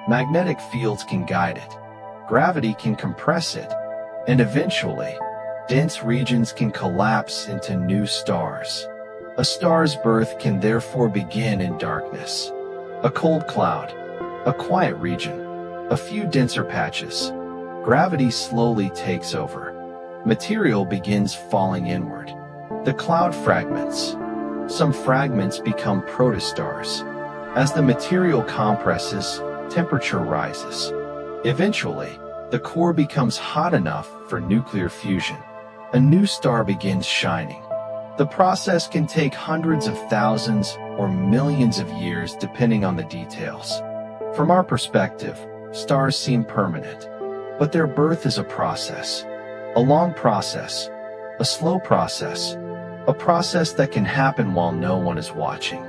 Magnetic fields can guide it. Gravity can compress it. And eventually, dense regions can collapse into new stars. A star's birth can therefore begin in darkness. A cold cloud. A quiet region. A few denser patches. Gravity slowly takes over. Material begins falling inward. The cloud fragments. Some fragments become protostars. As the material compresses, temperature rises. Eventually, the core becomes hot enough for nuclear fusion. A new star begins shining. The process can take hundreds of thousands or millions of years depending on the details. From our perspective, stars seem permanent, but their birth is a process. A long process, a slow process, a process that can happen while no one is watching.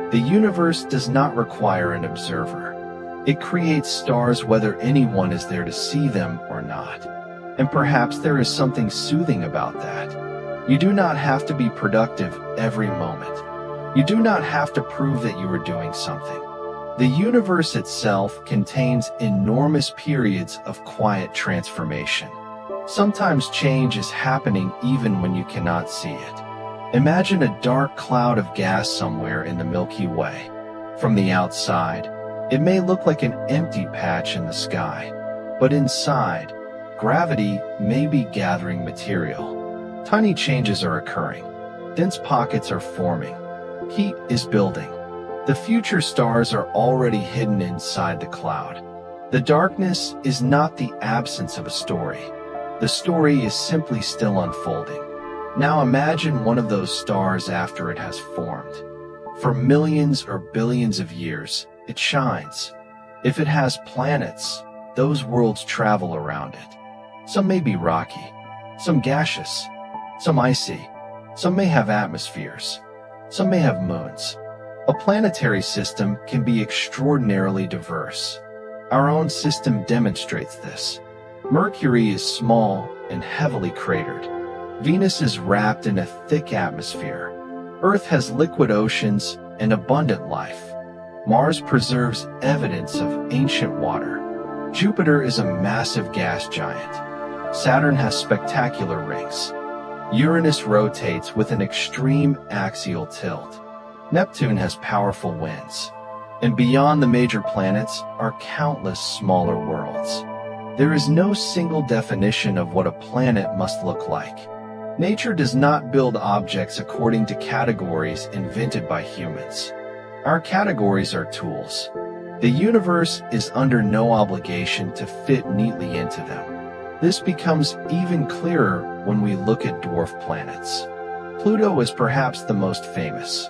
The universe does not require an observer. It creates stars whether anyone is there to see them or not. And perhaps there is something soothing about that. You do not have to be productive every moment. You do not have to prove that you are doing something. The universe itself contains enormous periods of quiet transformation. Sometimes change is happening even when you cannot see it. Imagine a dark cloud of gas somewhere in the Milky Way. From the outside, it may look like an empty patch in the sky, but inside, gravity may be gathering material. Tiny changes are occurring. Dense pockets are forming. Heat is building. The future stars are already hidden inside the cloud. The darkness is not the absence of a story. The story is simply still unfolding. Now imagine one of those stars after it has formed. For millions or billions of years, it shines. If it has planets, those worlds travel around it. Some may be rocky, some gaseous, some icy, some may have atmospheres, some may have moons. A planetary system can be extraordinarily diverse. Our own system demonstrates this. Mercury is small and heavily cratered. Venus is wrapped in a thick atmosphere. Earth has liquid oceans and abundant life. Mars preserves evidence of ancient water. Jupiter is a massive gas giant. Saturn has spectacular rings. Uranus rotates with an extreme axial tilt. Neptune has powerful winds. And beyond the major planets are countless smaller worlds. There is no single definition of what a planet must look like. Nature does not build objects according to categories invented by humans. Our categories are tools. The universe is under no obligation to fit neatly into them. This becomes even clearer when we look at dwarf planets. Pluto is perhaps the most famous.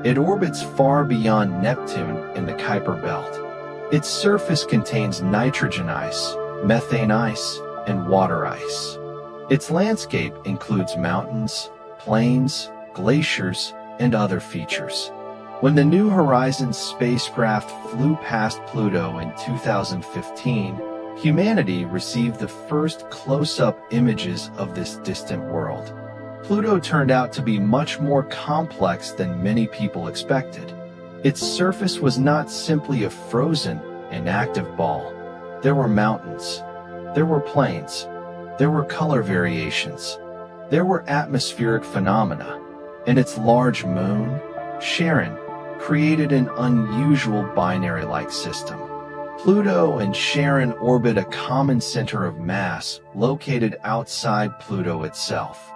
It orbits far beyond Neptune in the Kuiper Belt. Its surface contains nitrogen ice, methane ice, and water ice. Its landscape includes mountains, plains, glaciers, and other features. When the New Horizons spacecraft flew past Pluto in 2015, humanity received the first close-up images of this distant world. Pluto turned out to be much more complex than many people expected. Its surface was not simply a frozen, inactive ball. There were mountains. There were plains. There were color variations. There were atmospheric phenomena. And its large moon, Charon, created an unusual binary-like system. Pluto and Charon orbit a common center of mass located outside Pluto itself.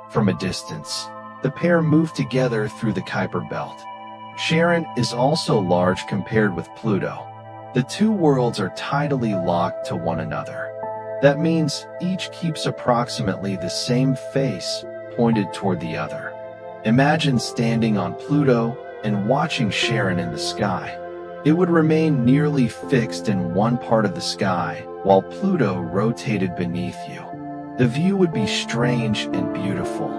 From a distance, the pair move together through the Kuiper Belt. Charon is also large compared with Pluto. The two worlds are tidally locked to one another. That means each keeps approximately the same face pointed toward the other. Imagine standing on Pluto and watching Charon in the sky. It would remain nearly fixed in one part of the sky while Pluto rotated beneath you. The view would be strange and beautiful,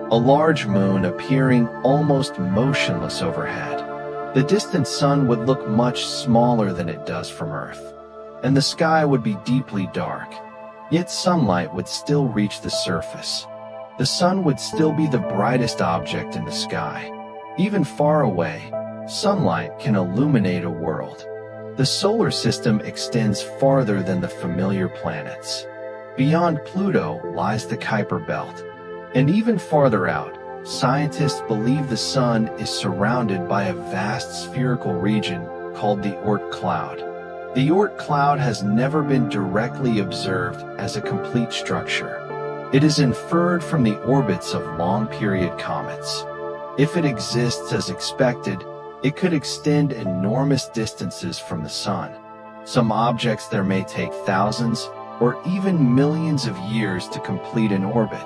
a large moon appearing almost motionless overhead. The distant sun would look much smaller than it does from Earth, and the sky would be deeply dark, yet sunlight would still reach the surface. The sun would still be the brightest object in the sky. Even far away, sunlight can illuminate a world. The solar system extends farther than the familiar planets. Beyond Pluto lies the Kuiper Belt. And even farther out, scientists believe the sun is surrounded by a vast spherical region called the Oort cloud. The Oort cloud has never been directly observed as a complete structure. It is inferred from the orbits of long-period comets. If it exists as expected, it could extend enormous distances from the sun. Some objects there may take thousands or even millions of years to complete an orbit.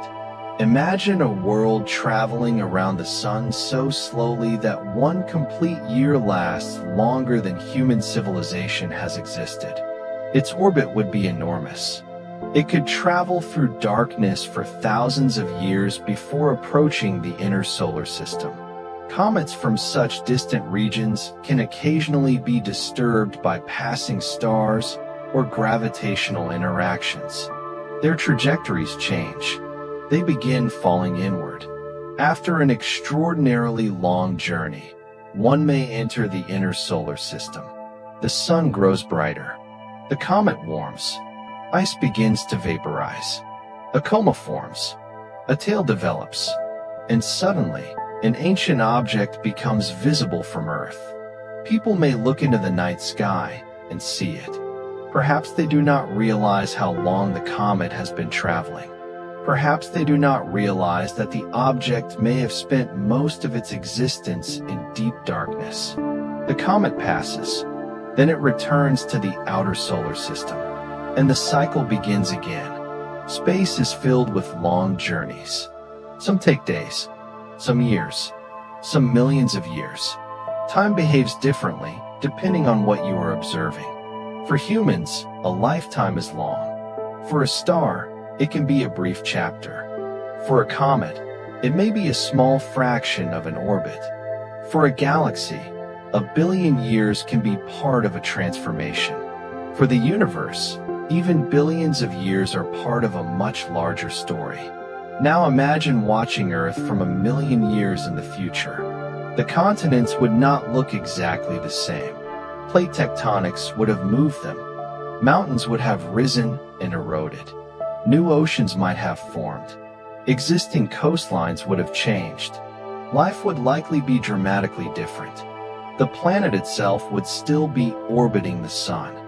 Imagine a world traveling around the sun so slowly that one complete year lasts longer than human civilization has existed. Its orbit would be enormous. It could travel through darkness for thousands of years before approaching the inner solar system. Comets from such distant regions can occasionally be disturbed by passing stars or gravitational interactions. Their trajectories change. They begin falling inward. After an extraordinarily long journey, one may enter the inner solar system. The sun grows brighter. The comet warms. Ice begins to vaporize. A coma forms. A tail develops. And suddenly, an ancient object becomes visible from Earth. People may look into the night sky and see it. Perhaps they do not realize how long the comet has been traveling. Perhaps they do not realize that the object may have spent most of its existence in deep darkness. The comet passes. Then it returns to the outer solar system. And the cycle begins again. Space is filled with long journeys. Some take days, some years, some millions of years. Time behaves differently depending on what you are observing. For humans, a lifetime is long. For a star, it can be a brief chapter. For a comet, it may be a small fraction of an orbit. For a galaxy, a billion years can be part of a transformation. For the universe, even billions of years are part of a much larger story. Now imagine watching Earth from a million years in the future. The continents would not look exactly the same. Plate tectonics would have moved them. Mountains would have risen and eroded. New oceans might have formed. Existing coastlines would have changed. Life would likely be dramatically different. The planet itself would still be orbiting the sun.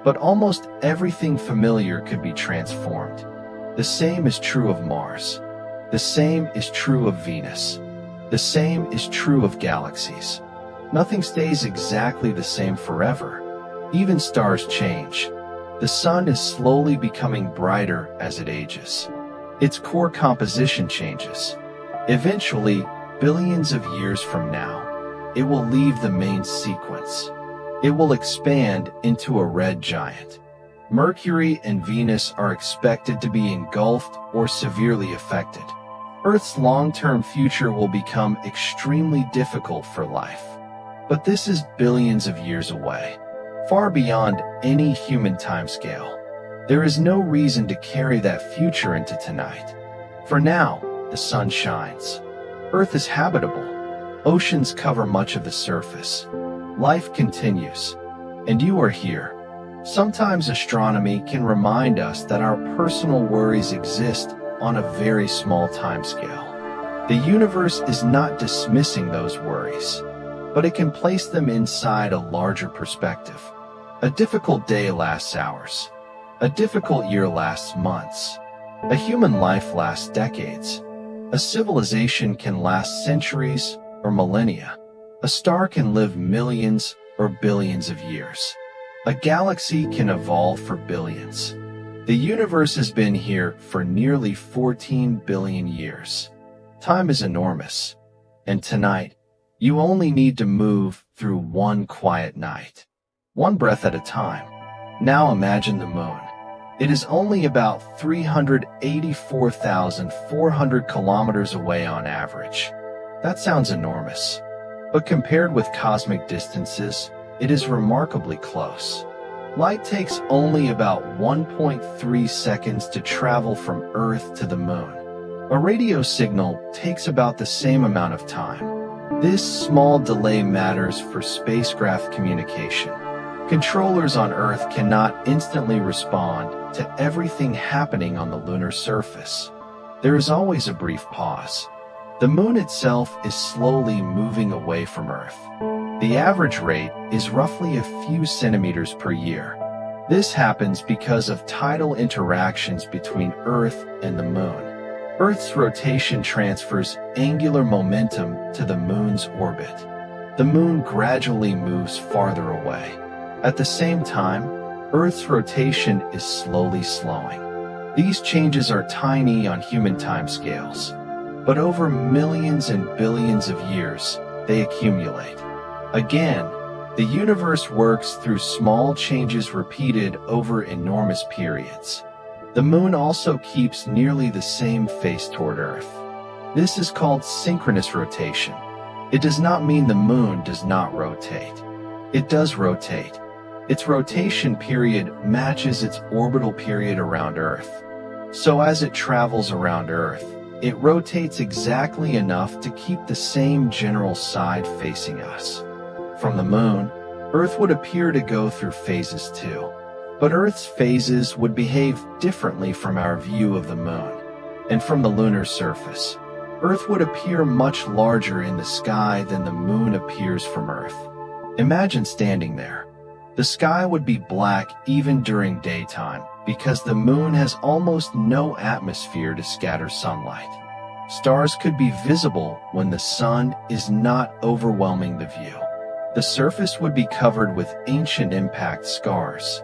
But almost everything familiar could be transformed. The same is true of Mars. The same is true of Venus. The same is true of galaxies. Nothing stays exactly the same forever. Even stars change. The sun is slowly becoming brighter as it ages. Its core composition changes. Eventually, billions of years from now, it will leave the main sequence. It will expand into a red giant. Mercury and Venus are expected to be engulfed or severely affected. Earth's long-term future will become extremely difficult for life. But this is billions of years away, far beyond any human timescale. There is no reason to carry that future into tonight. For now, the sun shines. Earth is habitable. Oceans cover much of the surface. Life continues. And you are here. Sometimes astronomy can remind us that our personal worries exist on a very small timescale. The universe is not dismissing those worries, but it can place them inside a larger perspective. A difficult day lasts hours. A difficult year lasts months. A human life lasts decades. A civilization can last centuries or millennia. A star can live millions or billions of years. A galaxy can evolve for billions. The universe has been here for nearly 14 billion years. Time is enormous. And tonight, you only need to move through one quiet night. One breath at a time. Now imagine the moon. It is only about 384,400 kilometers away on average. That sounds enormous. But compared with cosmic distances, it is remarkably close. Light takes only about 1.3 seconds to travel from Earth to the moon. A radio signal takes about the same amount of time. This small delay matters for spacecraft communication. Controllers on Earth cannot instantly respond to everything happening on the lunar surface. There is always a brief pause. The moon itself is slowly moving away from Earth. The average rate is roughly a few centimeters per year. This happens because of tidal interactions between Earth and the moon. Earth's rotation transfers angular momentum to the moon's orbit. The moon gradually moves farther away. At the same time, Earth's rotation is slowly slowing. These changes are tiny on human timescales, but over millions and billions of years, they accumulate. Again, the universe works through small changes repeated over enormous periods. The moon also keeps nearly the same face toward Earth. This is called synchronous rotation. It does not mean the moon does not rotate. It does rotate. Its rotation period matches its orbital period around Earth. So as it travels around Earth, it rotates exactly enough to keep the same general side facing us. From the moon, Earth would appear to go through phases too. But Earth's phases would behave differently from our view of the moon. And from the lunar surface, Earth would appear much larger in the sky than the moon appears from Earth. Imagine standing there. The sky would be black even during daytime because the moon has almost no atmosphere to scatter sunlight. Stars could be visible when the sun is not overwhelming the view. The surface would be covered with ancient impact scars.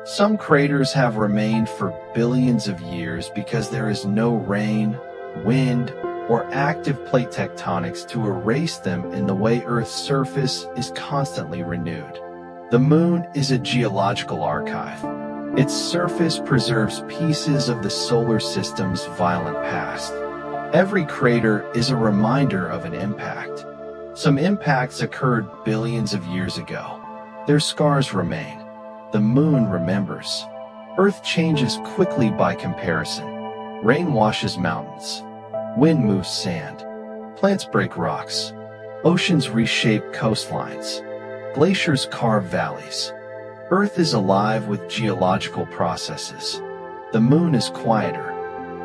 Some craters have remained for billions of years because there is no rain, wind, or active plate tectonics to erase them in the way Earth's surface is constantly renewed. The moon is a geological archive. Its surface preserves pieces of the solar system's violent past. Every crater is a reminder of an impact. Some impacts occurred billions of years ago. Their scars remain. The moon remembers. Earth changes quickly by comparison. Rain washes mountains. Wind moves sand. Plants break rocks. Oceans reshape coastlines. Glaciers carve valleys. Earth is alive with geological processes. The moon is quieter.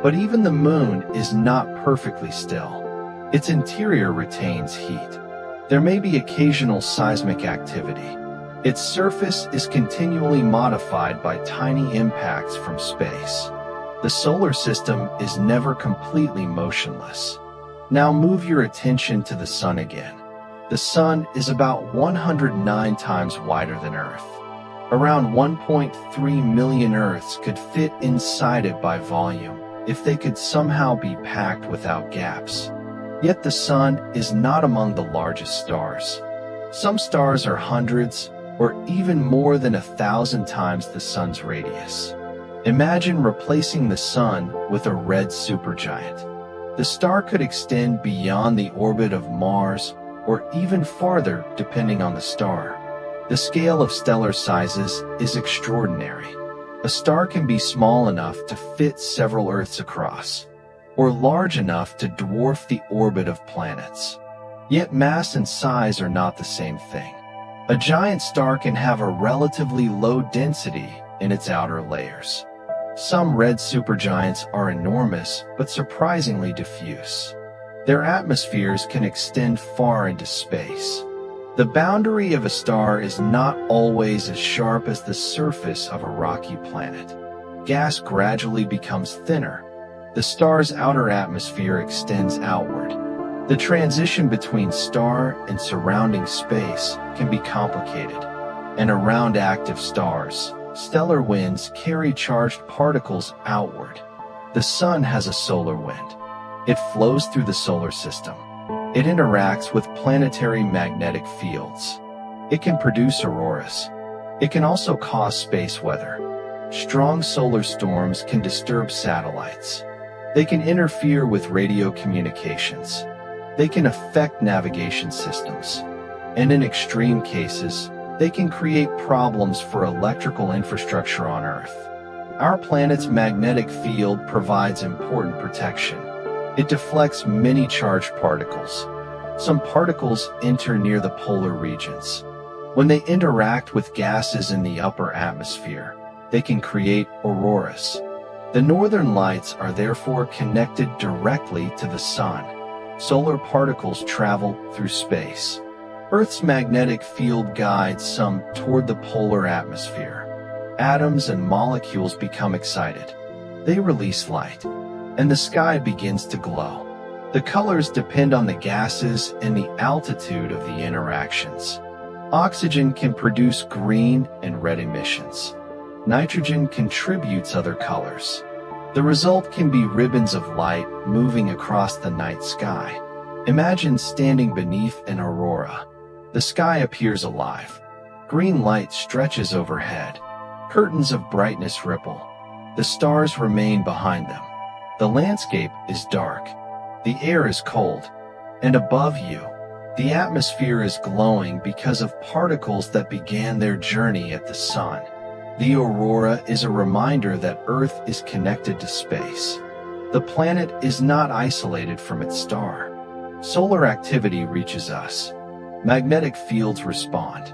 But even the moon is not perfectly still. Its interior retains heat. There may be occasional seismic activity. Its surface is continually modified by tiny impacts from space. The solar system is never completely motionless. Now move your attention to the sun again. The sun is about 109 times wider than Earth. Around 1.3 million Earths could fit inside it by volume if they could somehow be packed without gaps. Yet the sun is not among the largest stars. Some stars are hundreds or even more than 1,000 times the sun's radius. Imagine replacing the sun with a red supergiant. The star could extend beyond the orbit of Mars or even farther depending on the star. The scale of stellar sizes is extraordinary. A star can be small enough to fit several Earths across, or large enough to dwarf the orbit of planets. Yet mass and size are not the same thing. A giant star can have a relatively low density in its outer layers. Some red supergiants are enormous but surprisingly diffuse. Their atmospheres can extend far into space. The boundary of a star is not always as sharp as the surface of a rocky planet. Gas gradually becomes thinner. The star's outer atmosphere extends outward. The transition between star and surrounding space can be complicated, and around active stars, stellar winds carry charged particles outward. The sun has a solar wind. It flows through the solar system. It interacts with planetary magnetic fields. It can produce auroras. It can also cause space weather. Strong solar storms can disturb satellites. They can interfere with radio communications. They can affect navigation systems. And in extreme cases, they can create problems for electrical infrastructure on Earth. Our planet's magnetic field provides important protection. It deflects many charged particles. Some particles enter near the polar regions. When they interact with gases in the upper atmosphere, they can create auroras. The northern lights are therefore connected directly to the sun. Solar particles travel through space. Earth's magnetic field guides some toward the polar atmosphere. Atoms and molecules become excited. They release light, and the sky begins to glow. The colors depend on the gases and the altitude of the interactions. Oxygen can produce green and red emissions. Nitrogen contributes other colors. The result can be ribbons of light moving across the night sky. Imagine standing beneath an aurora. The sky appears alive. Green light stretches overhead. Curtains of brightness ripple. The stars remain behind them. The landscape is dark. The air is cold. And above you, the atmosphere is glowing because of particles that began their journey at the sun. The aurora is a reminder that Earth is connected to space. The planet is not isolated from its star. Solar activity reaches us. Magnetic fields respond.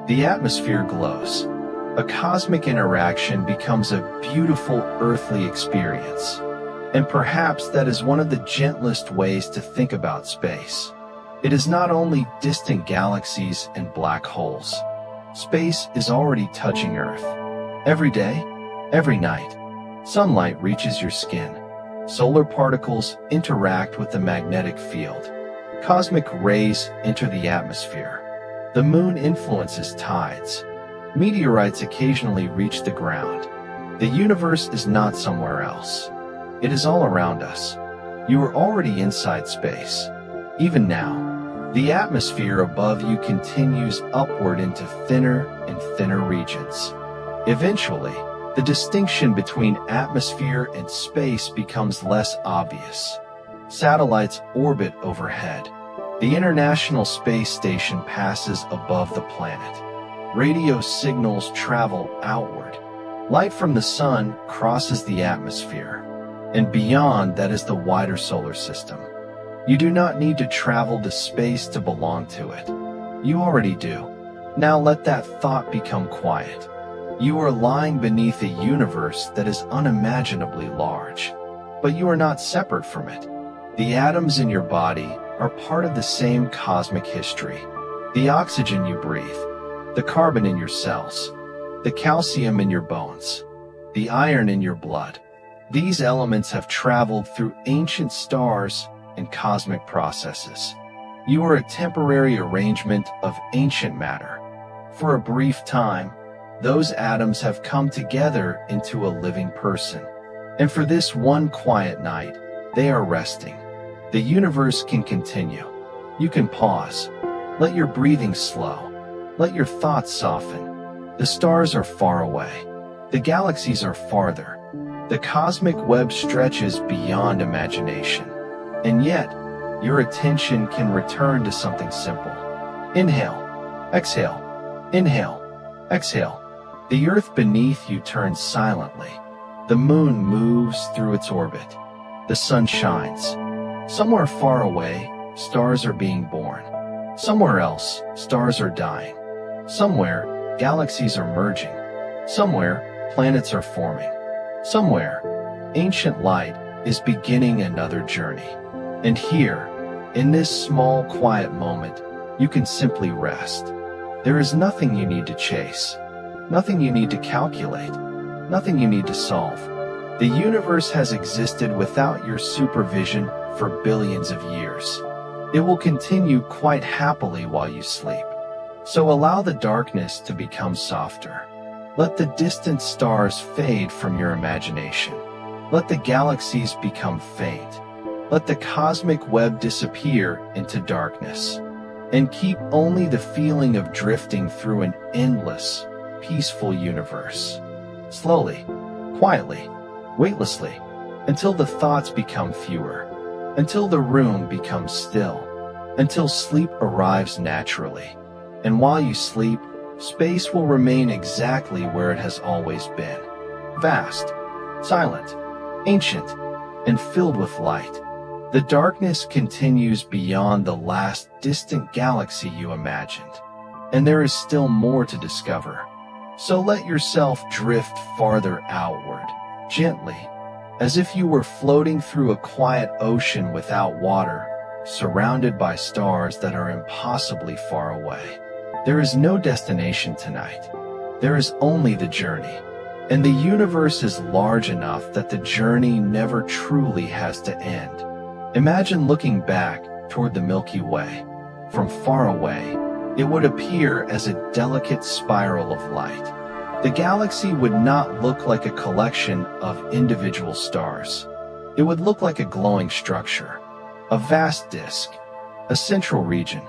The atmosphere glows. A cosmic interaction becomes a beautiful earthly experience. And perhaps that is one of the gentlest ways to think about space. It is not only distant galaxies and black holes. Space is already touching Earth. Every day, every night, sunlight reaches your skin. Solar particles interact with the magnetic field. Cosmic rays enter the atmosphere. The moon influences tides. Meteorites occasionally reach the ground. The universe is not somewhere else. It is all around us. You are already inside space. Even now, the atmosphere above you continues upward into thinner and thinner regions. Eventually, the distinction between atmosphere and space becomes less obvious. Satellites orbit overhead. The International Space Station passes above the planet. Radio signals travel outward. Light from the sun crosses the atmosphere. And beyond that is the wider solar system. You do not need to travel to space to belong to it. You already do. Now let that thought become quiet. You are lying beneath a universe that is unimaginably large. But you are not separate from it. The atoms in your body are part of the same cosmic history. The oxygen you breathe, the carbon in your cells, the calcium in your bones, the iron in your blood. These elements have traveled through ancient stars and cosmic processes. You are a temporary arrangement of ancient matter. For a brief time, those atoms have come together into a living person. And for this one quiet night, they are resting. The universe can continue. You can pause. Let your breathing slow. Let your thoughts soften. The stars are far away. The galaxies are farther. The cosmic web stretches beyond imagination. And yet, your attention can return to something simple. Inhale, exhale, inhale, exhale. The earth beneath you turns silently. The moon moves through its orbit. The sun shines. Somewhere far away, stars are being born. Somewhere else, stars are dying. Somewhere, galaxies are merging. Somewhere, planets are forming. Somewhere, ancient light is beginning another journey. And here, in this small, quiet moment, you can simply rest. There is nothing you need to chase, nothing you need to calculate, nothing you need to solve. The universe has existed without your supervision for billions of years. It will continue quite happily while you sleep. So allow the darkness to become softer. Let the distant stars fade from your imagination. Let the galaxies become faint. Let the cosmic web disappear into darkness. And keep only the feeling of drifting through an endless, peaceful universe. Slowly, quietly, weightlessly, until the thoughts become fewer, until the room becomes still, until sleep arrives naturally. And while you sleep, space will remain exactly where it has always been. Vast, silent, ancient, and filled with light. The darkness continues beyond the last distant galaxy you imagined, and there is still more to discover. So let yourself drift farther outward, gently, as if you were floating through a quiet ocean without water, surrounded by stars that are impossibly far away. There is no destination tonight. There is only the journey. And the universe is large enough that the journey never truly has to end. Imagine looking back toward the Milky Way. From far away, it would appear as a delicate spiral of light. The galaxy would not look like a collection of individual stars. It would look like a glowing structure, a vast disk, a central region,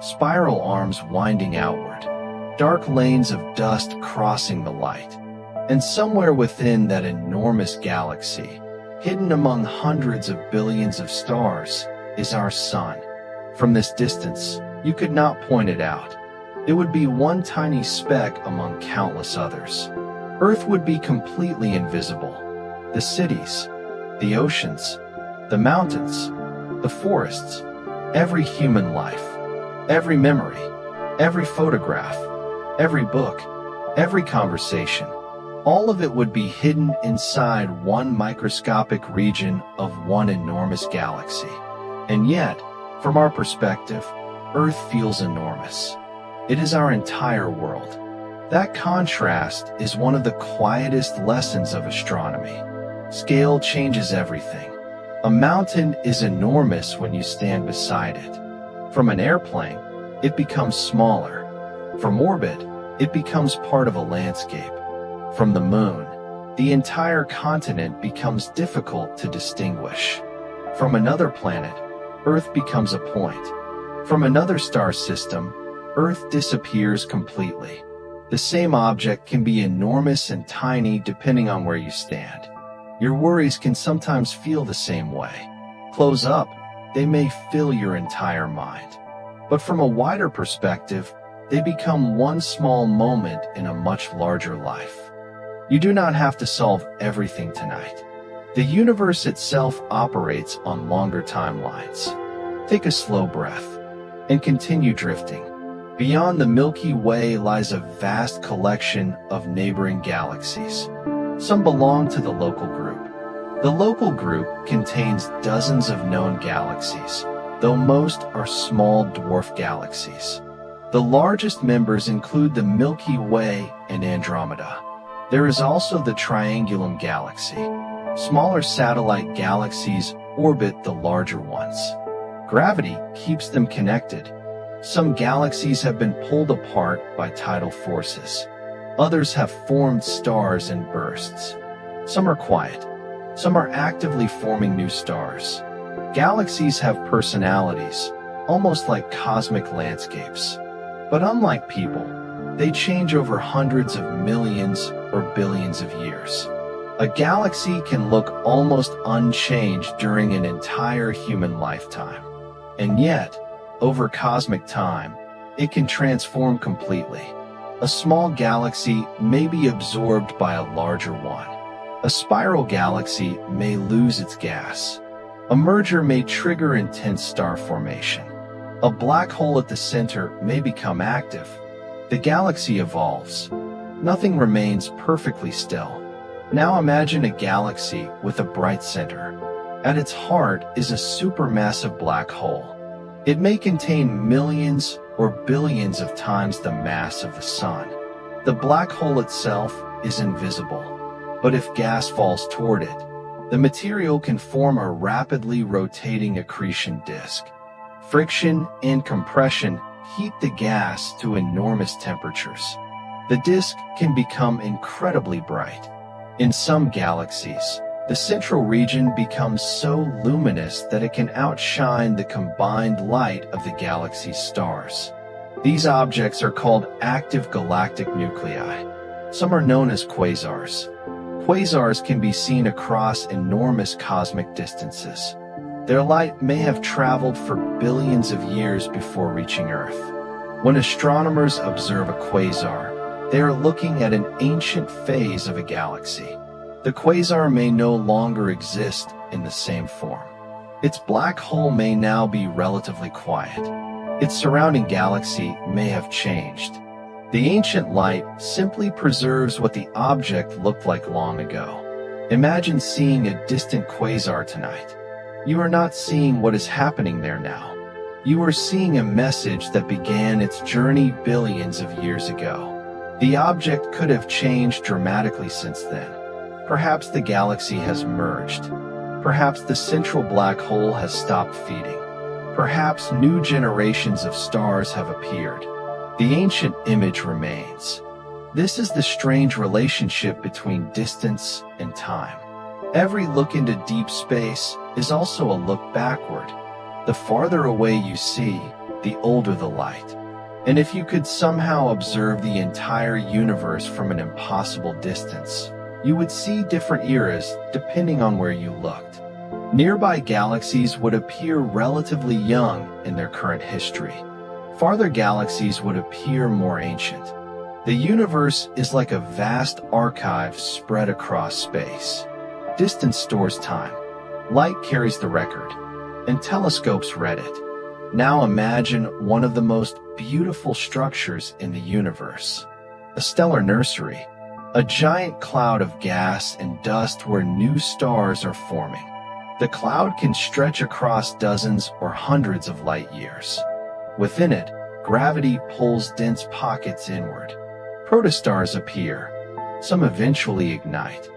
spiral arms winding outward, dark lanes of dust crossing the light. And somewhere within that enormous galaxy, hidden among hundreds of billions of stars, is our sun. From this distance, you could not point it out. It would be one tiny speck among countless others. Earth would be completely invisible. The cities, the oceans, the mountains, the forests, every human life, every memory, every photograph, every book, every conversation, all of it would be hidden inside one microscopic region of one enormous galaxy. And yet, from our perspective, Earth feels enormous. It is our entire world. That contrast is one of the quietest lessons of astronomy. Scale changes everything. A mountain is enormous when you stand beside it. From an airplane, it becomes smaller. From orbit, it becomes part of a landscape. From the moon, the entire continent becomes difficult to distinguish. From another planet, Earth becomes a point. From another star system, Earth disappears completely. The same object can be enormous and tiny depending on where you stand. Your worries can sometimes feel the same way. Close up, they may fill your entire mind. But from a wider perspective, they become one small moment in a much larger life. You do not have to solve everything tonight. The universe itself operates on longer timelines. Take a slow breath and continue drifting. Beyond the Milky Way lies a vast collection of neighboring galaxies. Some belong to the local group. The local group contains dozens of known galaxies, though most are small dwarf galaxies. The largest members include the Milky Way and Andromeda. There is also the Triangulum Galaxy. Smaller satellite galaxies orbit the larger ones. Gravity keeps them connected. Some galaxies have been pulled apart by tidal forces. Others have formed stars in bursts. Some are quiet. Some are actively forming new stars. Galaxies have personalities, almost like cosmic landscapes. But unlike people, they change over hundreds of millions or billions of years. A galaxy can look almost unchanged during an entire human lifetime. And yet, over cosmic time, it can transform completely. A small galaxy may be absorbed by a larger one. A spiral galaxy may lose its gas. A merger may trigger intense star formation. A black hole at the center may become active. The galaxy evolves. Nothing remains perfectly still. Now imagine a galaxy with a bright center. At its heart is a supermassive black hole. It may contain millions or billions of times the mass of the Sun. The black hole itself is invisible, but if gas falls toward it, the material can form a rapidly rotating accretion disk. Friction and compression heat the gas to enormous temperatures. The disk can become incredibly bright. In some galaxies, the central region becomes so luminous that it can outshine the combined light of the galaxy's stars. These objects are called active galactic nuclei. Some are known as quasars. Quasars can be seen across enormous cosmic distances. Their light may have traveled for billions of years before reaching Earth. When astronomers observe a quasar, they are looking at an ancient phase of a galaxy. The quasar may no longer exist in the same form. Its black hole may now be relatively quiet. Its surrounding galaxy may have changed. The ancient light simply preserves what the object looked like long ago. Imagine seeing a distant quasar tonight. You are not seeing what is happening there now. You are seeing a message that began its journey billions of years ago. The object could have changed dramatically since then. Perhaps the galaxy has merged. Perhaps the central black hole has stopped feeding. Perhaps new generations of stars have appeared. The ancient image remains. This is the strange relationship between distance and time. Every look into deep space is also a look backward. The farther away you see, the older the light. And if you could somehow observe the entire universe from an impossible distance, you would see different eras depending on where you looked. Nearby galaxies would appear relatively young in their current history. Farther galaxies would appear more ancient. The universe is like a vast archive spread across space. Distance stores time. Light carries the record, and telescopes read it. Now imagine one of the most beautiful structures in the universe. A stellar nursery. A giant cloud of gas and dust where new stars are forming. The cloud can stretch across dozens or hundreds of light years. Within it, gravity pulls dense pockets inward. Protostars appear. Some eventually ignite.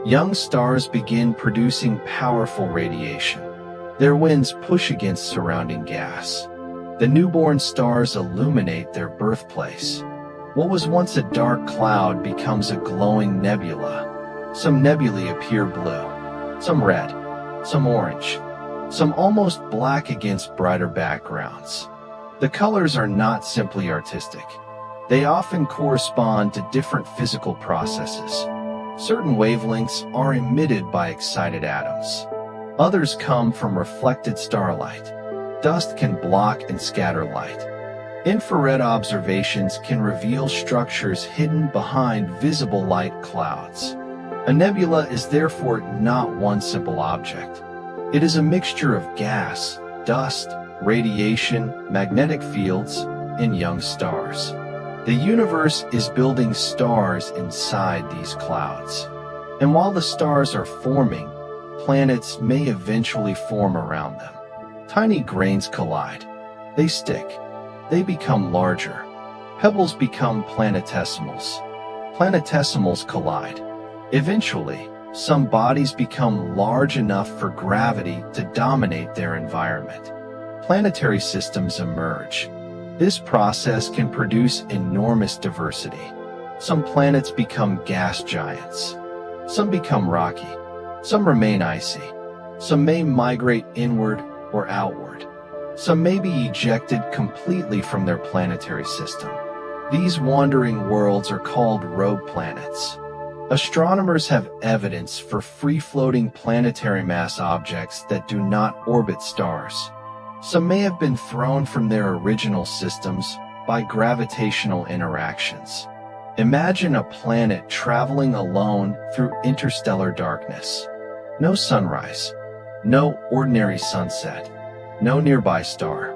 Young stars begin producing powerful radiation. Their winds push against surrounding gas. The newborn stars illuminate their birthplace. What was once a dark cloud becomes a glowing nebula. Some nebulae appear blue, some red, some orange, some almost black against brighter backgrounds. The colors are not simply artistic. They often correspond to different physical processes. Certain wavelengths are emitted by excited atoms. Others come from reflected starlight. Dust can block and scatter light. Infrared observations can reveal structures hidden behind visible light clouds. A nebula is therefore not one simple object. It is a mixture of gas, dust, radiation, magnetic fields, and young stars. The universe is building stars inside these clouds. And while the stars are forming, planets may eventually form around them. Tiny grains collide. They stick. They become larger. Pebbles become planetesimals. Planetesimals collide. Eventually, some bodies become large enough for gravity to dominate their environment. Planetary systems emerge. This process can produce enormous diversity. Some planets become gas giants. Some become rocky. Some remain icy. Some may migrate inward or outward. Some may be ejected completely from their planetary system. These wandering worlds are called rogue planets. Astronomers have evidence for free-floating planetary mass objects that do not orbit stars. Some may have been thrown from their original systems by gravitational interactions. Imagine a planet traveling alone through interstellar darkness. No sunrise, no ordinary sunset, no nearby star.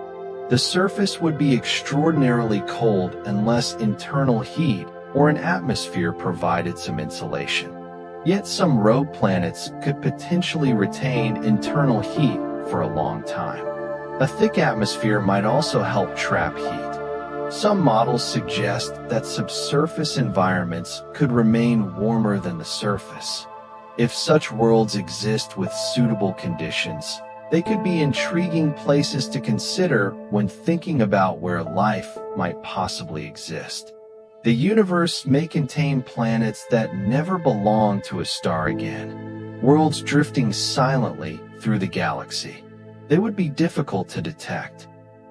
The surface would be extraordinarily cold unless internal heat or an atmosphere provided some insulation. Yet some rogue planets could potentially retain internal heat for a long time. A thick atmosphere might also help trap heat. Some models suggest that subsurface environments could remain warmer than the surface. If such worlds exist with suitable conditions, they could be intriguing places to consider when thinking about where life might possibly exist. The universe may contain planets that never belong to a star again, worlds drifting silently through the galaxy. They would be difficult to detect.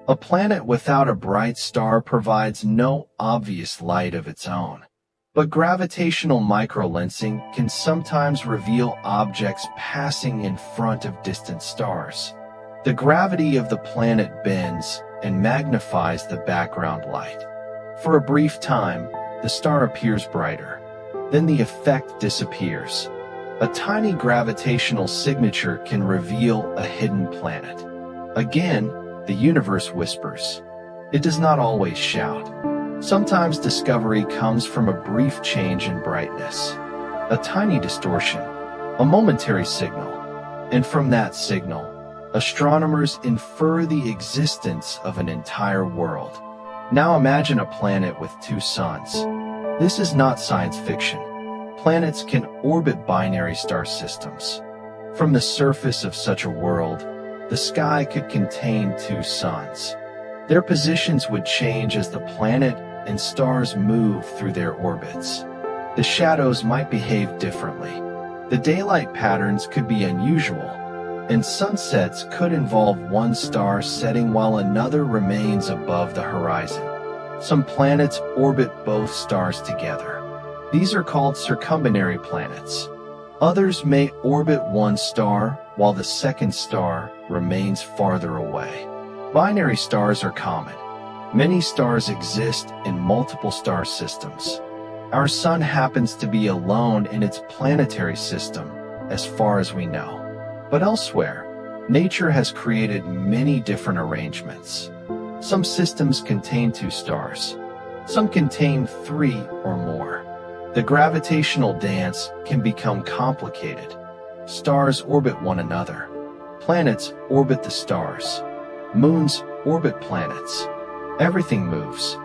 A planet without a bright star provides no obvious light of its own. But gravitational microlensing can sometimes reveal objects passing in front of distant stars. The gravity of the planet bends and magnifies the background light. For a brief time, the star appears brighter. Then the effect disappears. A tiny gravitational signature can reveal a hidden planet. Again, the universe whispers. It does not always shout. Sometimes discovery comes from a brief change in brightness, a tiny distortion, a momentary signal, and from that signal, astronomers infer the existence of an entire world. Now imagine a planet with two suns. This is not science fiction. Planets can orbit binary star systems. From the surface of such a world, the sky could contain two suns. Their positions would change as the planet and stars move through their orbits. The shadows might behave differently. The daylight patterns could be unusual, and sunsets could involve one star setting while another remains above the horizon. Some planets orbit both stars together. These are called circumbinary planets. Others may orbit one star while the second star remains farther away. Binary stars are common. Many stars exist in multiple star systems. Our Sun happens to be alone in its planetary system, as far as we know. But elsewhere, nature has created many different arrangements. Some systems contain two stars. Some contain three or more. The gravitational dance can become complicated. Stars orbit one another. Planets orbit the stars. Moons orbit planets. Everything moves,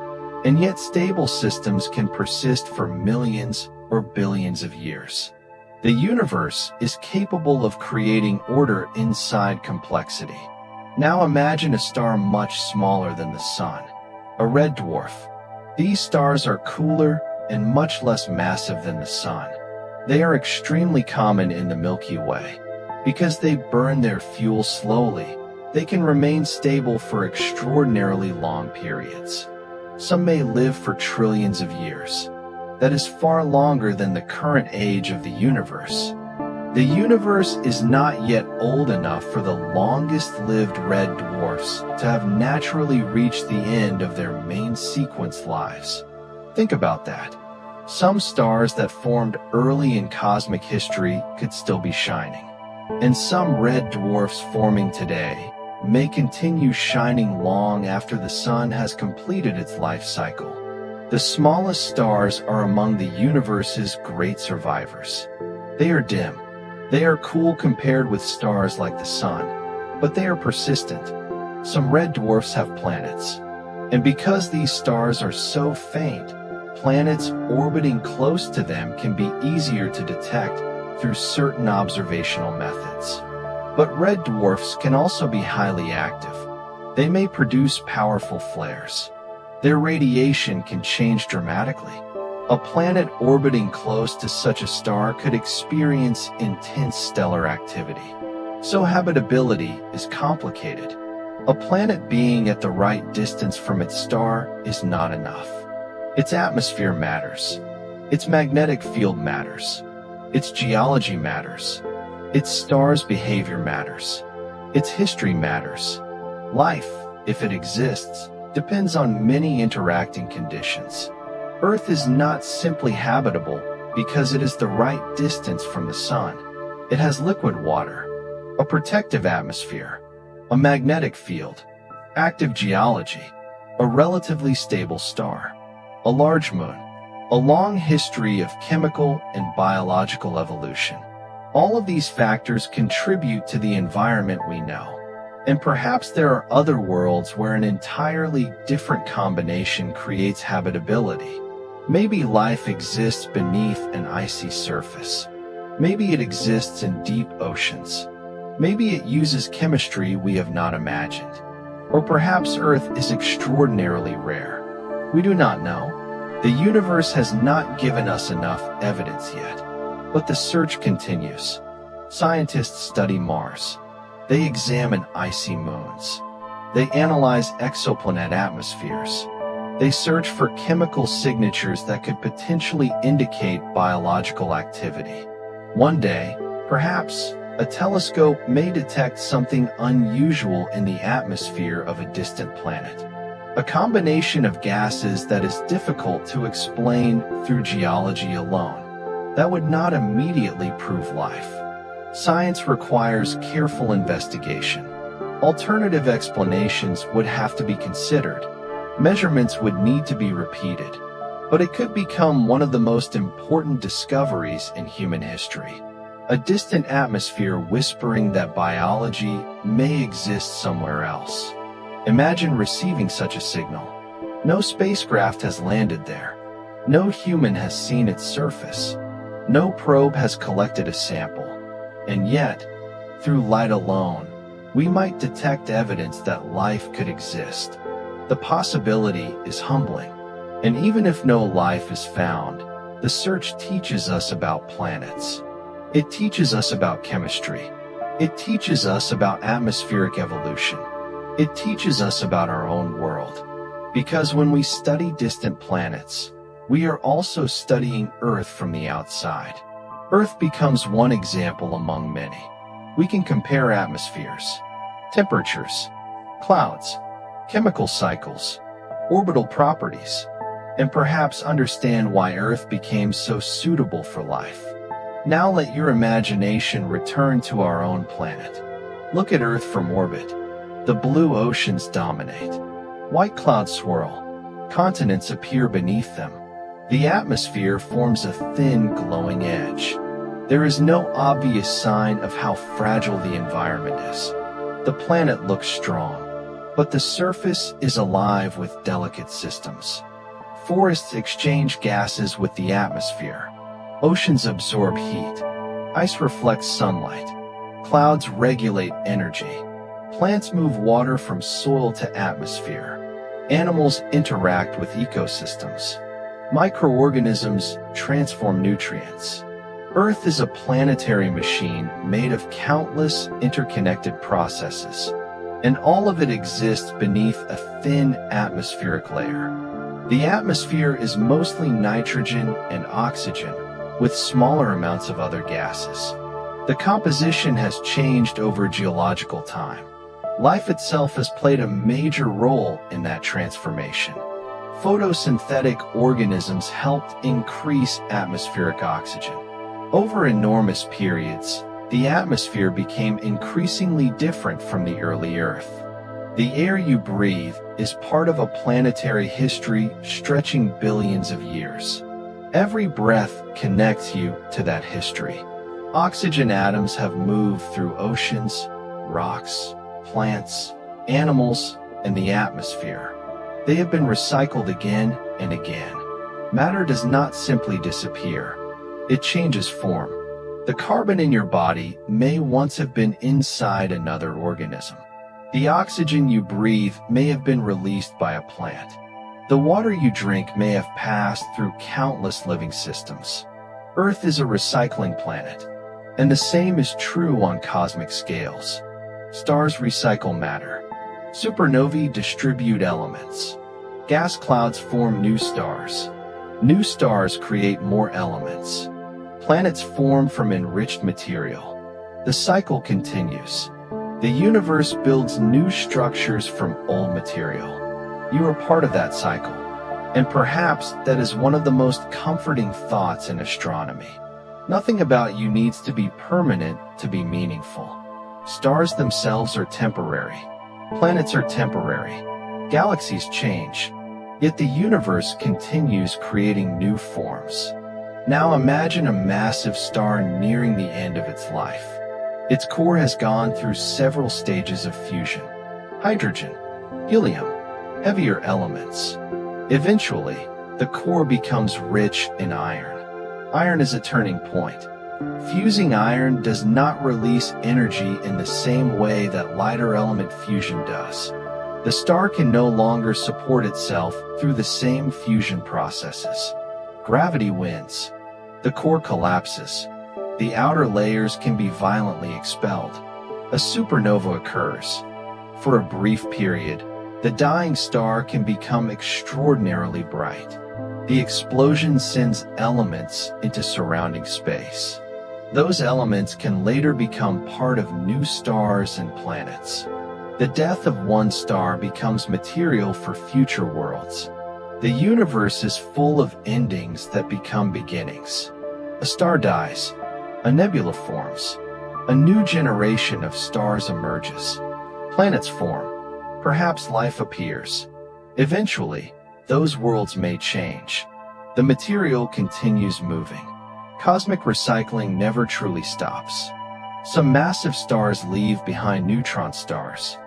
and yet stable systems can persist for millions or billions of years. The universe is capable of creating order inside complexity. Now imagine a star much smaller than the Sun, a red dwarf. These stars are cooler and much less massive than the Sun. They are extremely common in the Milky Way. Because they burn their fuel slowly, they can remain stable for extraordinarily long periods. Some may live for trillions of years. That is far longer than the current age of the universe. The universe is not yet old enough for the longest-lived red dwarfs to have naturally reached the end of their main sequence lives. Think about that. Some stars that formed early in cosmic history could still be shining. And some red dwarfs forming today may continue shining long after the Sun has completed its life cycle. The smallest stars are among the universe's great survivors. They are dim. They are cool compared with stars like the Sun, but they are persistent. Some red dwarfs have planets. And because these stars are so faint, planets orbiting close to them can be easier to detect through certain observational methods. But red dwarfs can also be highly active. They may produce powerful flares. Their radiation can change dramatically. A planet orbiting close to such a star could experience intense stellar activity. So habitability is complicated. A planet being at the right distance from its star is not enough. Its atmosphere matters. Its magnetic field matters. Its geology matters. Its star's behavior matters. Its history matters. Life, if it exists, depends on many interacting conditions. Earth is not simply habitable because it is the right distance from the sun. It has liquid water, a protective atmosphere, a magnetic field, active geology, a relatively stable star, a large moon, a long history of chemical and biological evolution. All of these factors contribute to the environment we know. And perhaps there are other worlds where an entirely different combination creates habitability. Maybe life exists beneath an icy surface. Maybe it exists in deep oceans. Maybe it uses chemistry we have not imagined. Or perhaps Earth is extraordinarily rare. We do not know. The universe has not given us enough evidence yet. But the search continues. Scientists study Mars. They examine icy moons. They analyze exoplanet atmospheres. They search for chemical signatures that could potentially indicate biological activity. One day, perhaps, a telescope may detect something unusual in the atmosphere of a distant planet. A combination of gases that is difficult to explain through geology alone, that would not immediately prove life. Science requires careful investigation. Alternative explanations would have to be considered. Measurements would need to be repeated. But it could become one of the most important discoveries in human history. A distant atmosphere whispering that biology may exist somewhere else. Imagine receiving such a signal. No spacecraft has landed there. No human has seen its surface. No probe has collected a sample. And yet, through light alone, we might detect evidence that life could exist. The possibility is humbling. And even if no life is found, the search teaches us about planets. It teaches us about chemistry. It teaches us about atmospheric evolution. It teaches us about our own world. Because when we study distant planets, we are also studying Earth from the outside. Earth becomes one example among many. We can compare atmospheres, temperatures, clouds, chemical cycles, orbital properties, and perhaps understand why Earth became so suitable for life. Now let your imagination return to our own planet. Look at Earth from orbit. The blue oceans dominate. White clouds swirl. Continents appear beneath them. The atmosphere forms a thin, glowing edge. There is no obvious sign of how fragile the environment is. The planet looks strong, but the surface is alive with delicate systems. Forests exchange gases with the atmosphere. Oceans absorb heat. Ice reflects sunlight. Clouds regulate energy. Plants move water from soil to atmosphere. Animals interact with ecosystems. Microorganisms transform nutrients. Earth is a planetary machine made of countless interconnected processes, and all of it exists beneath a thin atmospheric layer. The atmosphere is mostly nitrogen and oxygen, with smaller amounts of other gases. The composition has changed over geological time. Life itself has played a major role in that transformation. Photosynthetic organisms helped increase atmospheric oxygen. Over enormous periods, the atmosphere became increasingly different from the early Earth. The air you breathe is part of a planetary history stretching billions of years. Every breath connects you to that history. Oxygen atoms have moved through oceans, rocks, plants, animals, and the atmosphere. They have been recycled again and again. Matter does not simply disappear. It changes form. The carbon in your body may once have been inside another organism. The oxygen you breathe may have been released by a plant. The water you drink may have passed through countless living systems. Earth is a recycling planet, and the same is true on cosmic scales. Stars recycle matter. Supernovae distribute elements. Gas clouds form new stars. New stars create more elements. Planets form from enriched material. The cycle continues. The universe builds new structures from old material. You are part of that cycle. And perhaps that is one of the most comforting thoughts in astronomy. Nothing about you needs to be permanent to be meaningful. Stars themselves are temporary. Planets are temporary. Galaxies change. Yet the universe continues creating new forms. Now imagine a massive star nearing the end of its life. Its core has gone through several stages of fusion. Hydrogen, helium, heavier elements. Eventually, the core becomes rich in iron. Iron is a turning point. Fusing iron does not release energy in the same way that lighter element fusion does. The star can no longer support itself through the same fusion processes. Gravity wins. The core collapses. The outer layers can be violently expelled. A supernova occurs. For a brief period, the dying star can become extraordinarily bright. The explosion sends elements into surrounding space. Those elements can later become part of new stars and planets. The death of one star becomes material for future worlds. The universe is full of endings that become beginnings. A star dies. A nebula forms. A new generation of stars emerges. Planets form. Perhaps life appears. Eventually, those worlds may change. The material continues moving. Cosmic recycling never truly stops. Some massive stars leave behind neutron stars.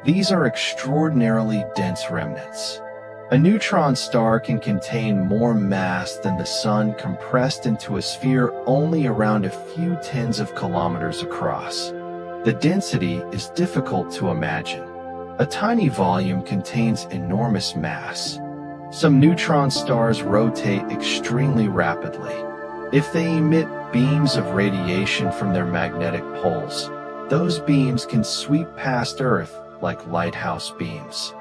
These are extraordinarily dense remnants. A neutron star can contain more mass than the Sun compressed into a sphere only around a few tens of kilometers across. The density is difficult to imagine. A tiny volume contains enormous mass. Some neutron stars rotate extremely rapidly. If they emit beams of radiation from their magnetic poles, those beams can sweep past Earth like lighthouse beams.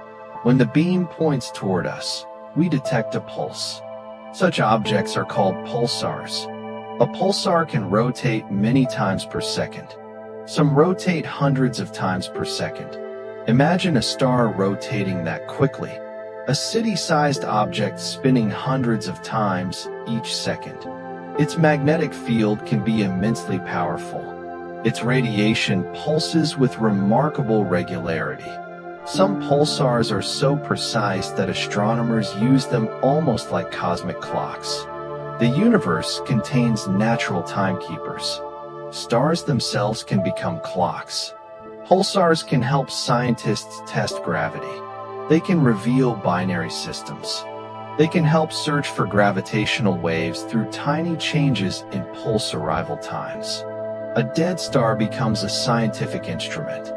When the beam points toward us, we detect a pulse. Such objects are called pulsars. A pulsar can rotate many times per second. Some rotate hundreds of times per second. Imagine a star rotating that quickly. A city-sized object spinning hundreds of times each second. Its magnetic field can be immensely powerful. Its radiation pulses with remarkable regularity. Some pulsars are so precise that astronomers use them almost like cosmic clocks. The universe contains natural timekeepers. Stars themselves can become clocks. Pulsars can help scientists test gravity. They can reveal binary systems. They can help search for gravitational waves through tiny changes in pulse arrival times. A dead star becomes a scientific instrument.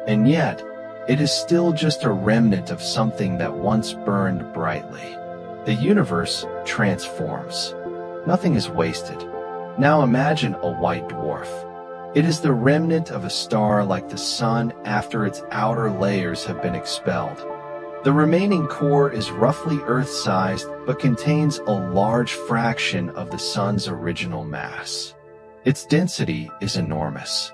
And yet, it is still just a remnant of something that once burned brightly. The universe transforms. Nothing is wasted. Now imagine a white dwarf. It is the remnant of a star like the Sun after its outer layers have been expelled. The remaining core is roughly Earth-sized but contains a large fraction of the Sun's original mass. Its density is enormous.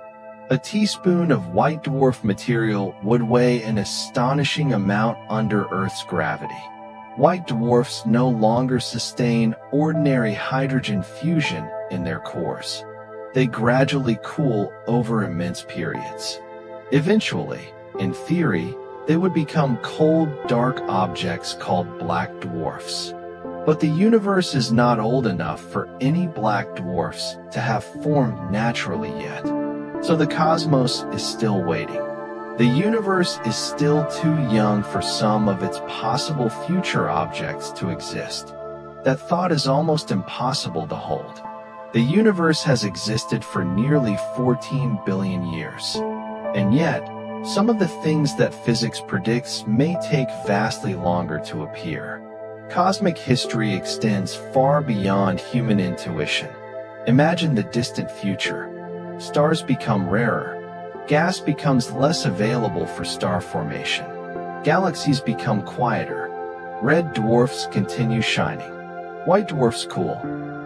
A teaspoon of white dwarf material would weigh an astonishing amount under Earth's gravity. White dwarfs no longer sustain ordinary hydrogen fusion in their cores. They gradually cool over immense periods. Eventually, in theory, they would become cold, dark objects called black dwarfs. But the universe is not old enough for any black dwarfs to have formed naturally yet. So the cosmos is still waiting. The universe is still too young for some of its possible future objects to exist. That thought is almost impossible to hold. The universe has existed for nearly 14 billion years. And yet, some of the things that physics predicts may take vastly longer to appear. Cosmic history extends far beyond human intuition. Imagine the distant future. Stars become rarer. Gas becomes less available for star formation. Galaxies become quieter. Red dwarfs continue shining. White dwarfs cool.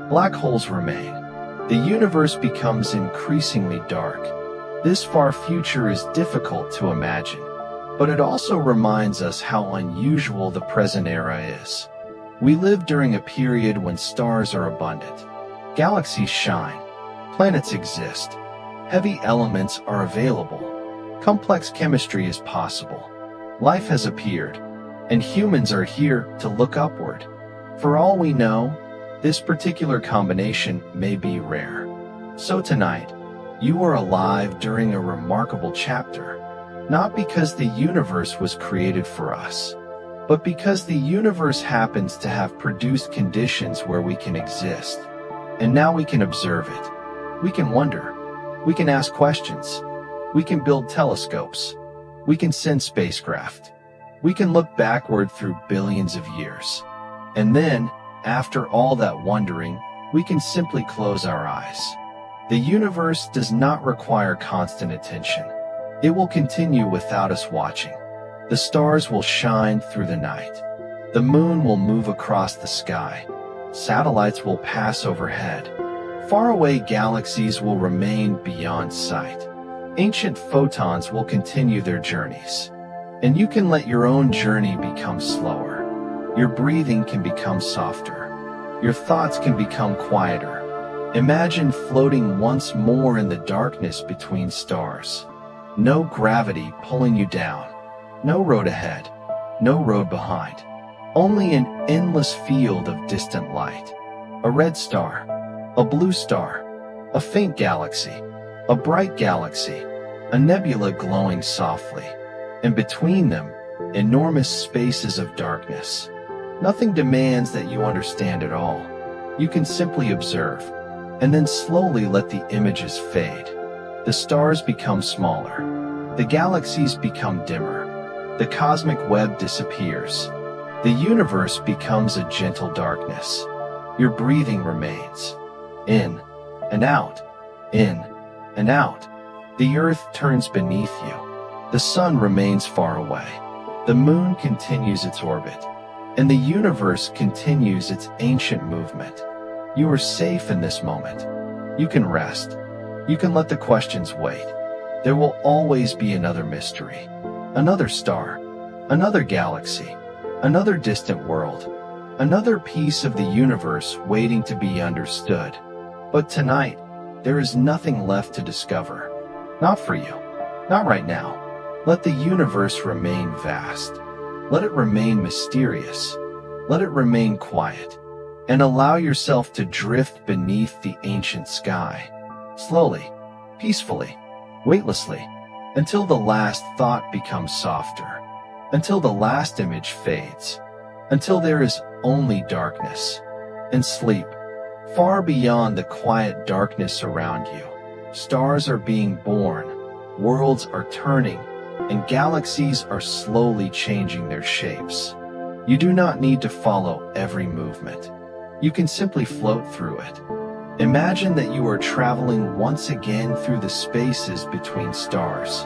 Black holes remain. The universe becomes increasingly dark. This far future is difficult to imagine, but it also reminds us how unusual the present era is. We live during a period when stars are abundant, galaxies shine, planets exist, heavy elements are available, complex chemistry is possible, life has appeared, and humans are here to look upward. For all we know, this particular combination may be rare. So tonight, you are alive during a remarkable chapter, not because the universe was created for us, but because the universe happens to have produced conditions where we can exist. And now we can observe it. We can wonder. We can ask questions. We can build telescopes. We can send spacecraft. We can look backward through billions of years. And then, after all that wondering, we can simply close our eyes. The universe does not require constant attention. It will continue without us watching. The stars will shine through the night. The moon will move across the sky. Satellites will pass overhead. Faraway galaxies will remain beyond sight. Ancient photons will continue their journeys. And you can let your own journey become slower. Your breathing can become softer. Your thoughts can become quieter. Imagine floating once more in the darkness between stars. No gravity pulling you down. No road ahead. No road behind. Only an endless field of distant light. A red star. A blue star. A faint galaxy. A bright galaxy. A nebula glowing softly. And between them, enormous spaces of darkness. Nothing demands that you understand it all. You can simply observe, and then slowly let the images fade. The stars become smaller. The galaxies become dimmer. The cosmic web disappears. The universe becomes a gentle darkness. Your breathing remains. In and out. In and out. The earth turns beneath you. The sun remains far away. The moon continues its orbit. And the universe continues its ancient movement. You are safe in this moment. You can rest. You can let the questions wait. There will always be another mystery, another star, another galaxy, another distant world, another piece of the universe waiting to be understood. But tonight, there is nothing left to discover. Not for you. Not right now. Let the universe remain vast. Let it remain mysterious. Let it remain quiet. And allow yourself to drift beneath the ancient sky. Slowly, peacefully, weightlessly, until the last thought becomes softer. Until the last image fades. Until there is only darkness. And sleep. Far beyond the quiet darkness around you. Stars are being born. Worlds are turning. And galaxies are slowly changing their shapes. You do not need to follow every movement. You can simply float through it. Imagine that you are traveling once again through the spaces between stars.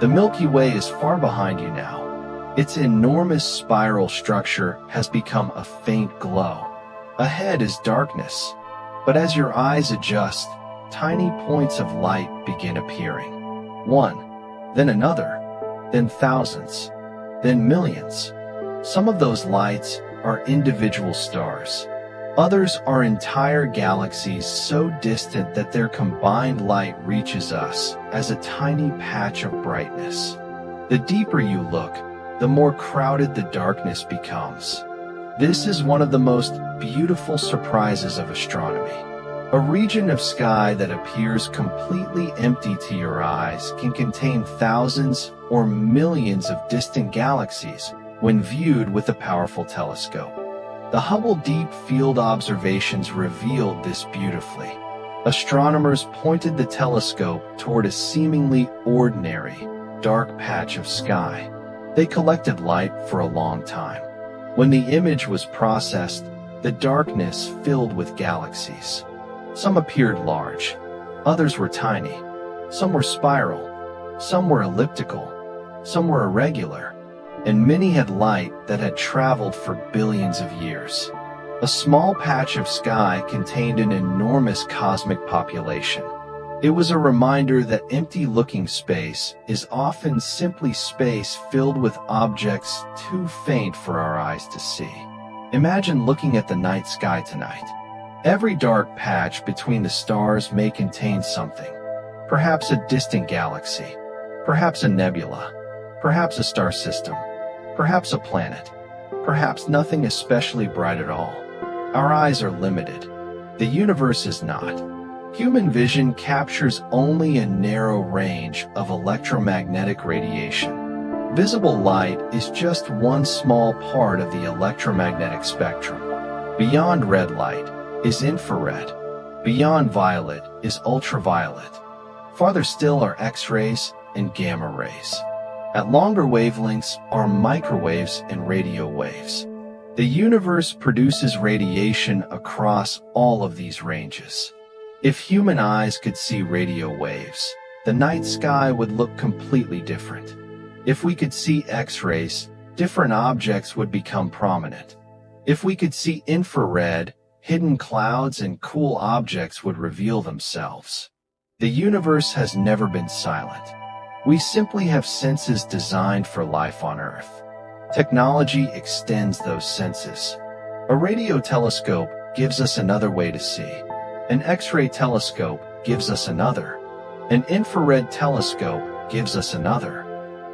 The Milky Way is far behind you now. Its enormous spiral structure has become a faint glow. Ahead is darkness. But as your eyes adjust, tiny points of light begin appearing. One, then another. Then thousands, then millions. Some of those lights are individual stars. Others are entire galaxies so distant that their combined light reaches us as a tiny patch of brightness. The deeper you look, the more crowded the darkness becomes. This is one of the most beautiful surprises of astronomy. A region of sky that appears completely empty to your eyes can contain thousands or millions of distant galaxies when viewed with a powerful telescope. The Hubble Deep Field observations revealed this beautifully. Astronomers pointed the telescope toward a seemingly ordinary, dark patch of sky. They collected light for a long time. When the image was processed, the darkness filled with galaxies. Some appeared large, others were tiny, some were spiral, some were elliptical, some were irregular, and many had light that had traveled for billions of years. A small patch of sky contained an enormous cosmic population. It was a reminder that empty-looking space is often simply space filled with objects too faint for our eyes to see. Imagine looking at the night sky tonight. Every dark patch between the stars may contain something. Perhaps a distant galaxy, perhaps a nebula, perhaps a star system, perhaps a planet, perhaps nothing especially bright at all. Our eyes are limited. The universe is not. Human vision captures only a narrow range of electromagnetic radiation. Visible light is just one small part of the electromagnetic spectrum. Beyond red light is infrared. Beyond violet is ultraviolet. Farther still are X-rays and gamma rays. At longer wavelengths are microwaves and radio waves. The universe produces radiation across all of these ranges. If human eyes could see radio waves, the night sky would look completely different. If we could see X-rays, different objects would become prominent. If we could see infrared, hidden clouds and cool objects would reveal themselves. The universe has never been silent. We simply have senses designed for life on Earth. Technology extends those senses. A radio telescope gives us another way to see. An X-ray telescope gives us another. An infrared telescope gives us another.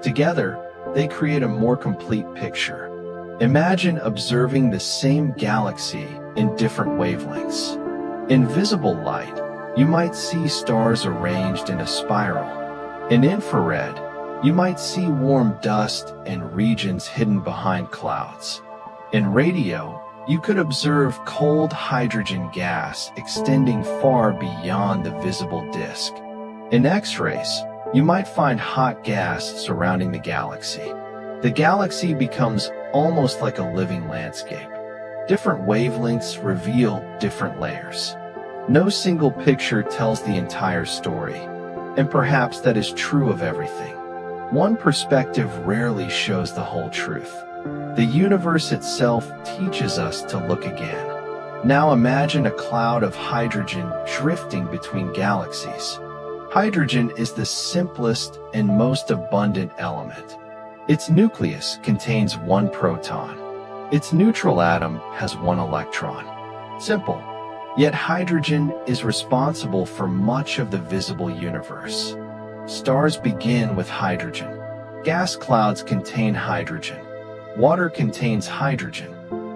Together, they create a more complete picture. Imagine observing the same galaxy in different wavelengths. In visible light, you might see stars arranged in a spiral. In infrared, you might see warm dust and regions hidden behind clouds. In radio, you could observe cold hydrogen gas extending far beyond the visible disk. In X-rays, you might find hot gas surrounding the galaxy. The galaxy becomes almost like a living landscape. Different wavelengths reveal different layers. No single picture tells the entire story, and perhaps that is true of everything. One perspective rarely shows the whole truth. The universe itself teaches us to look again. Now imagine a cloud of hydrogen drifting between galaxies. Hydrogen is the simplest and most abundant element. Its nucleus contains one proton. Its neutral atom has one electron. Simple. Yet hydrogen is responsible for much of the visible universe. Stars begin with hydrogen. Gas clouds contain hydrogen. Water contains hydrogen.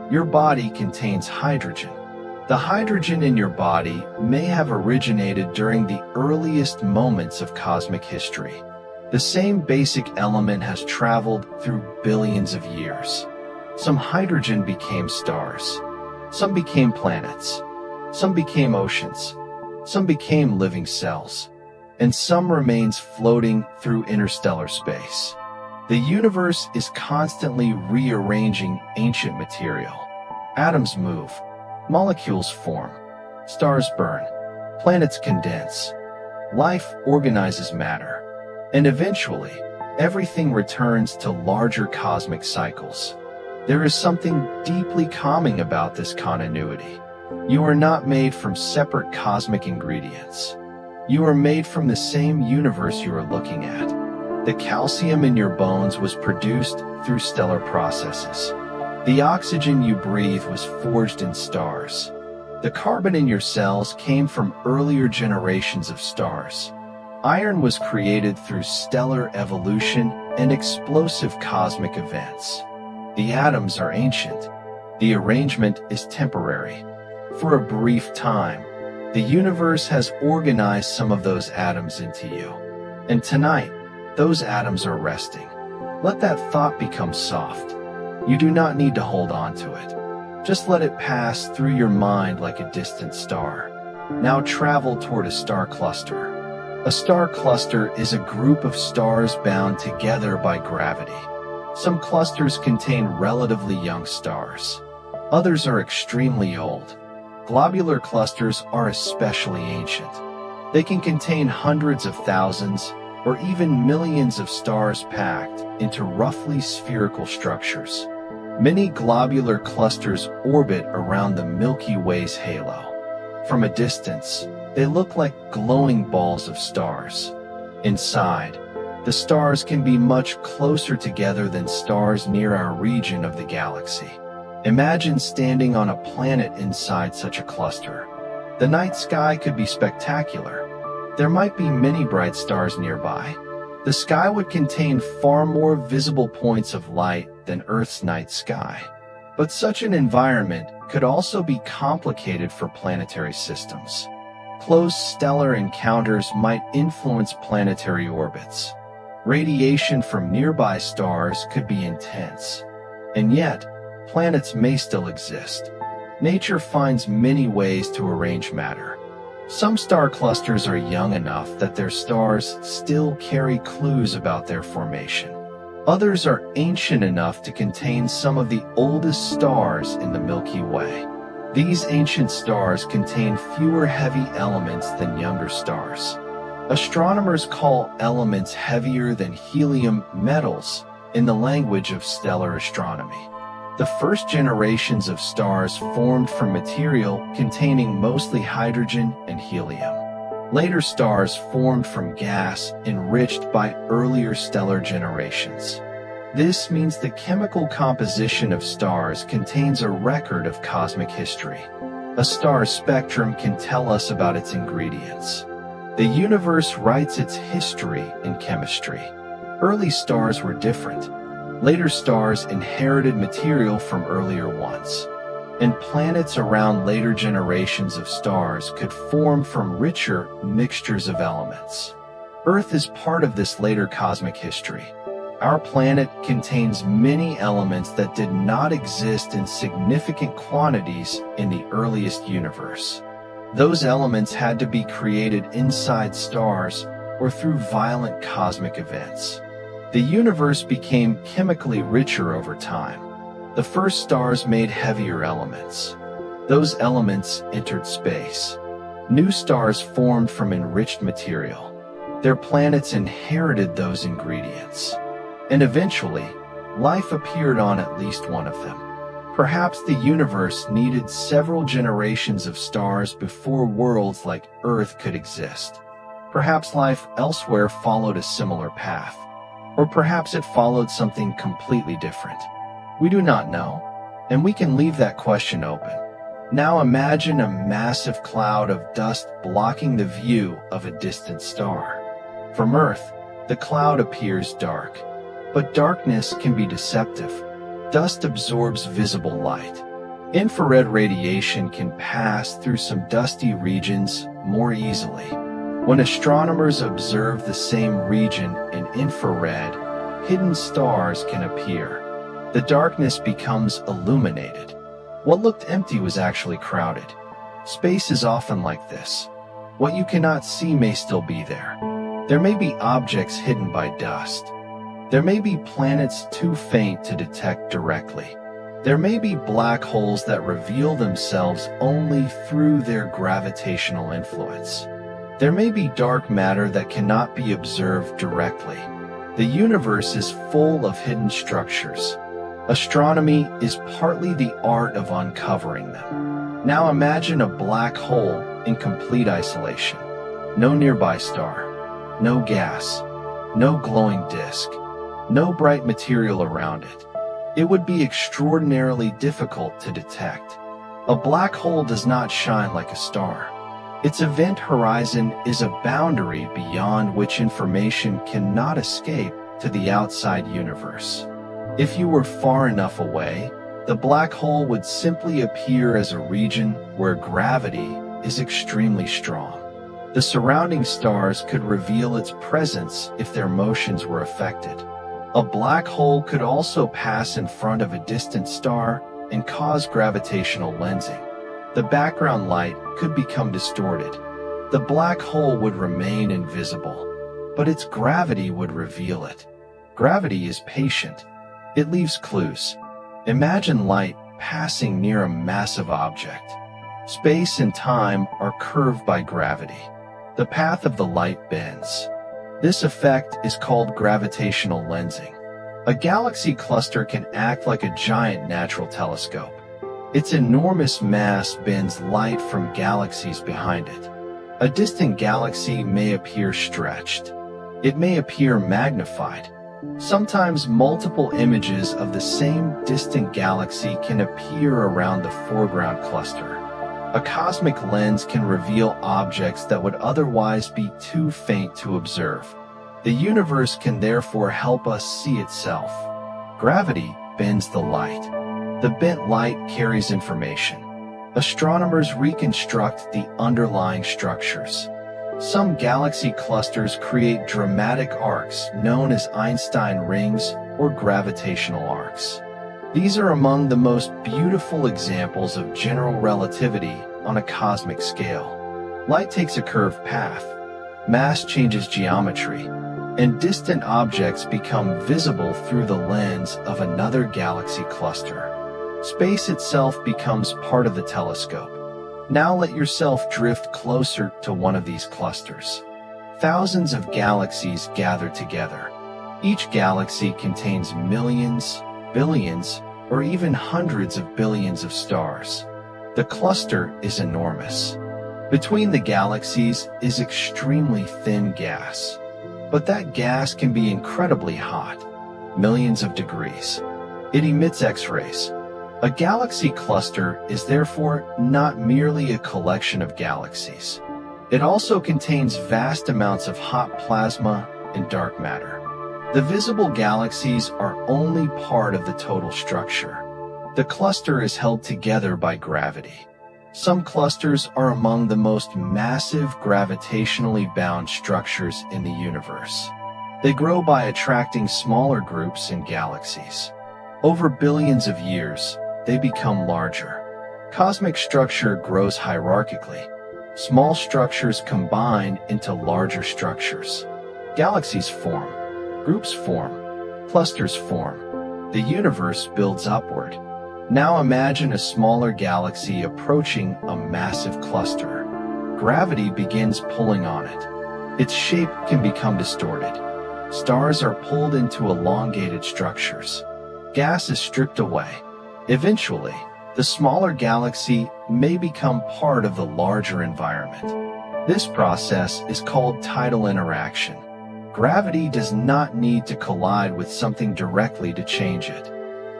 Your body contains hydrogen. The hydrogen in your body may have originated during the earliest moments of cosmic history. The same basic element has traveled through billions of years. Some hydrogen became stars. Some became planets. Some became oceans. Some became living cells. And some remains floating through interstellar space. The universe is constantly rearranging ancient material. Atoms move. Molecules form. Stars burn. Planets condense. Life organizes matter. And eventually, everything returns to larger cosmic cycles. There is something deeply calming about this continuity. You are not made from separate cosmic ingredients. You are made from the same universe you are looking at. The calcium in your bones was produced through stellar processes. The oxygen you breathe was forged in stars. The carbon in your cells came from earlier generations of stars. Iron was created through stellar evolution and explosive cosmic events. The atoms are ancient. The arrangement is temporary. For a brief time, the universe has organized some of those atoms into you. And tonight, those atoms are resting. Let that thought become soft. You do not need to hold on to it. Just let it pass through your mind like a distant star. Now travel toward a star cluster. A star cluster is a group of stars bound together by gravity. Some clusters contain relatively young stars. Others are extremely old. Globular clusters are especially ancient. They can contain hundreds of thousands or even millions of stars packed into roughly spherical structures. Many globular clusters orbit around the Milky Way's halo. From a distance, They look like glowing balls of stars. Inside, the stars can be much closer together than stars near our region of the galaxy. Imagine standing on a planet inside such a cluster. The night sky could be spectacular. There might be many bright stars nearby. The sky would contain far more visible points of light than Earth's night sky. But such an environment could also be complicated for planetary systems. Close stellar encounters might influence planetary orbits. Radiation from nearby stars could be intense. And yet, planets may still exist. Nature finds many ways to arrange matter. Some star clusters are young enough that their stars still carry clues about their formation. Others are ancient enough to contain some of the oldest stars in the Milky Way. These ancient stars contain fewer heavy elements than younger stars. Astronomers call elements heavier than helium metals in the language of stellar astronomy. The first generations of stars formed from material containing mostly hydrogen and helium. Later stars formed from gas enriched by earlier stellar generations. This means the chemical composition of stars contains a record of cosmic history. A star's spectrum can tell us about its ingredients. The universe writes its history in chemistry. Early stars were different. Later stars inherited material from earlier ones. And planets around later generations of stars could form from richer mixtures of elements. Earth is part of this later cosmic history. Our planet contains many elements that did not exist in significant quantities in the earliest universe. Those elements had to be created inside stars or through violent cosmic events. The universe became chemically richer over time. The first stars made heavier elements. Those elements entered space. New stars formed from enriched material. Their planets inherited those ingredients. And eventually, life appeared on at least one of them. Perhaps the universe needed several generations of stars before worlds like Earth could exist. Perhaps life elsewhere followed a similar path. Or perhaps it followed something completely different. We do not know, and we can leave that question open. Now imagine a massive cloud of dust blocking the view of a distant star. From Earth, the cloud appears dark. But darkness can be deceptive. Dust absorbs visible light. Infrared radiation can pass through some dusty regions more easily. When astronomers observe the same region in infrared, hidden stars can appear. The darkness becomes illuminated. What looked empty was actually crowded. Space is often like this. What you cannot see may still be there. There may be objects hidden by dust. There may be planets too faint to detect directly. There may be black holes that reveal themselves only through their gravitational influence. There may be dark matter that cannot be observed directly. The universe is full of hidden structures. Astronomy is partly the art of uncovering them. Now imagine a black hole in complete isolation. No nearby star, no gas, no glowing disk. No bright material around it. It would be extraordinarily difficult to detect. A black hole does not shine like a star. Its event horizon is a boundary beyond which information cannot escape to the outside universe. If you were far enough away, the black hole would simply appear as a region where gravity is extremely strong. The surrounding stars could reveal its presence if their motions were affected. A black hole could also pass in front of a distant star and cause gravitational lensing. The background light could become distorted. The black hole would remain invisible, but its gravity would reveal it. Gravity is patient. It leaves clues. Imagine light passing near a massive object. Space and time are curved by gravity. The path of the light bends. This effect is called gravitational lensing. A galaxy cluster can act like a giant natural telescope. Its enormous mass bends light from galaxies behind it. A distant galaxy may appear stretched. It may appear magnified. Sometimes multiple images of the same distant galaxy can appear around the foreground cluster. A cosmic lens can reveal objects that would otherwise be too faint to observe. The universe can therefore help us see itself. Gravity bends the light. The bent light carries information. Astronomers reconstruct the underlying structures. Some galaxy clusters create dramatic arcs known as Einstein rings or gravitational arcs. These are among the most beautiful examples of general relativity on a cosmic scale. Light takes a curved path, mass changes geometry, and distant objects become visible through the lens of another galaxy cluster. Space itself becomes part of the telescope. Now let yourself drift closer to one of these clusters. Thousands of galaxies gather together. Each galaxy contains millions, billions, or even hundreds of billions of stars. The cluster is enormous. Between the galaxies is extremely thin gas. But that gas can be incredibly hot, millions of degrees. It emits X-rays. A galaxy cluster is therefore not merely a collection of galaxies. It also contains vast amounts of hot plasma and dark matter. The visible galaxies are only part of the total structure. The cluster is held together by gravity. Some clusters are among the most massive gravitationally bound structures in the universe. They grow by attracting smaller groups and galaxies. Over billions of years, they become larger. Cosmic structure grows hierarchically. Small structures combine into larger structures. Galaxies form, groups form, clusters form. The universe builds upward. Now imagine a smaller galaxy approaching a massive cluster. Gravity begins pulling on it. Its shape can become distorted. Stars are pulled into elongated structures. Gas is stripped away. Eventually, the smaller galaxy may become part of the larger environment. This process is called tidal interaction. Gravity does not need to collide with something directly to change it.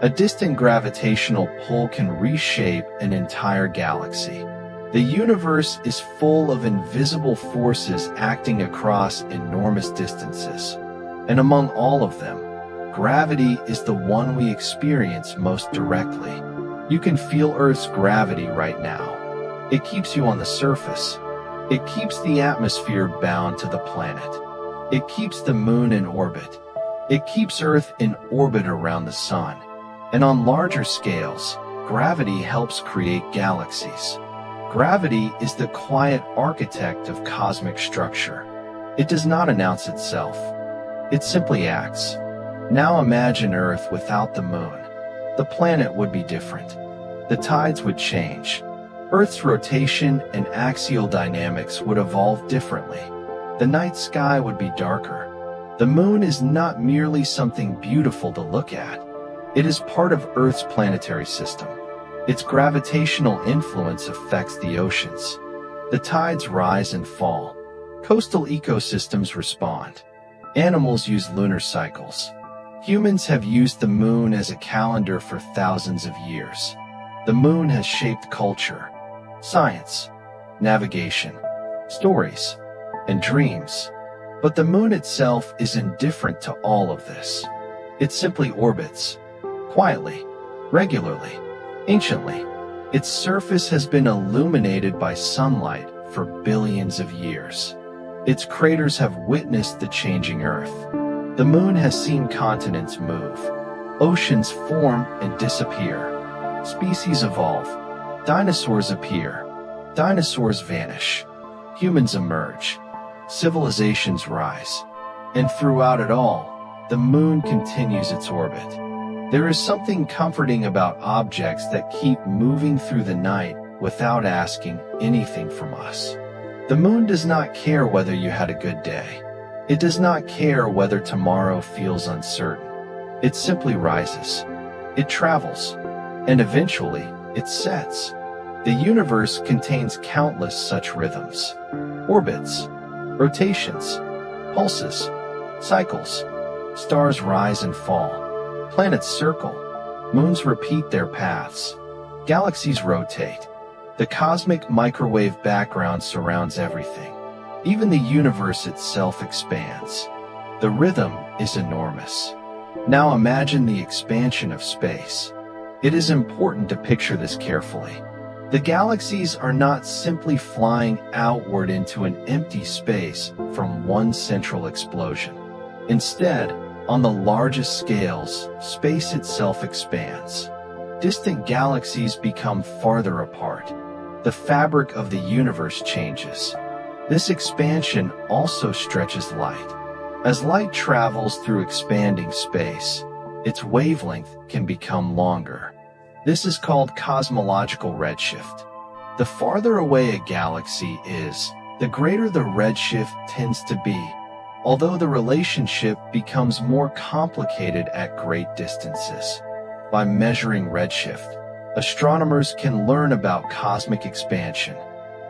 A distant gravitational pull can reshape an entire galaxy. The universe is full of invisible forces acting across enormous distances. And among all of them, gravity is the one we experience most directly. You can feel Earth's gravity right now. It keeps you on the surface. It keeps the atmosphere bound to the planet. It keeps the moon in orbit. It keeps Earth in orbit around the sun. And on larger scales, gravity helps create galaxies. Gravity is the quiet architect of cosmic structure. It does not announce itself. It simply acts. Now imagine Earth without the moon. The planet would be different. The tides would change. Earth's rotation and axial dynamics would evolve differently. The night sky would be darker. The moon is not merely something beautiful to look at. It is part of Earth's planetary system. Its gravitational influence affects the oceans. The tides rise and fall. Coastal ecosystems respond. Animals use lunar cycles. Humans have used the moon as a calendar for thousands of years. The moon has shaped culture, science, navigation, stories, and dreams. But the moon itself is indifferent to all of this. It simply orbits, quietly, regularly, anciently. Its surface has been illuminated by sunlight for billions of years. Its craters have witnessed the changing Earth. The moon has seen continents move, oceans form and disappear, species evolve, dinosaurs appear, dinosaurs vanish, humans emerge, civilizations rise. And throughout it all, the moon continues its orbit. There is something comforting about objects that keep moving through the night without asking anything from us. The moon does not care whether you had a good day. It does not care whether tomorrow feels uncertain. It simply rises. It travels. And eventually, it sets. The universe contains countless such rhythms: orbits, rotations, pulses, cycles. Stars rise and fall. Planets circle. Moons repeat their paths. Galaxies rotate. The cosmic microwave background surrounds everything. Even the universe itself expands. The rhythm is enormous. Now imagine the expansion of space. It is important to picture this carefully. The galaxies are not simply flying outward into an empty space from one central explosion. Instead, on the largest scales, space itself expands. Distant galaxies become farther apart. The fabric of the universe changes. This expansion also stretches light. As light travels through expanding space, its wavelength can become longer. This is called cosmological redshift. The farther away a galaxy is, the greater the redshift tends to be, although the relationship becomes more complicated at great distances. By measuring redshift, astronomers can learn about cosmic expansion.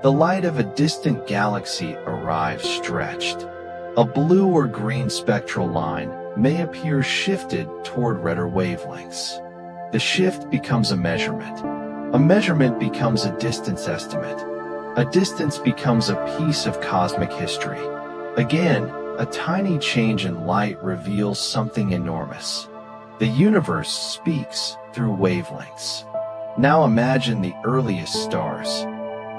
The light of a distant galaxy arrives stretched. A blue or green spectral line may appear shifted toward redder wavelengths. The shift becomes a measurement. A measurement becomes a distance estimate. A distance becomes a piece of cosmic history. Again, a tiny change in light reveals something enormous. The universe speaks through wavelengths. Now imagine the earliest stars.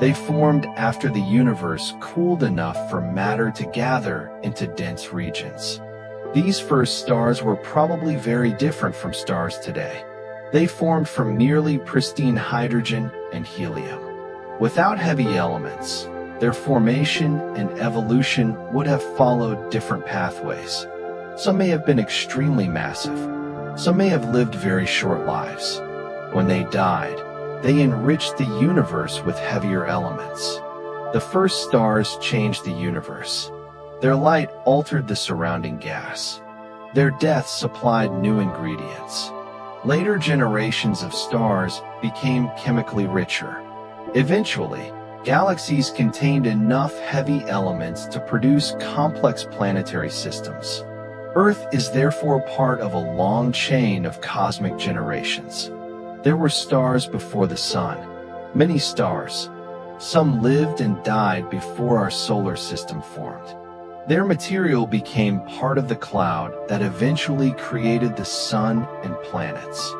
They formed after the universe cooled enough for matter to gather into dense regions. These first stars were probably very different from stars today. They formed from nearly pristine hydrogen and helium. Without heavy elements, their formation and evolution would have followed different pathways. Some may have been extremely massive. Some may have lived very short lives. When they died, they enriched the universe with heavier elements. The first stars changed the universe. Their light altered the surrounding gas. Their death supplied new ingredients. Later generations of stars became chemically richer. Eventually, galaxies contained enough heavy elements to produce complex planetary systems. Earth is therefore part of a long chain of cosmic generations. There were stars before the sun, many stars. Some lived and died before our solar system formed. Their material became part of the cloud that eventually created the sun and planets.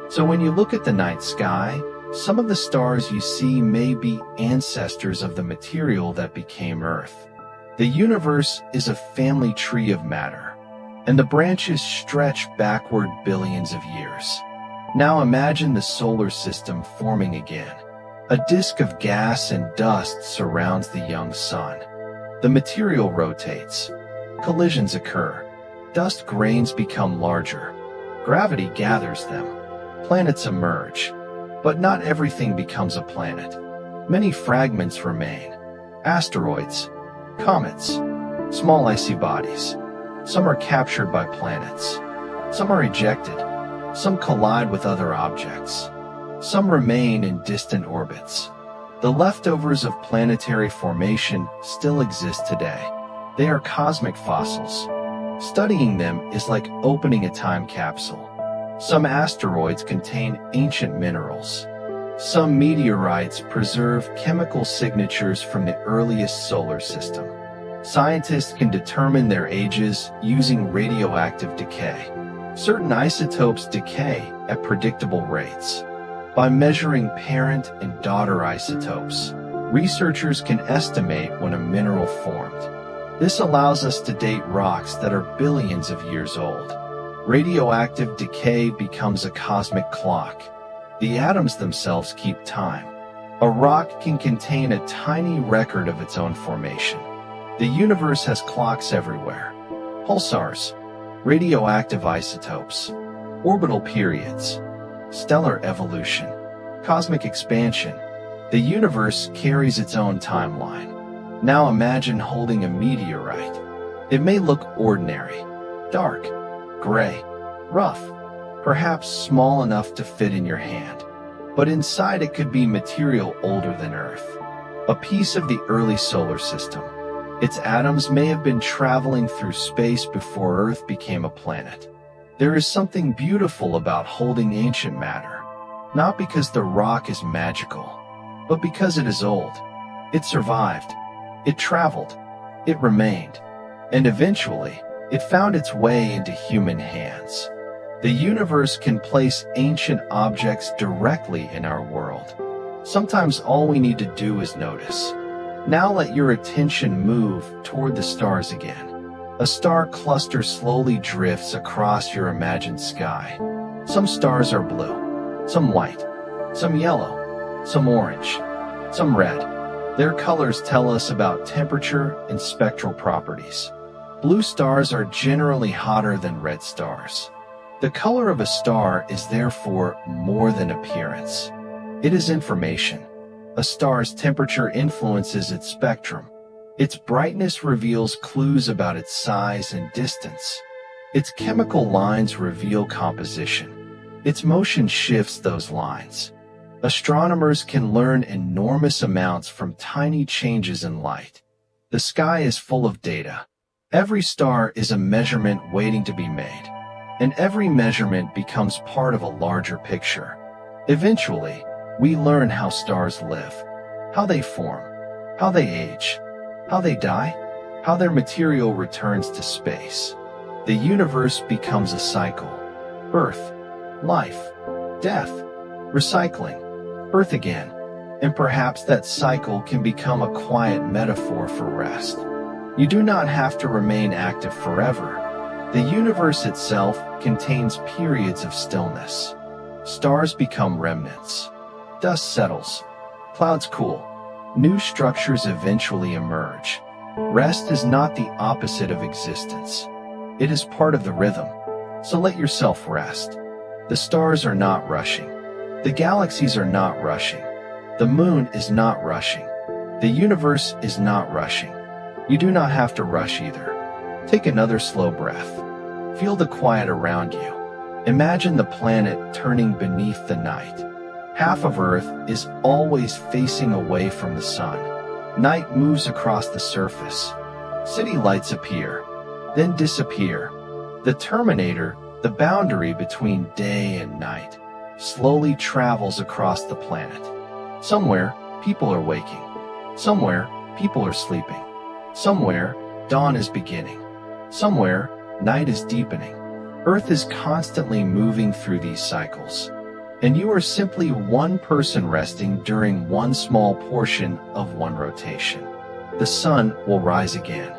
So when you look at the night sky, some of the stars you see may be ancestors of the material that became Earth. The universe is a family tree of matter, and the branches stretch backward billions of years. Now imagine the solar system forming again. A disk of gas and dust surrounds the young sun. The material rotates. Collisions occur. Dust grains become larger. Gravity gathers them. Planets emerge. But not everything becomes a planet. Many fragments remain. Asteroids, comets, small icy bodies. Some are captured by planets. Some are ejected. Some collide with other objects. Some remain in distant orbits. The leftovers of planetary formation still exist today. They are cosmic fossils. Studying them is like opening a time capsule. Some asteroids contain ancient minerals. Some meteorites preserve chemical signatures from the earliest solar system. Scientists can determine their ages using radioactive decay. Certain isotopes decay at predictable rates. By measuring parent and daughter isotopes, researchers can estimate when a mineral formed. This allows us to date rocks that are billions of years old. Radioactive decay becomes a cosmic clock. The atoms themselves keep time. A rock can contain a tiny record of its own formation. The universe has clocks everywhere. Pulsars, radioactive isotopes, orbital periods, stellar evolution, cosmic expansion. The universe carries its own timeline. Now imagine holding a meteorite. It may look ordinary, dark, gray, rough, perhaps small enough to fit in your hand. but inside it could be material older than Earth. A piece of the early solar system. Its atoms may have been traveling through space before Earth became a planet. There is something beautiful about holding ancient matter, not because the rock is magical, but because it is old. It survived. It traveled. It remained. And eventually, it found its way into human hands. The universe can place ancient objects directly in our world. Sometimes all we need to do is notice. Now let your attention move toward the stars again. A star cluster slowly drifts across your imagined sky. Some stars are blue, some white, some yellow, some orange, some red. Their colors tell us about temperature and spectral properties. Blue stars are generally hotter than red stars. The color of a star is therefore more than appearance. It is information. A star's temperature influences its spectrum. Its brightness reveals clues about its size and distance. Its chemical lines reveal composition. Its motion shifts those lines. Astronomers can learn enormous amounts from tiny changes in light. The sky is full of data. Every star is a measurement waiting to be made, and every measurement becomes part of a larger picture. Eventually, we learn how stars live, how they form, how they age, how they die, how their material returns to space. The universe becomes a cycle. Birth, life, death, recycling, birth again, and perhaps that cycle can become a quiet metaphor for rest. You do not have to remain active forever. The universe itself contains periods of stillness. Stars become remnants. Dust settles. Clouds cool. New structures eventually emerge. Rest is not the opposite of existence. It is part of the rhythm. So let yourself rest. The stars are not rushing. The galaxies are not rushing. The moon is not rushing. The universe is not rushing. You do not have to rush either. Take another slow breath. Feel the quiet around you. Imagine the planet turning beneath the night. Half of Earth is always facing away from the sun. Night moves across the surface. City lights appear, then disappear. The terminator, the boundary between day and night, slowly travels across the planet. Somewhere, people are waking. Somewhere, people are sleeping. Somewhere, dawn is beginning. Somewhere, night is deepening. Earth is constantly moving through these cycles. And you are simply one person resting during one small portion of one rotation. The sun will rise again.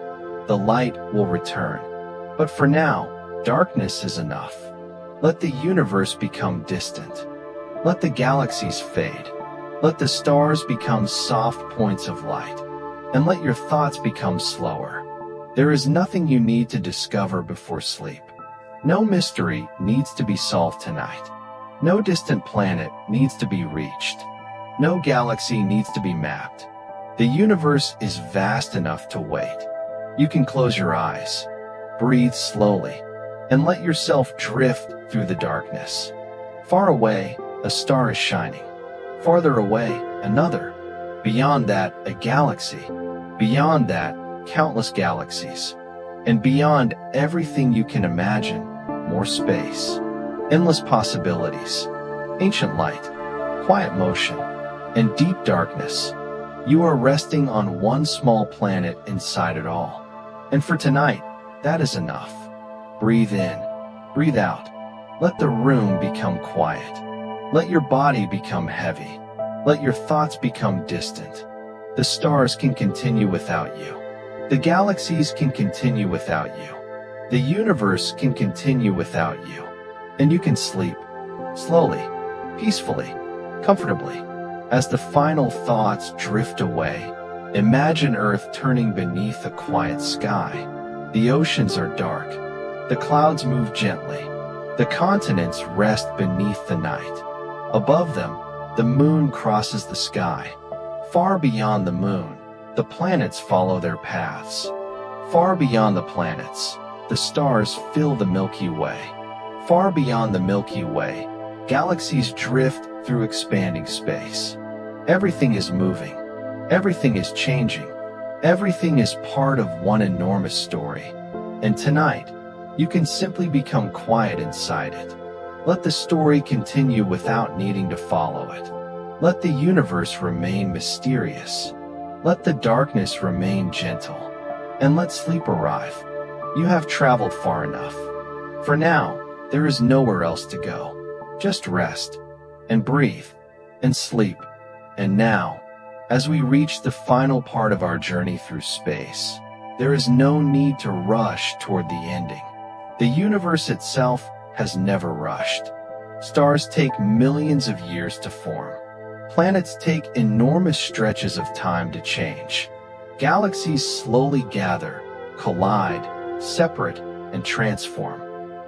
The light will return. But for now, darkness is enough. Let the universe become distant. Let the galaxies fade. Let the stars become soft points of light. And let your thoughts become slower. There is nothing you need to discover before sleep. No mystery needs to be solved tonight. No distant planet needs to be reached. No galaxy needs to be mapped. The universe is vast enough to wait. You can close your eyes, breathe slowly, and let yourself drift through the darkness. Far away, a star is shining. Farther away, another. Beyond that, a galaxy. Beyond that, countless galaxies. And beyond everything you can imagine, more space. Endless possibilities. Ancient light, quiet motion, and deep darkness. You are resting on one small planet inside it all. And for tonight, that is enough. Breathe in, breathe out. Let the room become quiet. Let your body become heavy. Let your thoughts become distant. The stars can continue without you. The galaxies can continue without you. The universe can continue without you. And you can sleep, slowly, peacefully, comfortably. As the final thoughts drift away, imagine Earth turning beneath a quiet sky. The oceans are dark. The clouds move gently. The continents rest beneath the night. Above them, the moon crosses the sky. Far beyond the moon, the planets follow their paths. Far beyond the planets, the stars fill the Milky Way. Far beyond the Milky Way, Galaxies drift through expanding space. Everything is moving. Everything is changing. Everything is part of one enormous story. And tonight, you can simply become quiet inside it. Let the story continue without needing to follow it. Let the universe remain mysterious. Let the darkness remain gentle. And let sleep arrive. You have traveled far enough. For now, there is nowhere else to go. Just rest, and breathe, and sleep. And now, as we reach the final part of our journey through space, there is no need to rush toward the ending. The universe itself has never rushed. Stars take millions of years to form. Planets take enormous stretches of time to change. Galaxies slowly gather, collide, separate, and transform.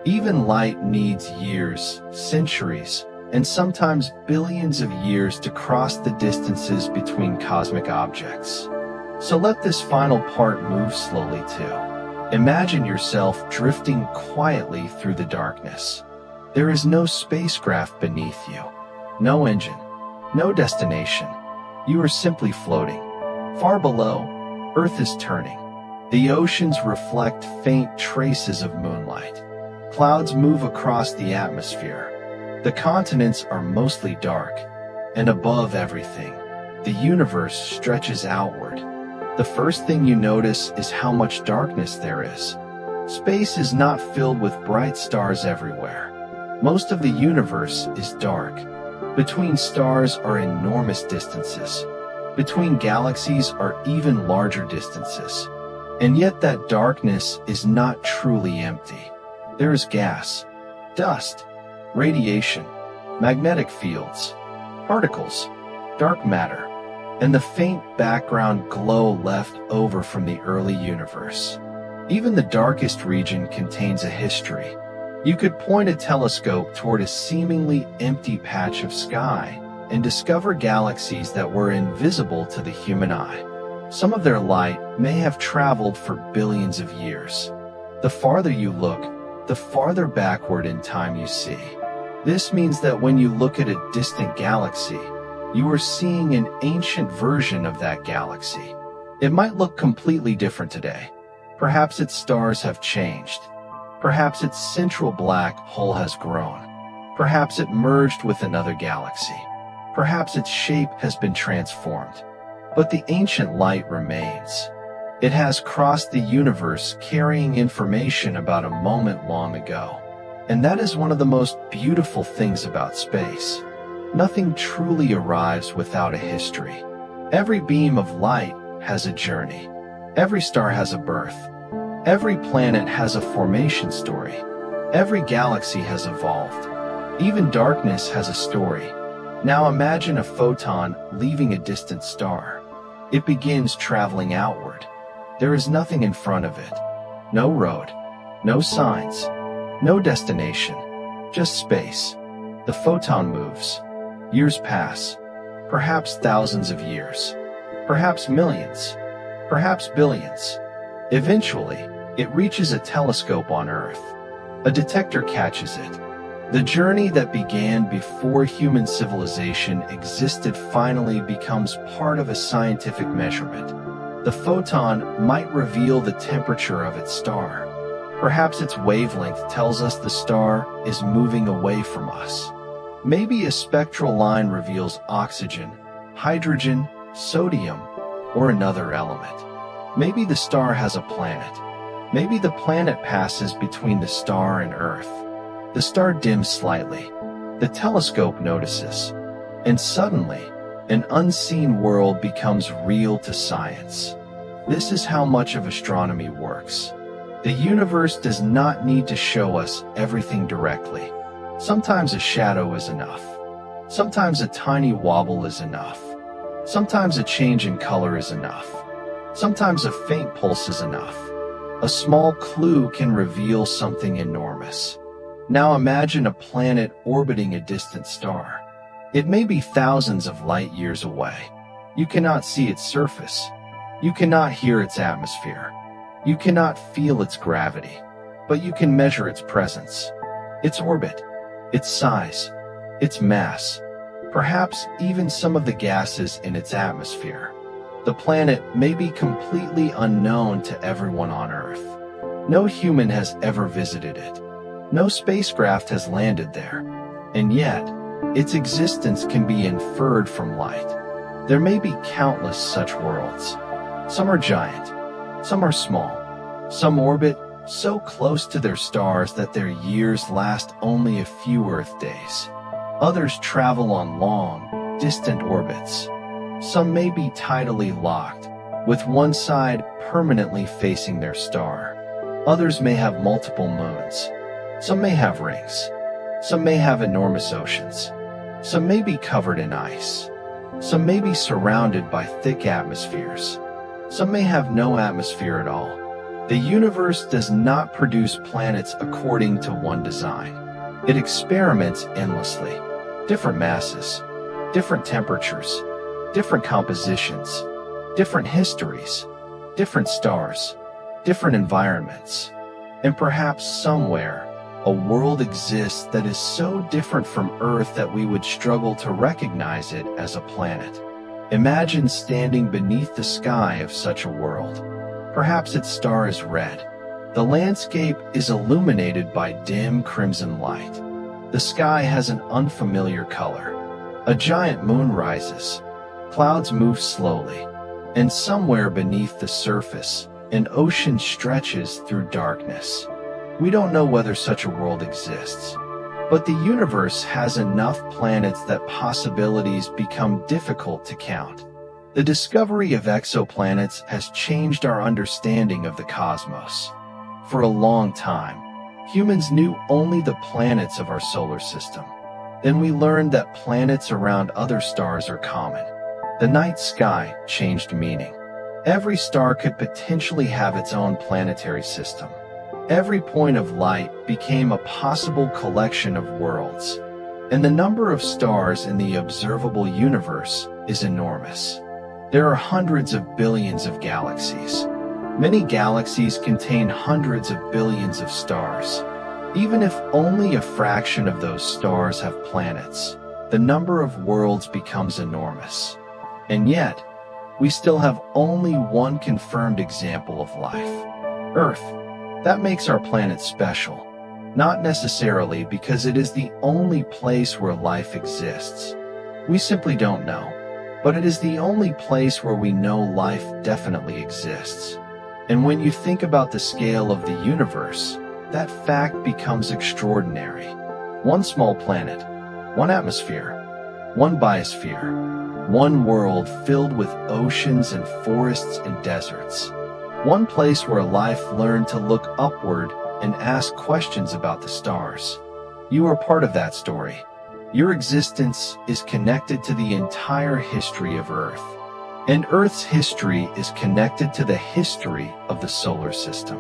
Even light needs years, centuries, and sometimes billions of years to cross the distances between cosmic objects. So let this final part move slowly too. Imagine yourself drifting quietly through the darkness. There is no spacecraft beneath you, no engine, no destination. You are simply floating. Far below, Earth is turning. The oceans reflect faint traces of moonlight. Clouds move across the atmosphere. The continents are mostly dark, and above everything, the universe stretches outward. The first thing you notice is how much darkness there is. Space is not filled with bright stars everywhere. Most of the universe is dark. Between stars are enormous distances. Between galaxies are even larger distances. And yet that darkness is not truly empty. There is gas, dust, radiation, magnetic fields, particles, dark matter, and the faint background glow left over from the early universe. Even the darkest region contains a history. You could point a telescope toward a seemingly empty patch of sky and discover galaxies that were invisible to the human eye. Some of their light may have traveled for billions of years. The farther you look, the farther backward in time you see. This means that when you look at a distant galaxy, you are seeing an ancient version of that galaxy. It might look completely different today. Perhaps its stars have changed. Perhaps its central black hole has grown. Perhaps it merged with another galaxy. Perhaps its shape has been transformed. But the ancient light remains. It has crossed the universe carrying information about a moment long ago. And that is one of the most beautiful things about space. Nothing truly arrives without a history. Every beam of light has a journey. Every star has a birth. Every planet has a formation story. Every galaxy has evolved. Even darkness has a story. Now imagine a photon leaving a distant star. It begins traveling outward. There is nothing in front of it. No road, no signs, no destination, just space. The photon moves. Years pass. Perhaps thousands of years. Perhaps millions. Perhaps billions. Eventually, it reaches a telescope on Earth. A detector catches it. The journey that began before human civilization existed finally becomes part of a scientific measurement. The photon might reveal the temperature of its star. Perhaps its wavelength tells us the star is moving away from us. Maybe a spectral line reveals oxygen, hydrogen, sodium, or another element. Maybe the star has a planet. Maybe the planet passes between the star and Earth. The star dims slightly. The telescope notices. And suddenly, an unseen world becomes real to science. This is how much of astronomy works. The universe does not need to show us everything directly. Sometimes a shadow is enough. Sometimes a tiny wobble is enough. Sometimes a change in color is enough. Sometimes a faint pulse is enough. A small clue can reveal something enormous. Now imagine a planet orbiting a distant star. It may be thousands of light years away. You cannot see its surface. You cannot hear its atmosphere. You cannot feel its gravity. But you can measure its presence, its orbit, its size. its mass, perhaps even some of the gases in its atmosphere. The planet may be completely unknown to everyone on Earth. No human has ever visited it. No spacecraft has landed there. And yet, its existence can be inferred from light. There may be countless such worlds. Some are giant, some are small. Some orbit so close to their stars that their years last only a few Earth days. Others travel on long, distant orbits. Some may be tidally locked, with one side permanently facing their star. Others may have multiple moons. Some may have rings. Some may have enormous oceans. Some may be covered in ice. Some may be surrounded by thick atmospheres. Some may have no atmosphere at all. The universe does not produce planets according to one design. It experiments endlessly. Different masses, different temperatures, different compositions, different histories, different stars, different environments. And perhaps somewhere, a world exists that is so different from Earth that we would struggle to recognize it as a planet. Imagine standing beneath the sky of such a world. Perhaps its star is red. The landscape is illuminated by dim crimson light. The sky has an unfamiliar color. A giant moon rises. Clouds move slowly. And somewhere beneath the surface, an ocean stretches through darkness. We don't know whether such a world exists. But the universe has enough planets that possibilities become difficult to count. The discovery of exoplanets has changed our understanding of the cosmos. For a long time, humans knew only the planets of our solar system. Then we learned that planets around other stars are common. The night sky changed meaning. Every star could potentially have its own planetary system. Every point of light became a possible collection of worlds. And the number of stars in the observable universe is enormous. There are hundreds of billions of galaxies. Many galaxies contain hundreds of billions of stars. Even if only a fraction of those stars have planets, the number of worlds becomes enormous. And yet, we still have only one confirmed example of life: Earth. That makes our planet special, not necessarily because it is the only place where life exists. We simply don't know. But it is the only place where we know life definitely exists. And when you think about the scale of the universe, that fact becomes extraordinary. One small planet, one atmosphere, one biosphere, one world filled with oceans and forests and deserts. One place where life learned to look upward and ask questions about the stars. You are part of that story. Your existence is connected to the entire history of Earth. And Earth's history is connected to the history of the solar system.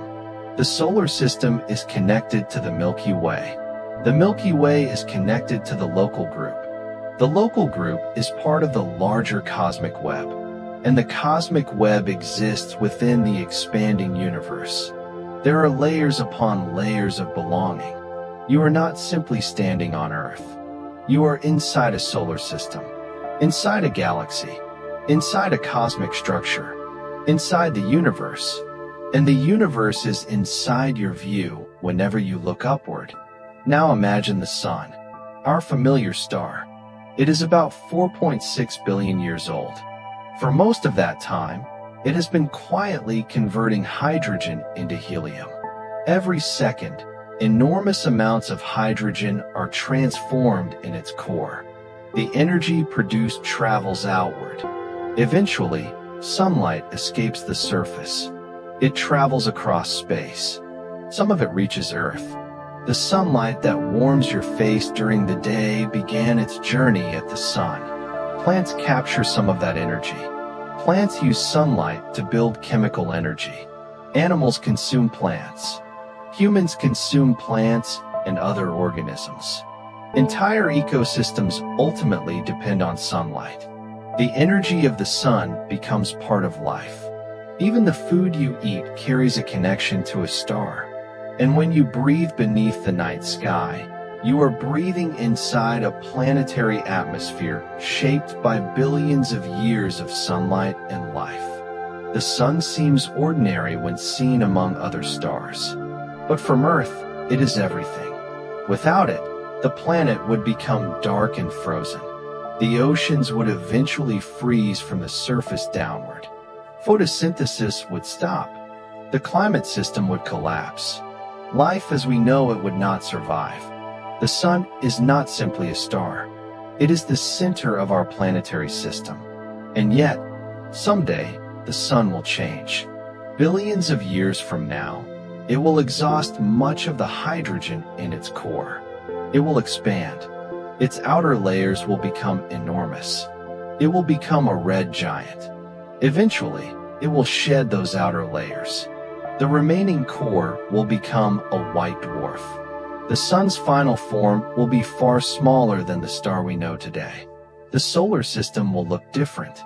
The solar system is connected to the Milky Way. The Milky Way is connected to the local group. The local group is part of the larger cosmic web. And the cosmic web exists within the expanding universe. There are layers upon layers of belonging. You are not simply standing on Earth. You are inside a solar system, inside a galaxy, inside a cosmic structure, inside the universe. And the universe is inside your view whenever you look upward. Now imagine the sun, our familiar star. It is about 4.6 billion years old. For most of that time, it has been quietly converting hydrogen into helium. Every second, enormous amounts of hydrogen are transformed in its core. The energy produced travels outward. Eventually, sunlight escapes the surface. It travels across space. Some of it reaches Earth. The sunlight that warms your face during the day began its journey at the sun. Plants capture some of that energy. Plants use sunlight to build chemical energy. Animals consume plants. Humans consume plants and other organisms. Entire ecosystems ultimately depend on sunlight. The energy of the sun becomes part of life. Even the food you eat carries a connection to a star. And when you breathe beneath the night sky, You are breathing inside a planetary atmosphere shaped by billions of years of sunlight and life. The sun seems ordinary when seen among other stars. But from Earth, it is everything. Without it, the planet would become dark and frozen. The oceans would eventually freeze from the surface downward. Photosynthesis would stop. The climate system would collapse. Life as we know it would not survive. The sun is not simply a star. It is the center of our planetary system. And yet, someday, the sun will change. Billions of years from now, it will exhaust much of the hydrogen in its core. It will expand. Its outer layers will become enormous. It will become a red giant. Eventually, it will shed those outer layers. The remaining core will become a white dwarf. The sun's final form will be far smaller than the star we know today. The solar system will look different.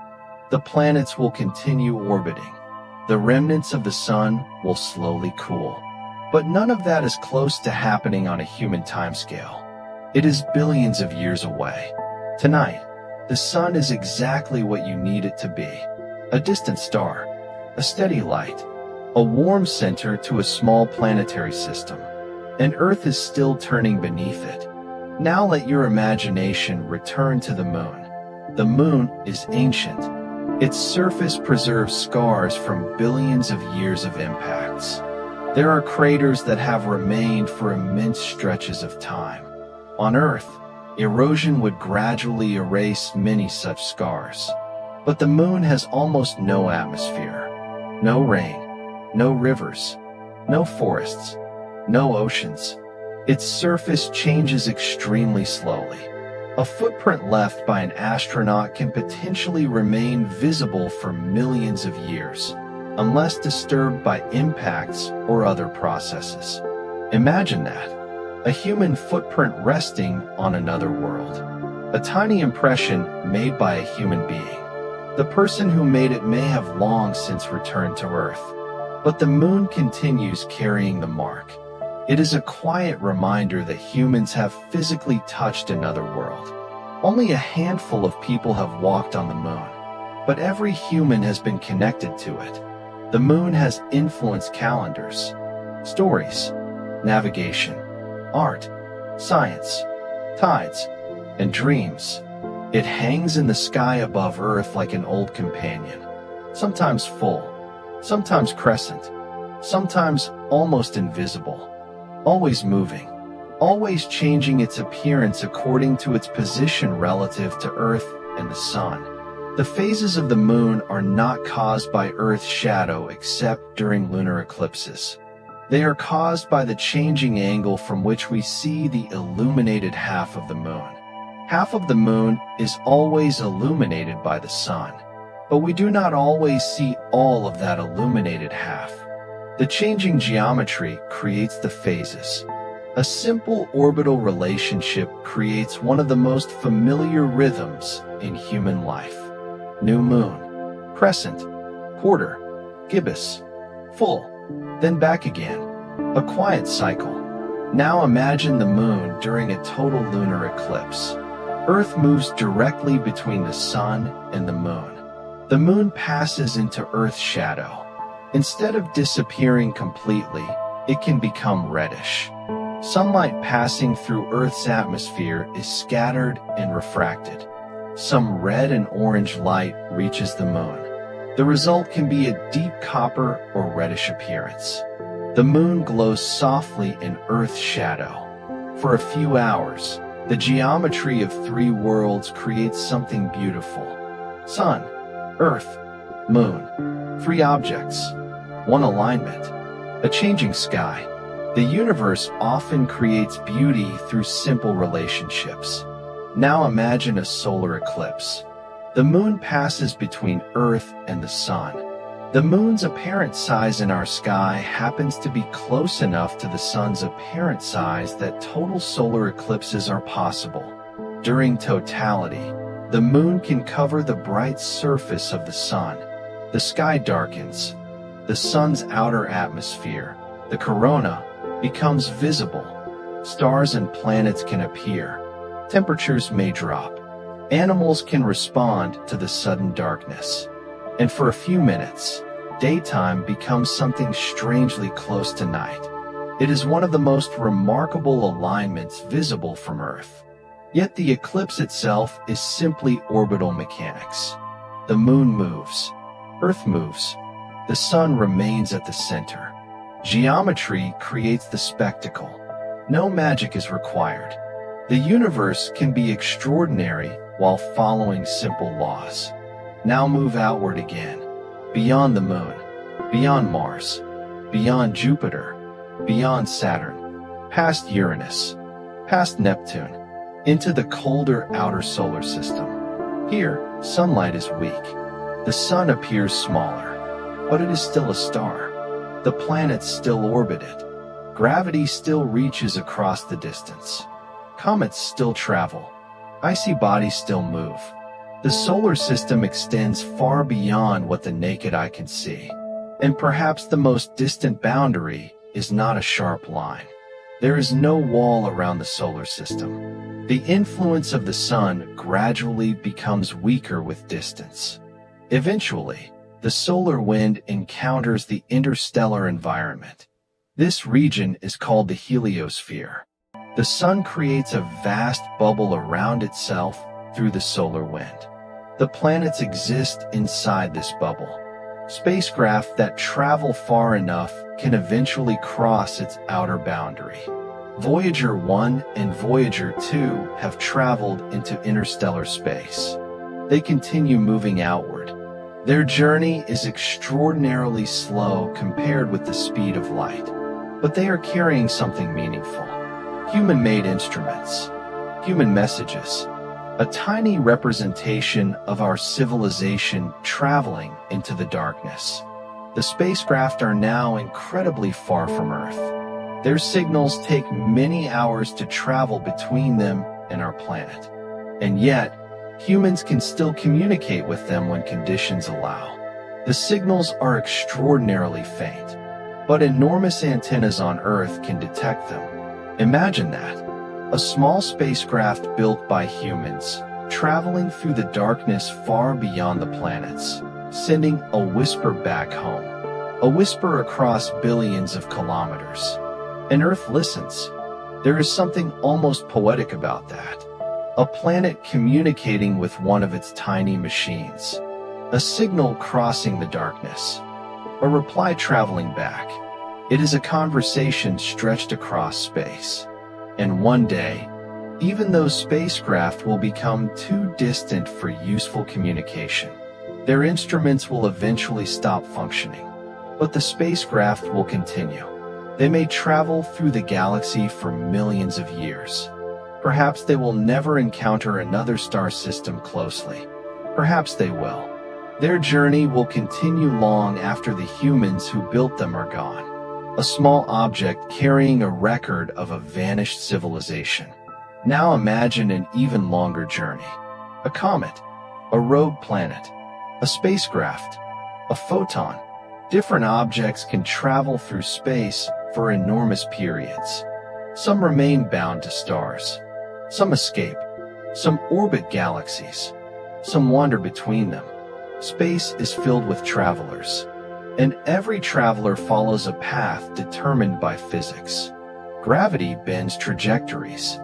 The planets will continue orbiting. The remnants of the sun will slowly cool. But none of that is close to happening on a human timescale. It is billions of years away. Tonight, the sun is exactly what you need it to be. A distant star, a steady light, a warm center to a small planetary system. And Earth is still turning beneath it. Now let your imagination return to the moon. The moon is ancient. Its surface preserves scars from billions of years of impacts. There are craters that have remained for immense stretches of time. On Earth, erosion would gradually erase many such scars. But the moon has almost no atmosphere. No rain, no rivers, no forests, no oceans. Its surface changes extremely slowly. A footprint left by an astronaut can potentially remain visible for millions of years, unless disturbed by impacts or other processes. Imagine that. A human footprint resting on another world. A tiny impression made by a human being. The person who made it may have long since returned to Earth, but the moon continues carrying the mark. It is a quiet reminder that humans have physically touched another world. Only a handful of people have walked on the moon, but every human has been connected to it. The moon has influenced calendars, stories, navigation, art, science, tides, and dreams. It hangs in the sky above Earth like an old companion, sometimes full, sometimes crescent, sometimes almost invisible. Always moving, always changing its appearance according to its position relative to Earth and the sun. The phases of the moon are not caused by Earth's shadow except during lunar eclipses. They are caused by the changing angle from which we see the illuminated half of the moon. Half of the moon is always illuminated by the sun, but we do not always see all of that illuminated half. The changing geometry creates the phases. A simple orbital relationship creates one of the most familiar rhythms in human life. New moon, crescent, quarter, gibbous, full, then back again. A quiet cycle. Now imagine the moon during a total lunar eclipse. Earth moves directly between the sun and the moon. The moon passes into Earth's shadow. Instead of disappearing completely, it can become reddish. Sunlight passing through Earth's atmosphere is scattered and refracted. Some red and orange light reaches the moon. The result can be a deep copper or reddish appearance. The moon glows softly in Earth's shadow. For a few hours, the geometry of three worlds creates something beautiful. Sun, Earth, moon. Three objects. One alignment. A changing sky. The universe often creates beauty through simple relationships. Now imagine a solar eclipse. The moon passes between Earth and the sun. The moon's apparent size in our sky happens to be close enough to the sun's apparent size that total solar eclipses are possible. During totality, the moon can cover the bright surface of the sun. The sky darkens. The sun's outer atmosphere, the corona, becomes visible. Stars and planets can appear. Temperatures may drop. Animals can respond to the sudden darkness. And for a few minutes, daytime becomes something strangely close to night. It is one of the most remarkable alignments visible from Earth. Yet the eclipse itself is simply orbital mechanics. The moon moves. Earth moves. The sun remains at the center. Geometry creates the spectacle. No magic is required. The universe can be extraordinary while following simple laws. Now move outward again, beyond the moon, beyond Mars, beyond Jupiter, beyond Saturn, past Uranus, past Neptune, into the colder outer solar system. Here, sunlight is weak. The sun appears smaller, but it is still a star. The planets still orbit it. Gravity still reaches across the distance. Comets still travel. Icy bodies still move. The solar system extends far beyond what the naked eye can see. And perhaps the most distant boundary is not a sharp line. There is no wall around the solar system. The influence of the sun gradually becomes weaker with distance. Eventually, the solar wind encounters the interstellar environment. This region is called the heliosphere. The sun creates a vast bubble around itself through the solar wind. The planets exist inside this bubble. Spacecraft that travel far enough can eventually cross its outer boundary. Voyager 1 and Voyager 2 have traveled into interstellar space. They continue moving outward. Their journey is extraordinarily slow compared with the speed of light, but they are carrying something meaningful. Human-made instruments, human messages, a tiny representation of our civilization traveling into the darkness. The spacecraft are now incredibly far from Earth. Their signals take many hours to travel between them and our planet. And yet, humans can still communicate with them when conditions allow. The signals are extraordinarily faint, but enormous antennas on Earth can detect them. Imagine that. A small spacecraft built by humans, traveling through the darkness far beyond the planets, sending a whisper back home. A whisper across billions of kilometers. And Earth listens. There is something almost poetic about that. A planet communicating with one of its tiny machines. A signal crossing the darkness. A reply traveling back. It is a conversation stretched across space. And one day, even those spacecraft will become too distant for useful communication. Their instruments will eventually stop functioning. But the spacecraft will continue. They may travel through the galaxy for millions of years. Perhaps they will never encounter another star system closely. Perhaps they will. Their journey will continue long after the humans who built them are gone. A small object carrying a record of a vanished civilization. Now imagine an even longer journey. A comet, a rogue planet, a spacecraft, a photon. Different objects can travel through space for enormous periods. Some remain bound to stars. Some escape. Some orbit galaxies. Some wander between them. Space is filled with travelers. And every traveler follows a path determined by physics. Gravity bends trajectories.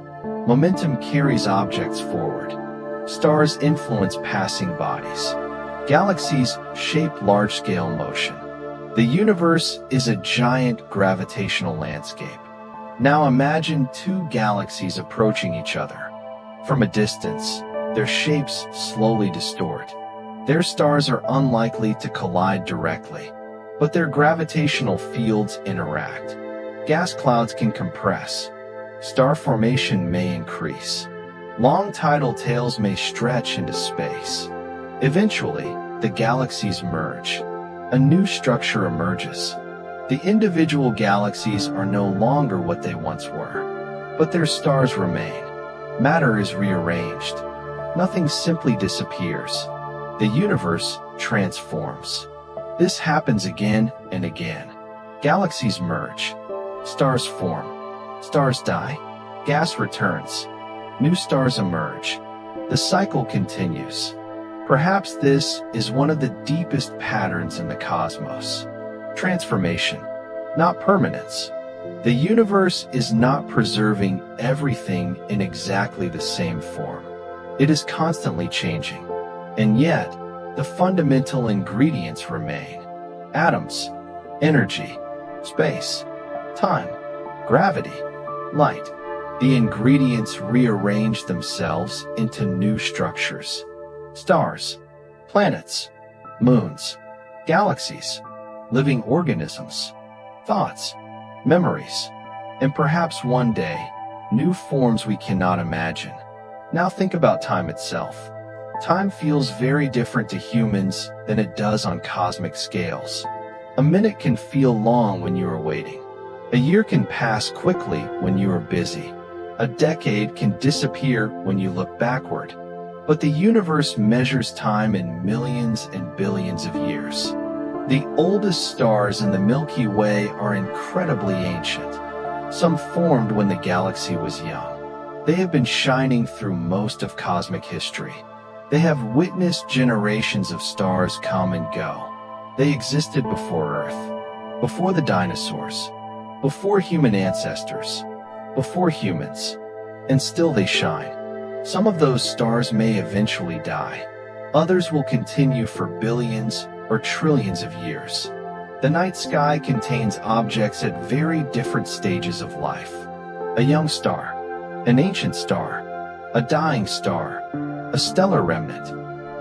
Momentum carries objects forward. Stars influence passing bodies. Galaxies shape large-scale motion. The universe is a giant gravitational landscape. Now imagine two galaxies approaching each other. From a distance, their shapes slowly distort. Their stars are unlikely to collide directly, but their gravitational fields interact. Gas clouds can compress. Star formation may increase. Long tidal tails may stretch into space. Eventually, the galaxies merge. A new structure emerges. The individual galaxies are no longer what they once were, but their stars remain. Matter is rearranged. Nothing simply disappears. The universe transforms. This happens again and again. Galaxies merge. Stars form. Stars die. gas returns, new stars emerge. The cycle continues. Perhaps this is one of the deepest patterns in the cosmos. Transformation, not permanence. The universe is not preserving everything in exactly the same form. It is constantly changing. And yet, the fundamental ingredients remain. Atoms, energy, space, time, gravity, light. The ingredients rearrange themselves into new structures. Stars, planets, moons, galaxies, living organisms, thoughts, memories, and perhaps one day, new forms we cannot imagine. Now think about time itself. Time feels very different to humans than it does on cosmic scales. A minute can feel long when you are waiting. A year can pass quickly when you are busy. A decade can disappear when you look backward. But the universe measures time in millions and billions of years. The oldest stars in the Milky Way are incredibly ancient. Some formed when the galaxy was young. They have been shining through most of cosmic history. They have witnessed generations of stars come and go. They existed before Earth, before the dinosaurs, before human ancestors, before humans, and still they shine. Some of those stars may eventually die. Others will continue for billions or trillions of years. The night sky contains objects at very different stages of life. A young star, an ancient star, a dying star, a stellar remnant,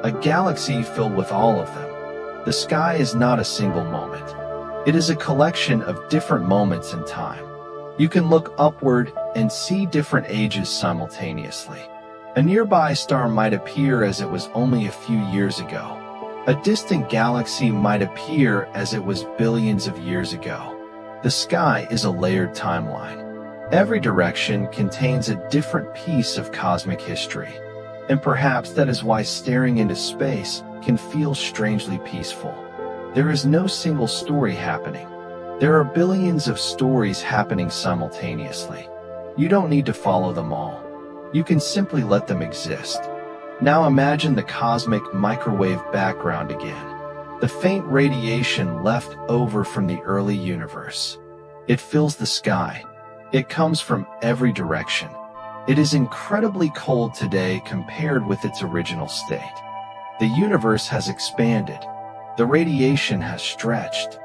a galaxy filled with all of them. The sky is not a single moment. It is a collection of different moments in time. You can look upward and see different ages simultaneously. A nearby star might appear as it was only a few years ago. A distant galaxy might appear as it was billions of years ago. The sky is a layered timeline. Every direction contains a different piece of cosmic history. And perhaps that is why staring into space can feel strangely peaceful. There is no single story happening. There are billions of stories happening simultaneously. You don't need to follow them all. You can simply let them exist. Now imagine the cosmic microwave background again. The faint radiation left over from the early universe. It fills the sky. It comes from every direction. It is incredibly cold today compared with its original state. The universe has expanded. The radiation has stretched.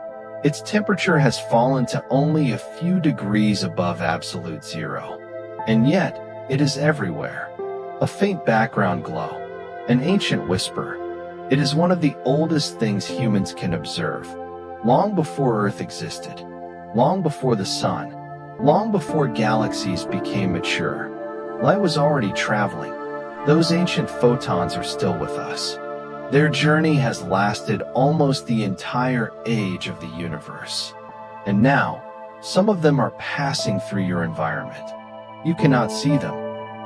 Its temperature has fallen to only a few degrees above absolute zero. And yet, it is everywhere. A faint background glow. An ancient whisper. It is one of the oldest things humans can observe. Long before Earth existed. Long before the sun. Long before galaxies became mature. Light was already traveling. Those ancient photons are still with us. Their journey has lasted almost the entire age of the universe. And now, some of them are passing through your environment. You cannot see them.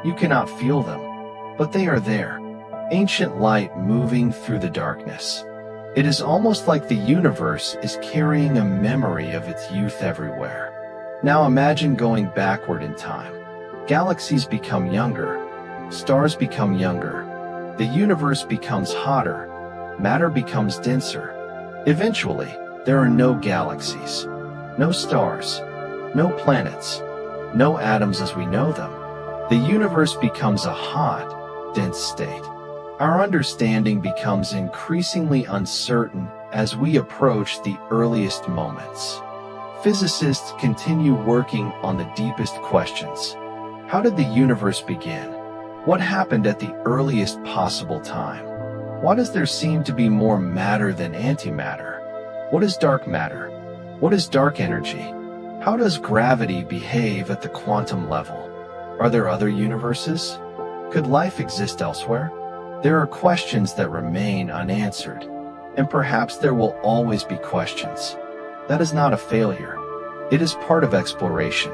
You cannot feel them. But they are there. Ancient light moving through the darkness. It is almost like the universe is carrying a memory of its youth everywhere. Now imagine going backward in time. Galaxies become younger. Stars become younger. The universe becomes hotter. Matter becomes denser. Eventually, there are no galaxies, no stars, no planets, no atoms as we know them. The universe becomes a hot, dense state. Our understanding becomes increasingly uncertain as we approach the earliest moments. Physicists continue working on the deepest questions. How did the universe begin? What happened at the earliest possible time? Why does there seem to be more matter than antimatter? What is dark matter? What is dark energy? How does gravity behave at the quantum level? Are there other universes? Could life exist elsewhere? There are questions that remain unanswered, and perhaps there will always be questions. That is not a failure. It is part of exploration.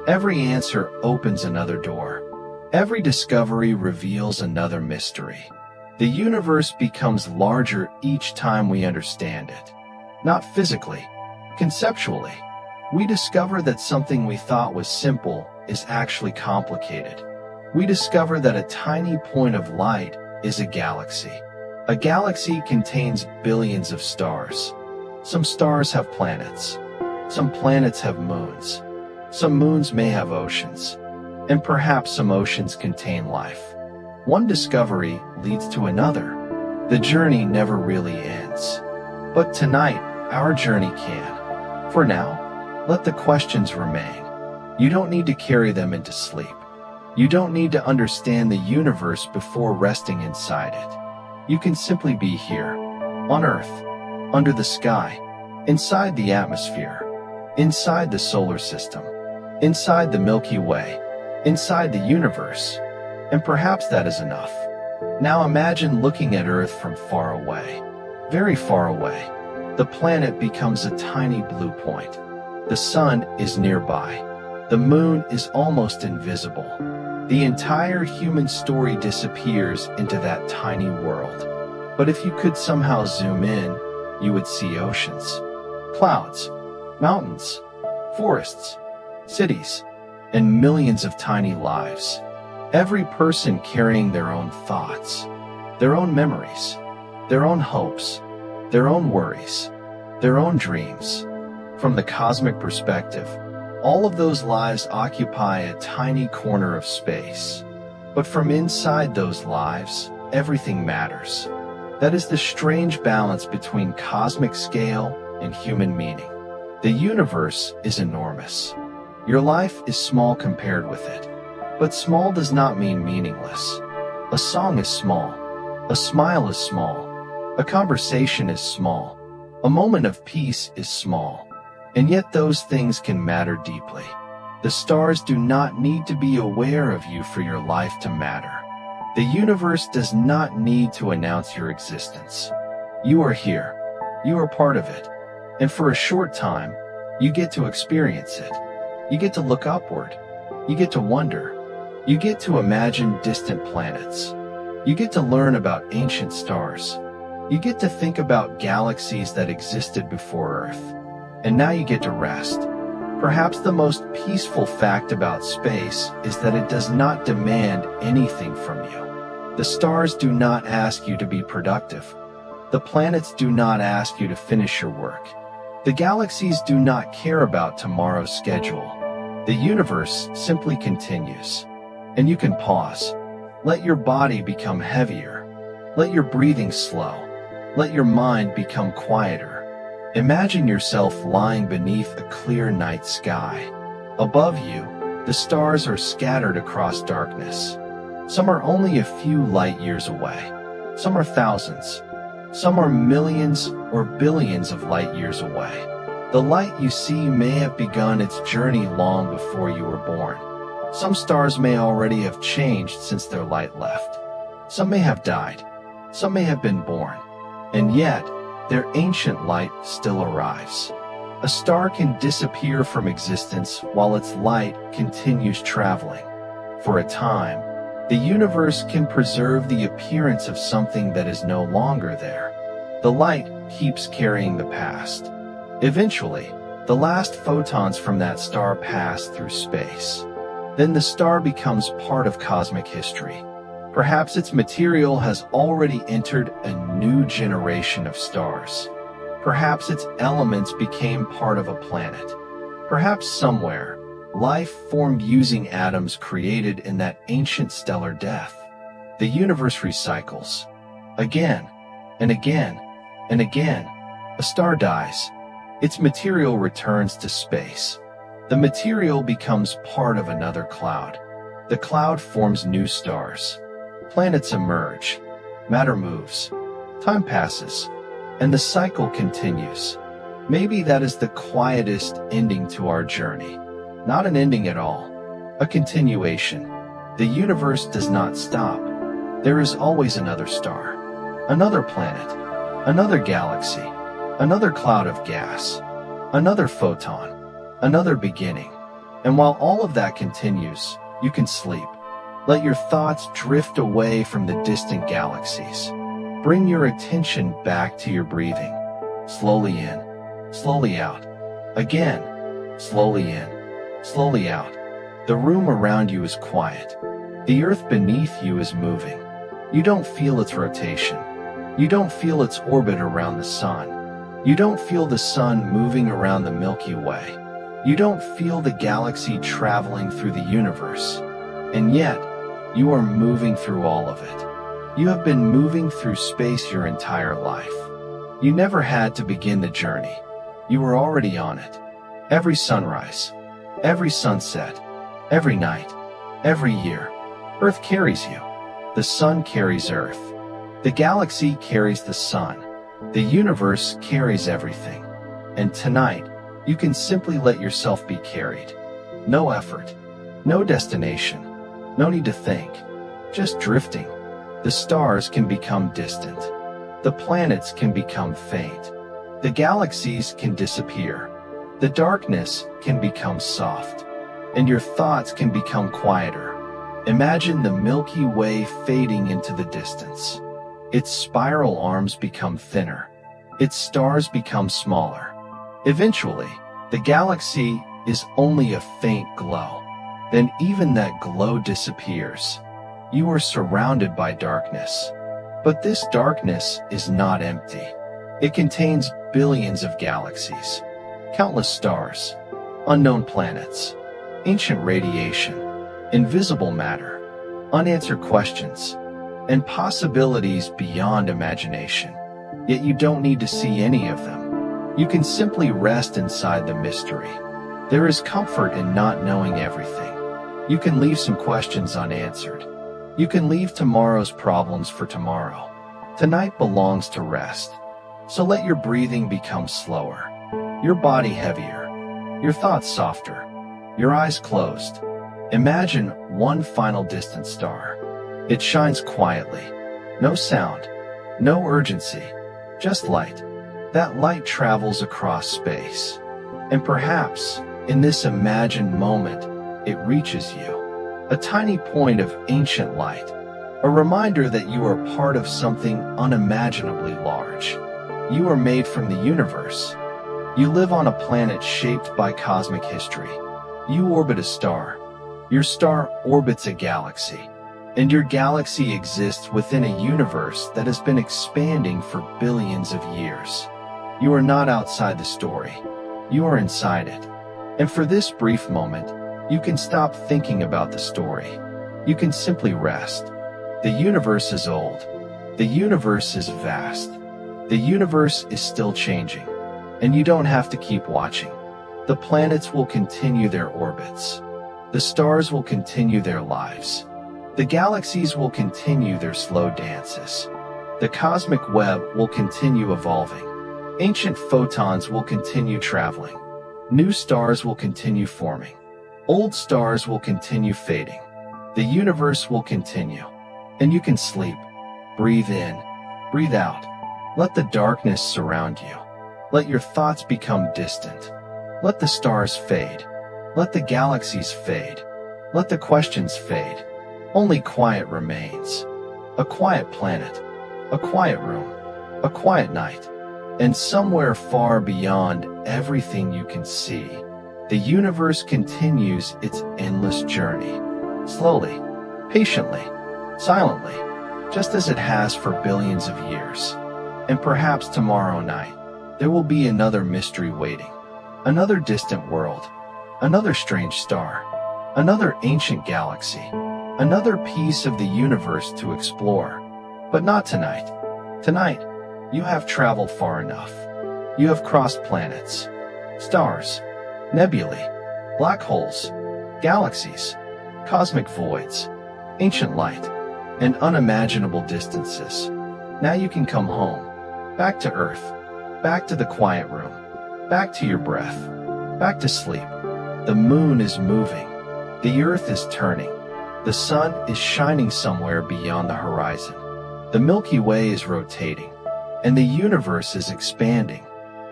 Every answer opens another door. Every discovery reveals another mystery. The universe becomes larger each time we understand it. Not physically, conceptually. We discover that something we thought was simple is actually complicated. We discover that a tiny point of light is a galaxy. A galaxy contains billions of stars. Some stars have planets. Some planets have moons. Some moons may have oceans. And perhaps some oceans contain life. One discovery leads to another. The journey never really ends. But tonight, our journey can. For now, let the questions remain. You don't need to carry them into sleep. You don't need to understand the universe before resting inside it. You can simply be here, on Earth, under the sky, inside the atmosphere, inside the solar system, inside the Milky Way, inside the universe. And perhaps that is enough. Now imagine looking at Earth from far away, very far away. The planet becomes a tiny blue point. The sun is nearby. The moon is almost invisible. The entire human story disappears into that tiny world. But if you could somehow zoom in, you would see oceans, clouds, mountains, forests, cities, and millions of tiny lives. Every person carrying their own thoughts, their own memories, their own hopes, their own worries, their own dreams. From the cosmic perspective, all of those lives occupy a tiny corner of space. But from inside those lives, everything matters. That is the strange balance between cosmic scale and human meaning. The universe is enormous. Your life is small compared with it. But small does not mean meaningless. A song is small. A smile is small. A conversation is small. A moment of peace is small. And yet those things can matter deeply. The stars do not need to be aware of you for your life to matter. The universe does not need to announce your existence. You are here. You are part of it. And for a short time, you get to experience it. You get to look upward. You get to wonder. You get to imagine distant planets. You get to learn about ancient stars. You get to think about galaxies that existed before Earth. And now you get to rest. Perhaps the most peaceful fact about space is that it does not demand anything from you. The stars do not ask you to be productive. The planets do not ask you to finish your work. The galaxies do not care about tomorrow's schedule. The universe simply continues. And you can pause. Let your body become heavier. Let your breathing slow. Let your mind become quieter. Imagine yourself lying beneath a clear night sky. Above you, the stars are scattered across darkness. Some are only a few light years away. Some are thousands. Some are millions or billions of light years away. The light you see may have begun its journey long before you were born. Some stars may already have changed since their light left. Some may have died. Some may have been born. And yet, their ancient light still arrives. A star can disappear from existence while its light continues traveling. For a time, the universe can preserve the appearance of something that is no longer there. The light keeps carrying the past. Eventually, the last photons from that star pass through space. Then the star becomes part of cosmic history. Perhaps its material has already entered a new generation of stars. Perhaps its elements became part of a planet. Perhaps somewhere, life formed using atoms created in that ancient stellar death. The universe recycles. Again, and again, and again. A star dies. Its material returns to space. The material becomes part of another cloud. The cloud forms new stars. Planets emerge. Matter moves. Time passes. And the cycle continues. Maybe that is the quietest ending to our journey. Not an ending at all. A continuation. The universe does not stop. There is always another star. Another planet. Another galaxy. Another cloud of gas. Another photon. Another beginning. And while all of that continues, you can sleep. Let your thoughts drift away from the distant galaxies. Bring your attention back to your breathing. Slowly in, slowly out. Again, slowly in, slowly out. The room around you is quiet. The earth beneath you is moving. You don't feel its rotation. You don't feel its orbit around the sun. You don't feel the sun moving around the Milky Way. You don't feel the galaxy traveling through the universe. And yet, you are moving through all of it. You have been moving through space your entire life. You never had to begin the journey. You were already on it. Every sunrise, every sunset, every night, every year, Earth carries you. The sun carries Earth. The galaxy carries the sun. The universe carries everything. And tonight, you can simply let yourself be carried. No effort, no destination, no need to think, just drifting. The stars can become distant. The planets can become faint. The galaxies can disappear. The darkness can become soft. And your thoughts can become quieter. Imagine the Milky Way fading into the distance. Its spiral arms become thinner. Its stars become smaller. Eventually, the galaxy is only a faint glow. Then even that glow disappears. You are surrounded by darkness. But this darkness is not empty. It contains billions of galaxies, countless stars, unknown planets, ancient radiation, invisible matter, unanswered questions, and possibilities beyond imagination. Yet you don't need to see any of them. You can simply rest inside the mystery. There is comfort in not knowing everything. You can leave some questions unanswered. You can leave tomorrow's problems for tomorrow. Tonight belongs to rest. So let your breathing become slower, your body heavier, your thoughts softer, your eyes closed. Imagine one final distant star. It shines quietly. No sound, no urgency, just light. That light travels across space. And perhaps, in this imagined moment, it reaches you. A tiny point of ancient light. A reminder that you are part of something unimaginably large. You are made from the universe. You live on a planet shaped by cosmic history. You orbit a star. Your star orbits a galaxy. And your galaxy exists within a universe that has been expanding for billions of years. You are not outside the story. You are inside it. And for this brief moment, you can stop thinking about the story. You can simply rest. The universe is old. The universe is vast. The universe is still changing. And you don't have to keep watching. The planets will continue their orbits. The stars will continue their lives. The galaxies will continue their slow dances. The cosmic web will continue evolving. Ancient photons will continue traveling. New stars will continue forming. Old stars will continue fading. The universe will continue. And you can sleep. Breathe in. Breathe out. Let the darkness surround you. Let your thoughts become distant. Let the stars fade. Let the galaxies fade. Let the questions fade. Only quiet remains. A quiet planet. A quiet room. A quiet night. And somewhere far beyond everything you can see, the universe continues its endless journey. Slowly, patiently, silently, just as it has for billions of years. And perhaps tomorrow night, there will be another mystery waiting. Another distant world. Another strange star. Another ancient galaxy. Another piece of the universe to explore. But not tonight. Tonight, you have traveled far enough. You have crossed planets, stars, nebulae, black holes, galaxies, cosmic voids, ancient light, and unimaginable distances. Now you can come home, back to Earth, back to the quiet room, back to your breath, back to sleep. The moon is moving. The Earth is turning. The sun is shining somewhere beyond the horizon. The Milky Way is rotating, and the universe is expanding.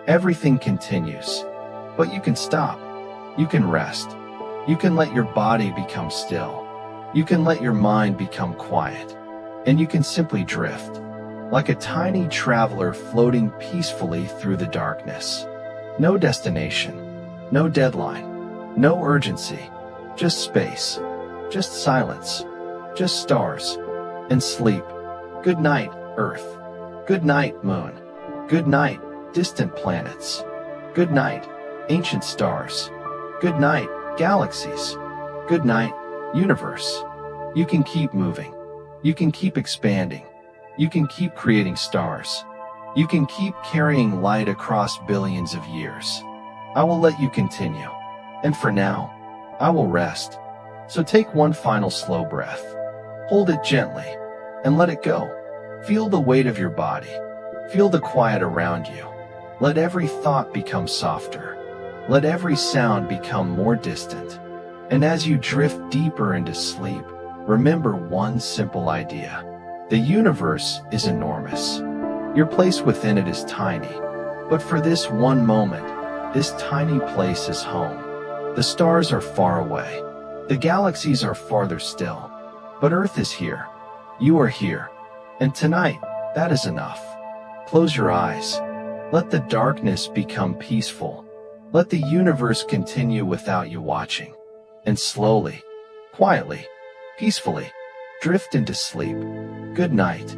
Everything continues. But you can stop. You can rest. You can let your body become still. You can let your mind become quiet. And you can simply drift, like a tiny traveler floating peacefully through the darkness. No destination, no deadline, no urgency, just space, just silence, just stars, and sleep. Good night, Earth. Good night, Moon. Good night, distant planets. Good night, ancient stars. Good night, galaxies. Good night, universe. You can keep moving. You can keep expanding. You can keep creating stars. You can keep carrying light across billions of years. I will let you continue. And for now, I will rest. So take one final slow breath. Hold it gently and let it go. Feel the weight of your body. Feel the quiet around you. Let every thought become softer. Let every sound become more distant. And as you drift deeper into sleep, remember one simple idea. The universe is enormous. Your place within it is tiny. But for this one moment, this tiny place is home. The stars are far away. The galaxies are farther still. But Earth is here. You are here. And tonight, that is enough. Close your eyes. Let the darkness become peaceful. Let the universe continue without you watching. And slowly, quietly, peacefully, drift into sleep. Good night.